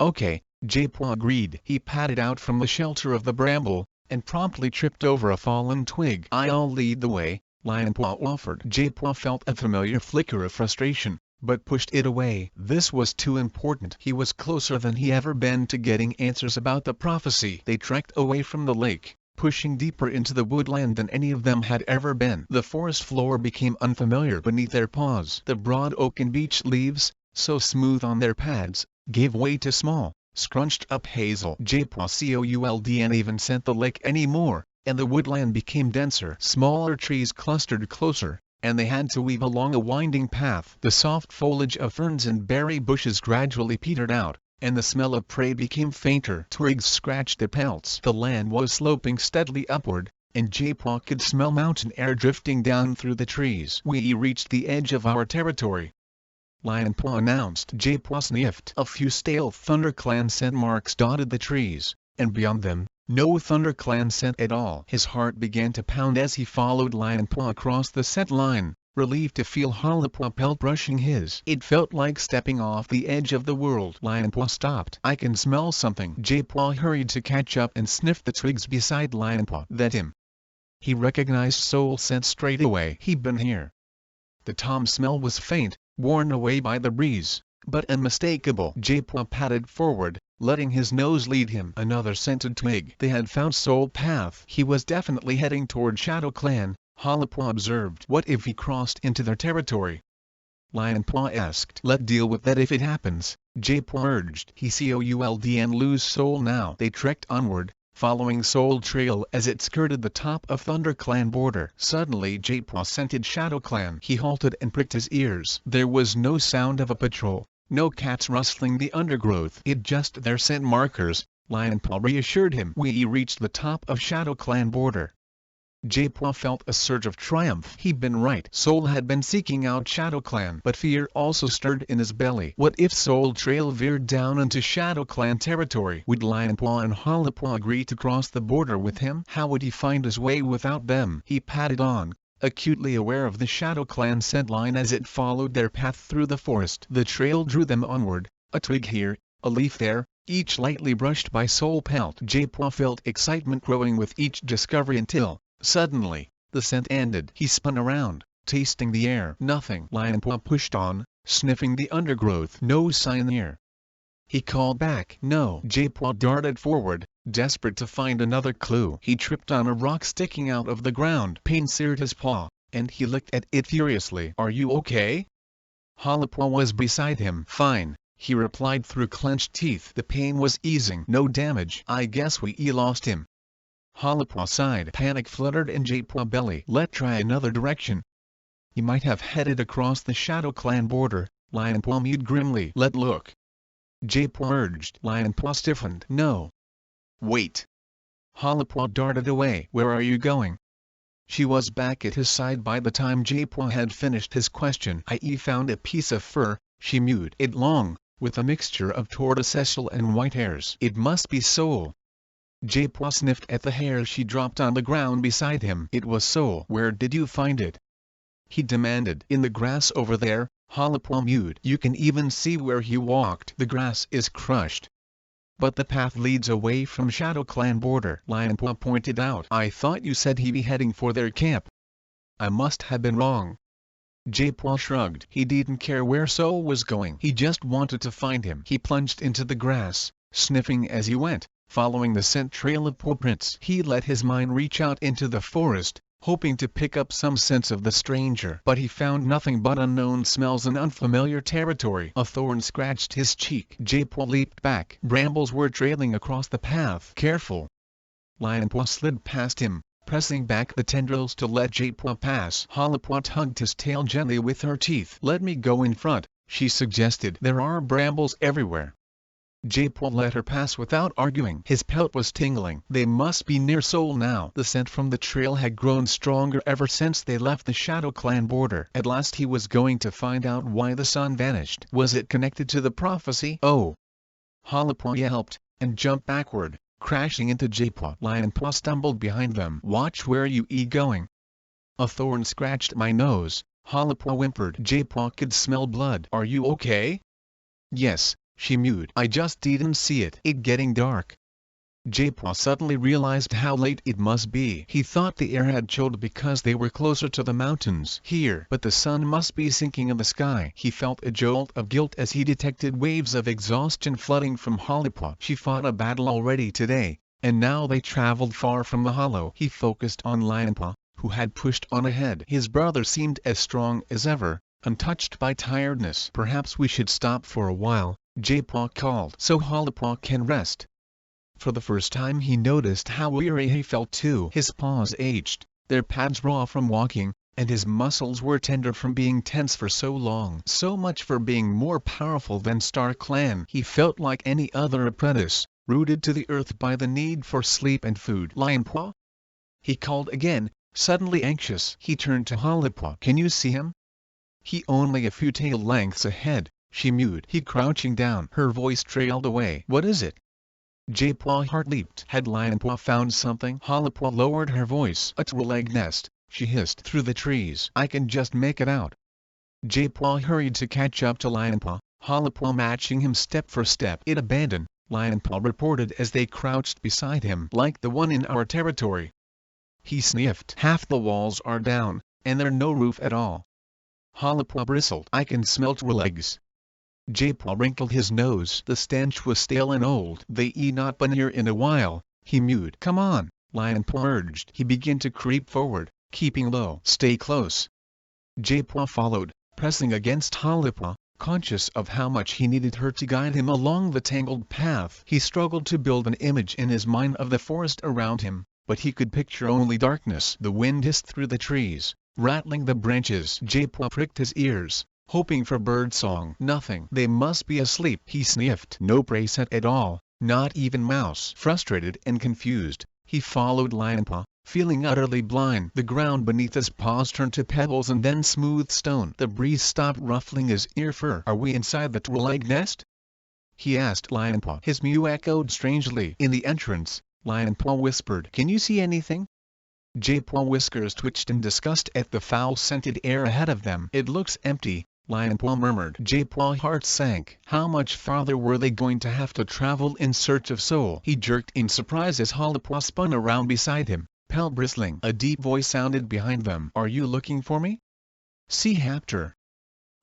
A: Okay, J-Paw agreed. He padded out from the shelter of the bramble, and promptly tripped over a fallen twig. I'll lead the way, Lionpaw offered. J-Paw felt a familiar flicker of frustration, but pushed it away. This was too important. He was closer than he ever been to getting answers about the prophecy. They trekked away from the lake, pushing deeper into the woodland than any of them had ever been. The forest floor became unfamiliar beneath their paws. The broad oak and beech leaves, so smooth on their pads, gave way to small, scrunched-up hazel. J-Paw could even scent the lake anymore, and the woodland became denser. Smaller trees clustered closer, and they had to weave along a winding path. The soft foliage of ferns and berry bushes gradually petered out, and the smell of prey became fainter. Twigs scratched their pelts. The land was sloping steadily upward, and J-Paw could smell mountain air drifting down through the trees. We reached the edge of our territory, Lionpaw announced. J-Paw sniffed. A few stale ThunderClan scent marks dotted the trees, and beyond them, no ThunderClan scent at all. His heart began to pound as he followed Lionpaw across the scent line, relieved to feel Halapaw pelt brushing his. It felt like stepping off the edge of the world. Lionpaw stopped. I can smell something. J-Paw hurried to catch up and sniffed the twigs beside Lionpaw. That him. He recognized Soul scent straight away. He'd been here. The tom smell was faint, worn away by the breeze, but unmistakable. J-Paw padded forward, letting his nose lead him. Another scented twig. They had found Soul Path. He was definitely heading toward Shadow Clan, Halapaw observed. What if he crossed into their territory? Lionpaw asked. Let deal with that if it happens, J-Paw urged. He could and lose Soul now. They trekked onward, following Soul Trail as it skirted the top of ThunderClan border. Suddenly J-Paw scented Shadow Clan. He halted and pricked his ears. There was no sound of a patrol, no cats rustling the undergrowth. It just their scent markers, Lionpaw reassured him. We reached the top of Shadow Clan border. J-Paw felt a surge of triumph. He'd been right. Soul had been seeking out Shadow Clan, but fear also stirred in his belly. What if Soul Trail veered down into Shadow Clan territory? Would Lionpaw and Halapaw agree to cross the border with him? How would he find his way without them? He padded on, acutely aware of the Shadow Clan scent line as it followed their path through the forest. The trail drew them onward, a twig here, a leaf there, each lightly brushed by Soul Pelt. J-Paw felt excitement growing with each discovery until, suddenly, the scent ended. He spun around, tasting the air. Nothing. Lionpaw pushed on, sniffing the undergrowth. No sign there. He called back. No. J-Paw darted forward, desperate to find another clue. He tripped on a rock sticking out of the ground. Pain seared his paw, and he licked at it furiously. Are you okay? Halapaw was beside him. Fine, he replied through clenched teeth. The pain was easing. No damage. I guess we lost him. Halapaw sighed. Panic fluttered in J-Paw belly. Let's try another direction. He might have headed across the Shadow Clan border, Lionpaw mewed grimly. Let's look. J-Paw urged. Lionpaw stiffened. No. Wait. Halapaw darted away. Where are you going? She was back at his side by the time J-Paw had finished his question. I found a piece of fur, she mewed. It long, with a mixture of tortoiseshell and white hairs. It must be Soul. J-Paw sniffed at the hair she dropped on the ground beside him. It was Soul. Where did you find it? He demanded. In the grass over there, Halapaw mewed. You can even see where he walked. The grass is crushed. But the path leads away from Shadow Clan border, Lionpaw pointed out. I thought you said he'd be heading for their camp. I must have been wrong. J-Paw shrugged. He didn't care where Soul was going. He just wanted to find him. He plunged into the grass, sniffing as he went, following the scent trail of paw prints. He let his mind reach out into the forest, hoping to pick up some sense of the stranger. But he found nothing but unknown smells and unfamiliar territory. A thorn scratched his cheek. J-Paw leaped back. Brambles were trailing across the path. Careful. Lionpaw slid past him, pressing back the tendrils to let J-Paw pass. Halapaw tugged his tail gently with her teeth. Let me go in front, she suggested. There are brambles everywhere. J-Paul let her pass without arguing. His pelt was tingling. They must be near Seoul now. The scent from the trail had grown stronger ever since they left the Shadow Clan border. At last he was going to find out why the sun vanished. Was it connected to the prophecy? Oh! Halapaw yelped, and jumped backward, crashing into J-Paw. Lion-Paw stumbled behind them. Watch where you going. A thorn scratched my nose, Halapaw whimpered. J-Paw could smell blood. Are you okay? Yes, she mewed. I just didn't see it. It getting dark. J-Paw suddenly realized how late it must be. He thought the air had chilled because they were closer to the mountains here. But the sun must be sinking in the sky. He felt a jolt of guilt as he detected waves of exhaustion flooding from Halapaw. She fought a battle already today, and now they traveled far from the hollow. He focused on Lion-Paw, who had pushed on ahead. His brother seemed as strong as ever, untouched by tiredness. Perhaps we should stop for a while, J-Paw called, so Halapaw can rest. For the first time he noticed how weary he felt too. His paws ached, their pads raw from walking, and his muscles were tender from being tense for so long. So much for being more powerful than Star Clan. He felt like any other apprentice, rooted to the earth by the need for sleep and food. Lion-Paw? He called again, suddenly anxious. He turned to Halapaw. Can you see him? He only a few tail lengths ahead, she mewed. He crouching down. Her voice trailed away. What is it? J-Paw heart leaped. Had Lion-Paw found something? Halapaw lowered her voice. A two-leg nest, she hissed through the trees. I can just make it out. J-Paw hurried to catch up to Lion-Paw, Halapaw matching him step for step. It abandoned, Lion-Paw reported as they crouched beside him. Like the one in our territory. He sniffed. Half the walls are down, and there's no roof at all. Halapaw bristled. I can smell two legs. J-Paw wrinkled his nose. The stench was stale and old. They not been here in a while, he mewed. Come on, Lion-Paw urged. He began to creep forward, keeping low. Stay close. J-Paw followed, pressing against Halapaw, conscious of how much he needed her to guide him along the tangled path. He struggled to build an image in his mind of the forest around him, but he could picture only darkness. The wind hissed through the trees, rattling the branches. J-Paw pricked his ears, hoping for birdsong. Nothing. They must be asleep. He sniffed. No prey scent at all, not even mouse. Frustrated and confused, he followed Lion-Paw, feeling utterly blind. The ground beneath his paws turned to pebbles and then smooth stone. The breeze stopped ruffling his ear fur. Are we inside the two-leg nest? He asked Lion-Paw. His mew echoed strangely. In the entrance, Lion-Paw whispered. Can you see anything? J-Paw whiskers twitched in disgust at the foul-scented air ahead of them. It looks empty, Lion-Paw murmured. J-Paw heart sank. How much farther were they going to have to travel in search of Seoul? He jerked in surprise as Halapaw spun around beside him, pelt bristling. A deep voice sounded behind them. Are you looking for me? See Hapter.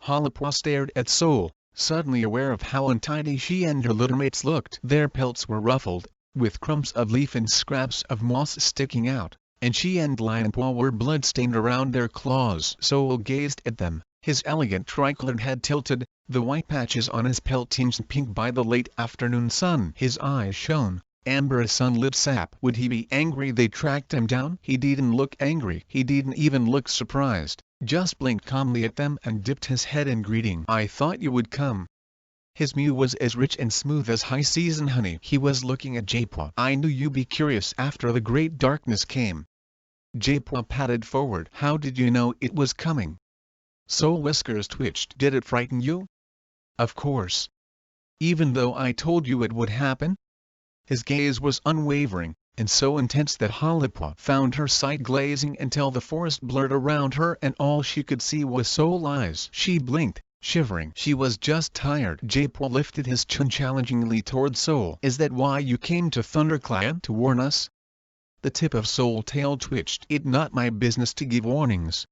A: Halapaw stared at Seoul, suddenly aware of how untidy she and her littermates looked. Their pelts were ruffled, with crumbs of leaf and scraps of moss sticking out, and she and Lion-Paw were blood-stained around their claws. Seoul gazed at them, his elegant tricolored head tilted, the white patches on his pelt tinged pink by the late afternoon sun. His eyes shone, amber as sunlit sap. Would he be angry they tracked him down? He didn't look angry. He didn't even look surprised, just blinked calmly at them and dipped his head in greeting. I thought you would come. His mew was as rich and smooth as high-season honey. He was looking at J-Paw. I knew you'd be curious after the great darkness came. J-Paw padded forward. How did you know it was coming? Seoul whiskers twitched. Did it frighten you? Of course. Even though I told you it would happen? His gaze was unwavering, and so intense that Halapaw found her sight glazing until the forest blurred around her and all she could see was Seoul eyes. She blinked, shivering. She was just tired. J-Paw lifted his chin challengingly toward Seoul. Is that why you came to ThunderClan? To warn us? The tip of Seoul's tail twitched. It's not my business to give warnings.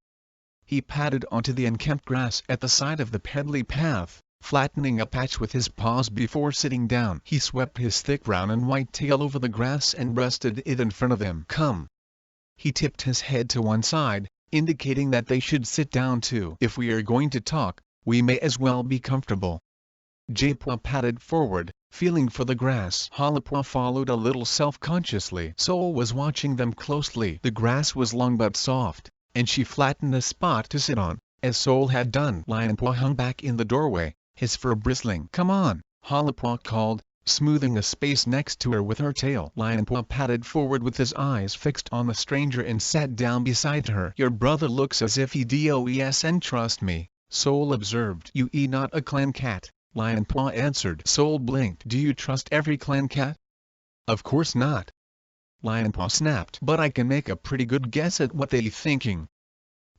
A: He padded onto the unkempt grass at the side of the pebbly path, flattening a patch with his paws before sitting down. He swept his thick brown and white tail over the grass and rested it in front of him. Come. He tipped his head to one side, indicating that they should sit down too. If we are going to talk, we may as well be comfortable. J-Paw padded forward, feeling for the grass. Halapaw followed a little self-consciously. Seoul was watching them closely. The grass was long but soft, and she flattened a spot to sit on, as Soul had done. Lionpaw hung back in the doorway, his fur bristling. "Come on," Hollipaw called, smoothing the space next to her with her tail. Lionpaw padded forward with his eyes fixed on the stranger and sat down beside her. "Your brother looks as if he does and trust me," Soul observed. "You not a clan cat," Lionpaw answered. Soul blinked. "Do you trust every clan cat?" "Of course not," Lionpaw snapped. "But I can make a pretty good guess at what they thinking."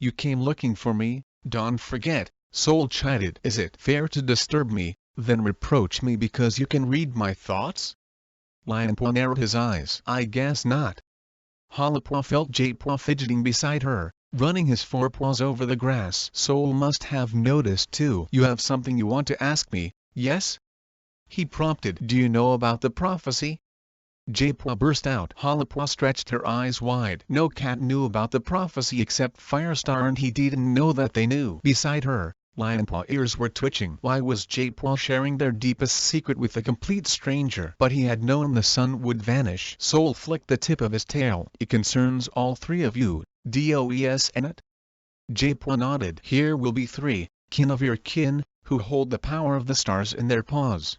A: "You came looking for me, don't forget," Soul chided. "Is it fair to disturb me, then reproach me because you can read my thoughts?" Lionpaw narrowed his eyes. "I guess not." Hollipaw felt Japaw fidgeting beside her, running his forepaws over the grass. Soul must have noticed too. "You have something you want to ask me, yes?" he prompted. "Do you know about the prophecy?" Japaw burst out. Hollipaw stretched her eyes wide. No cat knew about the prophecy except Firestar, and he didn't know that they knew. Beside her, Lionpaw ears were twitching. Why was Japaw sharing their deepest secret with a complete stranger? But he had known the sun would vanish. Soul flicked the tip of his tail. "It concerns all three of you, does it?" Japaw nodded. "Here will be three, kin of your kin, who hold the power of the stars in their paws."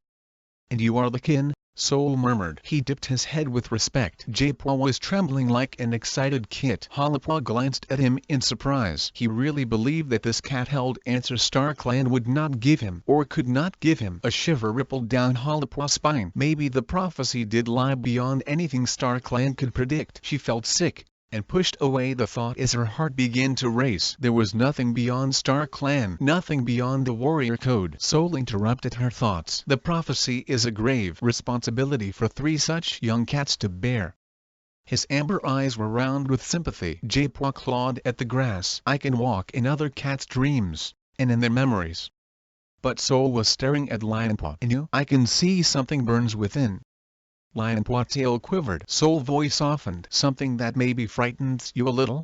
A: "And you are the kin?" Soul murmured. He dipped his head with respect. Japaw was trembling like an excited kit. Hollipaw glanced at him in surprise. He really believed that this cat-held answer StarClan would not give him, or could not give him. A shiver rippled down Hollipaw's spine. Maybe the prophecy did lie beyond anything StarClan could predict. She felt sick, and pushed away the thought as her heart began to race. There was nothing beyond StarClan, nothing beyond the warrior code. Soul interrupted her thoughts. "The prophecy is a grave responsibility for three such young cats to bear." His amber eyes were round with sympathy. Japaw clawed at the grass. "I can walk in other cats' dreams, and in their memories." But Soul was staring at Lionpaw. "And you?" "I can see something burns within." Lionpaw tail quivered. Soul voice softened. "Something that maybe frightens you a little?"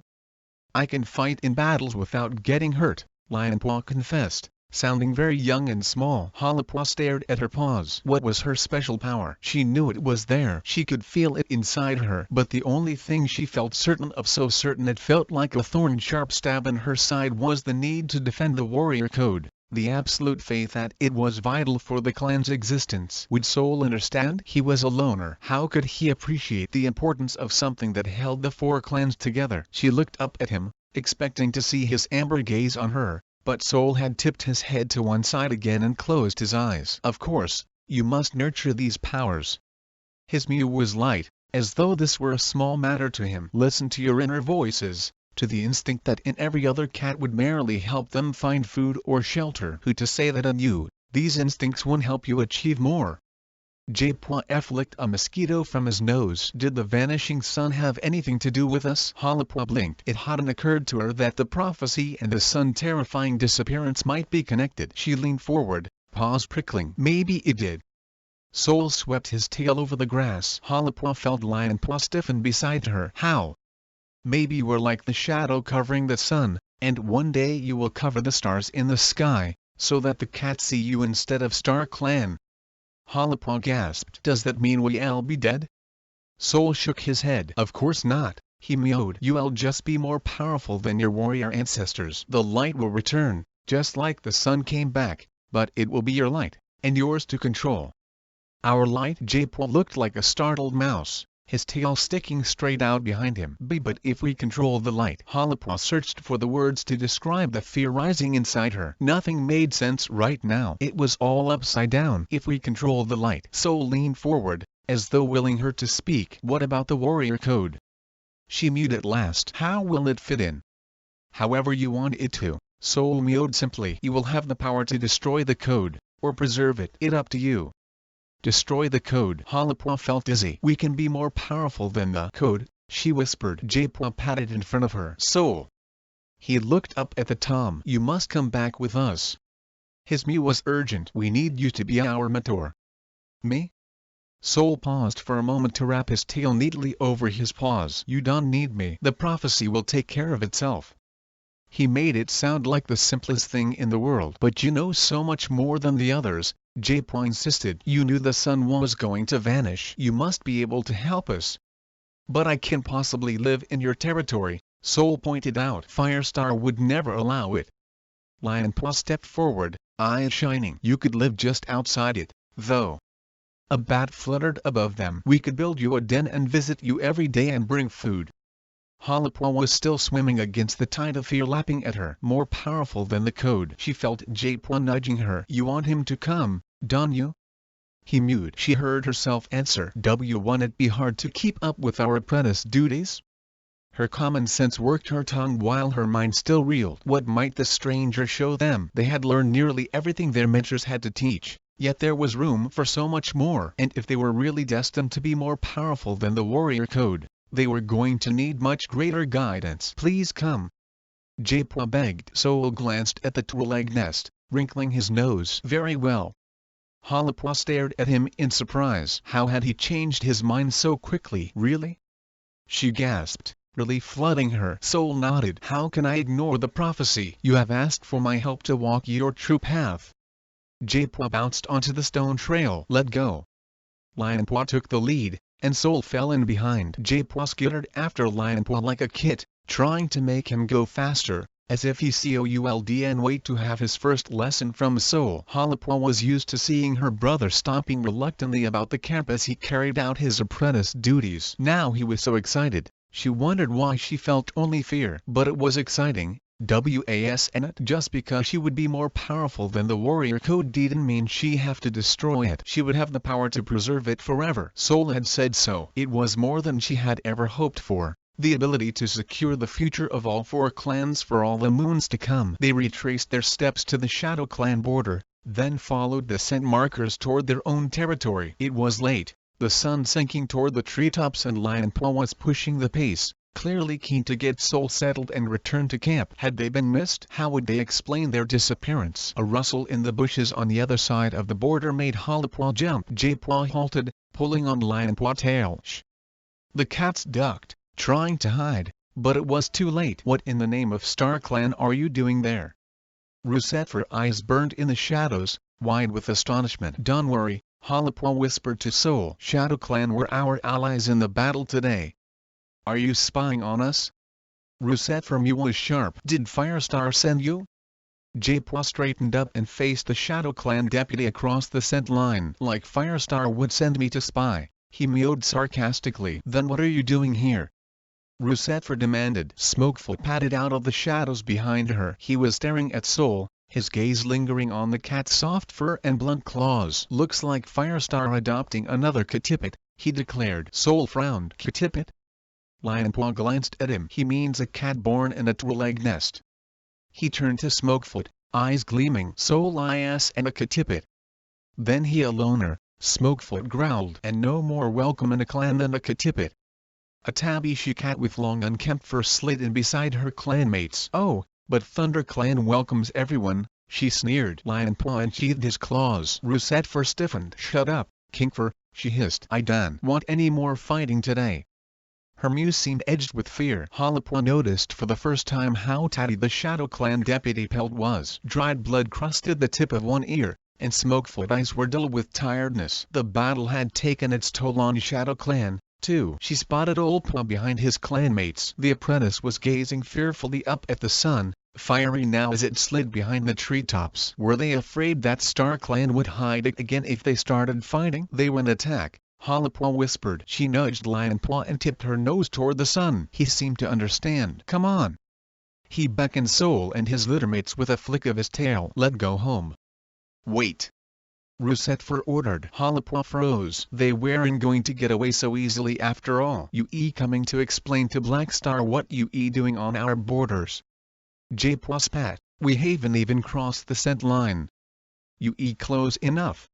A: "I can fight in battles without getting hurt," Lionpaw confessed, sounding very young and small. Hollipaw stared at her paws. What was her special power? She knew it was there. She could feel it inside her. But the only thing she felt certain of, so certain it felt like a thorn-sharp stab in her side, was the need to defend the warrior code. The absolute faith that it was vital for the clan's existence. Would Soul understand? He was a loner. How could he appreciate the importance of something that held the four clans together? She looked up at him, expecting to see his amber gaze on her, but Soul had tipped his head to one side again and closed his eyes. "Of course, you must nurture these powers." His mew was light, as though this were a small matter to him. "Listen to your inner voices, to the instinct that in every other cat would merely help them find food or shelter. Who to say that in you, these instincts won't help you achieve more?" Japaw flicked a mosquito from his nose. "Did the vanishing sun have anything to do with us?" Hollipaw blinked. It hadn't occurred to her that the prophecy and the sun's terrifying disappearance might be connected. She leaned forward, paws prickling. "Maybe it did." Soul swept his tail over the grass. Hollipaw felt Lionpaw stiffen beside her. "How?" "Maybe you are like the shadow covering the sun, and one day you will cover the stars in the sky, so that the cats see you instead of StarClan." Hollipaw gasped. "Does that mean we'll be dead?" Soul shook his head. "Of course not," he mewed. "You'll just be more powerful than your warrior ancestors. The light will return, just like the sun came back, but it will be your light, and yours to control." "Our light?" Japaw looked like a startled mouse, his tail sticking straight out behind him. "But if we control the light?" Hollipaw searched for the words to describe the fear rising inside her. Nothing made sense right now. It was all upside down. "If we control the light." Soul leaned forward, as though willing her to speak. "What about the warrior code?" She mewed at last. "How will it fit in?" "However you want it to," Soul mewed simply. "You will have the power to destroy the code, or preserve it. It's up to you." "Destroy the code." Hollipaw felt dizzy. "We can be more powerful than the code," she whispered. Japaw patted in front of her. "Soul." He looked up at the tom. "You must come back with us." His mew was urgent. "We need you to be our mentor." "Me?" Soul paused for a moment to wrap his tail neatly over his paws. "You don't need me. The prophecy will take care of itself." He made it sound like the simplest thing in the world. "But you know so much more than the others," Japaw insisted. "You knew the sun was going to vanish. You must be able to help us." "But I can't possibly live in your territory," Soul pointed out. "Firestar would never allow it." Lionpaw stepped forward, eyes shining. You could live just outside it, though. A bat fluttered above them. We could build you a den and visit you every day and bring food. Harper was still swimming against the tide of fear lapping at her. More powerful than the code. She felt Japwa nudging her. You want him to come, don't you? He mewed. She heard herself answer. Won't it be hard to keep up with our apprentice duties? Her common sense worked her tongue while her mind still reeled. What might the stranger show them? They had learned nearly everything their mentors had to teach, yet there was room for so much more. And if they were really destined to be more powerful than the warrior code, they were going to need much greater guidance. Please come. Japwa begged. Soul glanced at the two-legged nest, wrinkling his nose. Very well. Harper stared at him in surprise. How had he changed his mind so quickly? Really? She gasped, relief flooding her. Soul nodded. How can I ignore the prophecy? You have asked for my help to walk your true path. Japwa bounced onto the stone trail. Let go. Lionpaw took the lead, and Soul fell in behind. Japwa skittered after Lionpaw like a kit, trying to make him go faster, as if he could wait to have his first lesson from Soul. Harper was used to seeing her brother stomping reluctantly about the camp as he carried out his apprentice duties. Now he was so excited, she wondered why she felt only fear. But it was exciting, and just because she would be more powerful than the warrior code didn't mean she have to destroy it. She would have the power to preserve it forever. Soul had said so. It was more than she had ever hoped for. The ability to secure the future of all 4 clans for all the moons to come. They retraced their steps to the Shadow Clan border, then followed the scent markers toward their own territory. It was late, the sun sinking toward the treetops, and Lionpaw was pushing the pace, clearly keen to get Soul settled and return to camp. Had they been missed? How would they explain their disappearance? A rustle in the bushes on the other side of the border made Harper jump. Japwa halted, pulling on Lionpaw's tail. Shh! The cats ducked, trying to hide, but it was too late. What in the name of Star Clan are you doing there? Ruset's eyes burned in the shadows, wide with astonishment. Don't worry, Harper whispered to Soul. Shadow Clan were our allies in the battle today. Are you spying on us? Ruset's view was sharp. Did Firestar send you? Japwa straightened up and faced the Shadow Clan deputy across the scent line. Like Firestar would send me to spy, he mewed sarcastically. Then what are you doing here? Ruset's demanded. Smokefoot padded out of the shadows behind her. He was staring at Soul, his gaze lingering on the cat's soft fur and blunt claws. Looks like Firestar adopting another Kitipit, he declared. Soul frowned. Kitipit? Lionpaw glanced at him. He means a cat born in a two-legged nest. He turned to Smokefoot, eyes gleaming. Soul is and a Kitipit. Then he a loner, Smokefoot growled. And no more welcome in a clan than a Kitipit. A Tabishi cat with long unkempt fur slid in beside her clanmates. Oh, but Thunder Clan welcomes everyone, she sneered. Lionpaw unsheathed his claws. Ruset's stiffened. Shut up, Kingfur, she hissed. I don't want any more fighting today. Her mew seemed edged with fear. Harper noticed for the first time how tatty the Shadow Clan deputy pelt was. Dried blood crusted the tip of one ear, and Smokefoot's eyes were dull with tiredness. The battle had taken its toll on Shadow Clan, too. She spotted Old Paw behind his clanmates. The apprentice was gazing fearfully up at the sun, fiery now as it slid behind the treetops. Were they afraid that Star Clan would hide again if they started fighting? They would attack, Harper whispered. She nudged Lionpaw and tipped her nose toward the sun. He seemed to understand. Come on. He beckoned Soul and his littermates with a flick of his tail. Let's go home. Wait. Ruset's ordered. Harper froze. They weren't going to get away so easily after all. You coming to explain to Black Star what you doing on our borders? Japwa spat. We haven't even crossed the scent line. You close enough.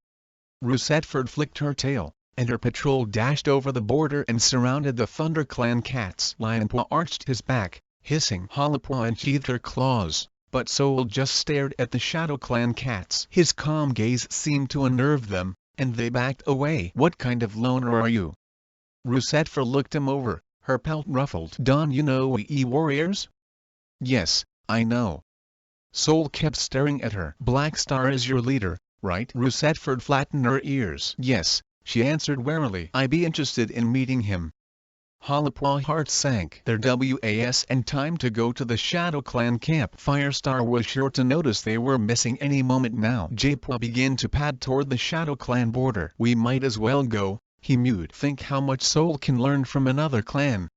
A: Ruset's flicked her tail, and her patrol dashed over the border and surrounded the Thunder Clan cats. Lionpaw arched his back, hissing. Harper unsheathed her claws, but Soul just stared at the Shadow Clan cats. His calm gaze seemed to unnerve them, and they backed away. What kind of loner are you? Ruset's looked him over, her pelt ruffled. Don't you know we warriors? Yes, I know. Soul kept staring at her. Black Star is your leader, right? Ruset's flattened her ears. Yes, she answered warily. I'd be interested in meeting him. Halapaw's heart sank. Their was and time to go to the Shadow Clan camp. Firestar was sure to notice they were missing any moment now. Jaipwa began to pad toward the Shadow Clan border. We might as well go, he mewed. Think how much Soul can learn from another clan.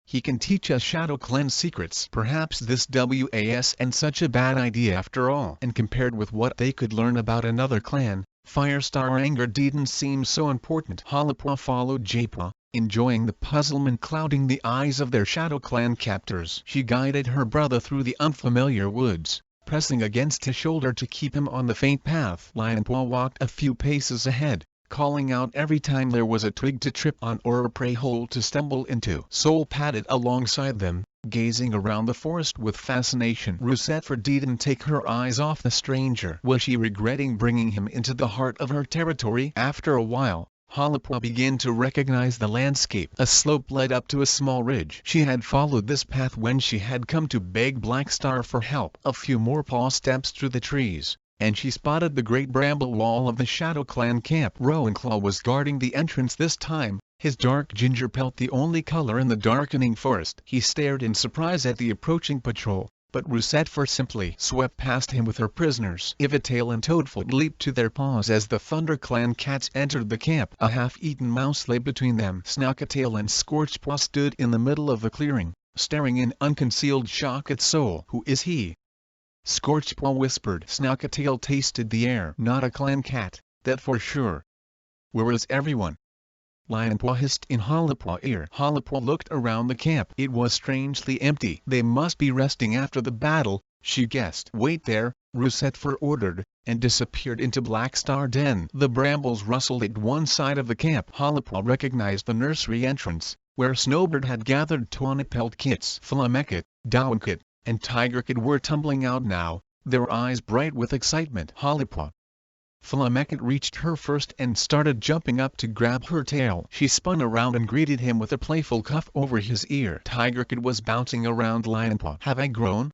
A: He can teach us Shadow Clan secrets. Perhaps this wasn't such a bad idea after all. And compared with what they could learn about another clan, Firestar anger didn't seem so important. Halapaw followed Jaipwa, enjoying the puzzlement clouding the eyes of their Shadow Clan captors. She guided her brother through the unfamiliar woods, pressing against his shoulder to keep him on the faint path. Lionpaw walked a few paces ahead, calling out every time there was a twig to trip on or a prey hole to stumble into. Soul padded alongside them, gazing around the forest with fascination. Russetford didn't take her eyes off the stranger. Was she regretting bringing him into the heart of her territory? After a while, Halapaw began to recognize the landscape. A slope led up to a small ridge. She had followed this path when she had come to beg Blackstar for help. A few more paw steps through the trees, and she spotted the great bramble wall of the Shadow Clan camp. Rowanclaw was guarding the entrance this time, his dark ginger pelt the only color in the darkening forest. He stared in surprise at the approaching patrol, but Russetford simply swept past him with her prisoners. Ivatail and Toadfoot leaped to their paws as the Thunder Clan cats entered the camp. A half-eaten mouse lay between them. Snackatail and Scorchpaw stood in the middle of the clearing, staring in unconcealed shock at Soul. Who is he? Scorchpaw whispered. Snackatail tasted the air. Not a clan cat, that for sure. Where is everyone? Lionpaw hissed in Halapaw's ear. Halapaw looked around the camp. It was strangely empty. They must be resting after the battle, she guessed. Wait there, Russetford ordered, and disappeared into Blackstar Den. The brambles rustled at one side of the camp. Halapaw recognized the nursery entrance, where Snowbird had gathered Tawny-pelt kits. Flamecket, Downkit, and Tigerkit were tumbling out now, their eyes bright with excitement. Halapaw. Flamecket reached her first and started jumping up to grab her tail. She spun around and greeted him with a playful cuff over his ear. Tigerkit was bouncing around Lionpaw. Have I grown?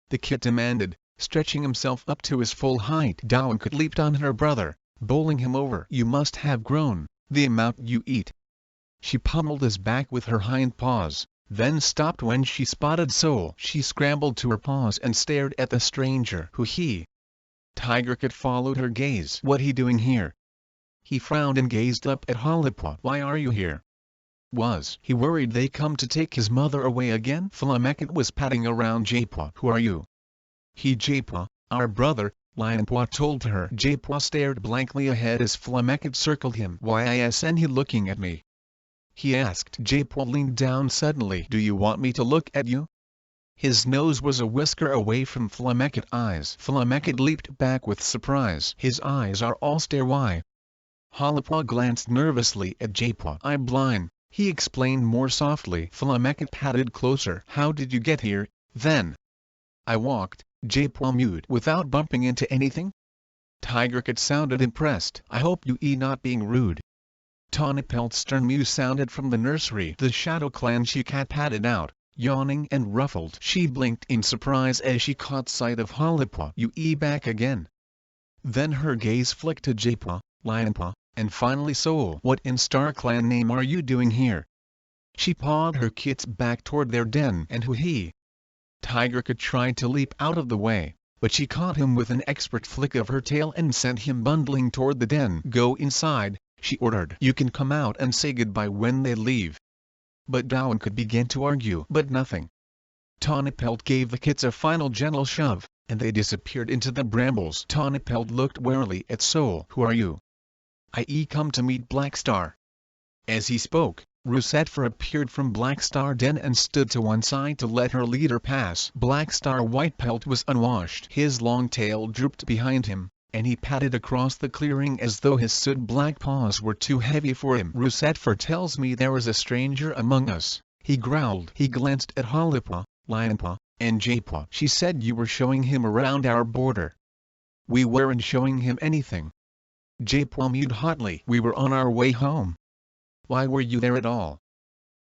A: The kit demanded, stretching himself up to his full height. Downkit leaped on her brother, bowling him over. You must have grown, the amount you eat. She pummeled his back with her hind paws, then stopped when she spotted Soul. She scrambled to her paws and stared at the stranger. Who he? Tigerkit followed her gaze. What he doing here? He frowned and gazed up at Halapaw. Why are you here? Was he worried they come to take his mother away again? Flamecket was patting around Jaipwa. Who are you? He Jaipwa, our brother, Lionpaw told her. Jaipwa stared blankly ahead as Flamecket circled him. Why isn't he looking at me? He asked. Jaipwa leaned down suddenly. Do you want me to look at you? His nose was a whisker away from Flamecket's eyes. Flamecket leaped back with surprise. His eyes are all stare. Why? Halapaw glanced nervously at Jaipwa. I'm blind, he explained more softly. Flamecket padded closer. How did you get here, then? I walked, Jaipwa mewed. Without bumping into anything? Tigerkit sounded impressed. I hope you not being rude. Tawny-pelt's stern mew sounded from the nursery. The Shadow Clan she-cat padded out, yawning and ruffled. She blinked in surprise as she caught sight of Halapaw. You back again? Then her gaze flicked to Jaipwa, Lionpaw, and finally Soul. What in Star Clan name are you doing here? She pawed her kits back toward their den. And who he? Tigerkit tried to leap out of the way, but she caught him with an expert flick of her tail and sent him bundling toward the den. Go inside, she ordered. You can come out and say goodbye when they leave. But Downkit began to argue. But nothing. Tawny-pelt gave the kits a final gentle shove, and they disappeared into the brambles. Tawny-pelt looked warily at Soul. Who are you? I come to meet Blackstar. As he spoke, Russetford appeared from Blackstar Den and stood to one side to let her leader pass. Blackstar Whitepelt was unwashed. His long tail drooped behind him, and he padded across the clearing as though his soot-black paws were too heavy for him. Russetford tells me there is a stranger among us, he growled. He glanced at Halapaw, Lionpaw, and Jaipwa. She said you were showing him around our border. We weren't showing him anything. Jaipwa mewed hotly. We were on our way home. Why were you there at all?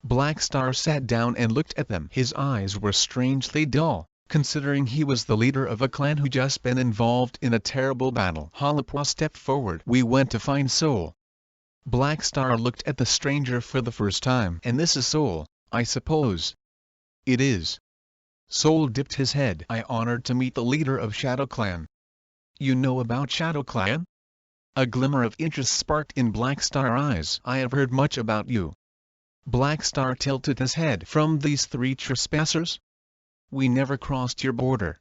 A: Blackstar sat down and looked at them. His eyes were strangely dull, considering he was the leader of a clan who just been involved in a terrible battle. Halapaw stepped forward. We went to find Soul. Black Star looked at the stranger for the first time. And this is Soul, I suppose. It is. Soul dipped his head. I honored to meet the leader of Shadow Clan. You know about Shadow Clan? A glimmer of interest sparked in Black Star's eyes. I have heard much about you. Black Star tilted his head. From these 3 trespassers? We never crossed your border.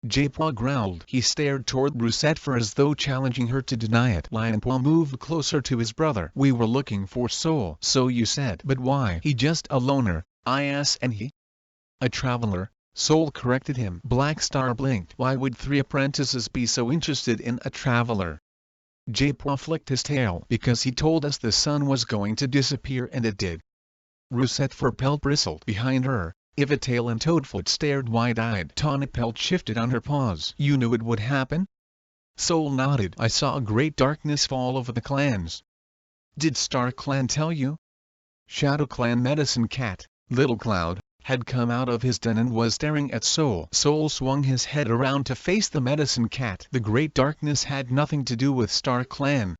A: Jaipua growled. He stared toward Rusetfur as though challenging her to deny it. Lionpaw moved closer to his brother. We were looking for Soul. So you said. But why? He just a loner, I asked. And he? A traveler, Soul corrected him. Black Star blinked. Why would 3 apprentices be so interested in a traveler? Jaipua flicked his tail. Because he told us the sun was going to disappear, and it did. Rusetfur Pelt bristled. Behind her, Ivatail and Toadfoot stared wide-eyed. Tawny Pelt shifted on her paws. You knew it would happen? Soul nodded. I saw a great darkness fall over the clans. Did Star Clan tell you? Shadow Clan Medicine Cat, Little Cloud, had come out of his den and was staring at Soul. Soul swung his head around to face the Medicine Cat. The great darkness had nothing to do with Star Clan.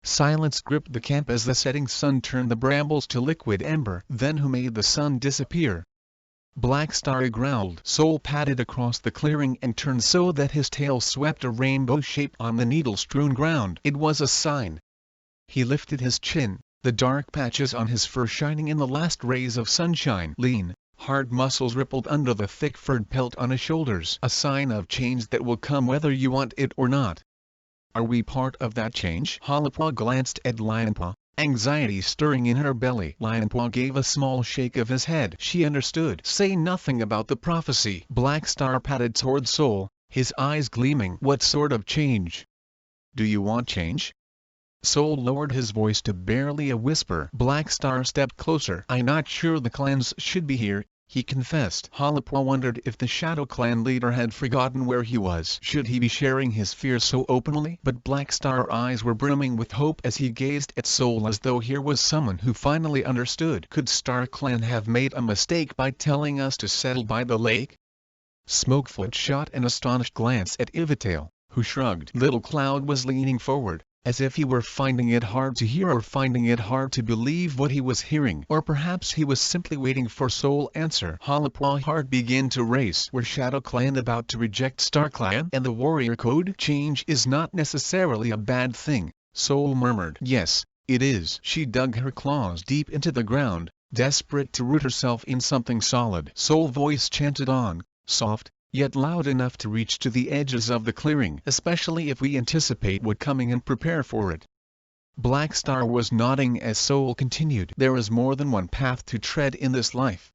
A: Silence gripped the camp as the setting sun turned the brambles to liquid ember. Then who made the sun disappear? Black Star growled. Soul padded across the clearing and turned so that his tail swept a rainbow shape on the needle-strewn ground. It was a sign. He lifted his chin, the dark patches on his fur shining in the last rays of sunshine. Lean, hard muscles rippled under the thick furred pelt on his shoulders. A sign of change that will come whether you want it or not. Are we part of that change? Halapaw glanced at Lionpaw, anxiety stirring in her belly. Lionpaw gave a small shake of his head. She understood. Say nothing about the prophecy. Black Star padded toward Soul, his eyes gleaming. What sort of change? Do you want change? Soul lowered his voice to barely a whisper. Black Star stepped closer. I'm not sure the clans should be here, he confessed. Halapaw wondered if the Shadow Clan leader had forgotten where he was. Should he be sharing his fears so openly? But Black Star's eyes were brimming with hope as he gazed at Soul as though here was someone who finally understood. Could Star Clan have made a mistake by telling us to settle by the lake? Smokefoot shot an astonished glance at Ivatail, who shrugged. Little Cloud was leaning forward, as if he were finding it hard to hear or finding it hard to believe what he was hearing. Or perhaps he was simply waiting for Soul's answer. Halapaw's heart began to race. Were Shadow Clan about to reject Star Clan and the warrior code? Change is not necessarily a bad thing, Soul murmured. Yes, it is. She dug her claws deep into the ground, desperate to root herself in something solid. Soul's voice chanted on, soft, yet loud enough to reach to the edges of the clearing, especially if we anticipate what coming and prepare for it. Black Star was nodding as Soul continued. There is more than one path to tread in this life.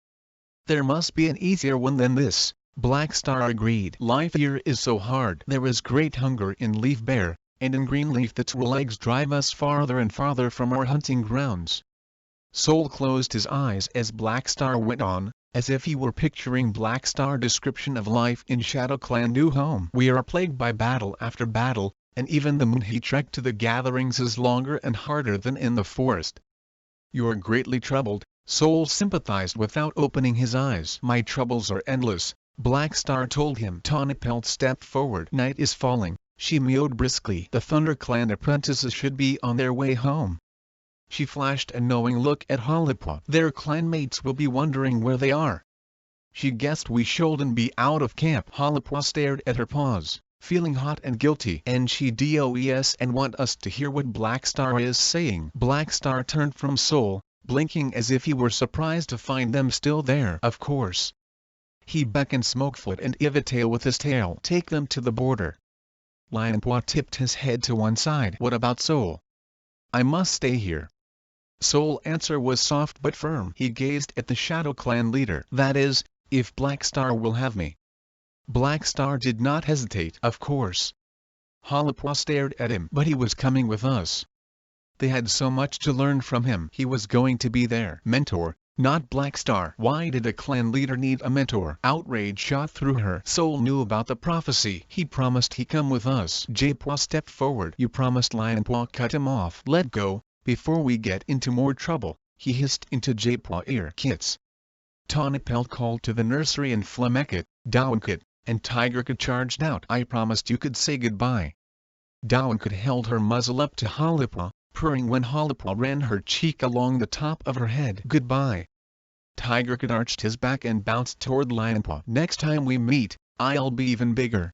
A: There must be an easier one than this, Black Star agreed. Life here is so hard. There is great hunger in Leaf Bear, and in Greenleaf the two legs drive us farther and farther from our hunting grounds. Soul closed his eyes as Black Star went on, as if he were picturing Black Star's description of life in Shadow Clan new home. We are plagued by battle after battle, and even the moon he trekked to the gatherings is longer and harder than in the forest. You are greatly troubled, Soul sympathized without opening his eyes. My troubles are endless, Black Star told him. Tawny Pelt stepped forward. Night is falling, she mewed briskly. The Thunder Clan apprentices should be on their way home. She flashed a knowing look at Halapaw. Their clanmates will be wondering where they are. She guessed we shouldn't be out of camp. Halapaw stared at her paws, feeling hot and guilty. And she does and want us to hear what Black Star is saying. Black Star turned from Soul, blinking as if he were surprised to find them still there. Of course. He beckoned Smokefoot and Ivatail with his tail. Take them to the border. Lionpaw tipped his head to one side. What about Soul? I must stay here. Soul's answer was soft but firm. He gazed at the Shadow Clan leader. That is, if Black Star will have me. Black Star did not hesitate. Of course. Halapaw stared at him. But he was coming with us. They had so much to learn from him. He was going to be their mentor, not Black Star. Why did a clan leader need a mentor? Outrage shot through her. Soul knew about the prophecy. He promised he'd come with us. Jaipua stepped forward. You promised. Lionpaw cut him off. Let go, before we get into more trouble, he hissed into Jaipua's ear. Kits. Tawny Pelt called to the nursery and Flemekit, Dowankit, and Tigerkit charged out. I promised you could say goodbye. Dowankit held her muzzle up to Halapaw, purring when Halapaw ran her cheek along the top of her head. Goodbye. Tiger Cat arched his back and bounced toward Lionpaw. Next time we meet, I'll be even bigger.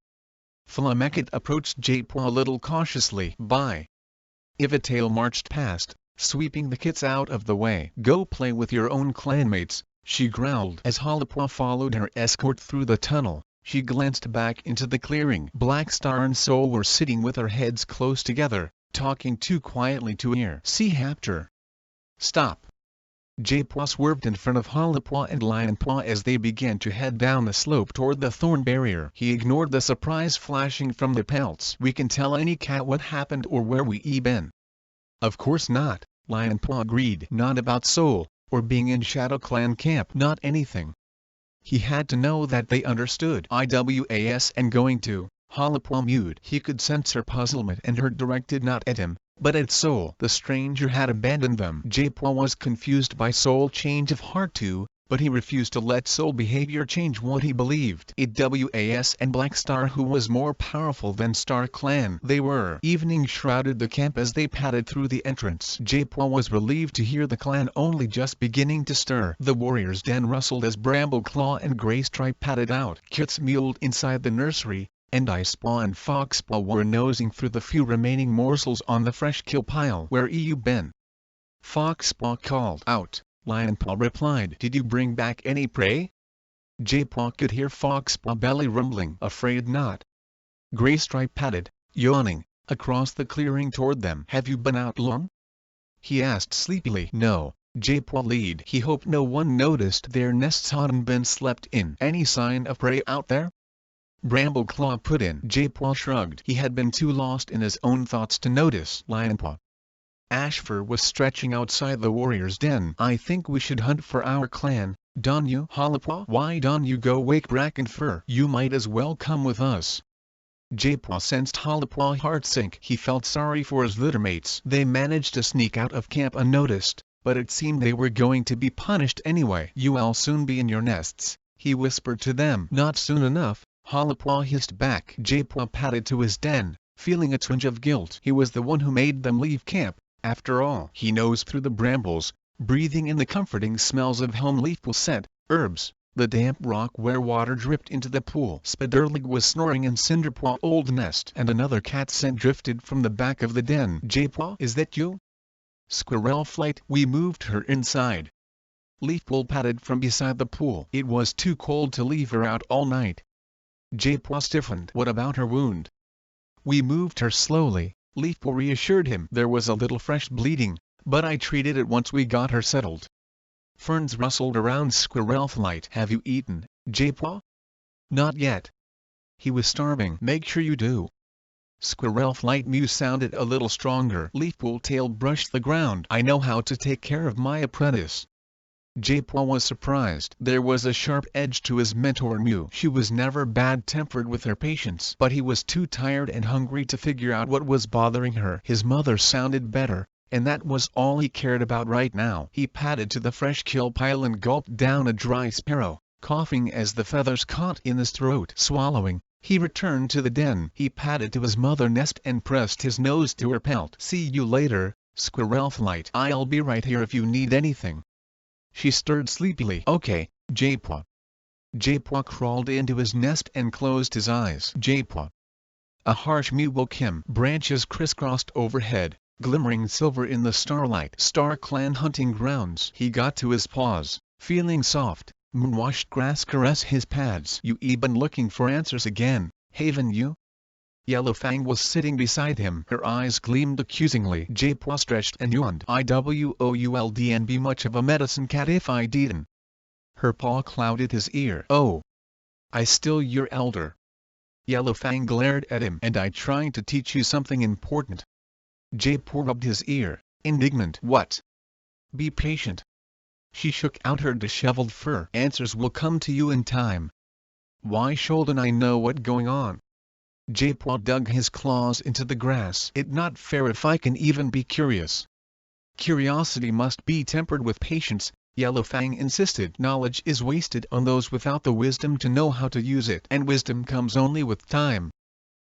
A: Flamecat approached J-Paw a little cautiously. Bye. Ivatail marched past, sweeping the kits out of the way. Go play with your own clanmates, she growled. As Halapaw followed her escort through the tunnel, she glanced back into the clearing. Black Star and Soul were sitting with their heads close together, talking too quietly to hear. See Hapter. Stop. J-Paw swerved in front of Halapaw and Lionpaw as they began to head down the slope toward the thorn barrier. He ignored the surprise flashing from the pelts. We can tell any cat what happened or where we been. Of course not, Lionpaw agreed. Not about Soul, or being in Shadow Clan camp. Not anything. He had to know that they understood. IWAS and going to. Halapaw mewed. He could sense her puzzlement and her directed not at him, but at Soul. The stranger had abandoned them. J-Paw was confused by Soul's change of heart too, but he refused to let Soul behavior change what he believed. IWAS and Black Star, who was more powerful than Star Clan. They were. Evening shrouded the camp as they padded through the entrance. J-Paw was relieved to hear the clan only just beginning to stir. The warrior's den rustled as Brambleclaw and Greystripe padded out. Kits mewed inside the nursery, and Icepaw and Foxpaw were nosing through the few remaining morsels on the fresh kill pile. Where you been? Foxpaw called out. Lionpaw replied. Did you bring back any prey? J-Paw could hear Foxpaw belly rumbling. Afraid not. Greystripe padded, yawning, across the clearing toward them. Have you been out long? He asked sleepily. No, J-Paw lead. He hoped no one noticed their nests hadn't been slept in. Any sign of prey out there? Brambleclaw put in. J-Paw shrugged. He had been too lost in his own thoughts to notice. Lionpaw. Ashfur was stretching outside the warrior's den. I think we should hunt for our clan, don't you? Halapaw? Why don't you go wake Brackenfur? You might as well come with us. J-Paw sensed Halapaw's heart sink. He felt sorry for his littermates. They managed to sneak out of camp unnoticed, but it seemed they were going to be punished anyway. You'll soon be in your nests, he whispered to them. Not soon enough, Halapaw hissed back. J-Paw padded to his den, feeling a twinge of guilt. He was the one who made them leave camp, after all. He nosed through the brambles, breathing in the comforting smells of home leaf scent, herbs, the damp rock where water dripped into the pool. Spiderleg was snoring in Cinderpaw's old nest, and another cat scent drifted from the back of the den. J-Paw, is that you? Squirrelflight. We moved her inside. Leafpool padded from beside the pool. It was too cold to leave her out all night. J-Paw stiffened. What about her wound? We moved her slowly, Leafpool reassured him. There was a little fresh bleeding, but I treated it once we got her settled. Ferns rustled around Squirrelflight. Have you eaten, J-Paw? Not yet. He was starving. Make sure you do. Squirrelflight mew sounded a little stronger. Leafpool tail brushed the ground. I know how to take care of my apprentice. J-Paw was surprised. There was a sharp edge to his mentor Mew. She was never bad-tempered with her patients, but he was too tired and hungry to figure out what was bothering her. His mother sounded better, and that was all he cared about right now. He padded to the fresh kill pile and gulped down a dry sparrow, coughing as the feathers caught in his throat. Swallowing, he returned to the den. He padded to his mother nest and pressed his nose to her pelt. See you later, Squirrelflight. I'll be right here if you need anything. She stirred sleepily. Okay, J-Paw. J-Paw crawled into his nest and closed his eyes. J-Paw. A harsh mew woke him. Branches crisscrossed overhead, glimmering silver in the starlight. Star Clan hunting grounds. He got to his paws, feeling soft, moon-washed grass caress his pads. You been looking for answers again, haven't you? Yellowfang was sitting beside him. Her eyes gleamed accusingly. J-Paw stretched and yawned. IWOULDN be much of a medicine cat if I didn't. Her paw clouded his ear. Oh. I still your elder. Yellowfang glared at him. And I trying to teach you something important. J-Paw rubbed his ear, indignant. What? Be patient. She shook out her disheveled fur. Answers will come to you in time. Why shouldn't I know what's going on? J-Paw dug his claws into the grass. It's not fair if I can even be curious. Curiosity must be tempered with patience, Yellowfang insisted. Knowledge is wasted on those without the wisdom to know how to use it. And wisdom comes only with time.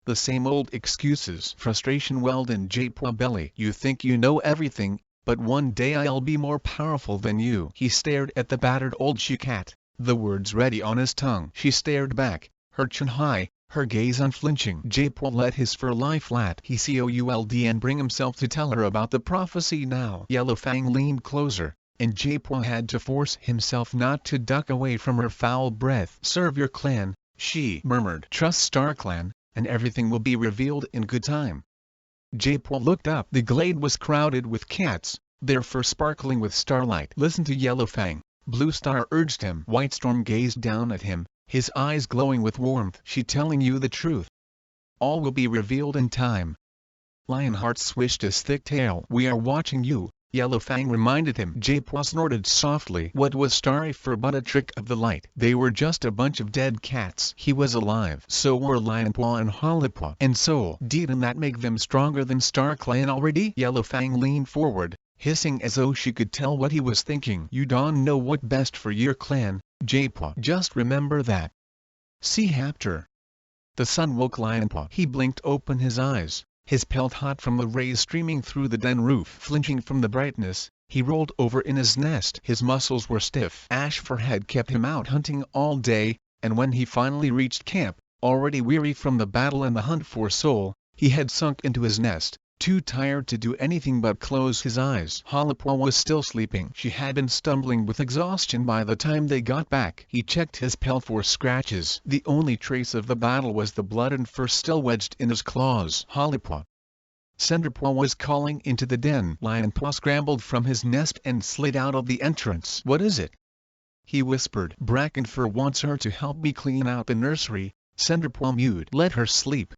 A: The same old excuses. Frustration welled in Jaipur's belly. You think you know everything, but one day I'll be more powerful than you. He stared at the battered old she-cat, the words ready on his tongue. She stared back, her chin high, her gaze unflinching. Jaipur let his fur lie flat. He could and bring himself to tell her about the prophecy now. Yellowfang leaned closer, and Jaipur had to force himself not to duck away from her foul breath. Serve your clan, she murmured. Trust StarClan, and everything will be revealed in good time. Jaipur looked up. The glade was crowded with cats, their fur sparkling with starlight. Listen to Yellowfang, Blue Star urged him. White Storm gazed down at him, his eyes glowing with warmth. She telling you the truth. All will be revealed in time. Lionheart swished his thick tail. We are watching you, Yellowfang reminded him. Jaipur snorted softly. What was Starry Fur but a trick of the light? They were just a bunch of dead cats. He was alive. So were Lionpaw and Hollypaw. And so didn't that make them stronger than StarClan already? Yellowfang leaned forward, hissing as though she could tell what he was thinking. You don't know what best for your clan, Jaipur. Just remember that. See Hapter. The sun woke Lionpaw. He blinked open his eyes, his pelt hot from the rays streaming through the den roof. Flinching from the brightness, he rolled over in his nest. His muscles were stiff. Ash Fur had kept him out hunting all day, and when he finally reached camp, already weary from the battle and the hunt for Soul, he had sunk into his nest, too tired to do anything but close his eyes. Hollypaw was still sleeping. She had been stumbling with exhaustion by the time they got back. He checked his pelt for scratches. The only trace of the battle was the blood and fur still wedged in his claws. Hollypaw. Cinderpaw was calling into the den. Lionpaw scrambled from his nest and slid out of the entrance. What is it? He whispered. Brackenfur wants her to help me clean out the nursery. Cinderpaw mewed. Let her sleep.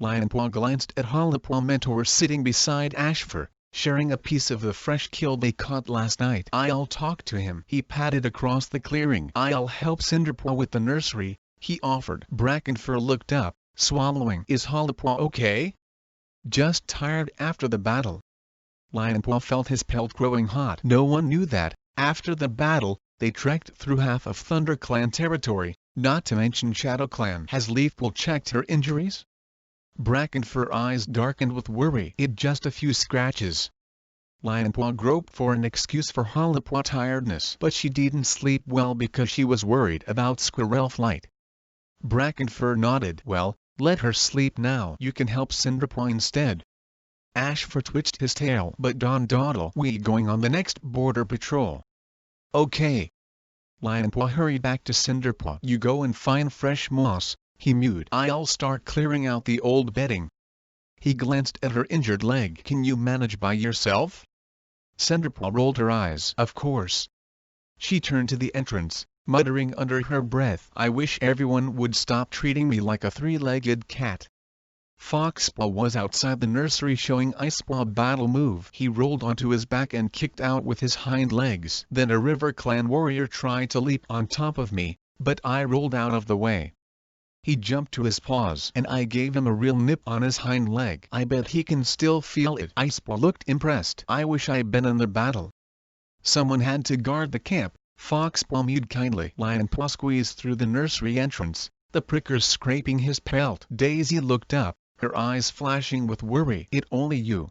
A: Lionpaw glanced at Hollypaw mentor sitting beside Ashfur, sharing a piece of the fresh kill they caught last night. I'll talk to him. He padded across the clearing. I'll help Cinderpaw with the nursery, he offered. Brackenfur looked up, swallowing. Is Hollypaw okay? Just tired after the battle. Lionpaw felt his pelt growing hot. No one knew that, after the battle, they trekked through half of ThunderClan territory, not to mention ShadowClan. Has Leafpool checked her injuries? Brackenfur eyes darkened with worry. It just a few scratches. Lionpaw groped for an excuse for Hollypaw tiredness. But she didn't sleep well because she was worried about Squirrel Flight. Brackenfur nodded. Well, let her sleep now. You can help Cinderpaw instead. Ashfur twitched his tail. But Don Dawdle, we going on the next border patrol. Okay. Lionpaw hurried back to Cinderpaw. You go and find fresh moss, he mewed. I'll start clearing out the old bedding. He glanced at her injured leg. Can you manage by yourself? Cinderpaw rolled her eyes. Of course. She turned to the entrance, muttering under her breath. I wish everyone would stop treating me like a three-legged cat. Foxpaw was outside the nursery showing Icepaw battle move. He rolled onto his back and kicked out with his hind legs. Then a River Clan warrior tried to leap on top of me, but I rolled out of the way. He jumped to his paws and I gave him a real nip on his hind leg. I bet he can still feel it. Icepaw looked impressed. I wish I'd been in the battle. Someone had to guard the camp, Foxpaw mewed kindly. Lionpaw squeezed through the nursery entrance, the prickers scraping his pelt. Daisy looked up, her eyes flashing with worry. It only you.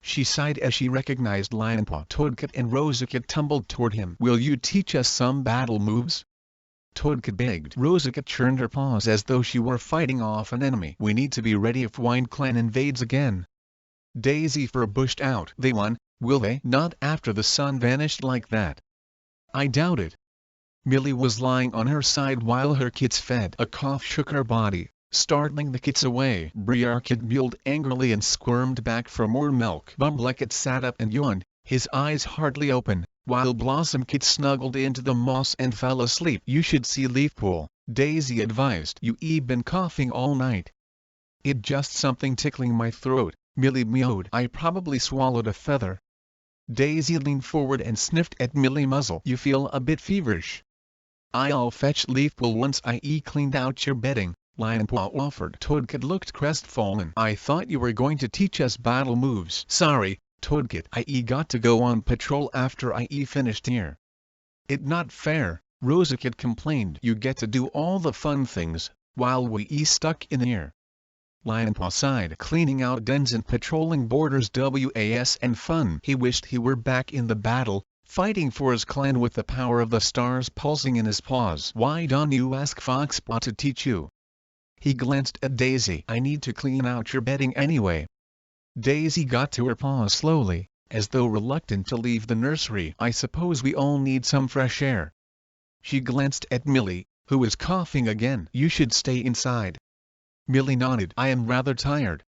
A: She sighed as she recognized Lionpaw. Toadcat and Rosicat tumbled toward him. Will you teach us some battle moves? Toadcat begged. Rosicat churned her paws as though she were fighting off an enemy. We need to be ready if Wind Clan invades again. Daisy Fur bushed out. They won, will they? Not after the sun vanished like that. I doubt it. Millie was lying on her side while her kits fed. A cough shook her body, startling the kits away. Briarkit mewed angrily and squirmed back for more milk. Bumblecate sat up and yawned, his eyes hardly open, while Blossomkit snuggled into the moss and fell asleep. You should see Leafpool, Daisy advised. You've been coughing all night. It just something tickling my throat, Millie mewed. I probably swallowed a feather. Daisy leaned forward and sniffed at Millie's muzzle. You feel a bit feverish. I'll fetch Leafpool once I cleaned out your bedding, Lionpaw offered. Toadcat looked crestfallen. I thought you were going to teach us battle moves. Sorry, Toadcat. I got to go on patrol after I finished here. It not fair, Rosicat complained. You get to do all the fun things, while we stuck in here. Lionpaw sighed, cleaning out dens and patrolling borders was and fun. He wished he were back in the battle, fighting for his clan with the power of the stars pulsing in his paws. Why don't you ask Foxpaw to teach you? He glanced at Daisy. I need to clean out your bedding anyway. Daisy got to her paws slowly, as though reluctant to leave the nursery. I suppose we all need some fresh air. She glanced at Millie, who was coughing again. You should stay inside. Millie nodded. I am rather tired.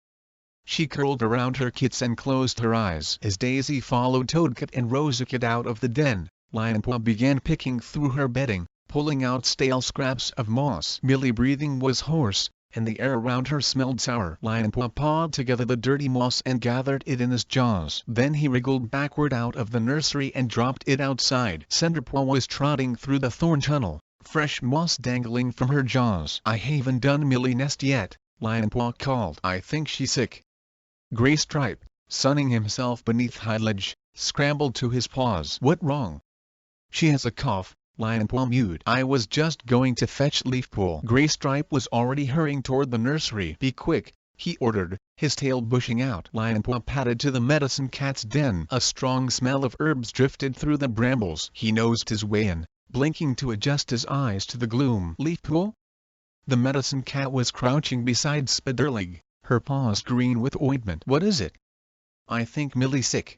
A: She curled around her kits and closed her eyes. As Daisy followed Toadcat and Rosacat out of the den, Lionpaw began picking through her bedding, pulling out stale scraps of moss. Millie's breathing was hoarse, and the air around her smelled sour. Lionpaw pawed together the dirty moss and gathered it in his jaws. Then he wriggled backward out of the nursery and dropped it outside. Cinderpaw was trotting through the thorn tunnel, fresh moss dangling from her jaws. I haven't done Millie nest yet, Lionpaw called. I think she's sick. Graystripe, sunning himself beneath high ledge, scrambled to his paws. What wrong? She has a cough, Lionpaw mewed. I was just going to fetch Leafpool. Graystripe was already hurrying toward the nursery. Be quick, he ordered, his tail bushing out. Lionpaw padded to the medicine cat's den. A strong smell of herbs drifted through the brambles. He nosed his way in, blinking to adjust his eyes to the gloom. Leafpool? The medicine cat was crouching beside Spiderlig, her paws green with ointment. What is it? I think Millie's sick.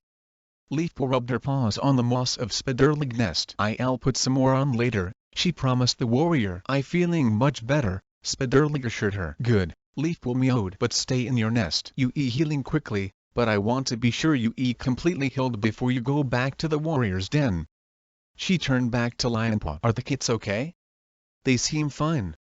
A: Leafpool rubbed her paws on the moss of Spiderlig nest. I'll put some more on later, she promised the warrior. I feeling much better, Spiderlig assured her. Good, Leafpool meowed. But stay in your nest. You healing quickly, but I want to be sure you completely healed before you go back to the warrior's den. She turned back to Lionpaw. Are the kits okay? They seem fine.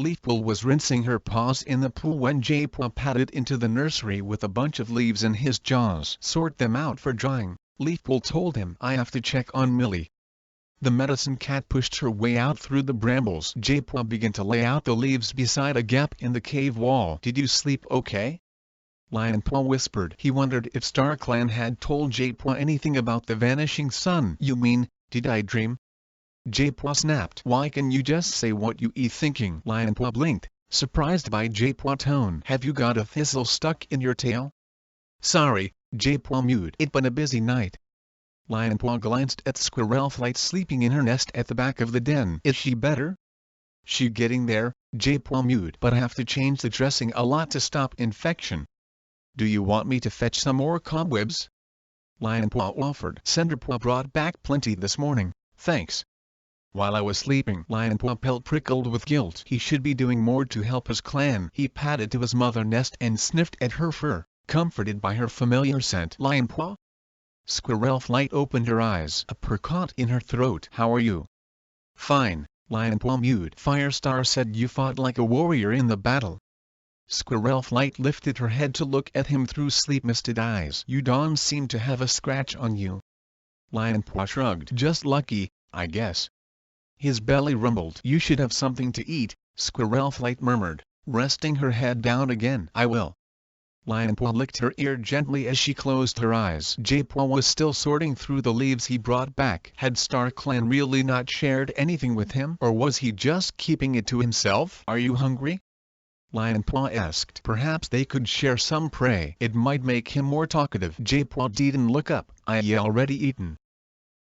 A: Leafpool was rinsing her paws in the pool when Jaypaw padded into the nursery with a bunch of leaves in his jaws. Sort them out for drying, Leafpool told him. I have to check on Millie. The medicine cat pushed her way out through the brambles. Jaypaw began to lay out the leaves beside a gap in the cave wall. Did you sleep okay? Lionpaw whispered. He wondered if StarClan had told Jaypaw anything about the vanishing sun. You mean, did I dream? Jaypaw snapped. Why can you just say what you thinking? Lionpaw blinked, surprised by Jaypaw's tone. Have you got a thistle stuck in your tail? Sorry, Jaypaw mewed. It's been a busy night. Lionpaw glanced at Squirrelflight sleeping in her nest at the back of the den. Is she better? She getting there, Jaypaw mewed. But I have to change the dressing a lot to stop infection. Do you want me to fetch some more cobwebs? Lionpaw offered. Cinderpaw brought back plenty this morning, thanks. While I was sleeping, Lionpaw pelt prickled with guilt. He should be doing more to help his clan. He padded to his mother nest and sniffed at her fur, comforted by her familiar scent. Lionpaw? Squirrelflight opened her eyes. A purr caught in her throat. How are you? Fine, Lionpaw mewed. Firestar said you fought like a warrior in the battle. Squirrelflight lifted her head to look at him through sleep-misted eyes. You don't seem to have a scratch on you. Lionpaw shrugged. Just lucky, I guess. His belly rumbled. You should have something to eat, Squirrelflight murmured, resting her head down again. I will. Lionpaw licked her ear gently as she closed her eyes. Jaypaw was still sorting through the leaves he brought back. Had StarClan really not shared anything with him? Or was he just keeping it to himself? Are you hungry? Lionpaw asked. Perhaps they could share some prey. It might make him more talkative. Jaypaw didn't look up. I already eaten.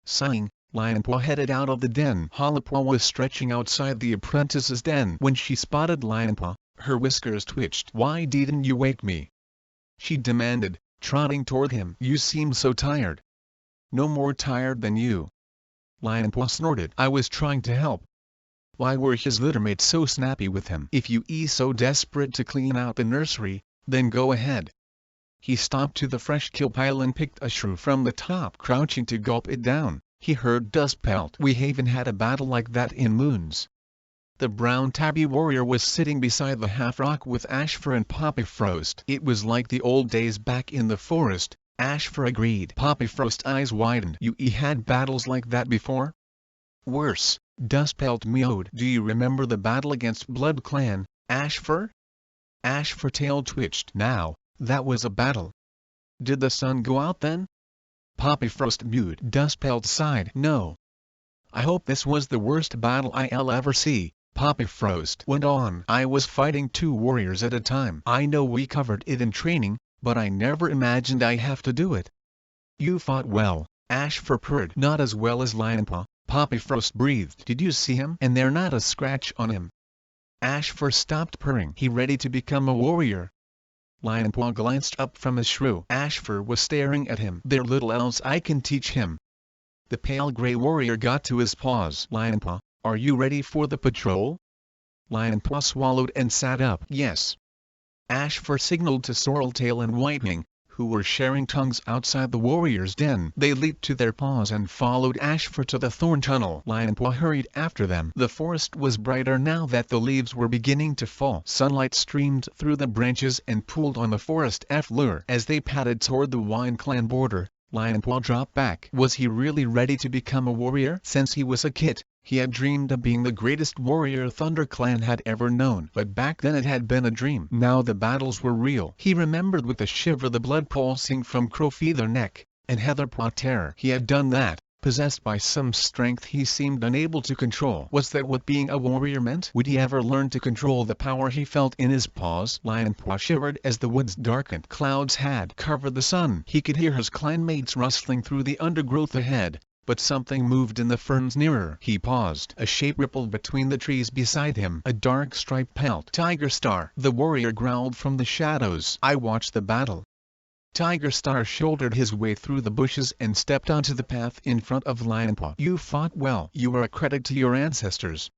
A: Sighing, Lionpaw headed out of the den. Hollowpaw was stretching outside the apprentice's den. When she spotted Lionpaw, her whiskers twitched. Why didn't you wake me? She demanded, trotting toward him. You seem so tired. No more tired than you. Lionpaw snorted. I was trying to help. Why were his littermates so snappy with him? If you so desperate to clean out the nursery, then go ahead. He stopped to the fresh kill pile and picked a shrew from the top. Crouching to gulp it down, he heard Dust Pelt. We haven't had a battle like that in moons. The brown tabby warrior was sitting beside the half-rock with Ashfur and Poppyfrost. It was like the old days back in the forest, Ashfur agreed. Poppyfrost's eyes widened. You had battles like that before? Worse, Dustpelt meowed. Do you remember the battle against Blood Clan, Ashfur? Ashfur tail twitched. Now, that was a battle. Did the sun go out then? Poppyfrost mewed. Dustpelt sighed. No. I hope this was the worst battle I'll ever see, Papa Frost went on. I was fighting 2 warriors at a time. I know we covered it in training, but I never imagined I have to do it. You fought well, Ashfur purred. Not as well as Lionpaw, Papa Frost breathed. Did you see him? And there's not a scratch on him. Ashfur stopped purring. He ready to become a warrior? Lionpaw glanced up from his shrew. Ashfur was staring at him. They're little elves. I can teach him. The pale gray warrior got to his paws. Lionpaw, are you ready for the patrol? Lionpaw swallowed and sat up. Yes. Ashfur signaled to Sorreltail and Whitewing, who were sharing tongues outside the warrior's den. They leaped to their paws and followed Ashfur to the thorn tunnel. Lionpaw hurried after them. The forest was brighter now that the leaves were beginning to fall. Sunlight streamed through the branches and pooled on the forest floor. As they padded toward the Wine Clan border, Lionpaw dropped back. Was he really ready to become a warrior? Since he was a kid, he had dreamed of being the greatest warrior ThunderClan had ever known. But back then it had been a dream. Now the battles were real. He remembered with a shiver the blood pulsing from Crowfeather Neck and Heatherpaw Terror. He had done that, possessed by some strength he seemed unable to control. Was that what being a warrior meant? Would he ever learn to control the power he felt in his paws? Lionpaw shivered as the woods darkened. Clouds had covered the sun. He could hear his clanmates rustling through the undergrowth ahead. But something moved in the ferns nearer. He paused. A shape rippled between the trees beside him. A dark striped pelt. Tiger Star. The warrior growled from the shadows. I watched the battle. Tiger Star shouldered his way through the bushes and stepped onto the path in front of Lionpaw. You fought well. You are a credit to your ancestors.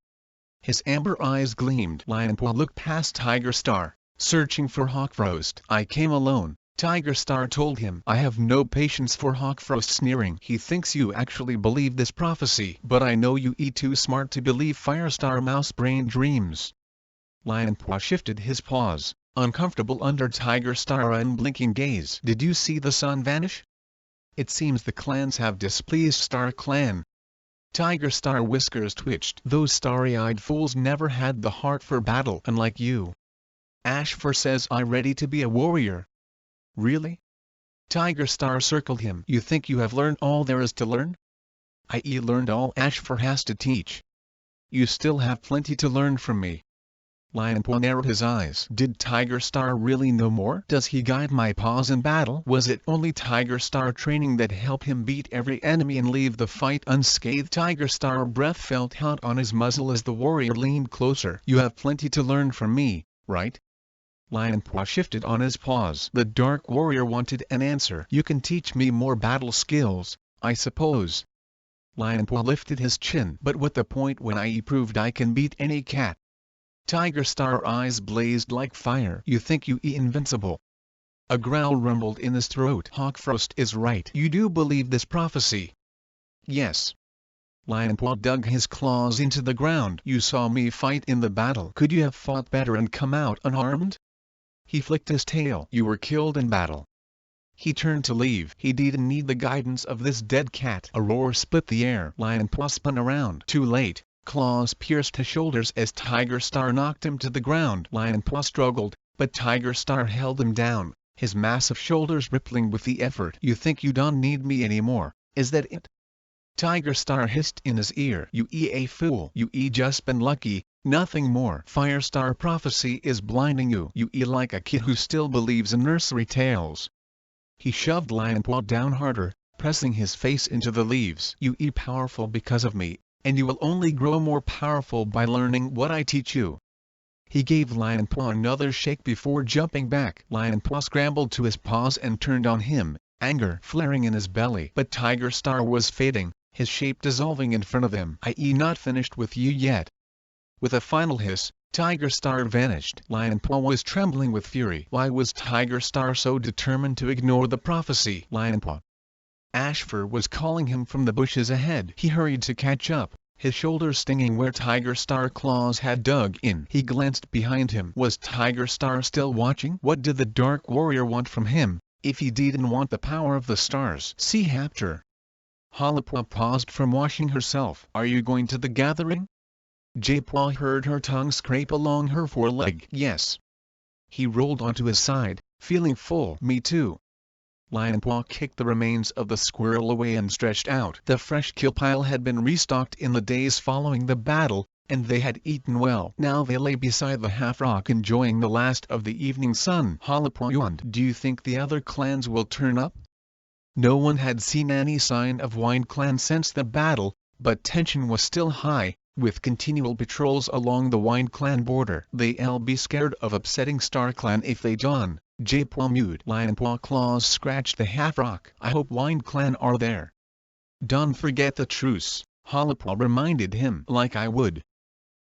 A: His amber eyes gleamed. Lionpaw looked past Tiger Star, searching for Hawkfrost. I came alone, Tiger Star told him. I have no patience for Hawkfrost sneering. He thinks you actually believe this prophecy. But I know you too smart to believe Firestar mouse-brain dreams. Lionpaw shifted his paws, uncomfortable under Tiger Star's unblinking gaze. Did you see the sun vanish? It seems the clans have displeased Star Clan. Tiger Star whiskers twitched. Those starry-eyed fools never had the heart for battle. Unlike you. Ashfur says I'm ready to be a warrior. Really? Tiger Star circled him. You think you have learned all there is to learn? I learned all Ashfur has to teach. You still have plenty to learn from me. Lionpaw narrowed his eyes. Did Tiger Star really know more? Does he guide my paws in battle? Was it only Tiger Star training that helped him beat every enemy and leave the fight unscathed? Tiger Star breath felt hot on his muzzle as the warrior leaned closer. You have plenty to learn from me, right? Lionpaw shifted on his paws. The dark warrior wanted an answer. You can teach me more battle skills, I suppose. Lionpaw lifted his chin. But what the point when I proved I can beat any cat? Tiger Star eyes blazed like fire. You think you invincible? A growl rumbled in his throat. Hawkfrost is right. You do believe this prophecy? Yes. Lionpaw dug his claws into the ground. You saw me fight in the battle. Could you have fought better and come out unharmed? He flicked his tail. You were killed in battle. He turned to leave. He didn't need the guidance of this dead cat. A roar split the air. Lionpaw spun around. Too late. Claws pierced his shoulders as Tiger Star knocked him to the ground. Lionpaw struggled, but Tiger Star held him down, his massive shoulders rippling with the effort. You think you don't need me anymore, is that it? Tiger Star hissed in his ear. You a fool. You just been lucky, nothing more. Firestar prophecy is blinding you. You like a kid who still believes in nursery tales. He shoved Lionpaw down harder, pressing his face into the leaves. You powerful because of me, and you will only grow more powerful by learning what I teach you. He gave Lionpaw another shake before jumping back. Lionpaw scrambled to his paws and turned on him, anger flaring in his belly. But Tiger Star was fading, his shape dissolving in front of him. Not finished with you yet. With a final hiss, Tiger Star vanished. Lionpaw was trembling with fury. Why was Tiger Star so determined to ignore the prophecy? Lionpaw. Ashfur was calling him from the bushes ahead. He hurried to catch up, his shoulders stinging where Tiger Star claws had dug in. He glanced behind him. Was Tiger Star still watching? What did the Dark Warrior want from him, if he didn't want the power of the stars? See Hapter. Hollypaw paused from washing herself. Are you going to the gathering? Jaypaw heard her tongue scrape along her foreleg. Yes. He rolled onto his side, feeling full. Me too. Lionpaw kicked the remains of the squirrel away and stretched out. The fresh kill pile had been restocked in the days following the battle, and they had eaten well. Now they lay beside the half-rock enjoying the last of the evening sun. Harper yawned. Do you think the other clans will turn up? No one had seen any sign of Wind Clan since the battle, but tension was still high, with continual patrols along the Wind Clan border. They'll be scared of upsetting Star Clan if they dawn. J-Paw mewed. Lionpaw claws scratched the half-rock. I hope Wind Clan are there. Don't forget the truce, Harper reminded him. Like I would.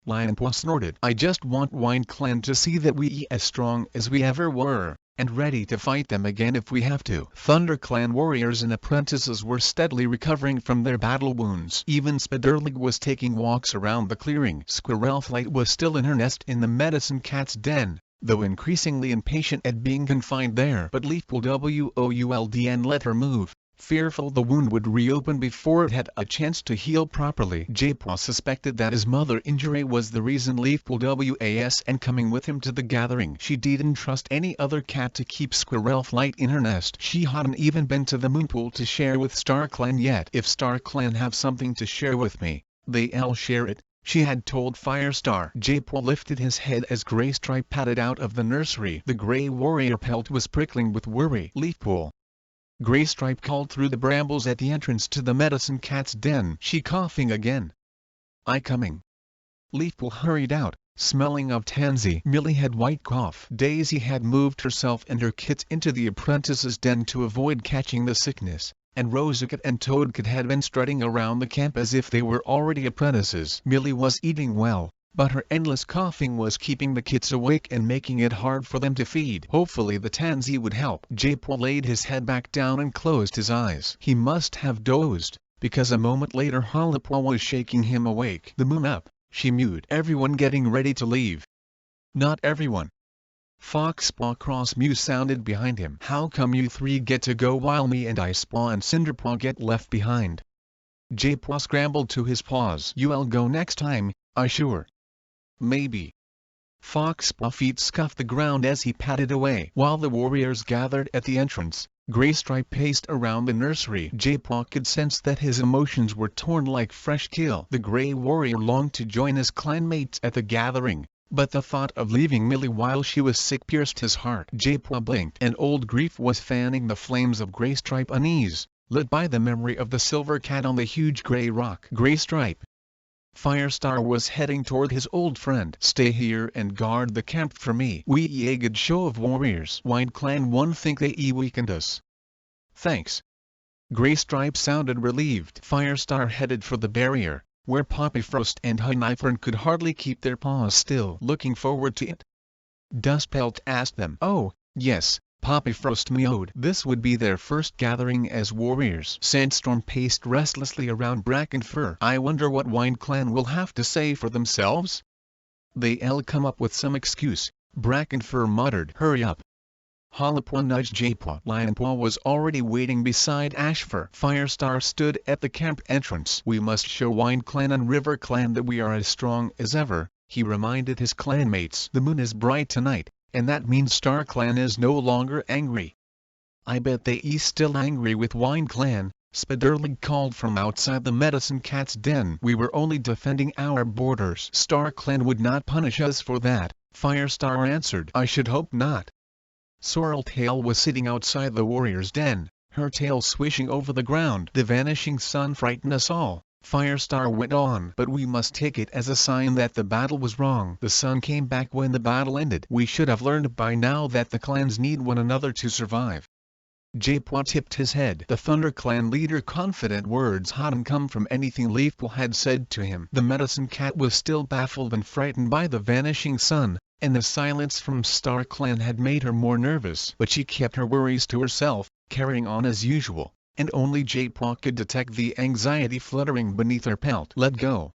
A: Lionpaw snorted. I just want Wind Clan to see that we as strong as we ever were, and ready to fight them again if we have to. Thunder Clan warriors and apprentices were steadily recovering from their battle wounds. Even Spiderlig was taking walks around the clearing. Squirrelflight was still in her nest in the medicine cat's den, though increasingly impatient at being confined there. But Leafpool Wouldn't let her move, fearful the wound would reopen before it had a chance to heal properly. J-Paw suspected that his mother injury was the reason Leafpool wasn't coming with him to the gathering. She didn't trust any other cat to keep Squirrelflight in her nest. She hadn't even been to the Moonpool to share with Star Clan yet. If Star Clan have something to share with me, they'll share it, she had told Firestar. J-Paw lifted his head as Graystripe padded out of the nursery. The Grey Warrior pelt was prickling with worry. Leafpool. Graystripe called through the brambles at the entrance to the medicine cat's den. She coughing again. I coming. Leafpool hurried out, smelling of tansy. Millie had white cough. Daisy had moved herself and her kits into the apprentice's den to avoid catching the sickness, and Rosecat and Toadcat had been strutting around the camp as if they were already apprentices. Millie was eating well, but her endless coughing was keeping the kits awake and making it hard for them to feed. Hopefully the tansy would help. J-Paw laid his head back down and closed his eyes. He must have dozed, because a moment later Harper was shaking him awake. The moon up, she mewed. Everyone getting ready to leave. Not everyone. Foxpaw Crossmew sounded behind him. How come you three get to go while me and Icepaw and Cinderpaw get left behind? J-Paw scrambled to his paws. You'll go next time, I sure. Maybe. Foxpaw feet scuffed the ground as he padded away. While the warriors gathered at the entrance, Graystripe paced around the nursery. J-Paw could sense that his emotions were torn like fresh kale. The Grey Warrior longed to join his clanmates at the gathering, but the thought of leaving Millie while she was sick pierced his heart. J-Paw blinked. An old grief was fanning the flames of Graystripe unease, lit by the memory of the silver cat on the huge grey rock. Graystripe. Firestar was heading toward his old friend. Stay here and guard the camp for me. We a good show of warriors. Wind Clan won't think they weakened us. Thanks. Graystripe sounded relieved. Firestar headed for the barrier, where Poppyfrost and Honeyfern could hardly keep their paws still. Looking forward to it? Dustpelt asked them. Oh, yes. Poppyfrost mewed. This would be their first gathering as warriors. Sandstorm paced restlessly around Brackenfur. I wonder what Wind Clan will have to say for themselves? They'll come up with some excuse, Brackenfur muttered. Hurry up. Harper nudged J-Paw. Lionpaw was already waiting beside Ashfur. Firestar stood at the camp entrance. We must show Wind Clan and River Clan that we are as strong as ever, he reminded his clanmates. The moon is bright tonight, and that means Star Clan is no longer angry. I bet they's still angry with Wind Clan, Spiderlig called from outside the medicine cat's den. We were only defending our borders. Star Clan would not punish us for that, Firestar answered. I should hope not. Sorreltail was sitting outside the warrior's den, her tail swishing over the ground. The vanishing sun frightened us all, Firestar went on. But we must take it as a sign that the battle was wrong. The sun came back when the battle ended. We should have learned by now that the clans need one another to survive. J-Paw tipped his head. The Thunder Clan leader confident words hadn't come from anything Leafpool had said to him. The medicine cat was still baffled and frightened by the vanishing sun, and the silence from Star Clan had made her more nervous. But she kept her worries to herself, carrying on as usual, and only J-Paw could detect the anxiety fluttering beneath her pelt. Let go.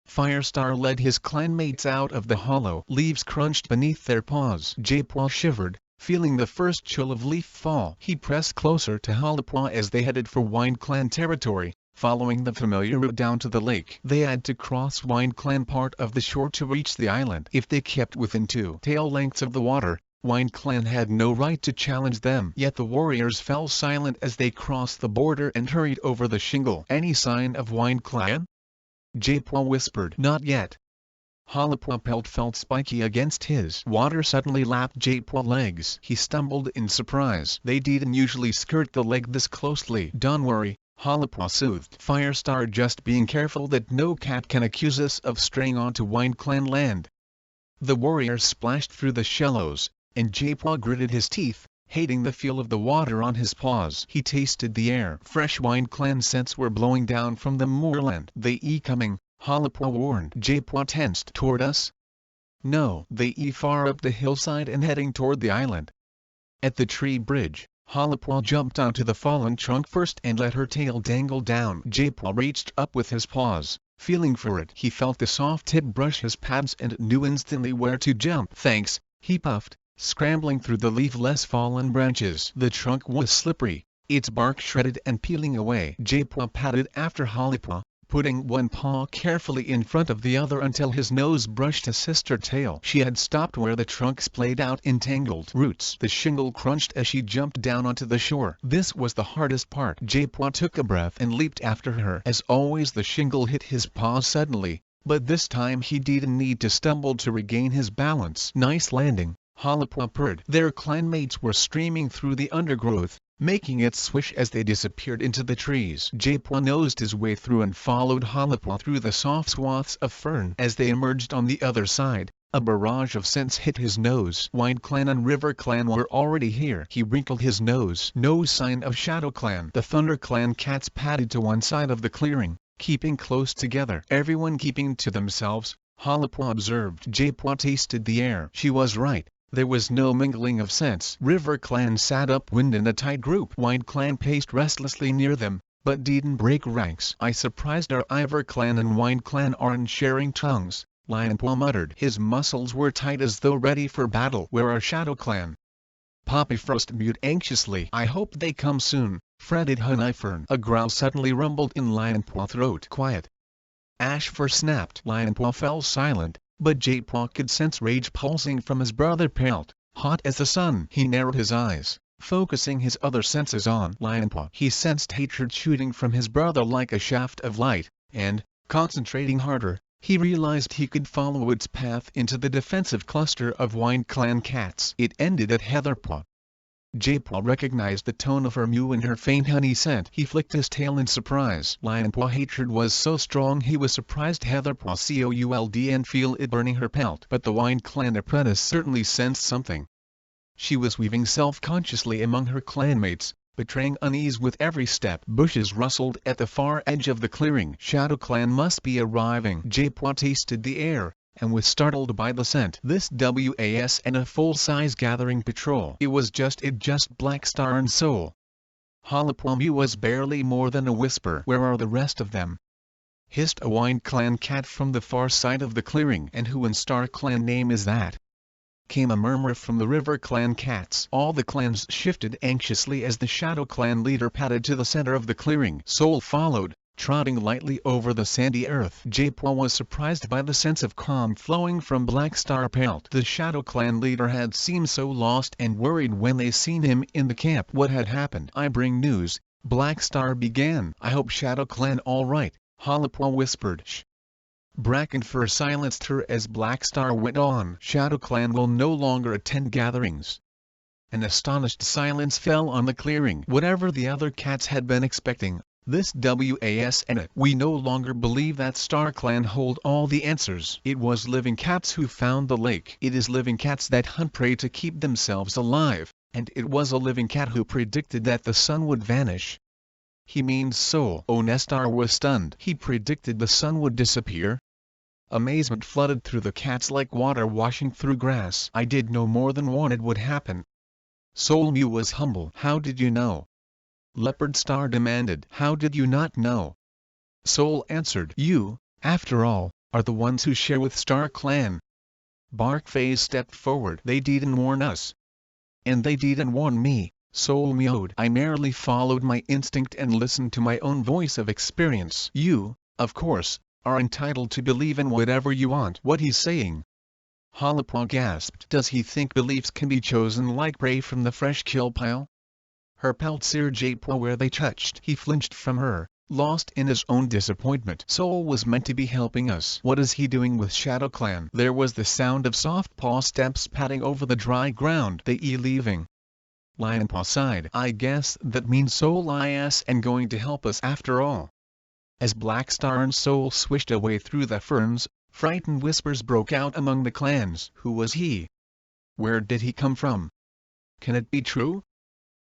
A: Firestar led his clanmates out of the hollow. Leaves crunched beneath their paws. J-Paw shivered, feeling the first chill of leaf fall. He pressed closer to Harper as they headed for Wind Clan territory, following the familiar route down to the lake. They had to cross Wind Clan part of the shore to reach the island. If they kept within 2 tail lengths of the water, Wind Clan had no right to challenge them. Yet the warriors fell silent as they crossed the border and hurried over the shingle. Any sign of Wind Clan? J-Paw whispered. Not yet. Halapua pelt felt spiky against his. Water suddenly lapped Japua legs. He stumbled in surprise. They didn't usually skirt the leg this closely. Don't worry, Halapua soothed Firestar, just being careful that no cat can accuse us of straying onto Wind Clan land. The warrior splashed through the shallows, and Japua gritted his teeth, hating the feel of the water on his paws. He tasted the air. Fresh Wind Clan scents were blowing down from the moorland. "They coming," Halapua warned. Japua tensed. "Toward us?" "No, they far up the hillside and heading toward the island." At the tree bridge, Halapua jumped onto the fallen trunk first and let her tail dangle down. Japua reached up with his paws, feeling for it. He felt the soft tip brush his pads and knew instantly where to jump. "Thanks," he puffed, scrambling through the leafless fallen branches. The trunk was slippery, its bark shredded and peeling away. Japua padded after Halapua, putting one paw carefully in front of the other until his nose brushed his sister's tail. She had stopped where the trunk splayed out in tangled roots. The shingle crunched as she jumped down onto the shore. This was the hardest part. Japua took a breath and leaped after her. As always, the shingle hit his paw suddenly, but this time he didn't need to stumble to regain his balance. "Nice landing," Halapua purred. Their clanmates were streaming through the undergrowth, making it swish as they disappeared into the trees. Japua nosed his way through and followed Halapua through the soft swaths of fern. As they emerged on the other side, a barrage of scents hit his nose. Wind Clan and River Clan were already here. He wrinkled his nose. No sign of Shadow Clan. The Thunder Clan cats padded to one side of the clearing, keeping close together. "Everyone keeping to themselves," Halapua observed. Japua tasted the air. She was right. There was no mingling of scents. River Clan sat upwind in a tight group. Wind Clan paced restlessly near them, but didn't break ranks. "I surprised our River Clan and Wind Clan aren't sharing tongues," Lionpaw muttered. His muscles were tight as though ready for battle. "Where are Shadow Clan?" Poppyfrost mewed anxiously. "I hope they come soon," fretted Honeyfern. A growl suddenly rumbled in Lionpaw's throat. "Quiet!" Ashfur snapped. Lionpaw fell silent, but Japua could sense rage pulsing from his brother pelt, hot as the sun. He narrowed his eyes, focusing his other senses on Lionpaw. He sensed hatred shooting from his brother like a shaft of light, and, concentrating harder, he realized he could follow its path into the defensive cluster of Wind Clan cats. It ended at Heatherpaw. Japua recognized the tone of her mew and her faint honey scent. He flicked his tail in surprise. Lionpaw hatred was so strong he was surprised Heatherpaw could and feel it burning her pelt. But the Wind Clan apprentice certainly sensed something. She was weaving self-consciously among her clanmates, betraying unease with every step. Bushes rustled at the far edge of the clearing. Shadow Clan must be arriving. Japua tasted the air, and was startled by the scent. This was and a full-size gathering patrol. It was just Black Star and Soul. Halapua mew was barely more than a whisper. "Where are the rest of them?" hissed a Wind Clan cat from the far side of the clearing. "And who in Star Clan name is that?" came a murmur from the River Clan cats. All the clans shifted anxiously as the Shadow Clan leader padded to the center of the clearing. Soul followed, trotting lightly over the sandy earth. Japua was surprised by the sense of calm flowing from Black Star pelt. The Shadow Clan leader had seemed so lost and worried when they seen him in the camp. What had happened? "I bring news," Black Star began. "I hope Shadow Clan all right," Halapua whispered. "Shh." Brackenfur silenced her as Black Star went on. "Shadow Clan will no longer attend gatherings." An astonished silence fell on the clearing. Whatever the other cats had been expecting, this was and it. "We no longer believe that Star Clan hold all the answers." It was living cats who found the lake. It is living cats that hunt prey to keep themselves alive, and it was a living cat who predicted that the sun would vanish. "He means Soul." Onestar was stunned. "He predicted the sun would disappear?" Amazement flooded through the cats like water washing through grass. "I did no more than warn it would happen." Soul Mew was humble. "How did you know?" Leopard Star demanded. "How did you not know?" Soul answered. "You, after all, are the ones who share with Star Clan." Barkface stepped forward. "They didn't warn us." "And they didn't warn me," Soul mewed. "I merely followed my instinct and listened to my own voice of experience." "You, of course, are entitled to believe in whatever you want." "What he's saying?" Halapua gasped. "Does he think beliefs can be chosen like prey from the fresh kill pile?" Her pelt seared Japua where they touched. He flinched from her, lost in his own disappointment. Soul was meant to be helping us. What is he doing with Shadow Clan? There was the sound of soft paw steps padding over the dry ground. They leaving. Lionpaw sighed. I guess that means Soul is and going to help us after all. As Black Star and Soul swished away through the ferns, frightened whispers broke out among the clans. Who was he? Where did he come from? Can it be true?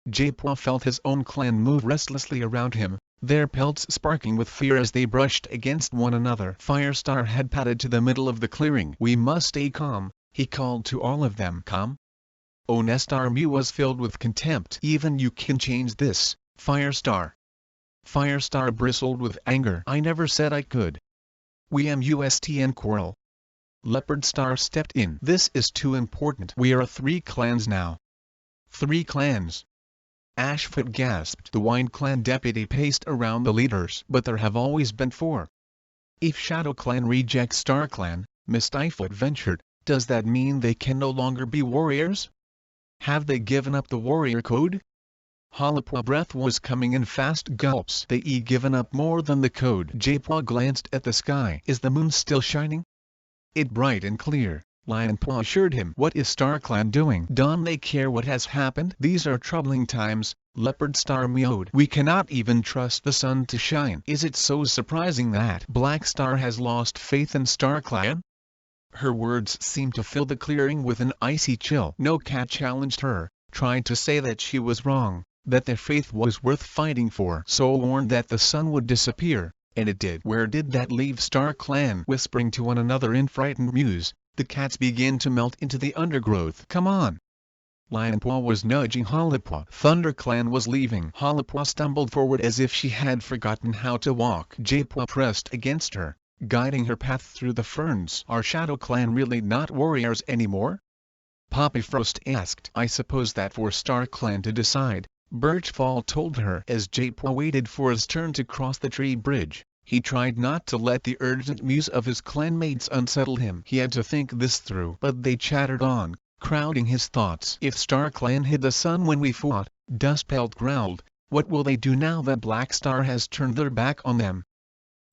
A: Jaipua felt his own clan move restlessly around him, their pelts sparking with fear as they brushed against one another. Firestar had padded to the middle of the clearing. We must stay calm, he called to all of them. Calm? Onestar Mew was filled with contempt. Even you can change this, Firestar. Firestar bristled with anger. I never said I could. We mustn't quarrel. Leopard Star stepped in. This is too important. We are 3 clans now. 3 clans. Ashfoot gasped. The Wine Clan deputy paced around the leaders. But there have always been 4. If Shadow Clan rejects Star Clan, Mistyfoot ventured, does that mean they can no longer be warriors? Have they given up the warrior code? Halapua breath was coming in fast gulps. They given up more than the code. Jaipua glanced at the sky. Is the moon still shining? It bright and clear, Lionpaw assured him. What is Star Clan doing? Don't they care what has happened? These are troubling times, Leopard Star mewed. We cannot even trust the sun to shine. Is it so surprising that Black Star has lost faith in Star Clan? Her words seemed to fill the clearing with an icy chill. No cat challenged her, tried to say that she was wrong, that their faith was worth fighting for. Soul warned that the sun would disappear, and it did. Where did that leave Star Clan? Whispering to one another in frightened mews, the cats began to melt into the undergrowth. Come on! Lionpaw was nudging Halapua. Thunder Clan was leaving. Halapua stumbled forward as if she had forgotten how to walk. Jaipua pressed against her, guiding her path through the ferns. Are Shadow Clan really not warriors anymore? Poppy Frost asked. I suppose that for Star Clan to decide, Birchfall told her. As Jaipua waited for his turn to cross the tree bridge, he tried not to let the urgent mews of his clanmates unsettle him. He had to think this through. But they chattered on, crowding his thoughts. If Star Clan hid the sun when we fought, Dustpelt growled, what will they do now that Black Star has turned their back on them?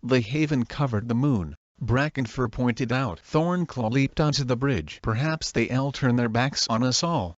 A: The haven covered the moon, Brackenfur pointed out. Thornclaw leaped onto the bridge. Perhaps they'll turn their backs on us all.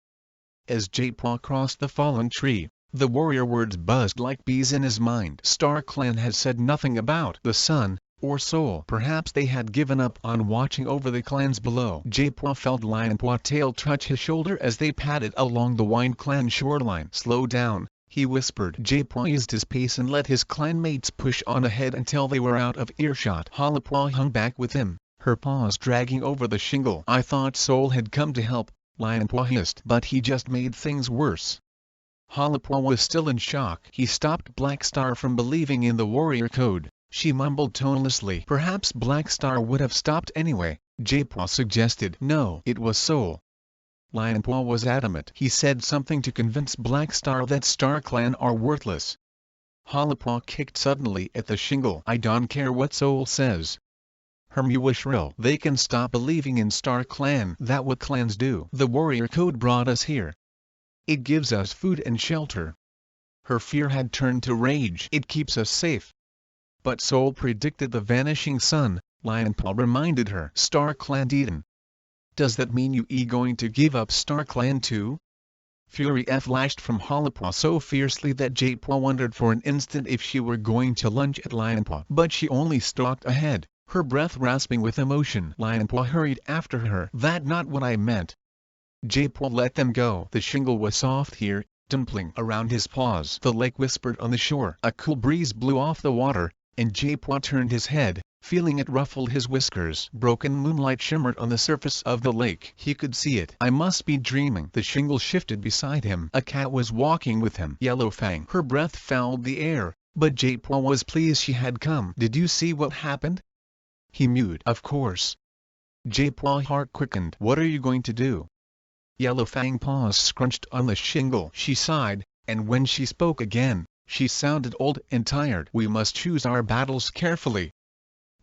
A: As Jaipua crossed the fallen tree, the warrior words buzzed like bees in his mind. Star Clan had said nothing about the sun, or soul. Perhaps they had given up on watching over the clans below. Jaipua felt Lionpaw tail touch his shoulder as they padded along the Wine Clan shoreline. Slow down, he whispered. Jaipua eased his pace and let his clanmates push on ahead until they were out of earshot. Halapua hung back with him, her paws dragging over the shingle. I thought Soul had come to help, Lionpaw hissed. But he just made things worse. Halapua was still in shock. He stopped Black Star from believing in the warrior code. She mumbled tonelessly. Perhaps Black Star would have stopped anyway, Jaipua suggested. No, it was Soul. Lionpaw was adamant. He said something to convince Black Star that Star Clan are worthless. Halapua kicked suddenly at the shingle. I don't care what Soul says. Her mew was shrill. They can stop believing in Star Clan. That what clans do. The warrior code brought us here. It gives us food and shelter. Her fear had turned to rage. It keeps us safe. But Soul predicted the vanishing sun, Lionpaw reminded her. Star Clan Eden. Does that mean you going to give up Star Clan too? Fury flashed from Halapua so fiercely that Jaipua wondered for an instant if she were going to lunge at Lionpaw. But she only stalked ahead, her breath rasping with emotion. Lionpaw hurried after her. That's not what I meant. Jaipua let them go. The shingle was soft here, dimpling around his paws. The lake whispered on the shore. A cool breeze blew off the water, and Jaipua turned his head, feeling it ruffled his whiskers. Broken moonlight shimmered on the surface of the lake. He could see it. I must be dreaming. The shingle shifted beside him. A cat was walking with him. Yellowfang. Her breath fouled the air, but Jaipua was pleased she had come. Did you see what happened? He mewed. Of course. Jaipua's heart quickened. What are you going to do? Yellowfang paws scrunched on the shingle. She sighed, and when she spoke again, she sounded old and tired. We must choose our battles carefully.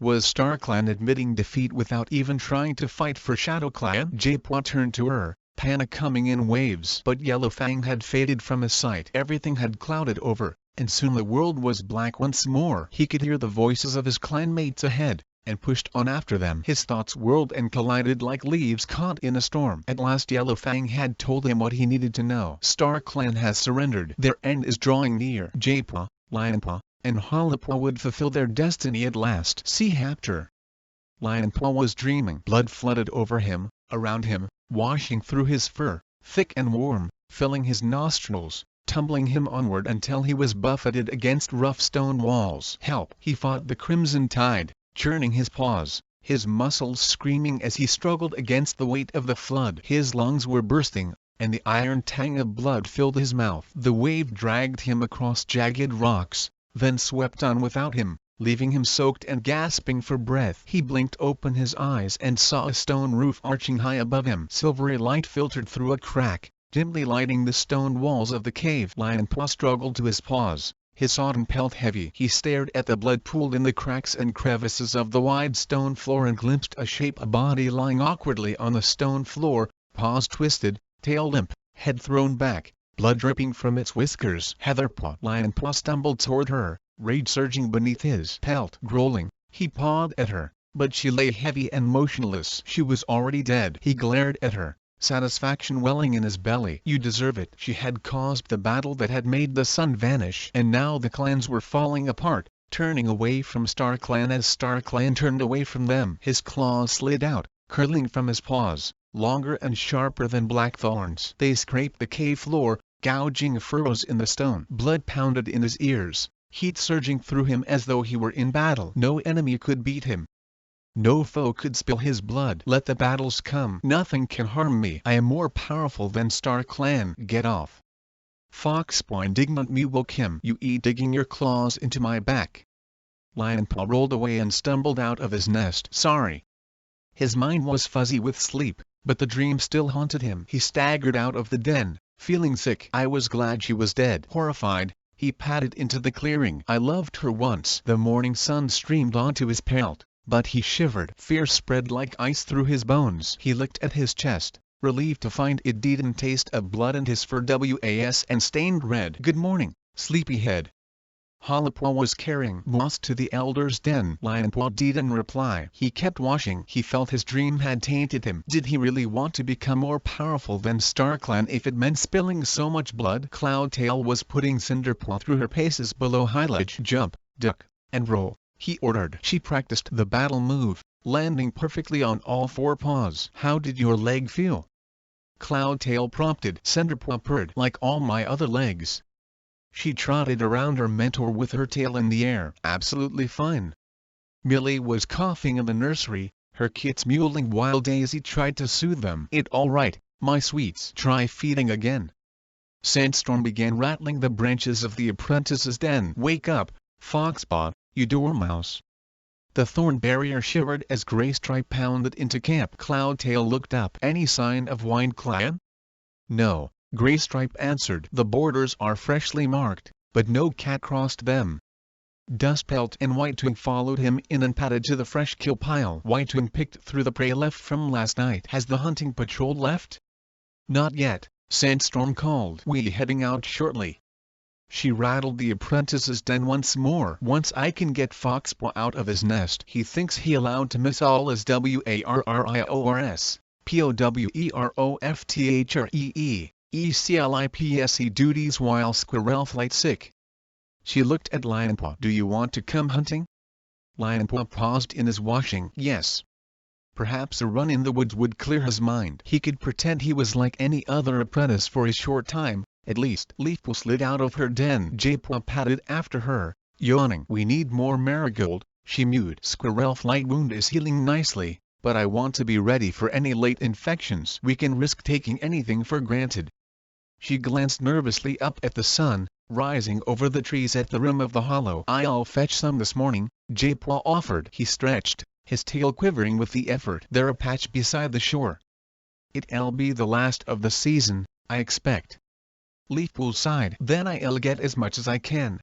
A: Was Star Clan admitting defeat without even trying to fight for Shadow Clan? Jaipua turned to her, panic coming in waves. But Yellowfang had faded from his sight. Everything had clouded over, and soon the world was black once more. He could hear the voices of his clanmates ahead, and pushed on after them. His thoughts whirled and collided like leaves caught in a storm. At last Yellowfang had told him what he needed to know. StarClan has surrendered. Their end is drawing near. Japaw, Lionpaw, and Hollowpaw would fulfill their destiny at last. See Hapter. Lionpaw was dreaming. Blood flooded over him, around him, washing through his fur, thick and warm, filling his nostrils, tumbling him onward until he was buffeted against rough stone walls. Help! He fought the crimson tide, churning his paws, his muscles screaming as he struggled against the weight of the flood. His lungs were bursting, and the iron tang of blood filled his mouth. The wave dragged him across jagged rocks, then swept on without him, leaving him soaked and gasping for breath. He blinked open his eyes and saw a stone roof arching high above him. Silvery light filtered through a crack, dimly lighting the stone walls of the cave. Lionpaw struggled to his paws, his autumn pelt heavy. He stared at the blood pooled in the cracks and crevices of the wide stone floor and glimpsed a shape, a body lying awkwardly on the stone floor, paws twisted, tail limp, head thrown back, blood dripping from its whiskers. Heatherpaw. Lionpaw stumbled toward her, rage surging beneath his pelt. Growling, he pawed at her, but she lay heavy and motionless. She was already dead. He glared at her, satisfaction welling in his belly. You deserve it. She had caused the battle that had made the sun vanish. And now the clans were falling apart, turning away from StarClan as StarClan turned away from them. His claws slid out, curling from his paws, longer and sharper than blackthorns. They scraped the cave floor, gouging furrows in the stone. Blood pounded in his ears, heat surging through him as though he were in battle. No enemy could beat him. No foe could spill his blood. Let the battles come. Nothing can harm me. I am more powerful than StarClan. Get off. Foxpaw indignantly woke him. You digging your claws into my back. Lionpaw rolled away and stumbled out of his nest. Sorry. His mind was fuzzy with sleep, but the dream still haunted him. He staggered out of the den, feeling sick. I was glad she was dead. Horrified, he padded into the clearing. I loved her once. The morning sun streamed onto his pelt, but he shivered. Fear spread like ice through his bones. He licked at his chest, relieved to find it didn't taste of blood and his fur was and stained red. Good morning, sleepyhead. Hollowpaw was carrying Moss to the elder's den. Lionpaw didn't reply. He kept washing. He felt his dream had tainted him. Did he really want to become more powerful than StarClan if it meant spilling so much blood? Cloudtail was putting Cinderpaw through her paces below Highledge. Jump, duck, and roll, he ordered. She practiced the battle move, landing perfectly on all four paws. How did your leg feel? Cloudtail prompted. Cinderpaw purred. Like all my other legs. She trotted around her mentor with her tail in the air. Absolutely fine. Millie was coughing in the nursery, her kits mewling while Daisy tried to soothe them. It all right, my sweets. Try feeding again. Sandstorm began rattling the branches of the apprentice's den. Wake up, Foxpaw, you dormouse. The thorn barrier shivered as Graystripe pounded into camp. Cloudtail looked up. Any sign of Wine Clan? No. Graystripe answered. The borders are freshly marked, but no cat crossed them. Dustpelt and Whitewing followed him in and padded to the fresh kill pile. Whitewing picked through the prey left from last night. Has the hunting patrol left? Not yet, Sandstorm called. We heading out shortly. She rattled the apprentice's den once more. Once I can get Foxpaw out of his nest. He thinks he allowed to miss all his WARRIORS, POWEROFTHREE. ECLIPSE duties while Squirrel flight sick. She looked at Lionpaw. Do you want to come hunting? Lionpaw paused in his washing. Yes. Perhaps a run in the woods would clear his mind. He could pretend he was like any other apprentice for a short time, at least. Leafpaw slid out of her den. Japaw padded after her, yawning. We need more marigold, she mewed. Squirrel flight wound is healing nicely, but I want to be ready for any late infections. We can risk taking anything for granted. She glanced nervously up at the sun, rising over the trees at the rim of the hollow. I'll fetch some this morning, Japaw offered. He stretched, his tail quivering with the effort. They're a patch beside the shore. It'll be the last of the season, I expect. Leafpool sighed. Then I'll get as much as I can.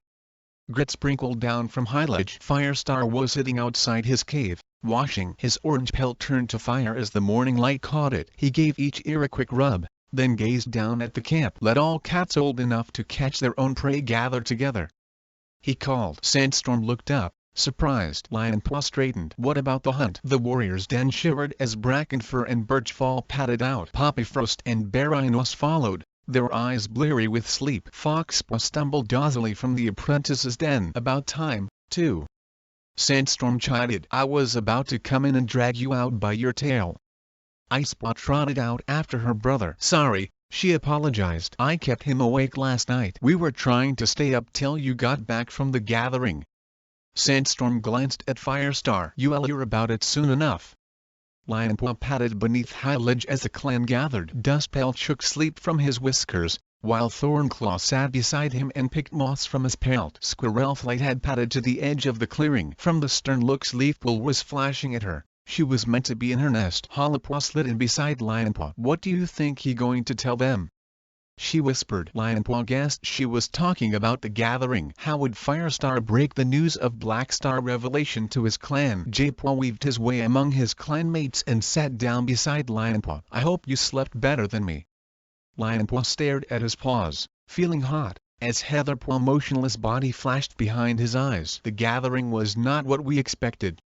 A: Grit sprinkled down from Highledge. Firestar was sitting outside his cave, washing. His orange pelt turned to fire as the morning light caught it. He gave each ear a quick rub, then gazed down at the camp. Let all cats old enough to catch their own prey gather together. he called. Sandstorm looked up, surprised. Lionpaw straightened. What about the hunt? The warriors then shivered as Brackenfur and Birchfall padded out. Poppyfrost and Barinos followed, their eyes bleary with sleep. Foxpaw stumbled dozzily from the apprentice's den. About time, too. Sandstorm chided. I was about to come in and drag you out by your tail. Icepaw trotted out after her brother. Sorry, she apologized. I kept him awake last night. We were trying to stay up till you got back from the gathering. Sandstorm glanced at Firestar. You'll hear about it soon enough. Lionpaw padded beneath high ledge as the clan gathered. Dustpail shook sleep from his whiskers, while Thornclaw sat beside him and picked moss from his pelt. Squirrelflight had padded to the edge of the clearing. From the stern looks Leafpool was flashing at her. She was meant to be in her nest. Hollowpaw slid in beside Lionpaw. What do you think he going to tell them? She whispered. Lionpaw guessed she was talking about the gathering. How would Firestar break the news of Blackstar revelation to his clan? Jaypaw weaved his way among his clanmates and sat down beside Lionpaw. I hope you slept better than me. Lionpaw stared at his paws, feeling hot, as Heatherpaw motionless body flashed behind his eyes. The gathering was not what we expected.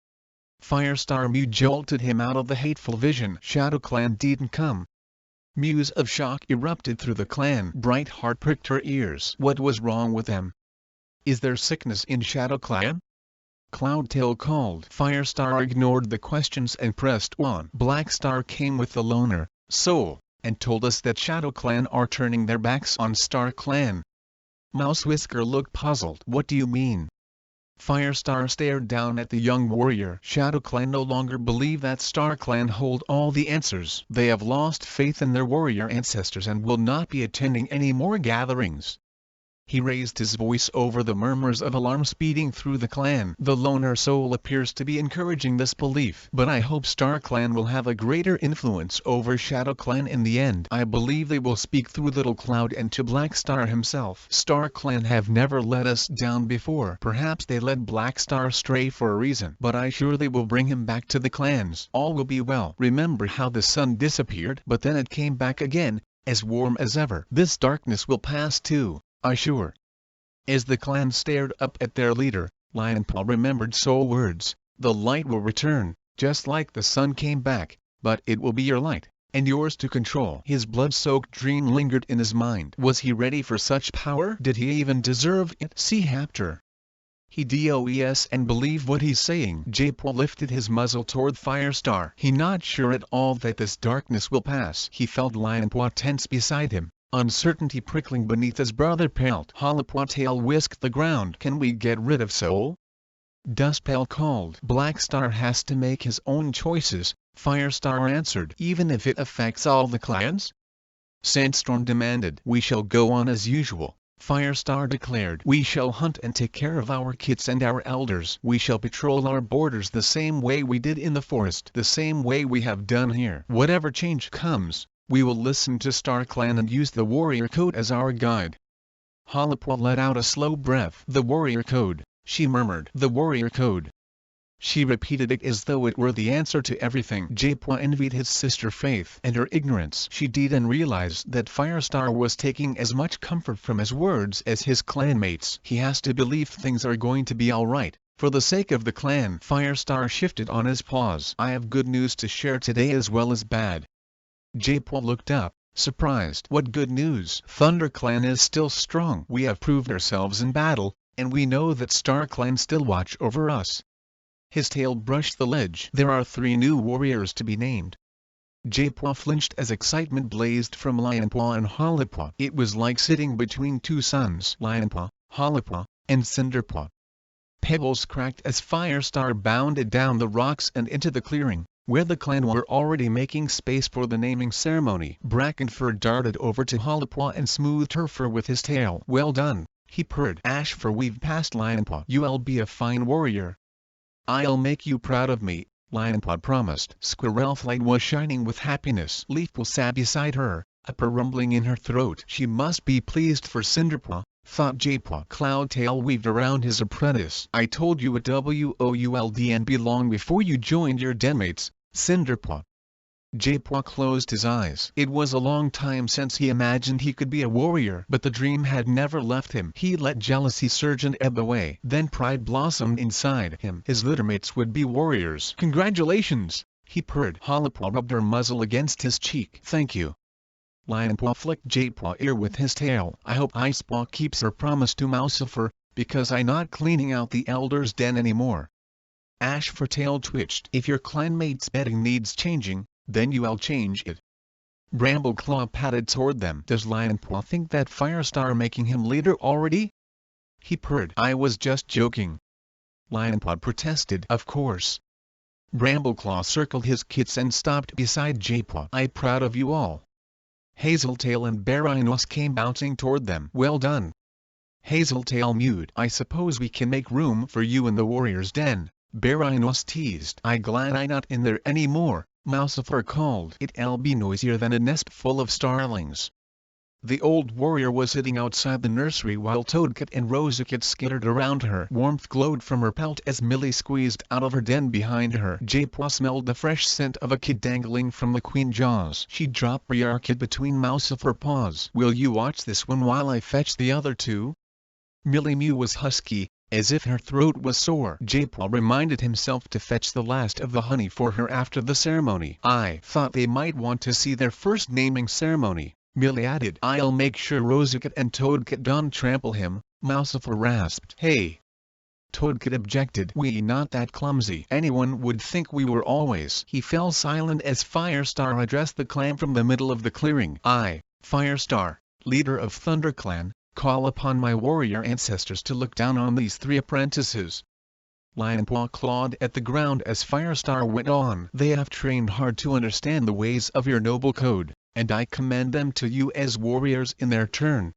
A: Firestar Mew jolted him out of the hateful vision. ShadowClan didn't come. Mews of shock erupted through the clan. Brightheart pricked her ears. What was wrong with them? Is there sickness in ShadowClan? Cloudtail called. Firestar ignored the questions and pressed on. Blackstar came with the loner, Soul, and told us that ShadowClan are turning their backs on StarClan. Mousewhisker looked puzzled. What do you mean? Firestar stared down at the young warrior. ShadowClan no longer believe that StarClan hold all the answers. They have lost faith in their warrior ancestors and will not be attending any more gatherings. He raised his voice over the murmurs of alarm speeding through the clan. The loner soul appears to be encouraging this belief. But I hope StarClan will have a greater influence over ShadowClan in the end. I believe they will speak through Little Cloud and to Blackstar himself. StarClan have never let us down before. Perhaps they let Blackstar stray for a reason. But I sure they will bring him back to the clans. All will be well. Remember how the sun disappeared? But then it came back again, as warm as ever. This darkness will pass too. I sure. As the clan stared up at their leader, Lionpaw remembered Soul words. The light will return, just like the sun came back, but it will be your light, and yours to control. His blood-soaked dream lingered in his mind. Was he ready for such power? Did he even deserve it? See Hapter. He does and believe what he's saying. Jaypaw lifted his muzzle toward Firestar. He not sure at all that this darkness will pass. He felt Lionpaw tense beside him, uncertainty prickling beneath his brother pelt. Hollowpaw tail whisked the ground. Can we get rid of Soul? Dustpail called. Blackstar has to make his own choices, Firestar answered. Even if it affects all the clans? Sandstorm demanded. We shall go on as usual, Firestar declared. We shall hunt and take care of our kids and our elders. We shall patrol our borders the same way we did in the forest, the same way we have done here. Whatever change comes, we will listen to StarClan and use the warrior code as our guide. Hollowpaw let out a slow breath. The warrior code, she murmured. The warrior code. She repeated it as though it were the answer to everything. Jaypaw envied his sister Faith and her ignorance. She didn't realize that Firestar was taking as much comfort from his words as his clanmates. He has to believe things are going to be alright, for the sake of the clan. Firestar shifted on his paws. I have good news to share today as well as bad. Jaypaw looked up, surprised. What good news? ThunderClan is still strong. We have proved ourselves in battle, and we know that StarClan still watch over us. His tail brushed the ledge. There are 3 new warriors to be named. Jaypaw flinched as excitement blazed from Lionpaw and Hollowpaw. It was like sitting between 2 suns. Lionpaw, Hollowpaw, and Cinderpaw. Pebbles cracked as Firestar bounded down the rocks and into the clearing, where the clan were already making space for the naming ceremony. Brackenfur darted over to Hollowpaw and smoothed her fur with his tail. Well done, he purred. Ashfur weaved past Lionpaw. You'll be a fine warrior. I'll make you proud of me, Lionpaw promised. Squirrelflight was shining with happiness. Leafpool sat beside her, a purr rumbling in her throat. She must be pleased for Cinderpaw, thought Jaypaw. Cloudtail weaved around his apprentice. I told you it would and be long before you joined your denmates, Cinderpaw. Jaipua closed his eyes. It was a long time since he imagined he could be a warrior, but the dream had never left him. He let jealousy surge and ebb away. Then pride blossomed inside him. His littermates would be warriors. "Congratulations!" he purred. Halapua rubbed her muzzle against his cheek. "Thank you." Lionpaw flicked Jaipaw ear with his tail. "I hope Icepaw keeps her promise to Mousifer, because I'm not cleaning out the Elder's Den anymore." Ash for Tail twitched. "If your clanmate's bedding needs changing, then you'll change it." Brambleclaw padded toward them. "Does Lionpaw think that Firestar making him leader already?" he purred. "I was just joking." Lionpaw protested. "Of course." Brambleclaw circled his kits and stopped beside Jaipaw. "I'm proud of you all." Hazeltail and Barinos came bouncing toward them. "Well done." Hazeltail mewed. "I suppose we can make room for you in the warrior's den," Barinos teased. "I glad I'm not in there anymore," Mousifer called. "It'll be noisier than a nest full of starlings." The old warrior was sitting outside the nursery while Toadcat and Rosakit skittered around her. Warmth glowed from her pelt as Millie squeezed out of her den behind her. Jaipaw smelled the fresh scent of a kid dangling from the queen jaws. She dropped her kid between Mousifer's paws. "Will you watch this one while I fetch the other two?" Millie mew was husky, as if her throat was sore. Jaipaw reminded himself to fetch the last of the honey for her after the ceremony. "I thought they might want to see their first naming ceremony," Millie added. "I'll make sure Rosakit and Toadcat don't trample him," Mousifer rasped. "Hey!" Toadcat objected. "We not that clumsy. Anyone would think we were always." He fell silent as Firestar addressed the clan from the middle of the clearing. "I, Firestar, leader of ThunderClan, call upon my warrior ancestors to look down on these 3 apprentices." Lionpaw clawed at the ground as Firestar went on. "They have trained hard to understand the ways of your noble code, and I commend them to you as warriors in their turn."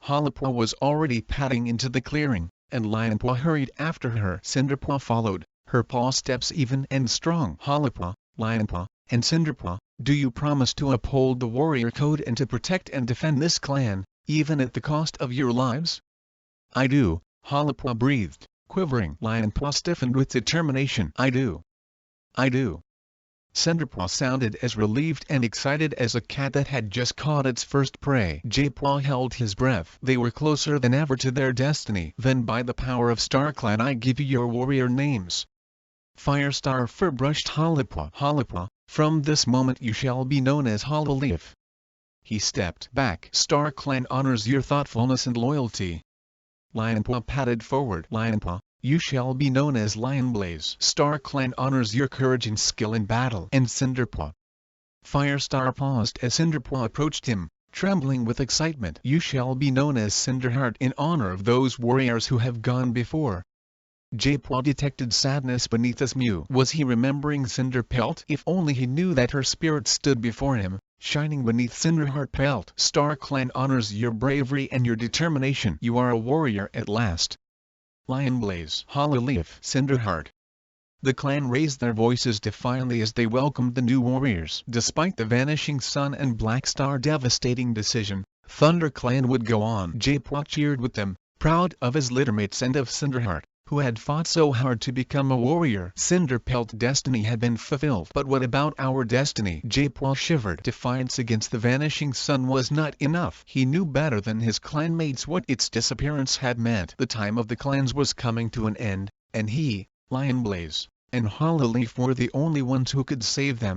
A: Halapua was already padding into the clearing, and Lionpaw hurried after her. Cinderpaw followed, her paw steps even and strong. "Halapua, Lionpaw, and Cinderpaw, do you promise to uphold the warrior code and to protect and defend this clan, even at the cost of your lives?" "I do," Halapua breathed, quivering. Lionpaw stiffened with determination. "I do. I do." Cinderpaw sounded as relieved and excited as a cat that had just caught its first prey. Jaipaw held his breath. They were closer than ever to their destiny. "Then by the power of StarClan I give you your warrior names." Firestar fur brushed Halapua. "Halapua, from this moment you shall be known as Hololief." He stepped back. "StarClan honors your thoughtfulness and loyalty." Lionpaw padded forward. "Lionpaw, you shall be known as Lionblaze." "StarClan honors your courage and skill in battle." "And Cinderpaw." Firestar paused as Cinderpaw approached him, trembling with excitement. "You shall be known as Cinderheart in honor of those warriors who have gone before." Jaipaw detected sadness beneath his mew. Was he remembering Cinderpelt? If only he knew that her spirit stood before him, shining beneath Cinderheart pelt. "StarClan honors your bravery and your determination. You are a warrior at last." Lionblaze, Hololief, Cinderheart. The clan raised their voices defiantly as they welcomed the new warriors. Despite the vanishing sun and Black Star devastating decision, ThunderClan would go on. Jaipaw cheered with them, proud of his littermates and of Cinderheart, who had fought so hard to become a warrior. Cinderpelt's destiny had been fulfilled. "But what about our destiny?" Jaipaw shivered. Defiance against the vanishing sun was not enough. He knew better than his clanmates what its disappearance had meant. The time of the clans was coming to an end, and he, Lionblaze, and Hololief were the only ones who could save them.